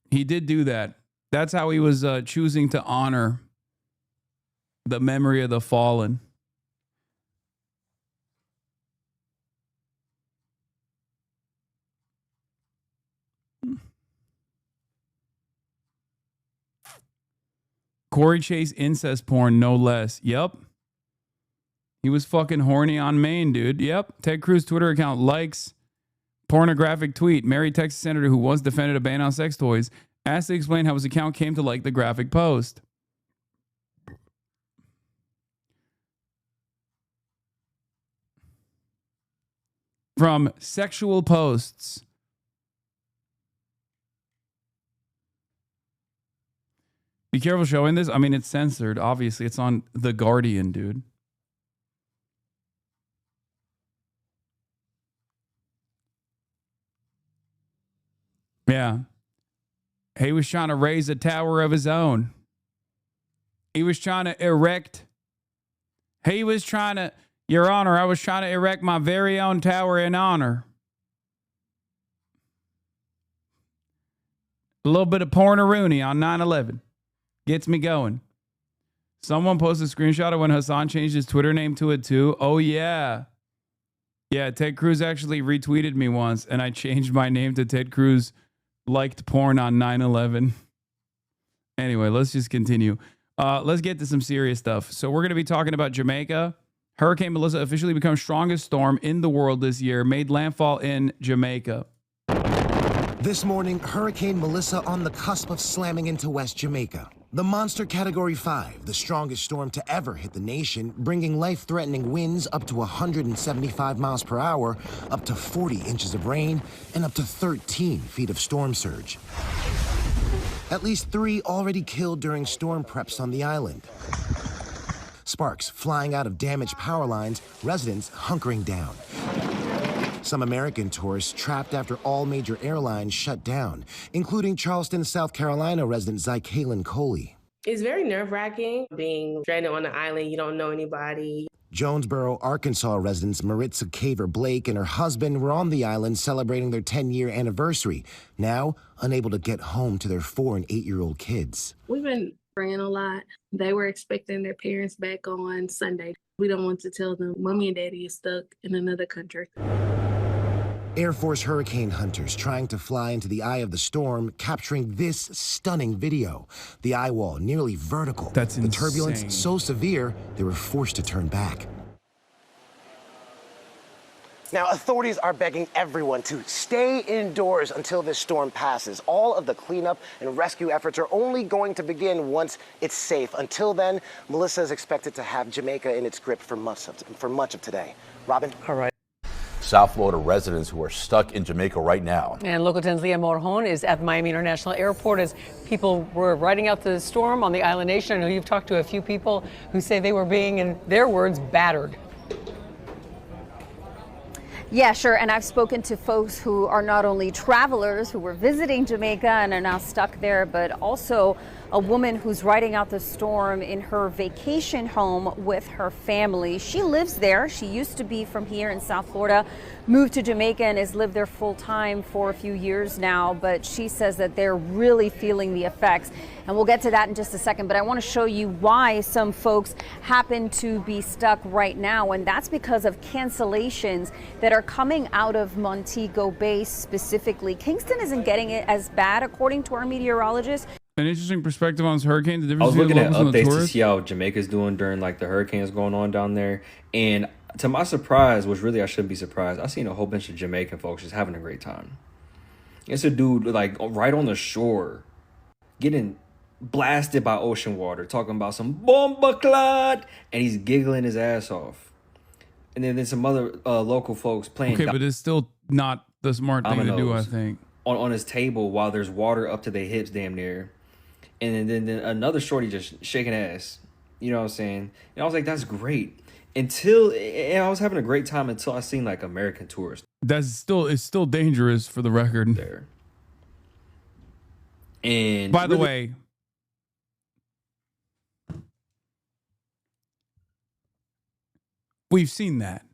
he did do that. That's how he was choosing to honor the memory of the fallen. Corey Chase incest porn, no less. Yep. He was fucking horny on Maine, dude. Yep. Ted Cruz Twitter account likes pornographic tweet. Married Texas senator who once defended a ban on sex toys asked to explain how his account came to like the graphic post. From sexual posts. Be careful showing this. I mean, it's censored. Obviously, it's on The Guardian, dude. Yeah. He was trying to raise a tower of his own. He was trying to erect. Your Honor, I was trying to erect my very own tower in honor. A little bit of porn-a-rooney on 9/11. Gets me going. Someone posted a screenshot of when Hasan changed his Twitter name to it too. Oh, yeah. Yeah, Ted Cruz actually retweeted me once, and I changed my name to Ted Cruz liked porn on 9/11. Anyway, let's just continue. Let's get to some serious stuff. So we're going to be talking about Jamaica. Hurricane Melissa officially becomes strongest storm in the world this year, made landfall in Jamaica. This morning, Hurricane Melissa on the cusp of slamming into West Jamaica. The monster Category 5, the strongest storm to ever hit the nation, bringing life-threatening winds up to 175 miles per hour, up to 40 inches of rain, and up to 13 feet of storm surge. At least 3 already killed during storm preps on the island. Sparks flying out of damaged power lines, residents hunkering down. Some American tourists trapped after all major airlines shut down, including Charleston, South Carolina resident Zykaelin Coley. It's very nerve-wracking being stranded on the island. You don't know anybody. Jonesboro, Arkansas residents Maritza Caver Blake and her husband were on the island celebrating their 10-year anniversary, now unable to get home to their 4- and 8-year-old kids. We've been praying a lot. They were expecting their parents back on Sunday. We don't want to tell them Mommy and Daddy is stuck in another country. Air Force hurricane hunters trying to fly into the eye of the storm, capturing this stunning video. The eye wall nearly vertical. That's the insane. turbulence so severe, they were forced to turn back. Now, authorities are begging everyone to stay indoors until this storm passes. All of the cleanup and rescue efforts are only going to begin once it's safe. Until then, Melissa is expected to have Jamaica in its grip for much of today. Robin? All right. South Florida residents who are stuck in Jamaica right now. And Local 10's Leah Morjon is at Miami International Airport as people were riding out the storm on the island nation. I know you've talked to a few people who say they were being, in their words, battered. Yeah, sure. And I've spoken to folks who are not only travelers who were visiting Jamaica and are now stuck there, but also a woman who's riding out the storm in her vacation home with her family. She lives there. She used to be from here in South Florida, moved to Jamaica and has lived there full time for a few years now. But she says that they're really feeling the effects. And we'll get to that in just a second. But I want to show you why some folks happen to be stuck right now. And that's because of cancellations that are coming out of Montego Bay specifically. Kingston isn't getting it as bad, according to our meteorologist. An interesting perspective on this hurricane. The I difference was looking between at the locals and the updates to tourists. see how Jamaica's doing during like the hurricanes going on down there. And to my surprise, which really I shouldn't be surprised, I seen a whole bunch of Jamaican folks just having a great time. It's a dude like right on the shore getting blasted by ocean water, talking about some bomba clot, and he's giggling his ass off. And then there's some other local folks playing. Okay, but it's still not the smart thing to do, I think. On his table while there's water up to their hips damn near. And then another shorty just shaking ass. You know what I'm saying? And I was like, that's great. And I was having a great time until I seen like American tourists. It's still dangerous for the record. There. And by the way, we've seen that.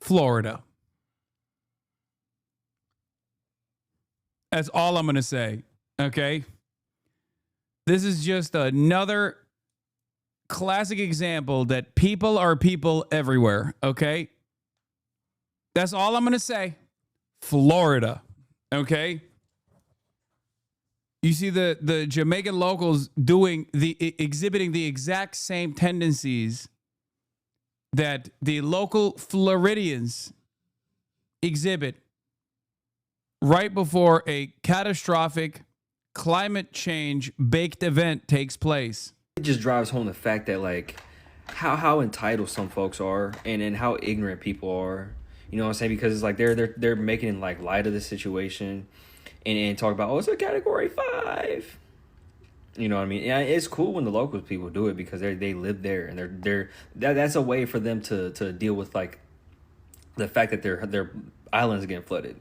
Florida. That's all I'm going to say. Okay. This is just another classic example that people are people everywhere. Okay. That's all I'm going to say. Florida. Okay. You see the Jamaican locals exhibiting the exact same tendencies that the local Floridians exhibit right before a catastrophic climate change baked event takes place. It just drives home the fact that like how entitled some folks are and how ignorant people are. You know what I'm saying? Because it's like they're making like light of the situation and talk about, oh, it's a category 5. You know what I mean? Yeah, it's cool when the local people do it because they live there and that's a way for them to deal with like the fact that their islands getting flooded.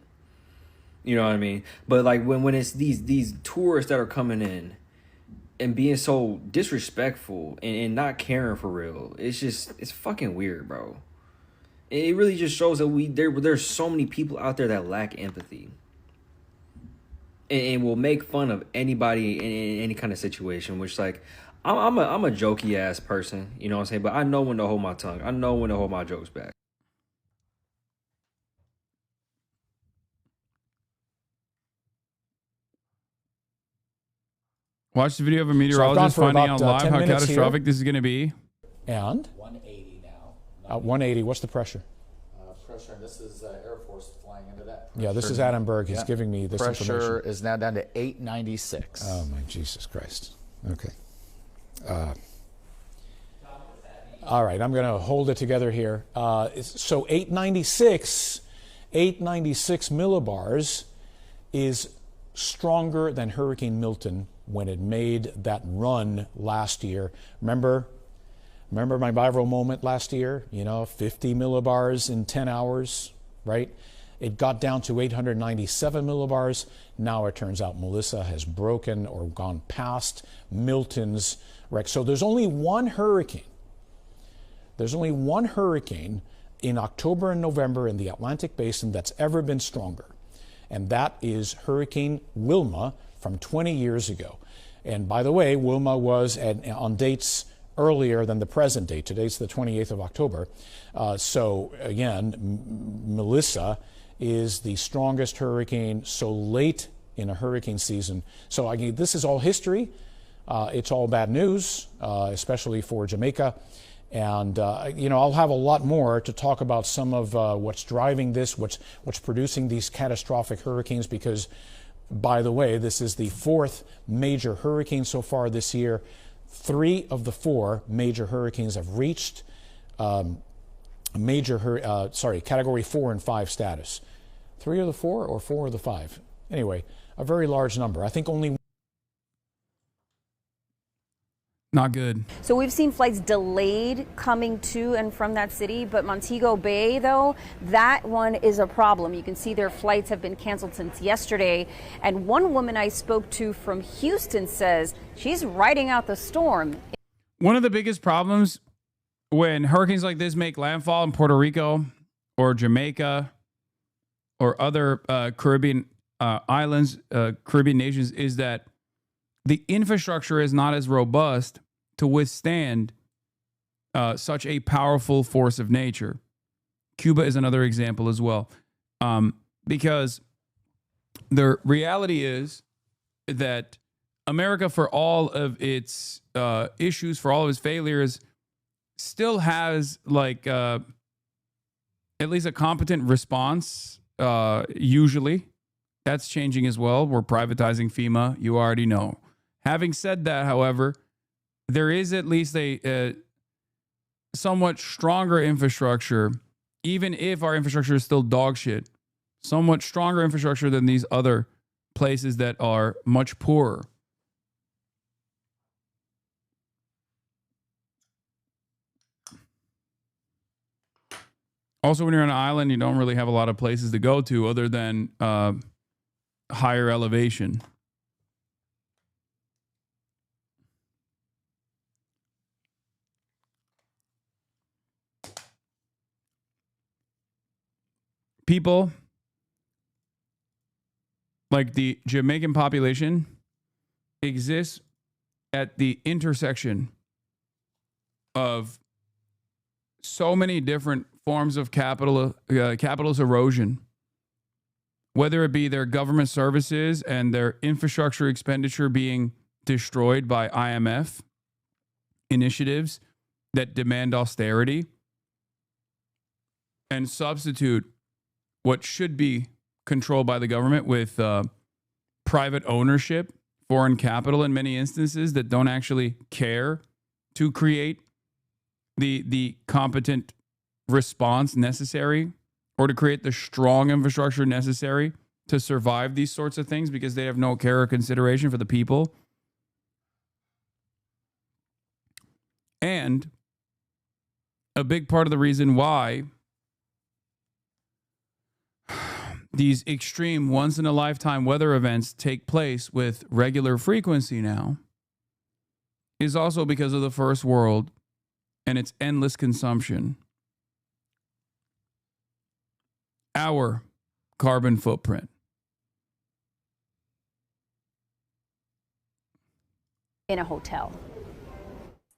You know what I mean? But like when it's these tourists that are coming in and being so disrespectful and not caring for real, it's fucking weird, bro. It really just shows that there's so many people out there that lack empathy and will make fun of anybody in any kind of situation. Which like I'm a jokey ass person, you know what I'm saying? But I know when to hold my tongue. I know when to hold my jokes back. Watch the video of a meteorologist finding out live how catastrophic this is going to be. And? 180 now. 180. What's the pressure? Pressure, and this is Air Force flying into that. Yeah, this is Adam Berg. He's giving me this pressure information. is now down to 896. Oh, my Jesus Christ. Okay. All right, I'm going to hold it together here. So 896 millibars is stronger than Hurricane Milton when it made that run last year. Remember my viral moment last year? 50 millibars in 10 hours, right? It got down to 897 millibars. Now it turns out Melissa has broken or gone past Milton's record. So there's only one hurricane. There's only one hurricane in October and November in the Atlantic Basin that's ever been stronger. And that is Hurricane Wilma from 20 years ago. And by the way, Wilma was on dates earlier than the present date. Today's the 28th of October. So again, Melissa is the strongest hurricane so late in a hurricane season. So again, this is all history. It's all bad news, especially for Jamaica. And, I'll have a lot more to talk about some of what's driving this, what's producing these catastrophic hurricanes, because, by the way, this is the fourth major hurricane so far this year. 3 of the 4 major hurricanes have reached Category 4 and 5 status. 3 of the 4 or 4 of the 5? Anyway, a very large number. I think only... Not good. So we've seen flights delayed coming to and from that city, but Montego Bay, though, that one is a problem. You can see their flights have been canceled since yesterday. And one woman I spoke to from Houston says she's riding out the storm. One of the biggest problems when hurricanes like this make landfall in Puerto Rico or Jamaica or other Caribbean islands, Caribbean nations, is that the infrastructure is not as robust to withstand such a powerful force of nature. Cuba is another example as well. Because the reality is that America, for all of its issues, for all of its failures, still has at least a competent response, usually. That's changing as well. We're privatizing FEMA. You already know. Having said that, however, there is at least a somewhat stronger infrastructure, even if our infrastructure is still dog shit, somewhat stronger infrastructure than these other places that are much poorer. Also, when you're on an island, you don't really have a lot of places to go to other than higher elevation. People like the Jamaican population exists at the intersection of so many different forms of capitalist erosion, whether it be their government services and their infrastructure expenditure being destroyed by IMF initiatives that demand austerity and substitute what should be controlled by the government with private ownership, foreign capital in many instances that don't actually care to create the competent response necessary or to create the strong infrastructure necessary to survive these sorts of things because they have no care or consideration for the people. And a big part of the reason why these extreme once-in-a-lifetime weather events take place with regular frequency now is also because of the first world and its endless consumption. Our carbon footprint. In a hotel.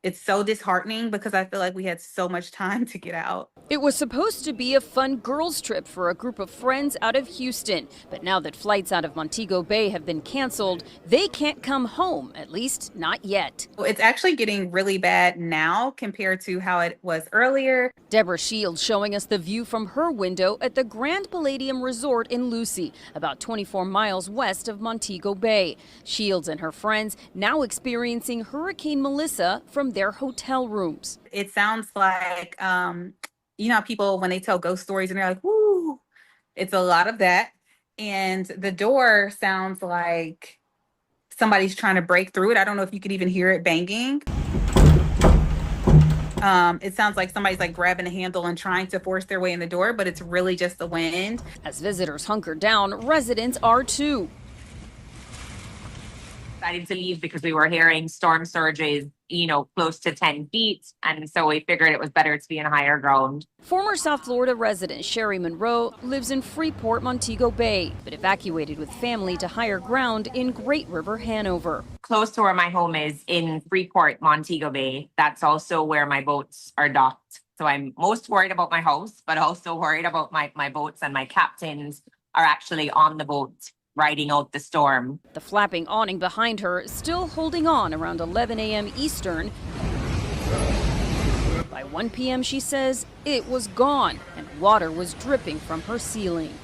It's so disheartening because I feel like we had so much time to get out. It was supposed to be a fun girls' trip for a group of friends out of Houston. But now that flights out of Montego Bay have been canceled, they can't come home, at least not yet. It's actually getting really bad now compared to how it was earlier. Deborah Shields showing us the view from her window at the Grand Palladium Resort in Lucy, about 24 miles west of Montego Bay. Shields and her friends now experiencing Hurricane Melissa from their hotel rooms. It sounds like, you know, people when they tell ghost stories and they're like, woo, it's a lot of that. And the door sounds like somebody's trying to break through it. I don't know if you could even hear it banging. It sounds like somebody's like grabbing a handle and trying to force their way in the door, but it's really just the wind. As visitors hunker down, residents are too. Decided to leave because we were hearing storm surges, close to 10 feet. And so we figured it was better to be in higher ground. Former South Florida resident Sherry Monroe lives in Freeport, Montego Bay, but evacuated with family to higher ground in Great River, Hanover. Close to where my home is in Freeport, Montego Bay. That's also where my boats are docked. So I'm most worried about my house, but also worried about my boats, and my captains are actually on the boat riding out the storm. The flapping awning behind her still holding on around 11 a.m. Eastern. By 1 p.m., she says it was gone and water was dripping from her ceiling.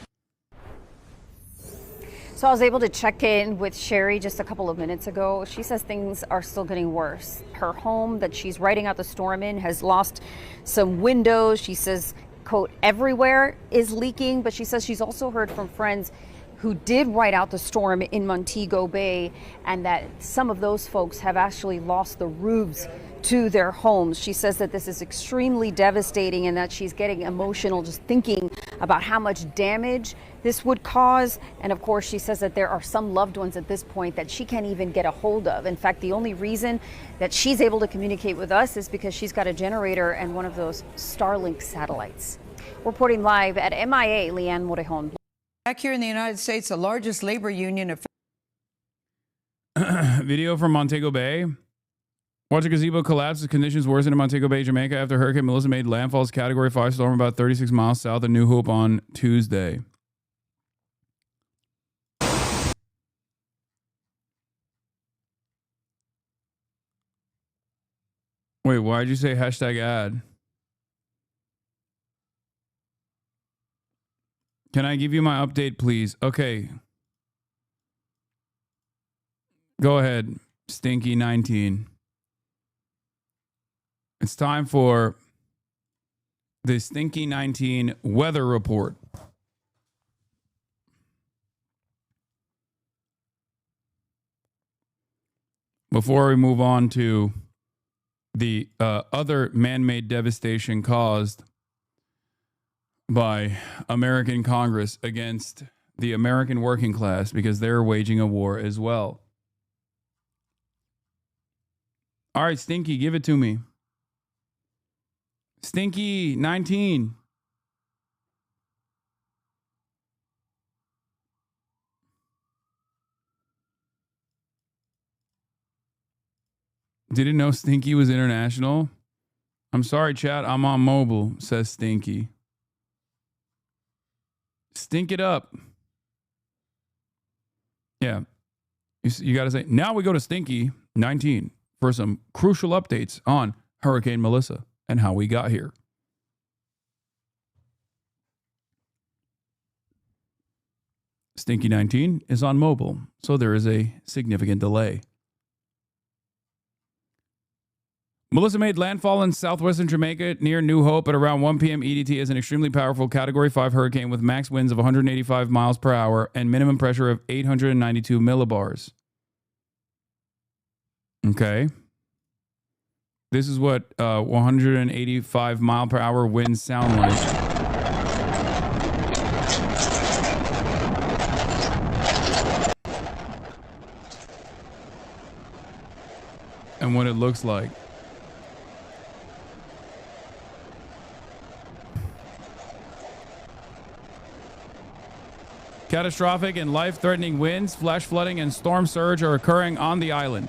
So I was able to check in with Sherry just a couple of minutes ago. She says things are still getting worse. Her home that she's riding out the storm in has lost some windows. She says, quote, everywhere is leaking, but she says she's also heard from friends who did ride out the storm in Montego Bay, and that some of those folks have actually lost the roofs to their homes. She says that this is extremely devastating and that she's getting emotional just thinking about how much damage this would cause. And of course, she says that there are some loved ones at this point that she can't even get a hold of. In fact, the only reason that she's able to communicate with us is because she's got a generator and one of those Starlink satellites. Reporting live at MIA, Leanne Morejon. Back here in the United States, the largest labor union of Video from Montego Bay. Watch a gazebo collapse as conditions worsen in Montego Bay, Jamaica after Hurricane Melissa made landfall's Category 5 storm about 36 miles south of New Hope on Tuesday. Wait, why'd you say hashtag ad? Can I give you my update, please? Okay. Go ahead, Stinky 19. It's time for the Stinky 19 weather report. Before we move on to the other man-made devastation caused by American Congress against the American working class, because they're waging a war as well. All right, Stinky, give it to me. Stinky 19. Didn't know Stinky was international. I'm sorry, chat. I'm on mobile, says Stinky. Stink it up. Yeah. You got to say, now we go to Stinky 19 for some crucial updates on Hurricane Melissa and how we got here. Stinky 19 is on mobile, so there is a significant delay. Melissa made landfall in southwestern Jamaica near New Hope at around 1 p.m. EDT as an extremely powerful Category 5 hurricane with max winds of 185 miles per hour and minimum pressure of 892 millibars. Okay. This is what 185 mile per hour winds sound like. And what it looks like. Catastrophic and life-threatening winds, flash flooding, and storm surge are occurring on the island.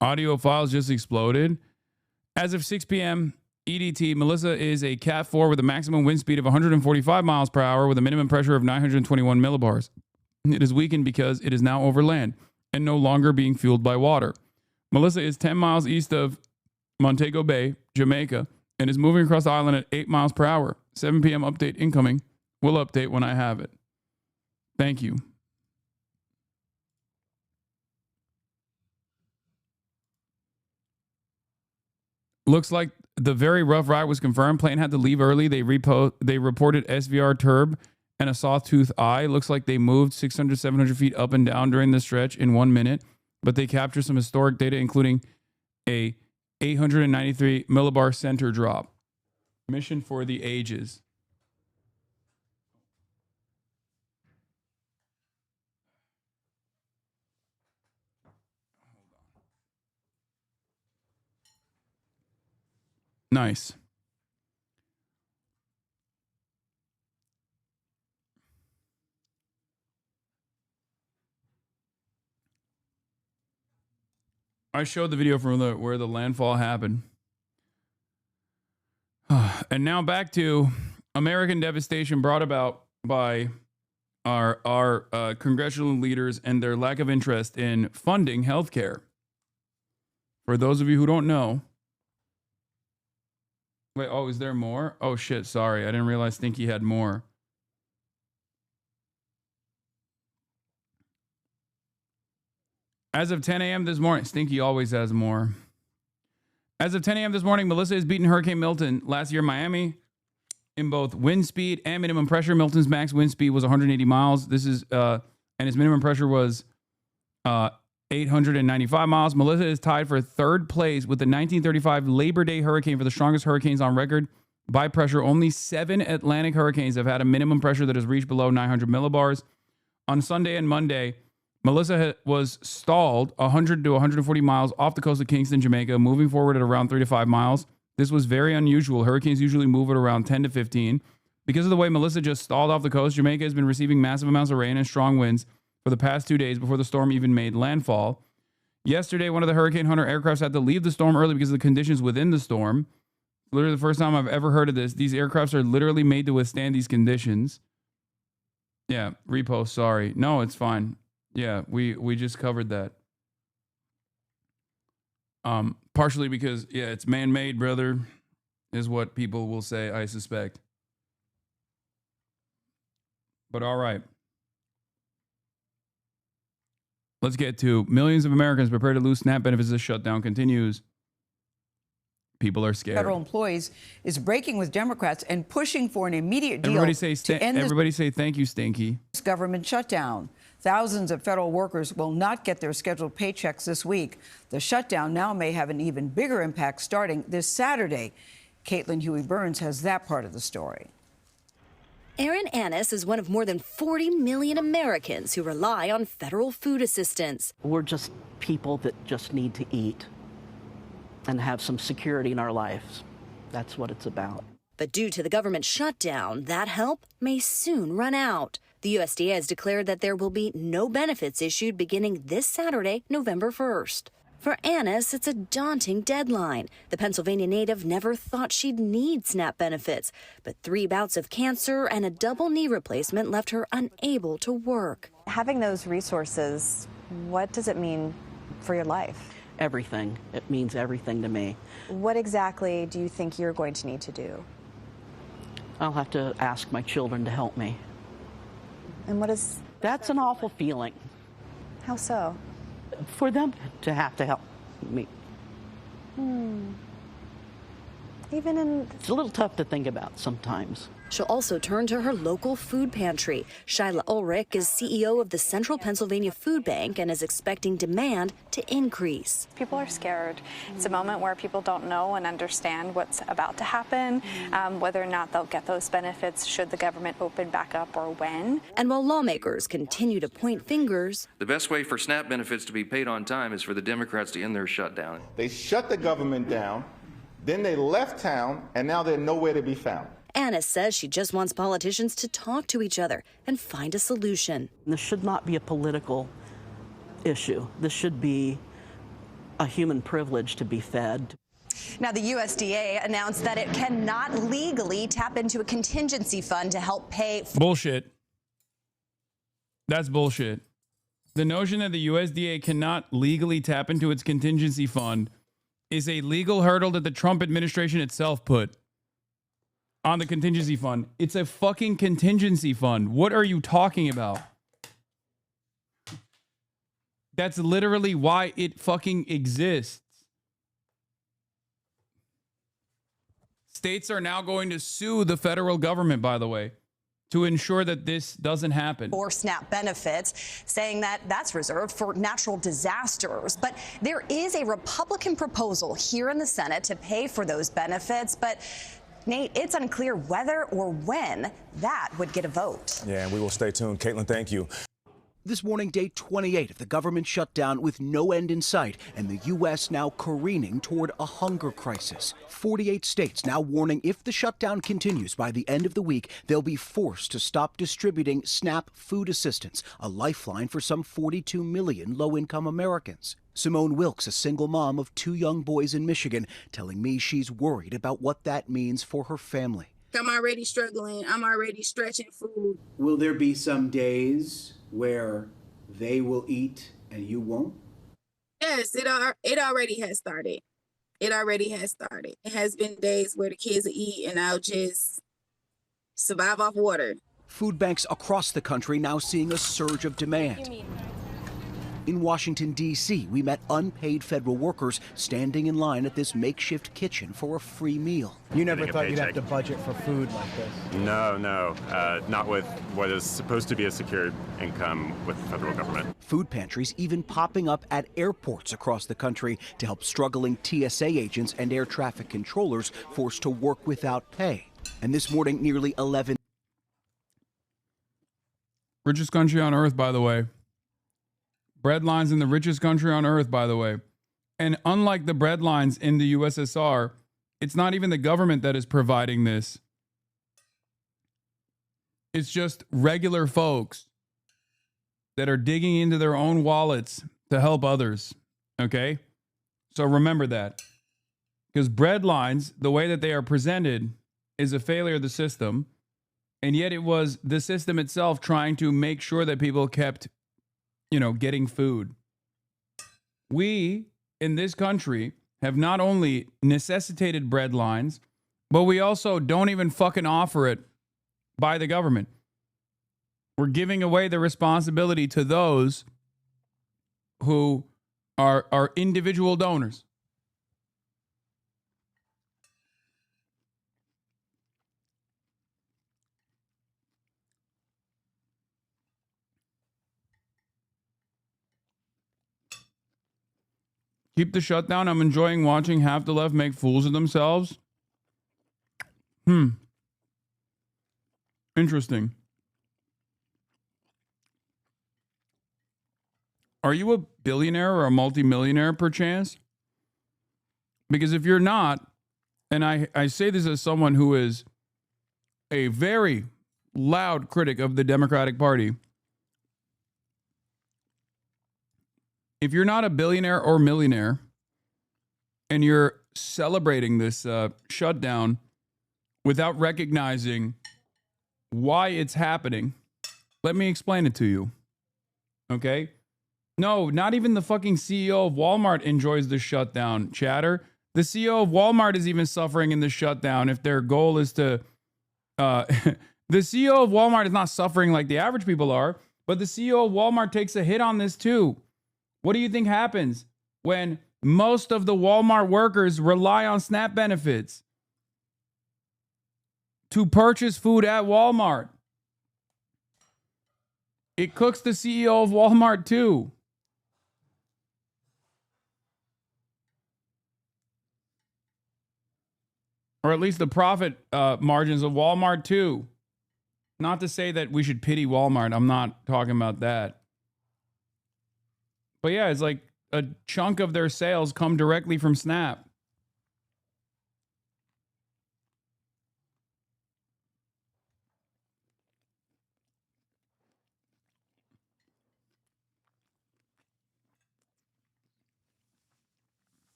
Audio files just exploded. As of 6 p.m. EDT, Melissa is a Cat 4 with a maximum wind speed of 145 miles per hour with a minimum pressure of 921 millibars. It is weakened because it is now over land and no longer being fueled by water. Melissa is 10 miles east of Montego Bay, Jamaica, and is moving across the island at 8 miles per hour. 7 p.m. update incoming. We'll update when I have it. Thank you. Looks like the very rough ride was confirmed. Plane had to leave early. They reported SVR turb and a sawtooth eye. Looks like they moved 600, 700 feet up and down during the stretch in 1 minute, but they captured some historic data, including a 893 millibar center drop. Mission for the ages. Nice. I showed the video from where the landfall happened. And now back to American devastation brought about by our congressional leaders and their lack of interest in funding healthcare. For those of you who don't know, wait, oh, is there more? Oh shit, sorry, I didn't realize Stinky had more. As of 10 a.m. this morning, Stinky always has more. As of 10 a.m. this morning, Melissa has beaten Hurricane Milton last year in Miami in both wind speed and minimum pressure. Milton's max wind speed was 180 miles. This is and its minimum pressure was 895 miles. Melissa is tied for third place with the 1935 Labor Day hurricane for the strongest hurricanes on record by pressure. Only 7 Atlantic hurricanes have had a minimum pressure that has reached below 900 millibars. On Sunday and Monday, Melissa was stalled 100 to 140 miles off the coast of Kingston, Jamaica, moving forward at around 3 to 5 miles. This was very unusual. Hurricanes usually move at around 10 to 15. Because of the way Melissa just stalled off the coast, Jamaica has been receiving massive amounts of rain and strong winds for the past 2 days before the storm even made landfall. Yesterday, one of the Hurricane Hunter aircrafts had to leave the storm early because of the conditions within the storm. Literally the first time I've ever heard of this. These aircrafts are literally made to withstand these conditions. Yeah, repost, sorry. No, it's fine. Yeah, we just covered that. Partially because, yeah, it's man-made, brother, is what people will say, I suspect. But all right. Let's get to millions of Americans prepare to lose SNAP benefits as the shutdown continues. People are scared. Federal employees is breaking with Democrats and pushing for an immediate deal everybody say to end everybody say thank you, Stinky. this government shutdown. Thousands of federal workers will not get their scheduled paychecks this week. The shutdown now may have an even bigger impact starting this Saturday. Caitlin Huey-Burns has that part of the story. Aaron Annis is one of more than 40 million Americans who rely on federal food assistance. We're just people that just need to eat and have some security in our lives. That's what it's about. But due to the government shutdown, that help may soon run out. The USDA has declared that there will be no benefits issued beginning this Saturday, November 1st. For Annis, it's a daunting deadline. The Pennsylvania native never thought she'd need SNAP benefits, but 3 bouts of cancer and a double knee replacement left her unable to work. Having those resources, what does it mean for your life? Everything. It means everything to me. What exactly do you think you're going to need to do? I'll have to ask my children to help me. And what is... That's an awful feeling. How so? For them to have to help me. Even in... It's a little tough to think about sometimes. She'll also turn to her local food pantry. Shyla Ulrich is CEO of the Central Pennsylvania Food Bank and is expecting demand to increase. People are scared. It's a moment where people don't know and understand what's about to happen, whether or not they'll get those benefits should the government open back up or when. And while lawmakers continue to point fingers, the best way for SNAP benefits to be paid on time is for the Democrats to end their shutdown. They shut the government down, then they left town, and now they're nowhere to be found. Anna says she just wants politicians to talk to each other and find a solution. This should not be a political issue. This should be a human privilege to be fed. Now, the USDA announced that it cannot legally tap into a contingency fund to help pay. Bullshit. That's bullshit. The notion that the USDA cannot legally tap into its contingency fund is a legal hurdle that the Trump administration itself put on the contingency fund. It's a fucking contingency fund. What are you talking about? That's literally why it fucking exists. States are now going to sue the federal government, by the way, to ensure that this doesn't happen. For SNAP benefits, saying that that's reserved for natural disasters. But there is a Republican proposal here in the Senate to pay for those benefits. But Nate, it's unclear whether or when that would get a vote. Yeah, and we will stay tuned. Caitlin, thank you. This morning, day 28 of the government shutdown with no end in sight, and the U.S. now careening toward a hunger crisis. 48 states now warning if the shutdown continues by the end of the week, they'll be forced to stop distributing SNAP food assistance, a lifeline for some 42 million low-income Americans. Simone Wilkes, a single mom of 2 young boys in Michigan, telling me she's worried about what that means for her family. I'm already struggling. I'm already stretching food. Will there be some days where they will eat and you won't? Yes, it already has started. It already has started. It has been days where the kids will eat and I'll just survive off water. Food banks across the country now seeing a surge of demand. In Washington, D.C., we met unpaid federal workers standing in line at this makeshift kitchen for a free meal. You never thought you'd have to budget for food like this? No, not with what is supposed to be a secure income with the federal government. Food pantries even popping up at airports across the country to help struggling TSA agents and air traffic controllers forced to work without pay. And this morning, nearly 11. Richest country on earth, by the way. Bread lines in the richest country on earth, by the way. And unlike the bread lines in the USSR, it's not even the government that is providing this. It's just regular folks that are digging into their own wallets to help others. Okay? So remember that. Because bread lines, the way that they are presented, is a failure of the system. And yet it was the system itself trying to make sure that people kept getting food. We, in this country, have not only necessitated bread lines, but we also don't even fucking offer it by the government. We're giving away the responsibility to those who are individual donors. Keep the shutdown. I'm enjoying watching half the left make fools of themselves. Interesting. Are you a billionaire or a multimillionaire perchance? Because if you're not, and I say this as someone who is a very loud critic of the Democratic Party, if you're not a billionaire or millionaire and you're celebrating this shutdown without recognizing why it's happening, let me explain it to you. Okay? No, not even the fucking CEO of Walmart enjoys the shutdown, chatter. The CEO of Walmart is even suffering in the shutdown if their goal is to... the CEO of Walmart is not suffering like the average people are, but the CEO of Walmart takes a hit on this too. What do you think happens when most of the Walmart workers rely on SNAP benefits to purchase food at Walmart? It cooks the CEO of Walmart too. Or at least the profit margins of Walmart too. Not to say that we should pity Walmart. I'm not talking about that. But yeah, it's like a chunk of their sales come directly from SNAP.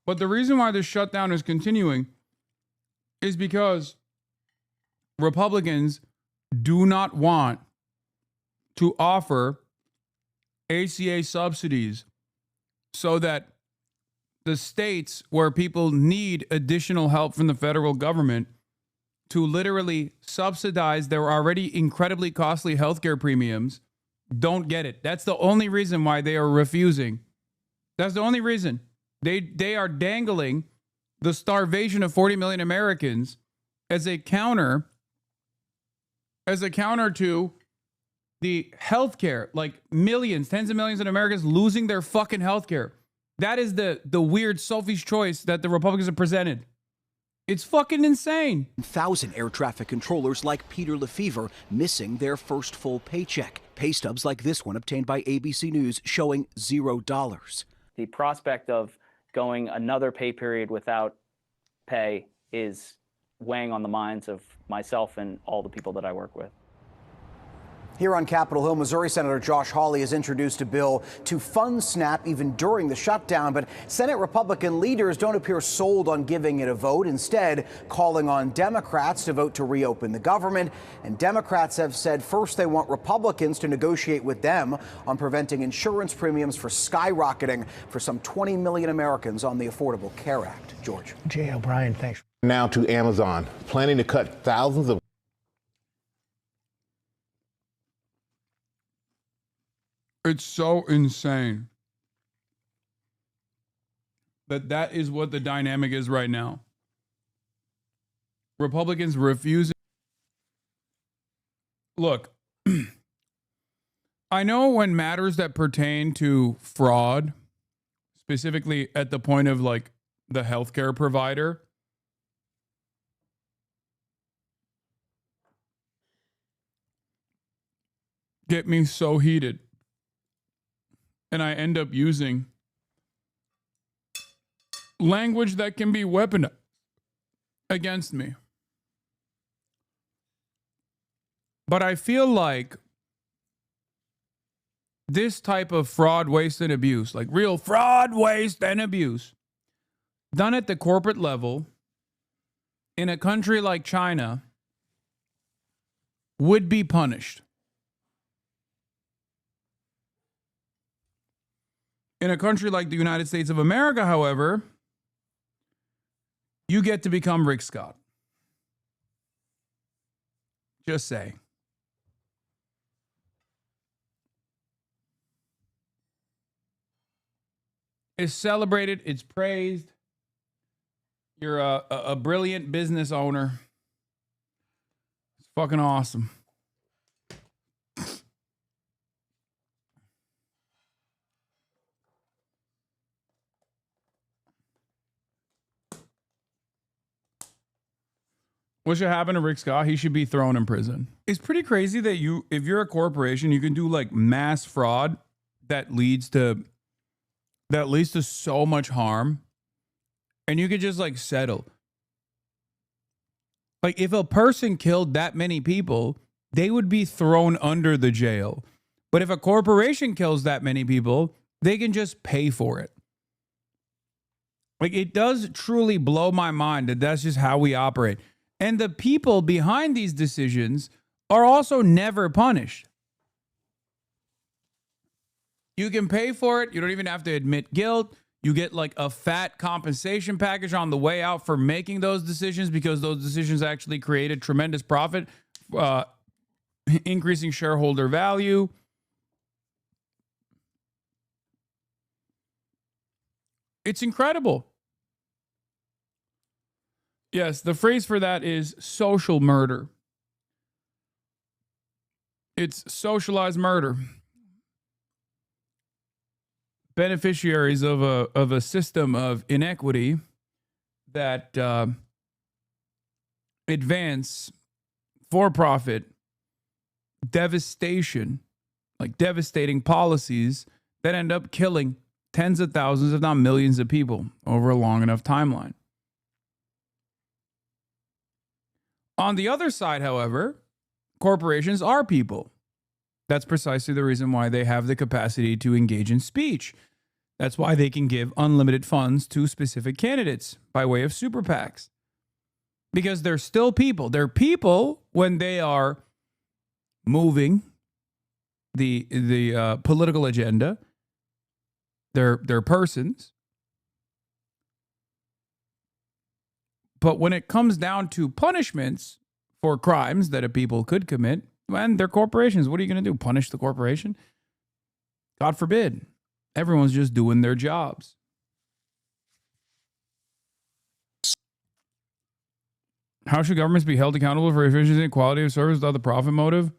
But the reason why this shutdown is continuing is because Republicans do not want to offer ACA subsidies so that the states where people need additional help from the federal government to literally subsidize their already incredibly costly healthcare premiums don't get it. That's the only reason why they are refusing. That's the only reason. They are dangling the starvation of 40 million Americans as a counter to the healthcare, like millions, tens of millions of Americans losing their fucking healthcare. That is the weird Sophie's choice that the Republicans have presented. It's fucking insane. 1,000 air traffic controllers like Peter Lefevre missing their first full paycheck. Pay stubs like this one obtained by ABC News showing $0. The prospect of going another pay period without pay is weighing on the minds of myself and all the people that I work with. Here on Capitol Hill, Missouri Senator Josh Hawley has introduced a bill to fund SNAP even during the shutdown, but Senate Republican leaders don't appear sold on giving it a vote, instead calling on Democrats to vote to reopen the government. And Democrats have said first they want Republicans to negotiate with them on preventing insurance premiums for skyrocketing for some 20 million Americans on the Affordable Care Act. George. Jay O'Brien, thanks. Now to Amazon, planning to cut thousands of It's so insane that is what the dynamic is right now. Republicans refusing. Look, I know when matters that pertain to fraud, specifically at the point of like the healthcare provider, get me so heated. And I end up using language that can be weaponized against me. But I feel like this type of fraud, waste, and abuse, like real fraud, waste, and abuse, done at the corporate level in a country like China, would be punished. In a country like the United States of America, however, you get to become Rick Scott. Just saying. It's celebrated. It's praised. You're a brilliant business owner. It's fucking awesome. What should happen to Rick Scott? He should be thrown in prison. It's pretty crazy that if you're a corporation, you can do like mass fraud that leads to so much harm, and you could just like settle. Like if a person killed that many people, they would be thrown under the jail. But if a corporation kills that many people, they can just pay for it. Like it does truly blow my mind that that's just how we operate. And the people behind these decisions are also never punished. You can pay for it. You don't even have to admit guilt. You get like a fat compensation package on the way out for making those decisions because those decisions actually created tremendous profit, increasing shareholder value. It's incredible. Yes, the phrase for that is social murder. It's socialized murder. Beneficiaries of a system of inequity that advance for-profit devastation, like devastating policies that end up killing tens of thousands, if not millions of people over a long enough timeline. On the other side, however, corporations are people. That's precisely the reason why they have the capacity to engage in speech. That's why they can give unlimited funds to specific candidates by way of super PACs. Because they're still people. They're people when they are moving the political agenda. They're persons. But when it comes down to punishments for crimes that a people could commit, And they're corporations. What are you going to do? Punish the corporation? God forbid. Everyone's just doing their jobs. How should governments be held accountable for efficiency and quality of service without the profit motive?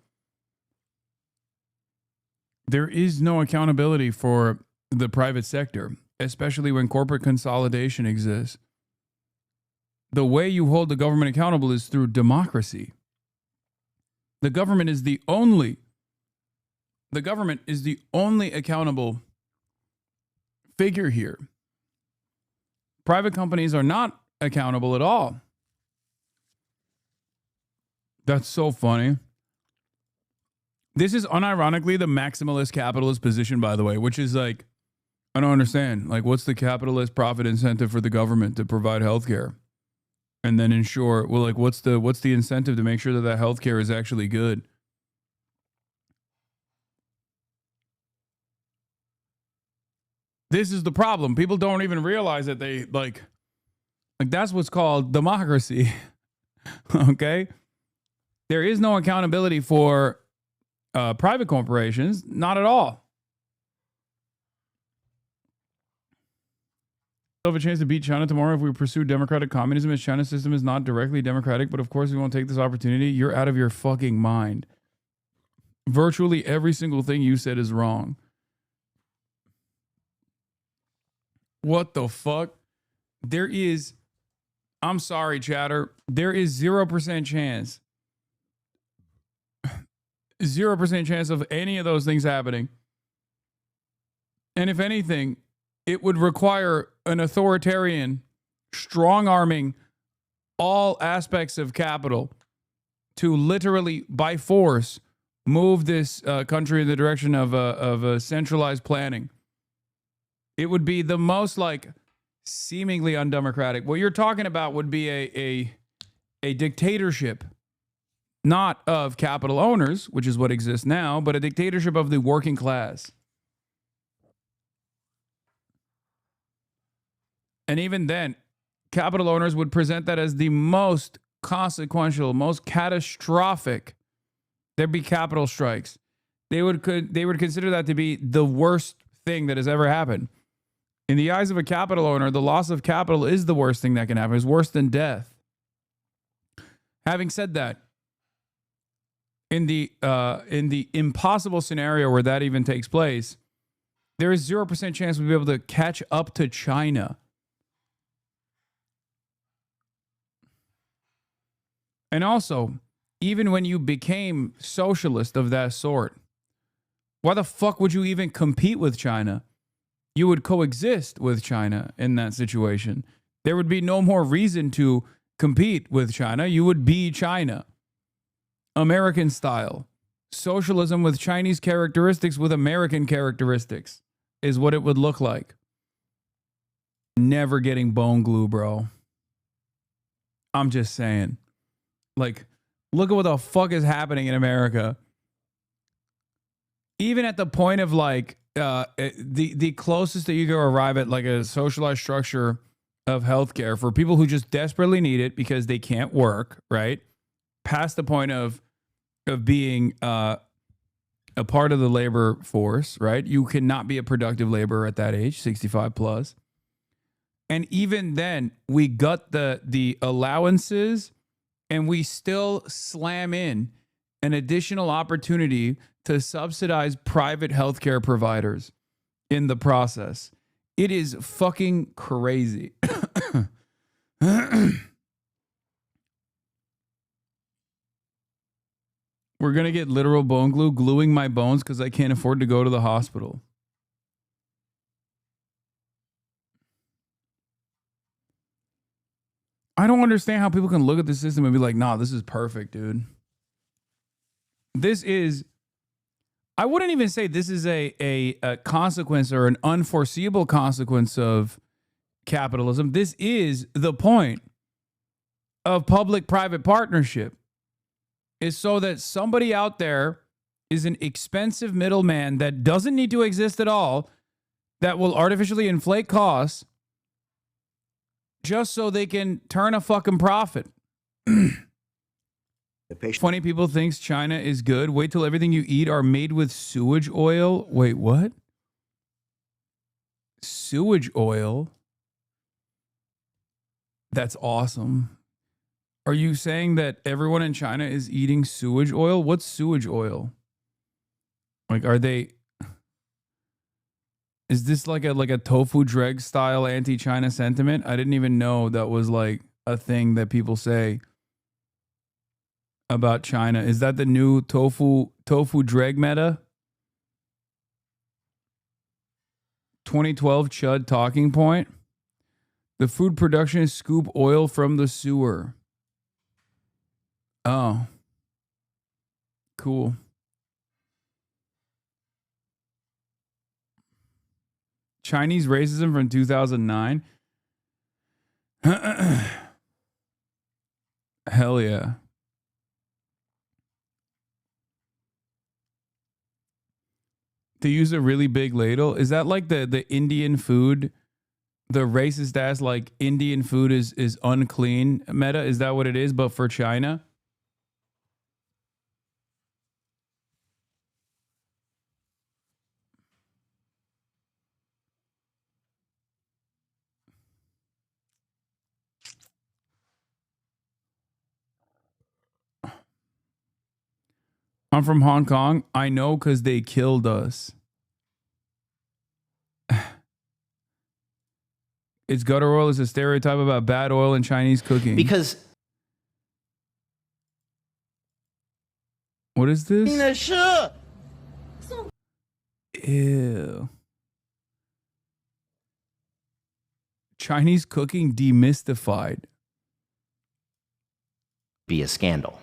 There is no accountability for the private sector, especially when corporate consolidation exists. The way you hold the government accountable is through democracy. The government is the only accountable figure here. Private companies are not accountable at all. That's so funny. This is unironically the maximalist capitalist position, by the way, which is like, I don't understand. Like, what's the capitalist profit incentive for the government to provide healthcare? And then ensure, well, like, what's the incentive to make sure that healthcare is actually good? This is the problem. People don't even realize that they like that's what's called democracy. Okay? There is no accountability for private corporations, not at all. We'll have a chance to beat China tomorrow if we pursue democratic communism, as China's system is not directly democratic, but of course we won't take this opportunity. You're out of your fucking mind. Virtually every single thing you said is wrong. What the fuck? I'm sorry, chatter. There is 0% chance. 0% chance of any of those things happening. And if anything, it would require an authoritarian strong-arming all aspects of capital to literally, by force, move this country in the direction of a centralized planning. It would be the most like seemingly undemocratic. What you're talking about would be a dictatorship, not of capital owners, which is what exists now, but a dictatorship of the working class. And even then, capital owners would present that as the most consequential, most catastrophic. There'd be capital strikes. They would consider that to be the worst thing that has ever happened. In the eyes of a capital owner, the loss of capital is the worst thing that can happen. It's worse than death. Having said that, in the impossible scenario where that even takes place, there is 0% chance we'll be able to catch up to China. And also, even when you became socialist of that sort, why the fuck would you even compete with China? You would coexist with China in that situation. There would be no more reason to compete with China. You would be China. American style. Socialism with Chinese characteristics with American characteristics is what it would look like. Never getting bone glue, bro. I'm just saying. Like, look at what the fuck is happening in America. Even at the point of like the closest that you can arrive at like a socialized structure of healthcare for people who just desperately need it because they can't work, right? Past the point of being a part of the labor force, right? You cannot be a productive laborer at that age, 65 plus. And even then, we got the allowances and we still slam in an additional opportunity to subsidize private healthcare providers in the process. It is fucking crazy. We're going to get literal bone glue, gluing my bones because I can't afford to go to the hospital. I don't understand how people can look at the system and be like, nah, this is perfect, dude. This is, I wouldn't even say this is a consequence or an unforeseeable consequence of capitalism. This is the point of public-private partnership, is so that somebody out there is an expensive middleman that doesn't need to exist at all, that will artificially inflate costs just so they can turn a fucking profit. Funny people thinks China is good. Wait till everything you eat are made with sewage oil. Wait, what? Sewage oil? That's awesome. Are you saying that everyone in China is eating sewage oil? What's sewage oil? Like, are they... Is this like a tofu dreg style anti-China sentiment? I didn't even know that was like a thing that people say about China. Is that the new tofu dreg meta? 2012 Chud talking point. The food production is scoop oil from the sewer. Oh. Cool. Chinese racism from 2009. Hell yeah. To use a really big ladle. Is that like the Indian food? The racist ass like Indian food is unclean meta? Is that what it is? But for China? I'm from Hong Kong. I know because they killed us. It's gutter oil is a stereotype about bad oil in Chinese cooking. Because... What is this? Ew. Chinese cooking demystified. Be a scandal.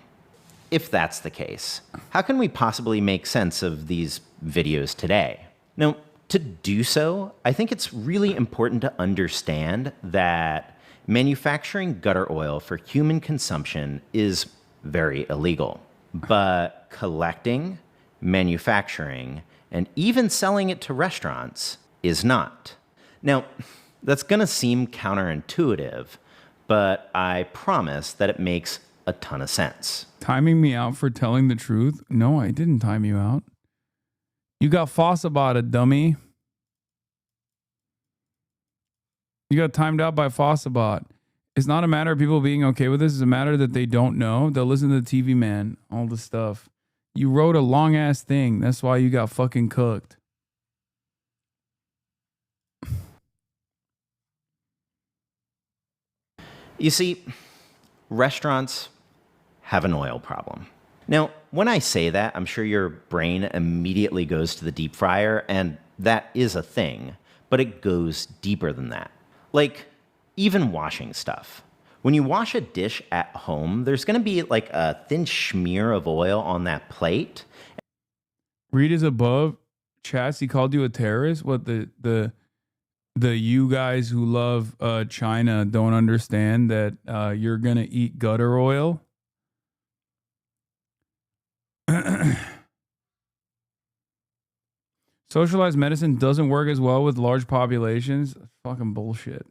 If that's the case, how can we possibly make sense of these videos today? Now, to do so, I think it's really important to understand that manufacturing gutter oil for human consumption is very illegal. But collecting, manufacturing, and even selling it to restaurants is not. Now, that's gonna seem counterintuitive, but I promise that it makes a ton of sense. Timing me out for telling the truth? No, I didn't time you out. You got Fossabot, dummy. You got timed out by Fossabot. It's not a matter of people being okay with this. It's a matter that they don't know. They'll listen to the TV man, all the stuff. You wrote a long ass thing. That's why you got fucking cooked. You see, restaurants have an oil problem. Now, when I say that, I'm sure your brain immediately goes to the deep fryer, and that is a thing, but it goes deeper than that. Like, even washing stuff. When you wash a dish at home, there's gonna be like a thin smear of oil on that plate. Read is above. Chats, he called you a terrorist? What, the you guys who love China don't understand that you're gonna eat gutter oil? Socialized medicine doesn't work as well with large populations. Fucking bullshit.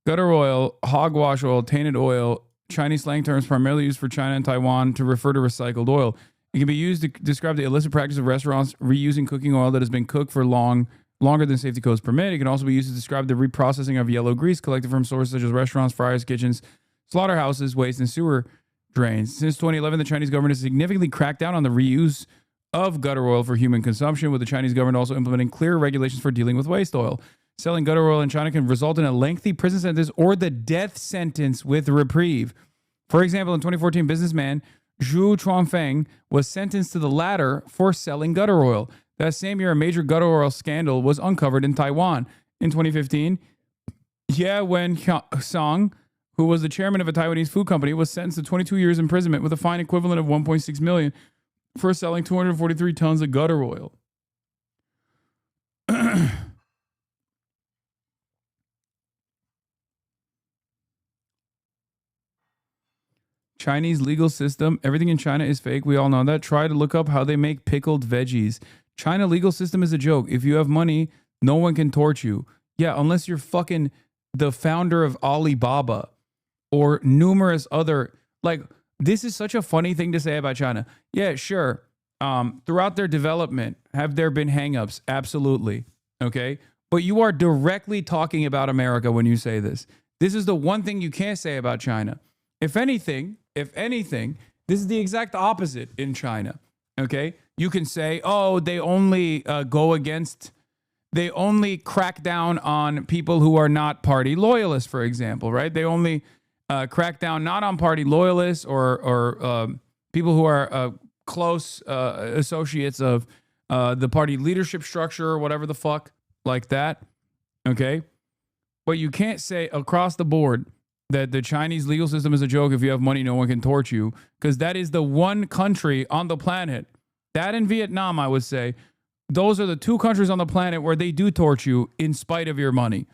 Gutter oil, hogwash oil, tainted oil, Chinese slang terms primarily used for China and Taiwan to refer to recycled oil. It can be used to describe the illicit practice of restaurants reusing cooking oil that has been cooked for longer than safety codes permit. It can also be used to describe the reprocessing of yellow grease collected from sources such as restaurants, fryers, kitchens, slaughterhouses, waste, and sewer drains. Since 2011, the Chinese government has significantly cracked down on the reuse of gutter oil for human consumption, with the Chinese government also implementing clear regulations for dealing with waste oil. Selling gutter oil in China can result in a lengthy prison sentence or the death sentence with reprieve. For example, in 2014, businessman Zhu Chuanfeng was sentenced to the latter for selling gutter oil. That same year, a major gutter oil scandal was uncovered in Taiwan. In 2015, Ye Wen-song, who was the chairman of a Taiwanese food company, was sentenced to 22 years imprisonment with a fine equivalent of $1.6 million for selling 243 tons of gutter oil. Chinese legal system. Everything in China is fake. We all know that. Try to look up how they make pickled veggies. China legal system is a joke. If you have money, no one can torch you. Yeah, unless you're fucking the founder of Alibaba or numerous other, like, this is such a funny thing to say about China. Yeah, sure. Throughout their development, have there been hangups? Absolutely. Okay. But you are directly talking about America when you say this. This is the one thing you can't say about China. If anything, this is the exact opposite in China. Okay. You can say, oh, they only they only crack down on people who are not party loyalists, for example, right? They only crack down not on party loyalists or people who are close associates of the party leadership structure or whatever the fuck, like that. Okay. But you can't say across the board that the Chinese legal system is a joke. If you have money, no one can torch you, because that is the one country on the planet, that and Vietnam, I would say, those are the two countries on the planet where they do torch you in spite of your money.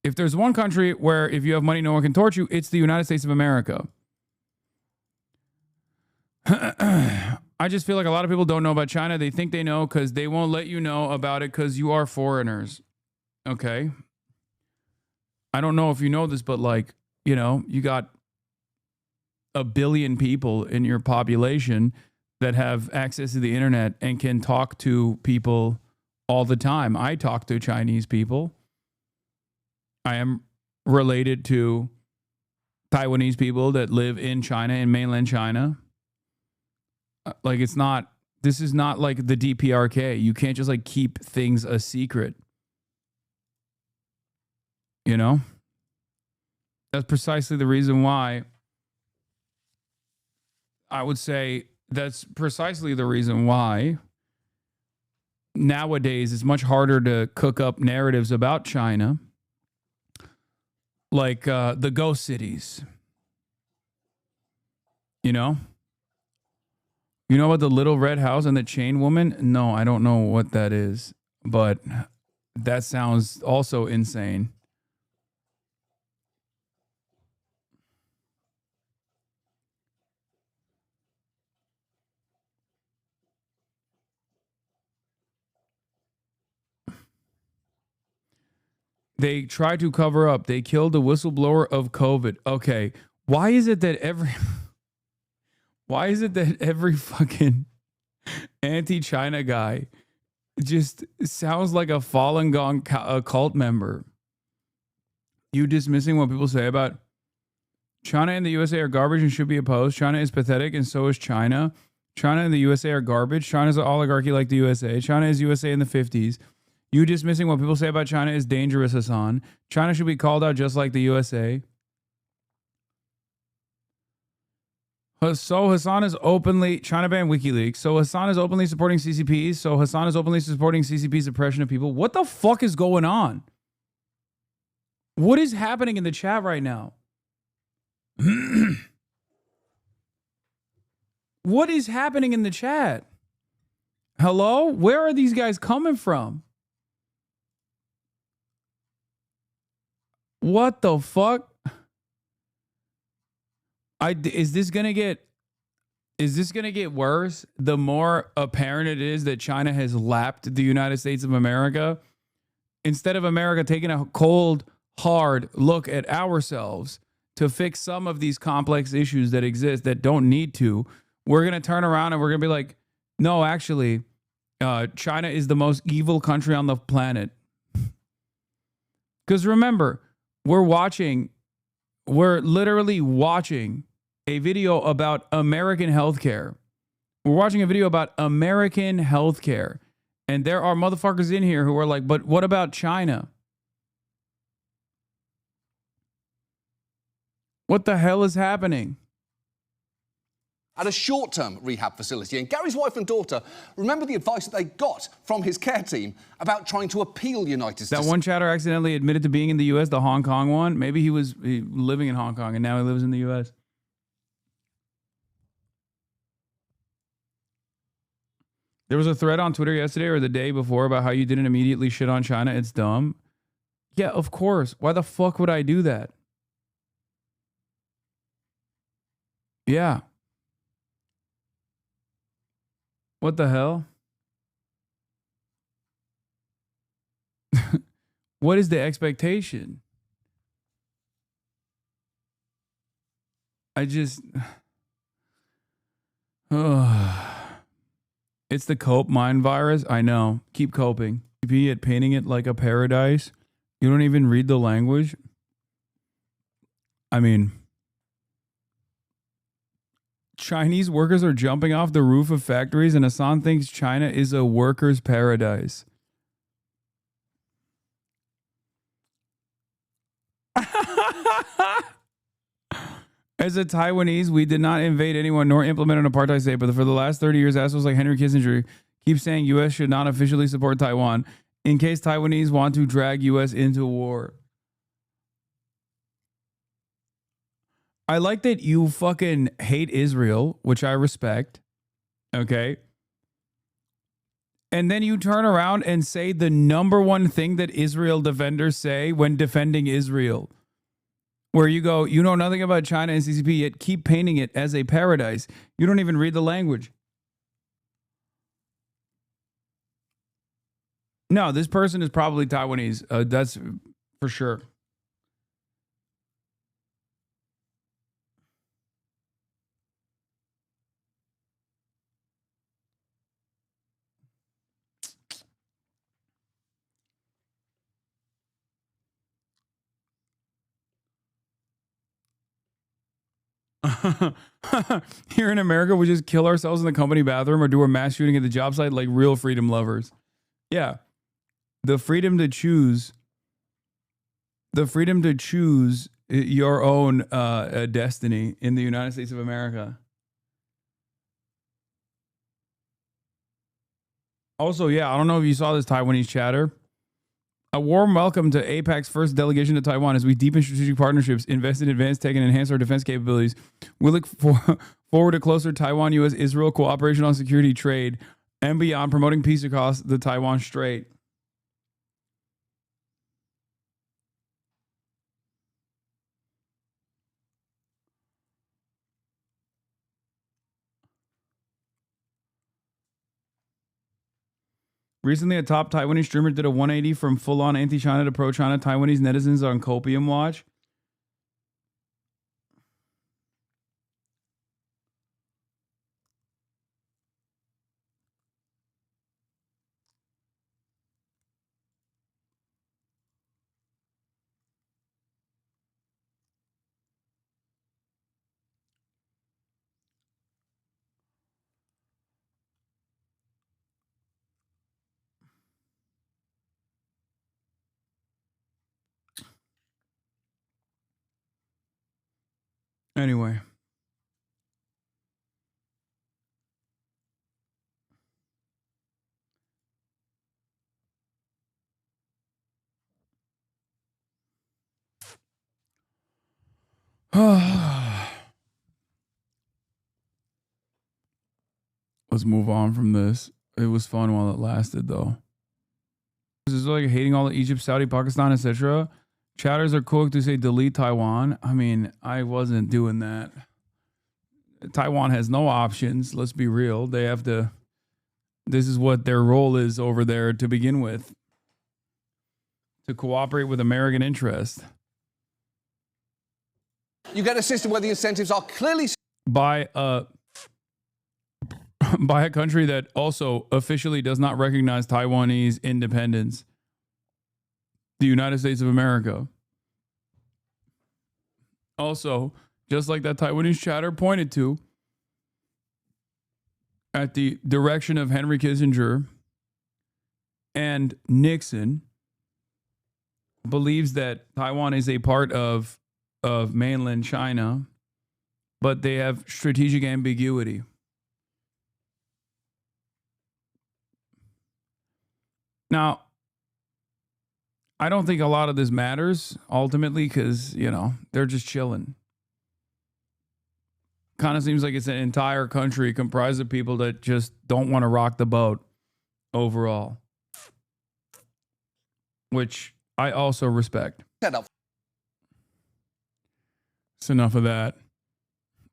If there's one country where if you have money, no one can torch you, it's the United States of America. I just feel like a lot of people don't know about China. They think they know because they won't let you know about it because you are foreigners. Okay. I don't know if you know this, but like, you know, you got 1 billion people in your population that have access to the internet and can talk to people all the time. I talk to Chinese people. I am related to Taiwanese people that live in China, in mainland China. Like, this is not like the DPRK. You can't just like keep things a secret. You know? That's precisely the reason why I would say that's precisely the reason why nowadays it's much harder to cook up narratives about China, like the ghost cities. You know? You know about the little red house and the chain woman? No, I don't know what that is, but that sounds also insane. They tried to cover up. They killed a whistleblower of COVID. Okay. Why is it that every fucking anti-China guy just sounds like a Falun Gong cult member? You dismissing what people say about China and the USA are garbage and should be opposed. China is pathetic and so is China. China and the USA are garbage. China is an oligarchy like the USA. China is USA in the 50s. You dismissing what people say about China is dangerous, Hasan. China should be called out just like the USA. So Hasan is openly, China banned WikiLeaks. So Hasan is openly supporting CCPs. So Hasan is openly supporting CCP's oppression of people. What the fuck is going on? What is happening in the chat right now? What is happening in the chat? Hello? Where are these guys coming from? What the fuck? Is this gonna get worse the more apparent it is that China has lapped the United States of America? Instead of America taking a cold, hard look at ourselves to fix some of these complex issues that exist that don't need to, we're gonna turn around and we're gonna be like, no, actually, China is the most evil country on the planet. Because remember, we're literally watching a video about American healthcare. We're watching a video about American healthcare. And there are motherfuckers in here who are like, but what about China? What the hell is happening? At a short-term rehab facility. And Gary's wife and daughter remember the advice that they got from his care team about trying to appeal the United States. That one chatter accidentally admitted to being in the U.S., the Hong Kong one. Maybe he was living in Hong Kong and now he lives in the U.S. There was a thread on Twitter yesterday or the day before about how you didn't immediately shit on China. It's dumb. Yeah, of course. Why the fuck would I do that? Yeah. What the hell? What is the expectation? I just... It's the cope mind virus. I know. Keep coping. Be at painting it like a paradise. You don't even read the language. I mean, Chinese workers are jumping off the roof of factories, and Hasan thinks China is a worker's paradise. As a Taiwanese, we did not invade anyone nor implement an apartheid state, but for the last 30 years, assholes like Henry Kissinger keep saying U.S. should not officially support Taiwan in case Taiwanese want to drag U.S. into war. I like that you fucking hate Israel, which I respect. Okay. And then you turn around and say the number one thing that Israel defenders say when defending Israel. Where you go, you know nothing about China and CCP, yet keep painting it as a paradise. You don't even read the language. No, this person is probably Taiwanese. That's for sure. Here in America, we just kill ourselves in the company bathroom or do a mass shooting at the job site like real freedom lovers. Yeah. The freedom to choose your own destiny in the United States of America. Also, yeah, I don't know if you saw this Taiwanese chatter. A warm welcome to APAC's first delegation to Taiwan as we deepen strategic partnerships, invest in advanced tech, and enhance our defense capabilities. We look forward to closer Taiwan, U.S., Israel cooperation on security, trade, and beyond, promoting peace across the Taiwan Strait. Recently, a top Taiwanese streamer did a 180 from full-on anti-China to pro-China. Taiwanese netizens on Copium Watch. Anyway. Let's move on from this. It was fun while it lasted, though. This is like hating all of Egypt, Saudi, Pakistan, etc. Chatters are quick to say delete Taiwan. I mean, I wasn't doing that. Taiwan has no options. Let's be real. They have to. This is what their role is over there to begin with. To cooperate with American interest. You get a system where the incentives are clearly by a country that also officially does not recognize Taiwanese independence. The United States of America. Also, just like that Taiwanese chatter pointed to, at the direction of Henry Kissinger and Nixon, believes that Taiwan is a part of mainland China, but they have strategic ambiguity. Now, I don't think a lot of this matters ultimately because, you know, they're just chilling. Kind of seems like it's an entire country comprised of people that just don't want to rock the boat overall, which I also respect. Set up. It's enough of that.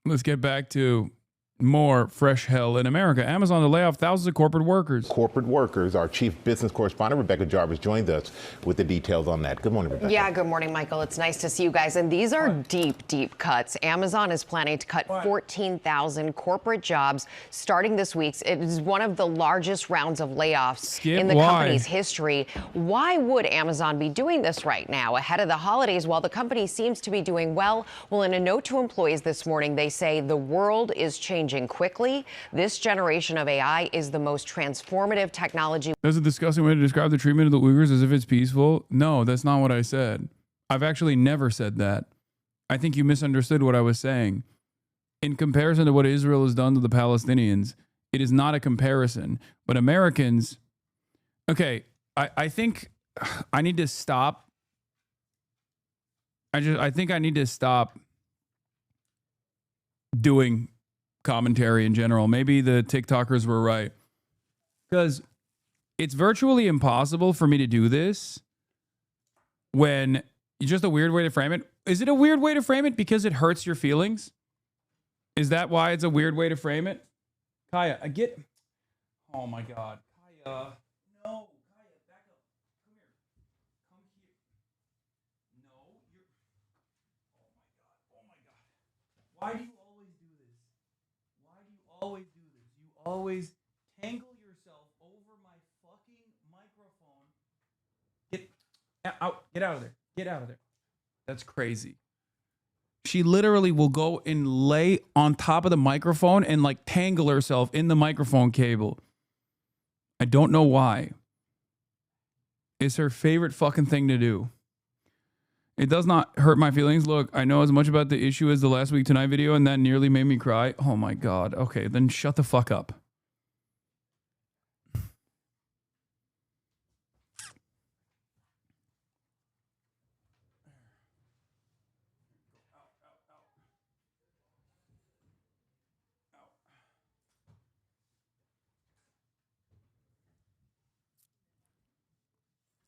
Let's get back to more fresh hell in America. Amazon to lay off thousands of corporate workers. Corporate workers. Our chief business correspondent, Rebecca Jarvis, joined us with the details on that. Good morning, Rebecca. Yeah, good morning, Michael. It's nice to see you guys. And these are deep, deep cuts. Amazon is planning to cut 14,000 corporate jobs starting this week. It is one of the largest rounds of layoffs in the company's history. Why would Amazon be doing this right now ahead of the holidays while the company seems to be doing well? Well, in a note to employees this morning, they say the world is changing quickly. This generation of AI is the most transformative technology. That's a disgusting way to describe the treatment of the Uyghurs as if it's peaceful. No, that's not what I said. I've actually never said that. I think you misunderstood what I was saying. In comparison to what Israel has done to the Palestinians, it is not a comparison. But Americans, okay, I think I need to stop. I think I need to stop doing commentary in general. Maybe the TikTokers were right, because it's virtually impossible for me to do this when it's just a weird way to frame it. Is it a weird way to frame it because it hurts your feelings? Is that why it's a weird way to frame it? Kaya, I get. Oh my God, Kaya, no, Kaya, back up. Come here. Come here. No, you're. Oh my God. Why do you always do this? Why do you always do this? You always tangle yourself over my fucking microphone. Get out. Get out of there. Get out of there. That's crazy. She literally will go and lay on top of the microphone and like tangle herself in the microphone cable. I don't know why. It's her favorite fucking thing to do. It does not hurt my feelings. Look, I know as much about the issue as the Last Week Tonight video, and that nearly made me cry. Oh my God. Okay, then shut the fuck up.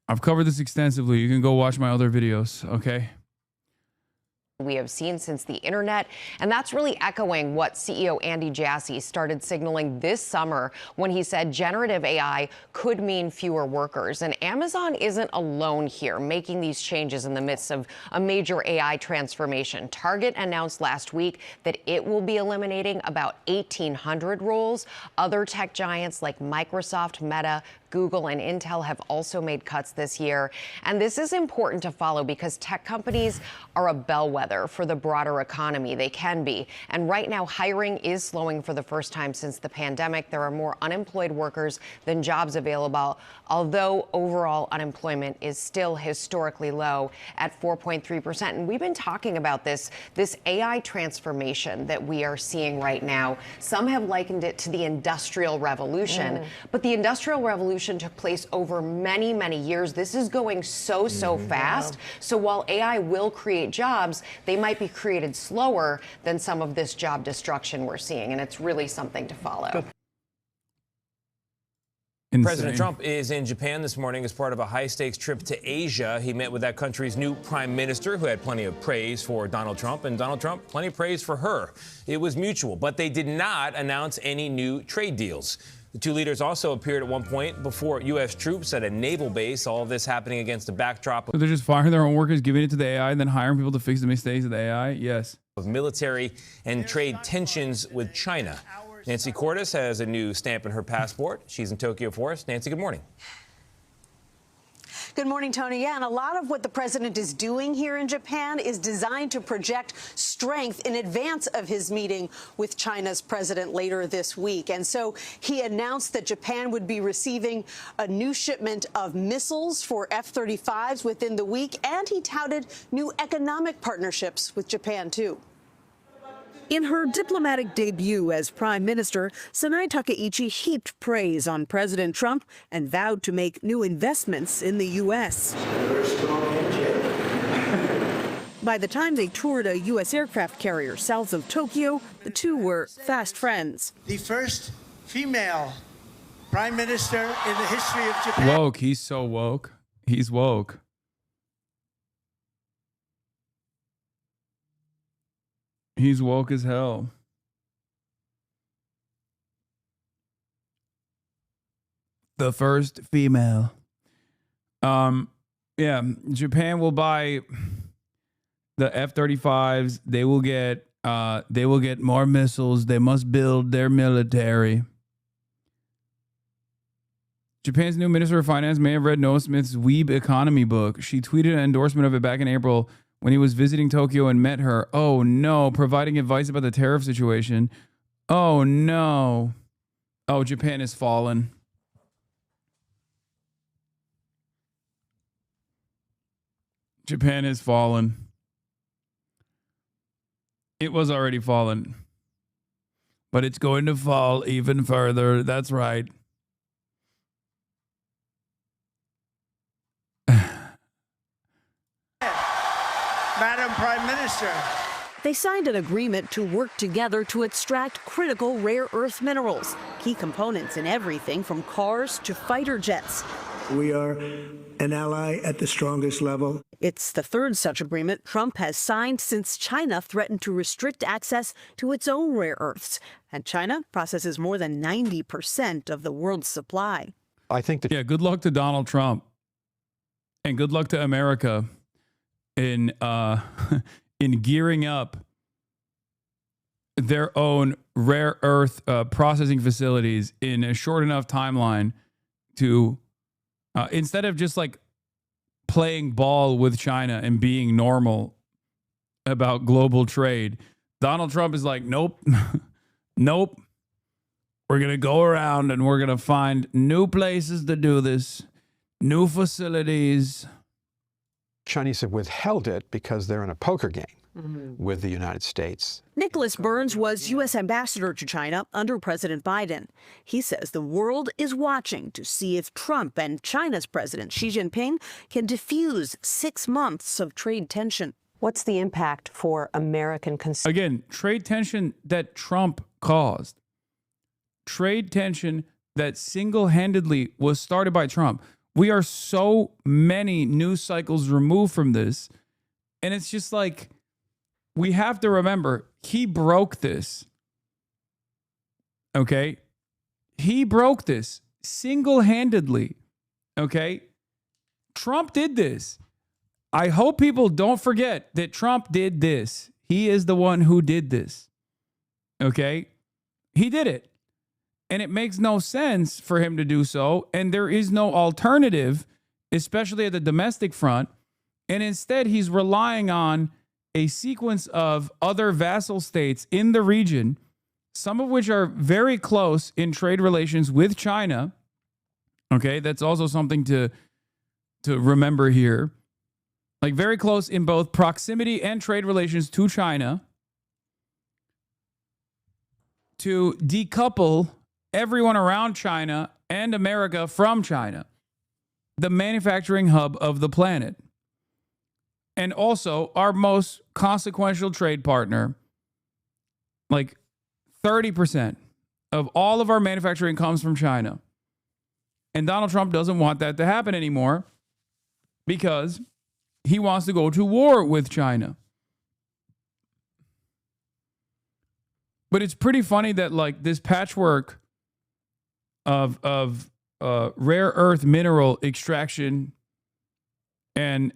I've covered this extensively. You can go watch my other videos, okay? We have seen since the internet, and that's really echoing what CEO Andy Jassy started signaling this summer when he said generative AI could mean fewer workers. And Amazon isn't alone here, making these changes in the midst of a major AI transformation. Target announced last week that it will be eliminating about 1,800 roles. Other tech giants like Microsoft, Meta, Google, and Intel have also made cuts this year. And this is important to follow because tech companies are a bellwether for the broader economy. They can be. And right now, hiring is slowing for the first time since the pandemic. There are more unemployed workers than jobs available, although overall unemployment is still historically low at 4.3%. And we've been talking about this AI transformation that we are seeing right now. Some have likened it to the Industrial Revolution, but the Industrial Revolution took place over many, many years. This is going so fast. So while AI will create jobs, they might be created slower than some of this job destruction we're seeing. And it's really something to follow. Insane. President Trump is in Japan this morning as part of a high-stakes trip to Asia. He met with that country's new prime minister, who had plenty of praise for Donald Trump, and Donald Trump, plenty of praise for her. It was mutual, but they did not announce any new trade deals. The two leaders also appeared at one point before U.S. troops at a naval base, all of this happening against a backdrop So they're just firing their own workers, giving it to the AI, and then hiring people to fix the mistakes of the AI? Yes. of military and trade tensions with China. Nancy Cordes has a new stamp in her passport. She's in Tokyo for us. Nancy, good morning. Good morning, Tony. Yeah, and a lot of what the president is doing here in Japan is designed to project strength in advance of his meeting with China's president later this week. And so he announced that Japan would be receiving a new shipment of missiles for F-35s within the week, and he touted new economic partnerships with Japan, too. In her diplomatic debut as prime minister, Sanai Takaichi heaped praise on President Trump and vowed to make new investments in the U.S. By the time they toured a U.S. aircraft carrier south of Tokyo, the two were fast friends. The first female prime minister in the history of Japan. Woke. He's so woke. He's woke. He's woke as hell. The first female. Yeah, Japan will buy the F-35s. They will get more missiles. They must build their military. Japan's new Minister of Finance may have read Noah Smith's Weeb economy book. She tweeted an endorsement of it back in April when he was visiting Tokyo and met her. Oh no, providing advice about the tariff situation. Oh no. Oh, Japan has fallen. Japan has fallen. It was already fallen. But it's going to fall even further. That's right. Madam Prime Minister. They signed an agreement to work together to extract critical rare earth minerals, key components in everything from cars to fighter jets. We are an ally at the strongest level. It's the third such agreement Trump has signed since China threatened to restrict access to its own rare earths. And China processes more than 90% of the world's supply. I think that. Yeah, good luck to Donald Trump. And good luck to America in gearing up their own rare earth processing facilities in a short enough timeline to, instead of just like playing ball with China and being normal about global trade, Donald Trump is like, nope, nope. We're going to go around and we're going to find new places to do this, new facilities. Chinese have withheld it because they're in a poker game with the United States. Nicholas Burns was U.S. ambassador to China under President Biden. He says the world is watching to see if Trump and China's President Xi Jinping can diffuse 6 months of trade tension. What's the impact for American consumers? Again, trade tension that Trump caused. Trade tension that single-handedly was started by Trump. We are so many news cycles removed from this. And it's just like, we have to remember, he broke this. Okay? He broke this single-handedly. Okay? Trump did this. I hope people don't forget that Trump did this. He is the one who did this. Okay? He did it. And it makes no sense for him to do so. And there is no alternative, especially at the domestic front. And instead, he's relying on a sequence of other vassal states in the region, some of which are very close in trade relations with China. Okay, that's also something to remember here. Like very close in both proximity and trade relations to China, to decouple everyone around China and America from China, the manufacturing hub of the planet. And also our most consequential trade partner. Like 30% of all of our manufacturing comes from China. And Donald Trump doesn't want that to happen anymore because he wants to go to war with China. But it's pretty funny that like this patchwork of rare earth mineral extraction and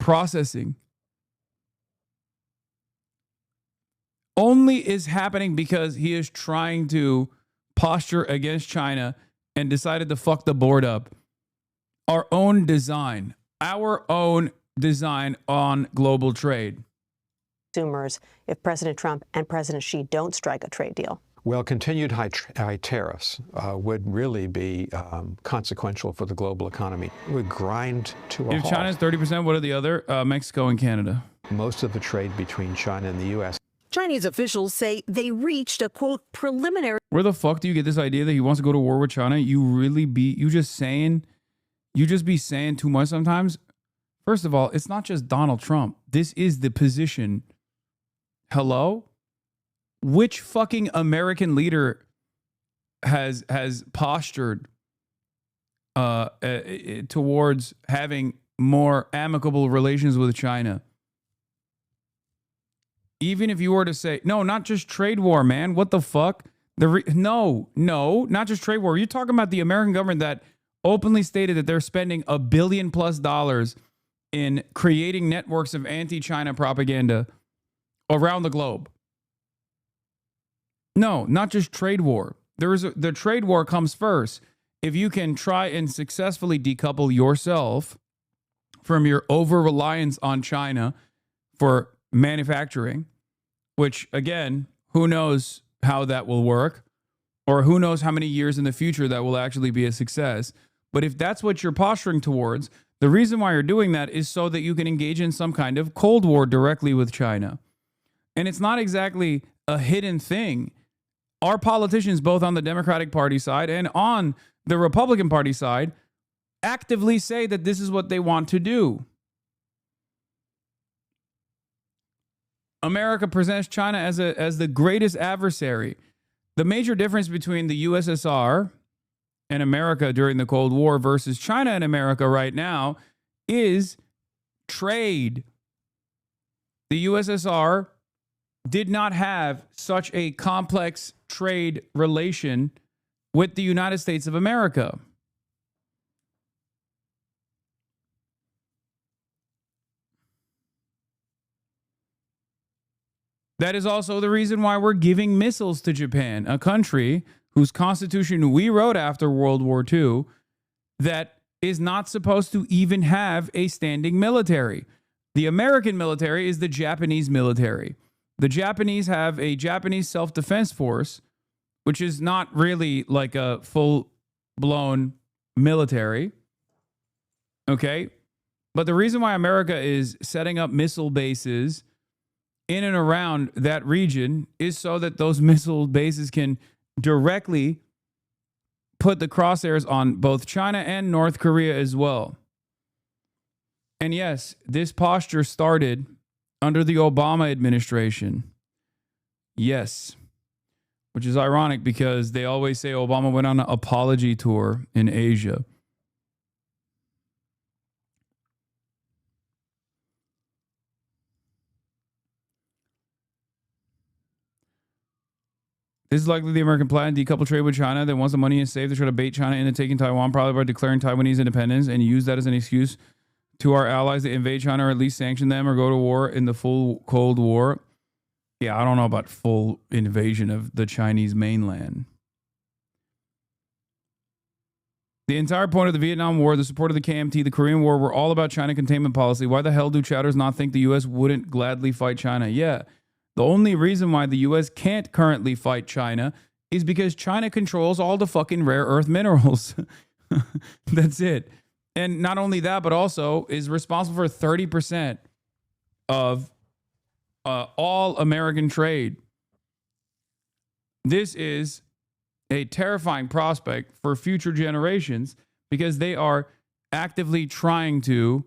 processing only is happening because he is trying to posture against China and decided to fuck the board up. Our own design on global trade. Consumers if President Trump and President Xi don't strike a trade deal? Well, continued high tariffs would really be consequential for the global economy. It would grind to a halt. If China's 30%, what are the other? Mexico and Canada. Most of the trade between China and the U.S. Chinese officials say they reached a, quote, preliminary. Where the fuck do you get this idea that he wants to go to war with China? You just be saying too much sometimes. First of all, it's not just Donald Trump. This is the position. Hello? Which fucking American leader has postured towards having more amicable relations with China? Even if you were to say, no, not just trade war, man. What the fuck? No, not just trade war. You're talking about the American government that openly stated that they're spending $1 billion+ in creating networks of anti-China propaganda around the globe. No, not just trade war. The trade war comes first. If you can try and successfully decouple yourself from your over-reliance on China for manufacturing, which, again, who knows how that will work, or who knows how many years in the future that will actually be a success. But if that's what you're posturing towards, the reason why you're doing that is so that you can engage in some kind of Cold War directly with China. And it's not exactly a hidden thing. Our politicians, both on the Democratic Party side and on the Republican Party side, actively say that this is what they want to do. America presents China as the greatest adversary. The major difference between the USSR and America during the Cold War versus China and America right now is trade. The USSR did not have such a complex trade relation with the United States of America. That is also the reason why we're giving missiles to Japan, a country whose constitution we wrote after World War II that is not supposed to even have a standing military. The American military is the Japanese military. The Japanese have a Japanese self-defense force, which is not really like a full-blown military. Okay? But the reason why America is setting up missile bases in and around that region is so that those missile bases can directly put the crosshairs on both China and North Korea as well. And yes, this posture started under the Obama administration. Yes. Which is ironic because they always say Obama went on an apology tour in Asia. This is likely the American plan: decouple trade with China. That once the money is saved, they try to bait China into taking Taiwan, probably by declaring Taiwanese independence, and use that as an excuse to our allies to invade China or at least sanction them or go to war in the full Cold War. Yeah, I don't know about full invasion of the Chinese mainland. The entire point of the Vietnam War, the support of the KMT, the Korean War were all about China containment policy. Why the hell do chatters not think the U.S. wouldn't gladly fight China? Yeah. The only reason why the U.S. can't currently fight China is because China controls all the fucking rare earth minerals. That's it. And not only that, but also is responsible for 30% of all American trade. This is a terrifying prospect for future generations because they are actively trying to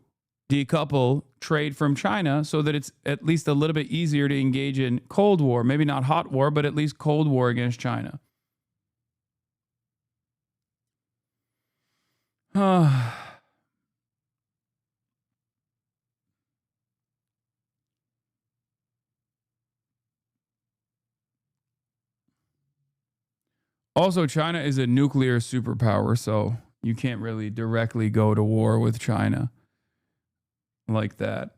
decouple trade from China so that it's at least a little bit easier to engage in Cold War. Maybe not hot war, but at least Cold War against China. Also, China is a nuclear superpower, so you can't really directly go to war with China like that.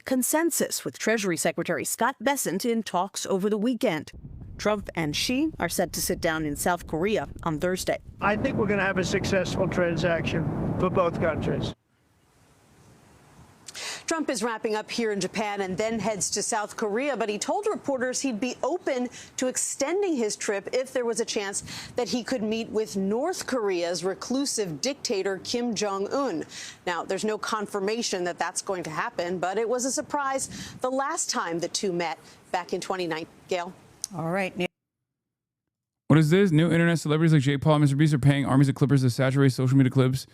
Consensus with Treasury Secretary Scott Bessent in talks over the weekend. Trump and Xi are set to sit down in South Korea on Thursday. I think we're going to have a successful transaction for both countries. Trump is wrapping up here in Japan and then heads to South Korea, but he told reporters he'd be open to extending his trip if there was a chance that he could meet with North Korea's reclusive dictator Kim Jong-un. Now, there's no confirmation that that's going to happen, but it was a surprise the last time the two met back in 2019. Gail? All right. What is this? New internet celebrities like Jake Paul and Mr. Beast are paying armies of clippers to saturate social media clips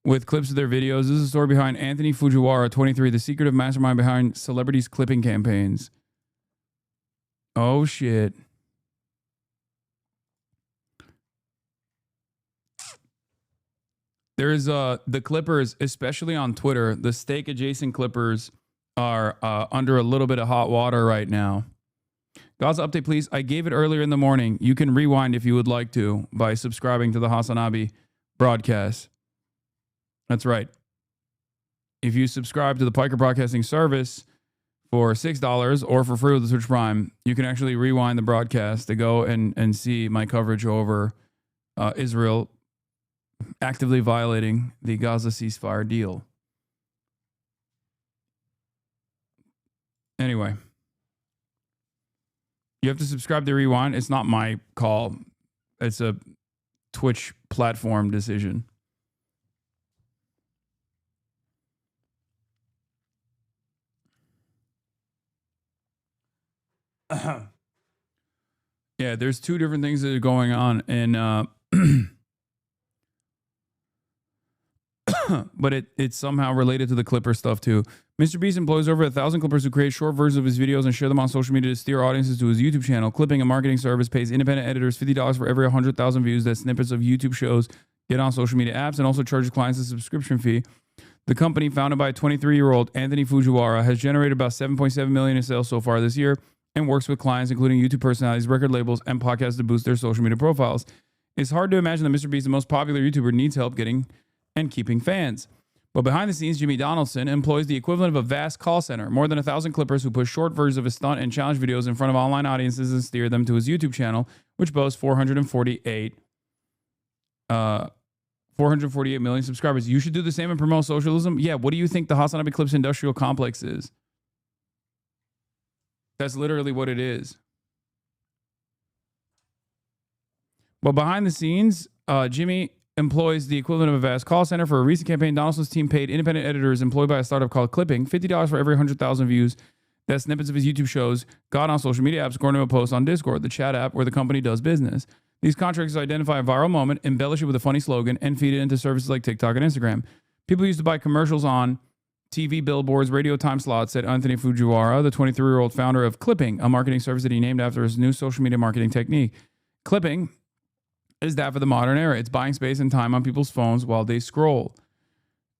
with clips of their videos. This is the story behind Anthony Fujiwara, 23, the secretive mastermind behind celebrities clipping campaigns. Oh, shit. There's the Clippers, especially on Twitter, the steak adjacent Clippers are under a little bit of hot water right now. Gaza update, please. I gave it earlier in the morning. You can rewind if you would like to by subscribing to the HasanAbi Broadcast. That's right. If you subscribe to the Piker Broadcasting service for $6 or for free with the Twitch Prime, you can actually rewind the broadcast to go and see my coverage over Israel actively violating the Gaza ceasefire deal. Anyway, you have to subscribe to Rewind. It's not my call. It's a Twitch platform decision. Yeah, there's two different things that are going on, and but it's somehow related to the Clipper stuff too. Mr. Beast employs over 1,000 Clippers who create short versions of his videos and share them on social media to steer audiences to his YouTube channel. Clipping, a marketing service, pays independent editors $50 for every 100,000 views that snippets of YouTube shows get on social media apps, and also charges clients a subscription fee. The company, founded by 23-year-old Anthony Fujiwara, has generated about $7.7 million in sales so far this year and works with clients including YouTube personalities, record labels, and podcasts to boost their social media profiles. It's hard to imagine that Mr. Beast, the most popular YouTuber, needs help getting and keeping fans. But behind the scenes, Jimmy Donaldson employs the equivalent of a vast call center, more than 1,000 Clippers who push short versions of his stunt and challenge videos in front of online audiences and steer them to his YouTube channel, which boasts 448 million subscribers. You should do the same and promote socialism. Yeah, what do you think the HasanAbi Clips industrial complex is? That's literally what it is. But behind the scenes, Jimmy employs the equivalent of a vast call center. For a recent campaign, Donaldson's team paid independent editors employed by a startup called Clipping $50 for every 100,000 views that snippets of his YouTube shows got on social media apps, according to a post on Discord, the chat app where the company does business. These contracts identify a viral moment, embellish it with a funny slogan, and feed it into services like TikTok and Instagram. People used to buy commercials on TV billboards, radio time slots, said Anthony Fujiwara, the 23-year-old founder of Clipping, a marketing service that he named after his new social media marketing technique. Clipping is that for the modern era. It's buying space and time on people's phones while they scroll.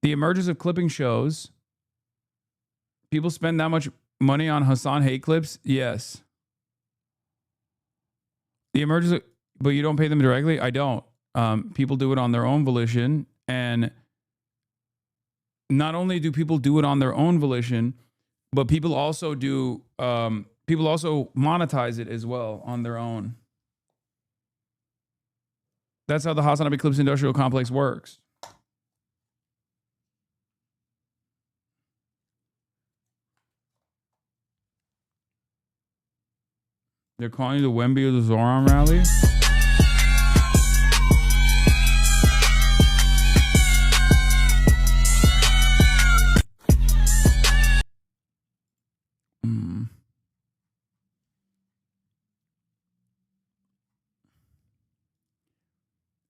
The emergence of clipping shows people spend that much money on Hasan hate clips. Yes. The emergence of, but you don't pay them directly. I don't. People do it on their own volition, and not only do people do it on their own volition, but people also do. People also monetize it as well on their own. That's how the HasanAbi Clips industrial complex works. They're calling you the Wemby of the Zoran rally?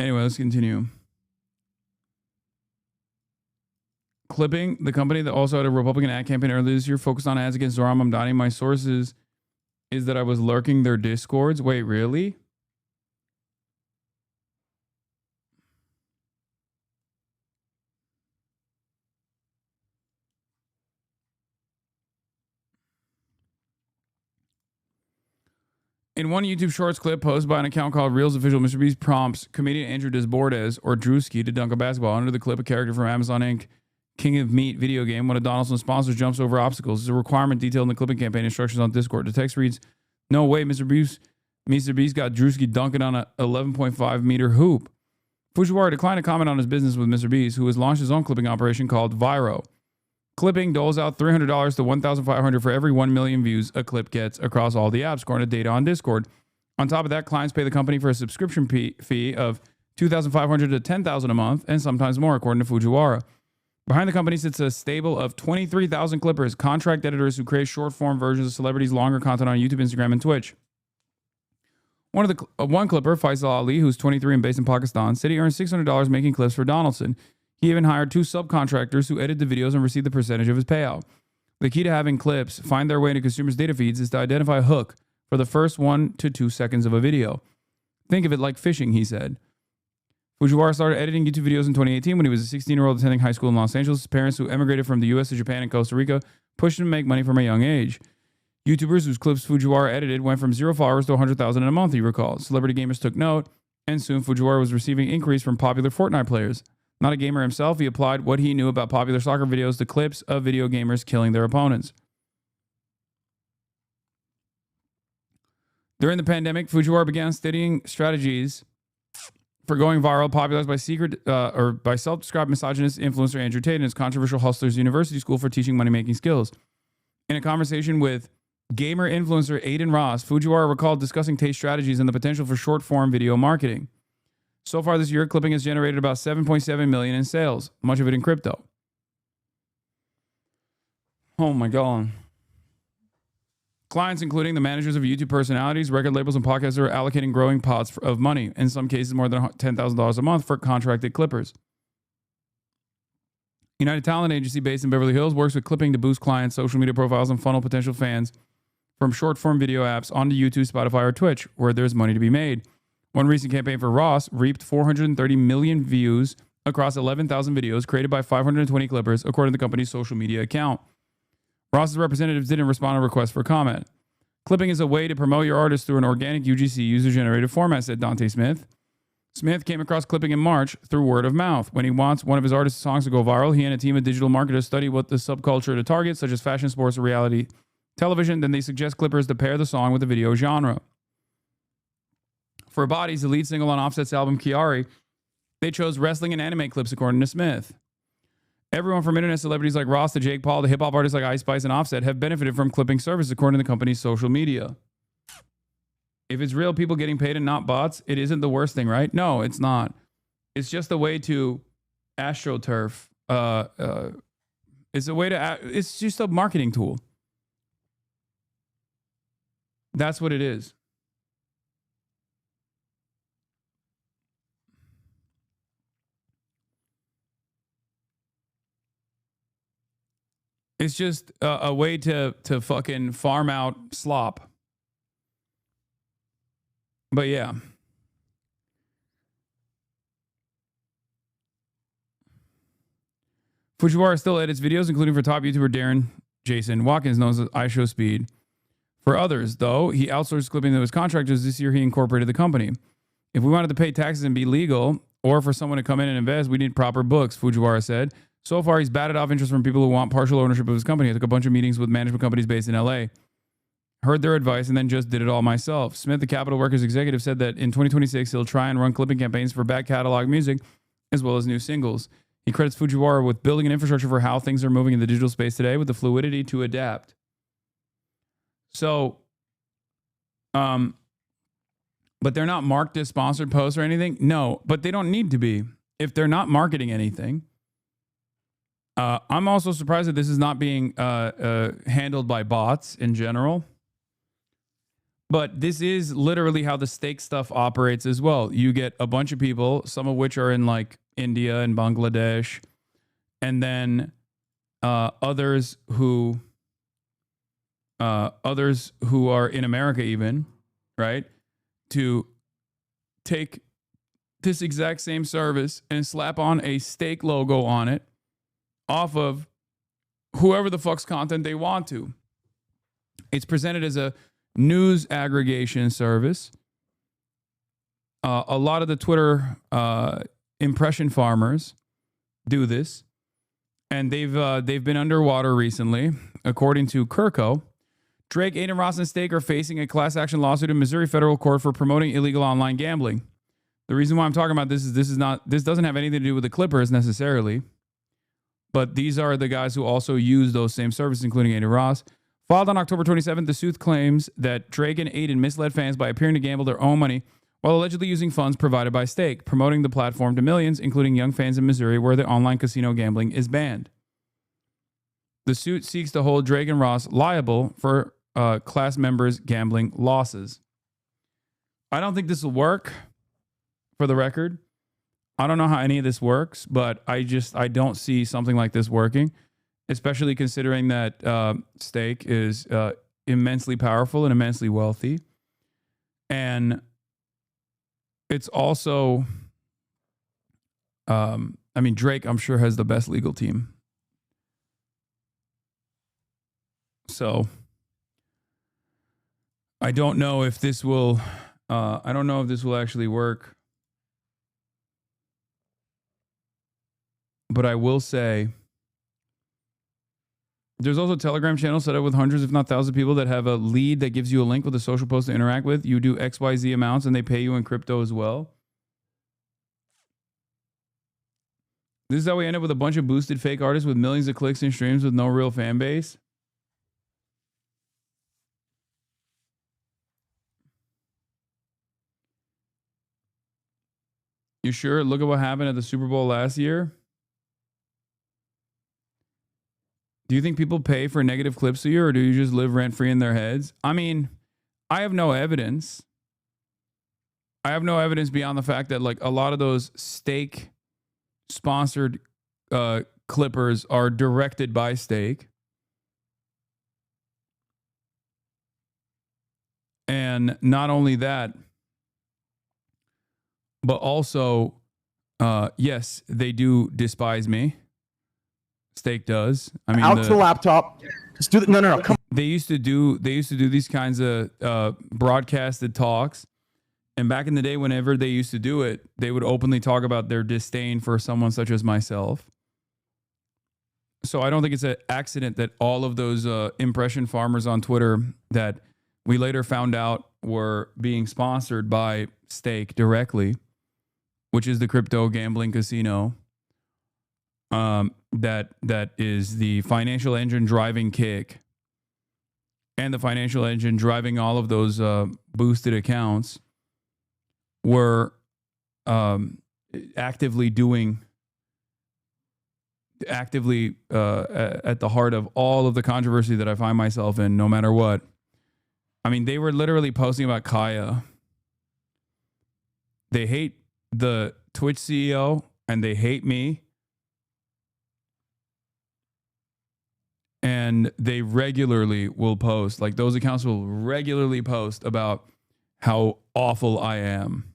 Anyway, let's continue. Clipping, the company that also had a Republican ad campaign earlier this year, focused on ads against Zohran Mamdani. My sources is that I was lurking their discords. Wait, really? In one YouTube Shorts clip posted by an account called Reels Official, Mr. Beast prompts comedian Andrew Desbordes, or Drewski, to dunk a basketball. Under the clip, a character from Amazon Inc. King of Meat video game, one of Donaldson's sponsors jumps over obstacles. It's a requirement detailed in the clipping campaign instructions on Discord. The text reads, "No way, Mr. Beast got Drewski dunking on a 11.5 meter hoop." Fujiwara declined to comment on his business with Mr. Beast, who has launched his own clipping operation called Viro. Clipping doles out $300 to $1,500 for every 1 million views a clip gets across all the apps, according to data on Discord. On top of that, clients pay the company for a subscription fee of $2,500 to $10,000 a month, and sometimes more, according to Fujiwara. Behind the company sits a stable of 23,000 clippers, contract editors who create short-form versions of celebrities' longer content on YouTube, Instagram, and Twitch. One clipper, Faisal Ali, who's 23 and based in Pakistan, said he earned $600 making clips for Donaldson. He even hired 2 subcontractors who edit the videos and receive the percentage of his payout. The key to having clips find their way into consumers' data feeds is to identify a hook for the first 1 to 2 seconds of a video. Think of it like fishing, he said. Fujiwara started editing YouTube videos in 2018 when he was a 16-year-old attending high school in Los Angeles. His parents, who emigrated from the U.S. to Japan and Costa Rica, pushed him to make money from a young age. YouTubers whose clips Fujiwara edited went from 0 followers to 100,000 in a month, he recalled. Celebrity gamers took note, and soon Fujiwara was receiving inquiries from popular Fortnite players. Not a gamer himself, he applied what he knew about popular soccer videos to clips of video gamers killing their opponents. During the pandemic, Fujiwara began studying strategies for going viral, popularized by by self-described misogynist influencer Andrew Tate and his controversial Hustlers University School for teaching money-making skills. In a conversation with gamer influencer Aiden Ross, Fujiwara recalled discussing Tate's strategies and the potential for short-form video marketing. So far this year, clipping has generated about $7.7 million in sales, much of it in crypto. Oh my God. Clients, including the managers of YouTube personalities, record labels, and podcasts, are allocating growing pots of money, in some cases more than $10,000 a month for contracted clippers. United Talent Agency, based in Beverly Hills, works with clipping to boost clients' social media profiles and funnel potential fans from short-form video apps onto YouTube, Spotify, or Twitch, where there's money to be made. One recent campaign for Ross reaped 430 million views across 11,000 videos created by 520 clippers, according to the company's social media account. Ross's representatives didn't respond to requests for comment. Clipping is a way to promote your artist through an organic UGC user-generated format, said Dante Smith. Smith came across clipping in March through word of mouth. When he wants one of his artist's songs to go viral, he and a team of digital marketers study what the subculture to target, such as fashion, sports, or reality television. Then they suggest clippers to pair the song with the video genre. For Bodies, the lead single on Offset's album Kiari, they chose wrestling and anime clips, according to Smith. Everyone from internet celebrities like Ross to Jake Paul to hip-hop artists like Ice Spice and Offset have benefited from clipping service, according to the company's social media. If it's real people getting paid and not bots, it isn't the worst thing, right? No, it's not. It's just a way to astroturf. It's a way to. It's just a marketing tool. That's what it is. It's just a way to fucking farm out slop. But yeah. Fujiwara still edits videos, including for top YouTuber Darren Jason Watkins, known as iShowSpeed. For others, though, he outsourced clipping to his contractors. This year, he incorporated the company. If we wanted to pay taxes and be legal, or for someone to come in and invest, we need proper books, Fujiwara said. So far, he's batted off interest from people who want partial ownership of his company. I took a bunch of meetings with management companies based in LA, heard their advice, and then just did it all myself. Smith, the Capital Workers executive, said that in 2026, he'll try and run clipping campaigns for back catalog music, as well as new singles. He credits Fujiwara with building an infrastructure for how things are moving in the digital space today with the fluidity to adapt. So, but they're not marked as sponsored posts or anything? No, but they don't need to be. If they're not marketing anything, I'm also surprised that this is not being handled by bots in general. But this is literally how the stake stuff operates as well. You get a bunch of people, some of which are in like India and Bangladesh, and then others who are in America even, right? To take this exact same service and slap on a stake logo on it off of whoever the fuck's content they want to. It's presented as a news aggregation service. A lot of the Twitter impression farmers do this, and they've been underwater recently. According to Kirko, Drake, Aiden Ross, and Stake are facing a class action lawsuit in Missouri federal court for promoting illegal online gambling. The reason why I'm talking about this is this doesn't have anything to do with the Clippers necessarily. But these are the guys who also use those same services, including Aiden Ross. Filed on October 27th, the suit claims that Drake and Aiden misled fans by appearing to gamble their own money while allegedly using funds provided by Stake, promoting the platform to millions, including young fans in Missouri, where the online casino gambling is banned. The suit seeks to hold Drake and Ross liable for class members' gambling losses. I don't think this will work, for the record. I don't know how any of this works, but I don't see something like this working, especially considering that Stake is immensely powerful and immensely wealthy. And it's also I mean, Drake, I'm sure, has the best legal team. So I don't know if this will, actually work. But I will say, there's also a Telegram channel set up with hundreds, if not thousands of people that have a lead that gives you a link with a social post to interact with. You do XYZ amounts and they pay you in crypto as well. This is how we end up with a bunch of boosted fake artists with millions of clicks and streams with no real fan base. You sure? Look at what happened at the Super Bowl last year. Do you think people pay for negative clips of you, or do you just live rent-free in their heads? I mean, I have no evidence. I have no evidence beyond the fact that, like, a lot of those Stake sponsored clippers are directed by Stake. And not only that, but also, yes, they do despise me. Stake does. I mean, out to the laptop. Just do no. Come. They used to do these kinds of broadcasted talks, and back in the day, whenever they used to do it, they would openly talk about their disdain for someone such as myself. So I don't think it's an accident that all of those impression farmers on Twitter that we later found out were being sponsored by Stake directly, which is the crypto gambling casino. That is the financial engine driving Kick, and the financial engine driving all of those boosted accounts were actively at the heart of all of the controversy that I find myself in, no matter what. I mean, they were literally posting about Kaya. They hate the Twitch CEO and they hate me. And they regularly will post, like those accounts will regularly post about how awful I am.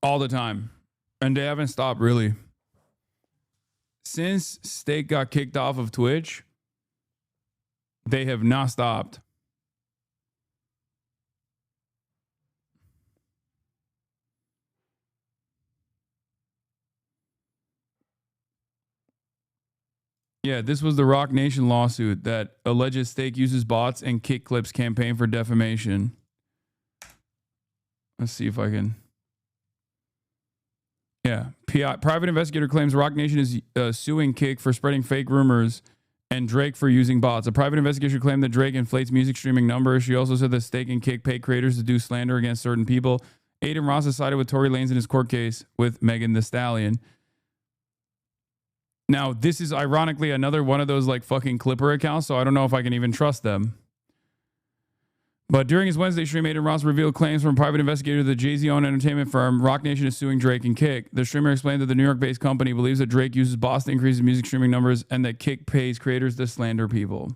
All the time. And they haven't stopped, really. Since Stake got kicked off of Twitch, they have not stopped. Yeah, this was the Rock Nation lawsuit that alleges Stake uses bots and Kick Clips campaign for defamation. Let's see if I can. Yeah. Private investigator claims Rock Nation is suing Kick for spreading fake rumors and Drake for using bots. A private investigation claimed that Drake inflates music streaming numbers. She also said that Stake and Kick pay creators to do slander against certain people. Aiden Ross has sided with Tory Lanez in his court case with Megan Thee Stallion. Now, this is ironically another one of those like fucking Clipper accounts, so I don't know if I can even trust them. But during his Wednesday stream, Aiden Ross revealed claims from a private investigator that the Jay-Z-owned entertainment firm Rock Nation is suing Drake and Kick. The streamer explained that the New York-based company believes that Drake uses bots to increase music streaming numbers and that Kick pays creators to slander people.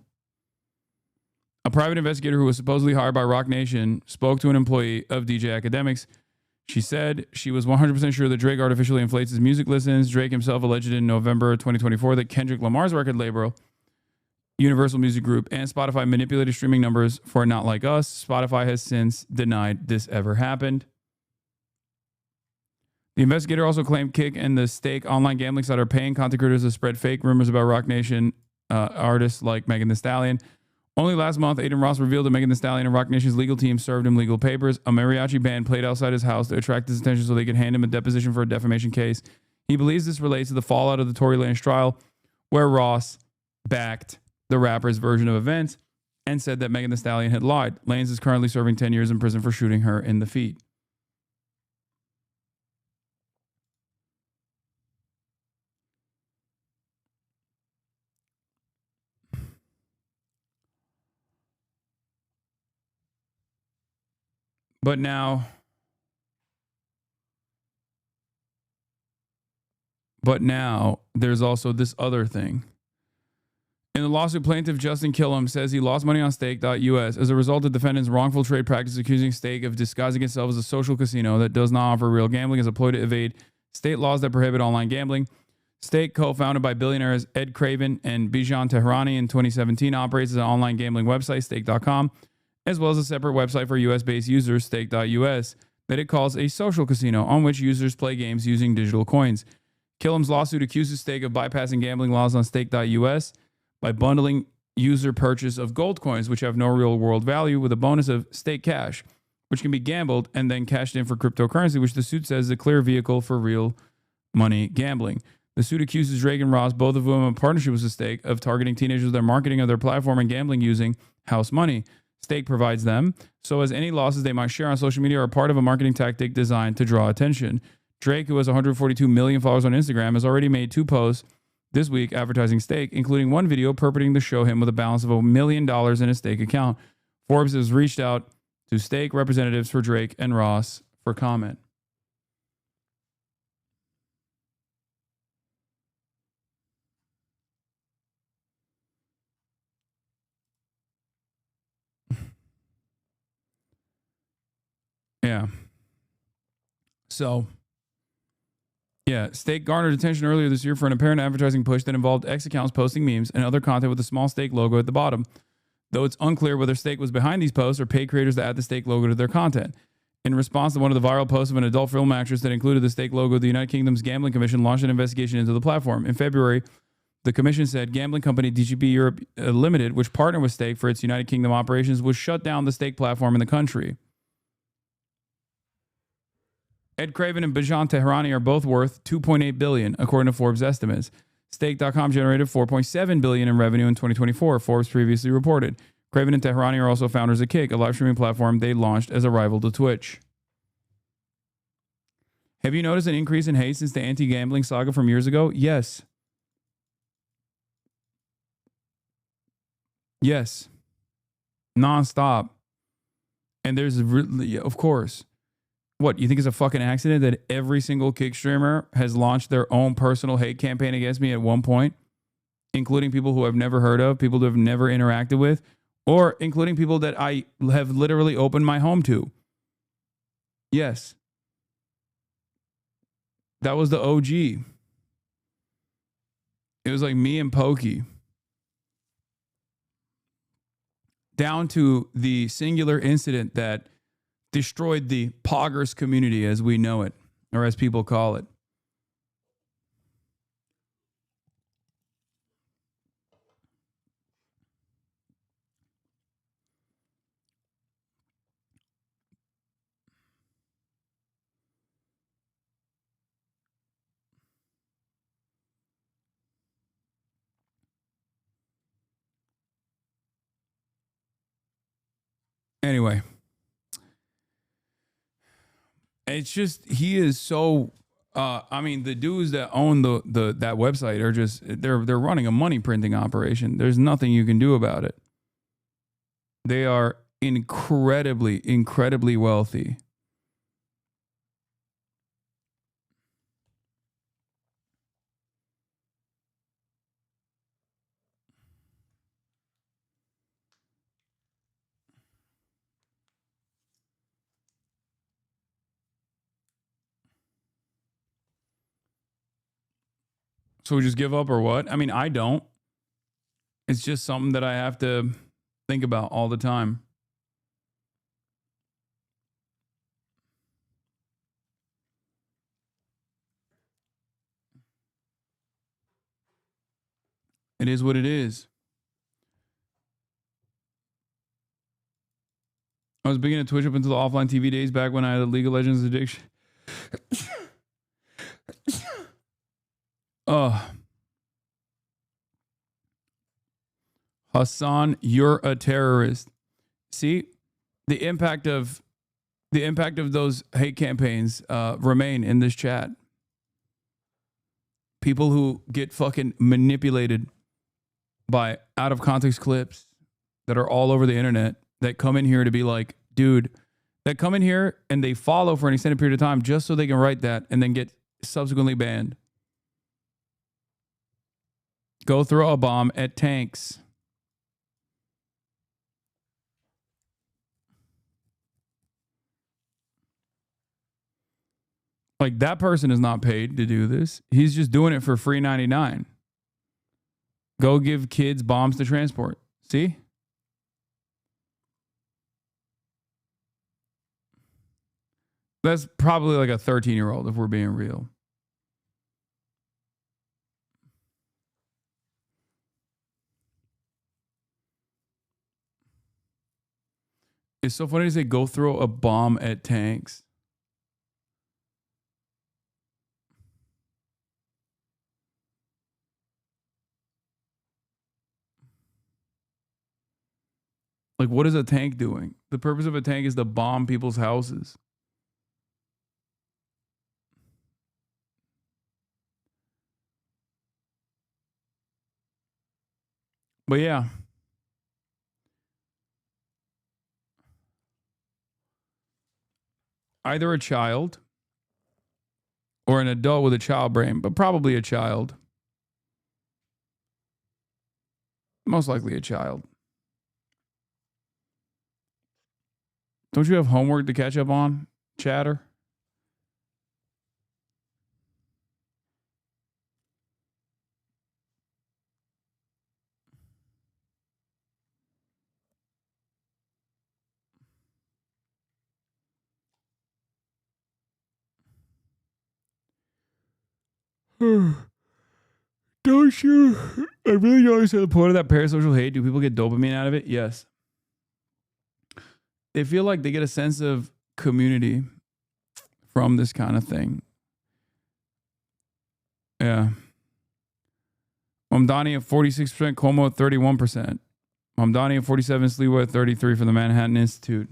A private investigator who was supposedly hired by Rock Nation spoke to an employee of DJ Academics. She said she was 100% sure that Drake artificially inflates his music listens. Drake himself alleged in November 2024 that Kendrick Lamar's record label, Universal Music Group, and Spotify manipulated streaming numbers for Not Like Us. Spotify has since denied this ever happened. The investigator also claimed Kick and the Stake online gambling site are paying content creators to spread fake rumors about Rock Nation artists like Megan Thee Stallion. Only last month, Aiden Ross revealed that Megan Thee Stallion and Rock Nation's legal team served him legal papers. A mariachi band played outside his house to attract his attention so they could hand him a deposition for a defamation case. He believes this relates to the fallout of the Tory Lanez trial, where Ross backed the rapper's version of events and said that Megan Thee Stallion had lied. Lanez is currently serving 10 years in prison for shooting her in the feet. But now there's also this other thing. In the lawsuit, plaintiff Justin Killam says he lost money on stake.us as a result of defendant's wrongful trade practice accusing Stake of disguising itself as a social casino that does not offer real gambling as a ploy to evade state laws that prohibit online gambling. Stake, co-founded by billionaires Ed Craven and Bijan Tehrani in 2017, operates as an online gambling website, stake.com, as well as a separate website for US-based users, stake.us, that it calls a social casino on which users play games using digital coins. Killam's lawsuit accuses Stake of bypassing gambling laws on stake.us by bundling user purchase of gold coins, which have no real-world value, with a bonus of Stake Cash, which can be gambled and then cashed in for cryptocurrency, which the suit says is a clear vehicle for real money gambling. The suit accuses Drake and Ross, both of whom have partnership with Stake, of targeting teenagers with their marketing of their platform and gambling using house money. Stake provides them, so as any losses they might share on social media are part of a marketing tactic designed to draw attention. Drake, who has 142 million followers on Instagram, has already made 2 posts this week advertising Stake, including one video purporting to show him with a balance of $1 million in his Stake account. Forbes has reached out to Stake representatives for Drake and Ross for comment. Yeah. So, yeah, Stake garnered attention earlier this year for an apparent advertising push that involved X accounts posting memes and other content with a small Stake logo at the bottom, though it's unclear whether Stake was behind these posts or paid creators that add the Stake logo to their content. In response to one of the viral posts of an adult film actress that included the Stake logo, the United Kingdom's Gambling Commission launched an investigation into the platform. In February, the commission said gambling company DGP Europe Limited, which partnered with Stake for its United Kingdom operations, would shut down the Stake platform in the country. Ed Craven and Bijan Tehrani are both worth $2.8 billion, according to Forbes estimates. Stake.com generated $4.7 billion in revenue in 2024, Forbes previously reported. Craven and Tehrani are also founders of Kick, a live streaming platform they launched as a rival to Twitch. Have you noticed an increase in hate since the anti-gambling saga from years ago? Yes. Yes. Non-stop. And there's really, of course. What, you think it's a fucking accident that every single Kick streamer has launched their own personal hate campaign against me at one point, including people who I've never heard of, people who I've never interacted with, or including people that I have literally opened my home to? Yes. That was the OG. It was like me and Pokey. Down to the singular incident that destroyed the poggers community as we know it, or as people call it. Anyway. It's just, he is so, I mean, the dudes that own that website are just, they're running a money printing operation. There's nothing you can do about it. They are incredibly, incredibly wealthy. So we just give up or what? I mean, I don't. It's just something that I have to think about all the time. It is what it is. I was beginning to Twitch up until the offline TV days back when I had a League of Legends addiction. Hasan, you're a terrorist. See, the impact of those hate campaigns remain in this chat. People who get fucking manipulated by out of context clips that are all over the internet that come in here to be like, dude, that come in here and they follow for an extended period of time just so they can write that and then get subsequently banned. Go throw a bomb at tanks. Like, that person is not paid to do this. He's just doing it for free 99. Go give kids bombs to transport. See? That's probably like a 13-year-old if we're being real. It's so funny to say go throw a bomb at tanks. Like, what is a tank doing? The purpose of a tank is to bomb people's houses. But yeah. Either a child or an adult with a child brain, but probably a child. Most likely a child. Don't you have homework to catch up on, chatter? Don't you? I really don't understand the point of that parasocial hate. Do people get dopamine out of it? Yes. They feel like they get a sense of community from this kind of thing. Yeah. Mamdani at 46%, Cuomo at 31%. Mamdani at 47, Sliwa at 33 for the Manhattan Institute.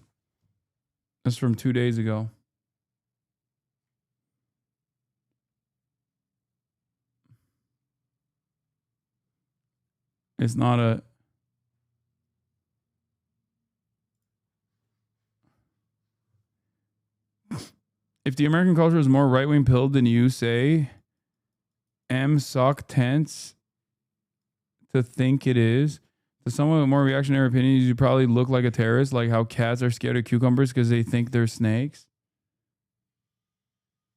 That's from 2 days ago. It's not a... If the American culture is more right-wing pilled than you say, suck tense to think it is. To someone with more reactionary opinions, you probably look like a terrorist, like how cats are scared of cucumbers because they think they're snakes.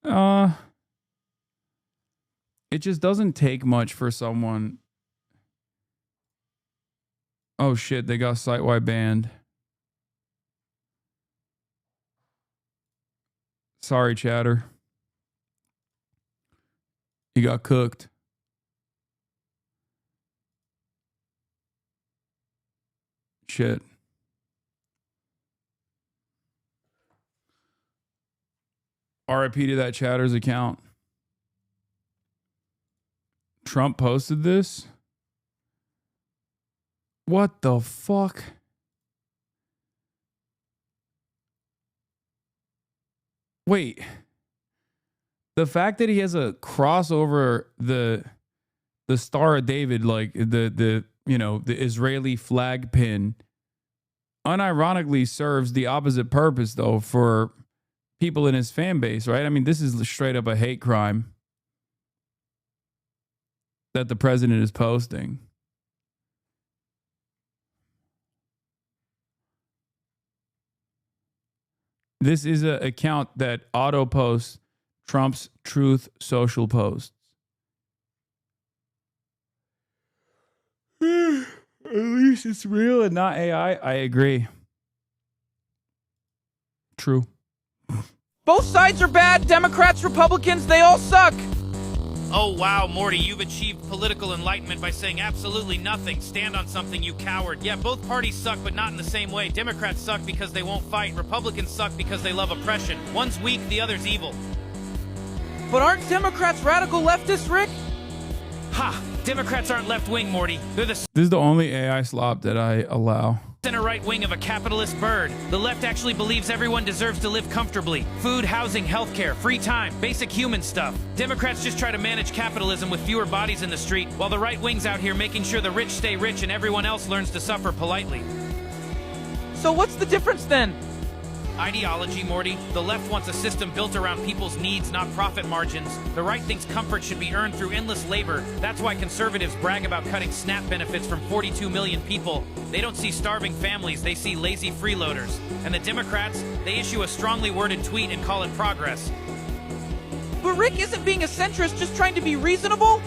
It just doesn't take much for someone. Oh shit, they got site-wide banned. Sorry, chatter. You got cooked. Shit. RIP to that chatter's account. Trump posted this? What the fuck? Wait. The fact that he has a cross over the Star of David, like the Israeli flag pin, unironically serves the opposite purpose though for people in his fan base, right? I mean, this is straight up a hate crime that the president is posting. This is an account that auto posts Trump's Truth Social posts. At least it's real and not AI. I agree. True. Both sides are bad. Democrats, Republicans, they all suck. Oh, wow, Morty, you've achieved political enlightenment by saying absolutely nothing. Stand on something, you coward. Yeah, both parties suck, but not in the same way. Democrats suck because they won't fight. Republicans suck because they love oppression. One's weak, the other's evil. But aren't Democrats radical leftists, Rick? Ha! Democrats aren't left-wing, Morty. They're the This is the only AI slop that I allow. center right wing of a capitalist bird. The left actually believes everyone deserves to live comfortably. Food, housing, healthcare, free time, basic human stuff. Democrats just try to manage capitalism with fewer bodies in the street, while the right wing's out here making sure the rich stay rich and everyone else learns to suffer politely. So what's the difference then? Ideology, Morty. The left wants a system built around people's needs, not profit margins. The right thinks comfort should be earned through endless labor. That's why conservatives brag about cutting SNAP benefits from 42 million people. They don't see starving families, they see lazy freeloaders. And the Democrats, they issue a strongly worded tweet and call it progress. But Rick isn't being a centrist, just trying to be reasonable?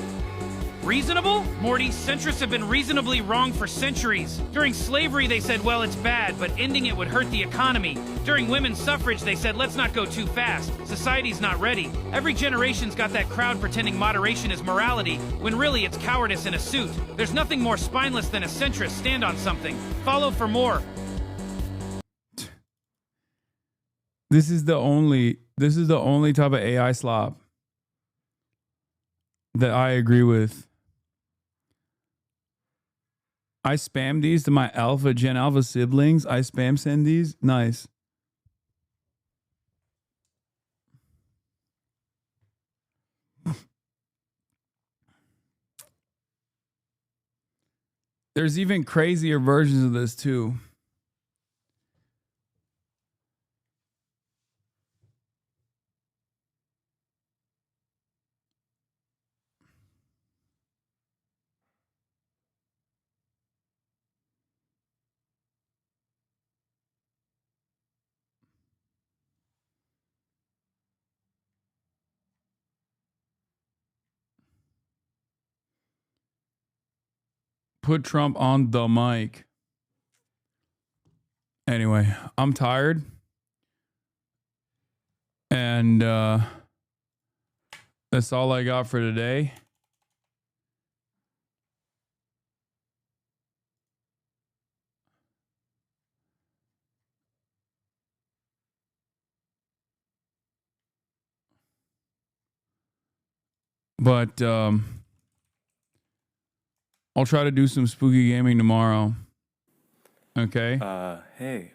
Reasonable? Morty, centrists have been reasonably wrong for centuries. During slavery, they said, well, it's bad, but ending it would hurt the economy. During women's suffrage, they said, let's not go too fast. Society's not ready. Every generation's got that crowd pretending moderation is morality, when really it's cowardice in a suit. There's nothing more spineless than a centrist. Stand on something. Follow for more. This is the only type of AI slop that I agree with. I spam these to my Gen Alpha siblings. I spam send these. Nice. There's even crazier versions of this too. Put Trump on the mic. Anyway, I'm tired. And that's all I got for today. But I'll try to do some spooky gaming tomorrow. Okay? Hey,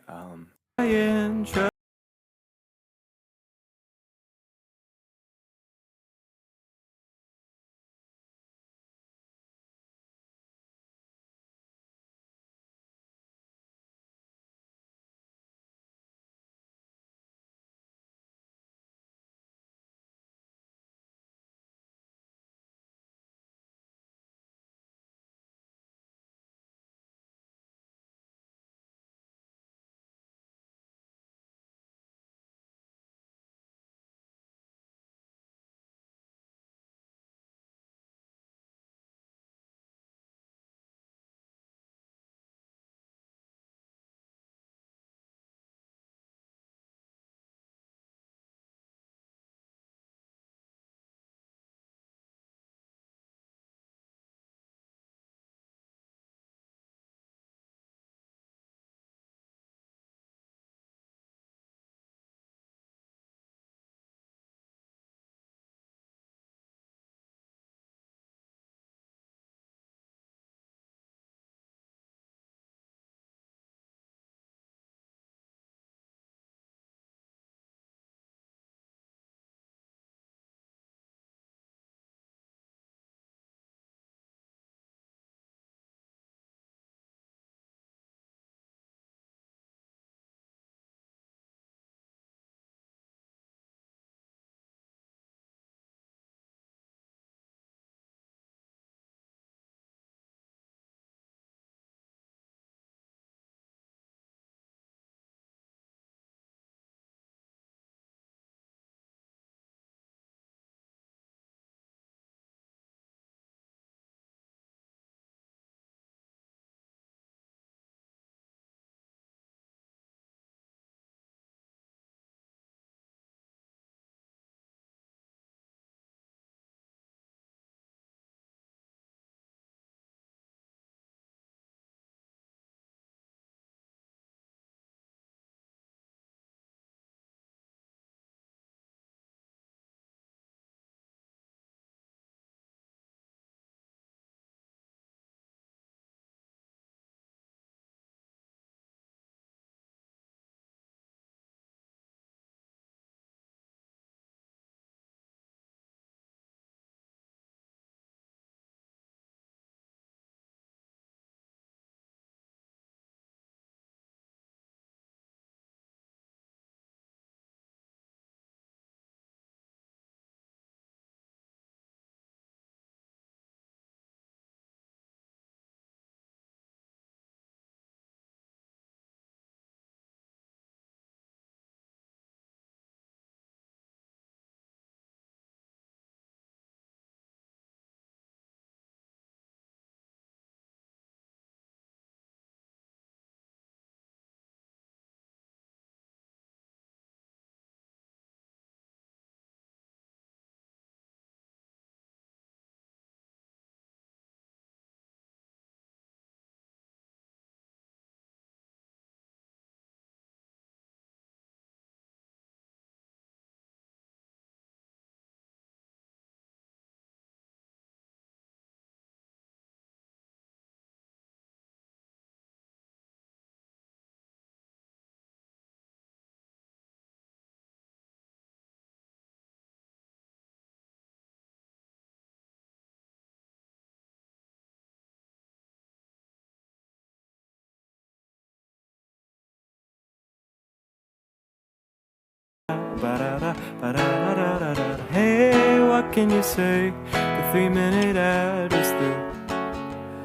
Hey, what can you say? The 3-minute ad is through,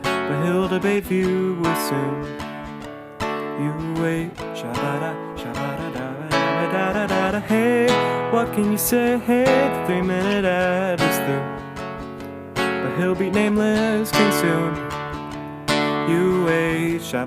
but he'll debate view will soon. You wait, shabba-da-da-da-da-da-da-da. Hey, what can you say? Hey, the 3-minute ad is through, but he'll be nameless king soon. You wait, shabba.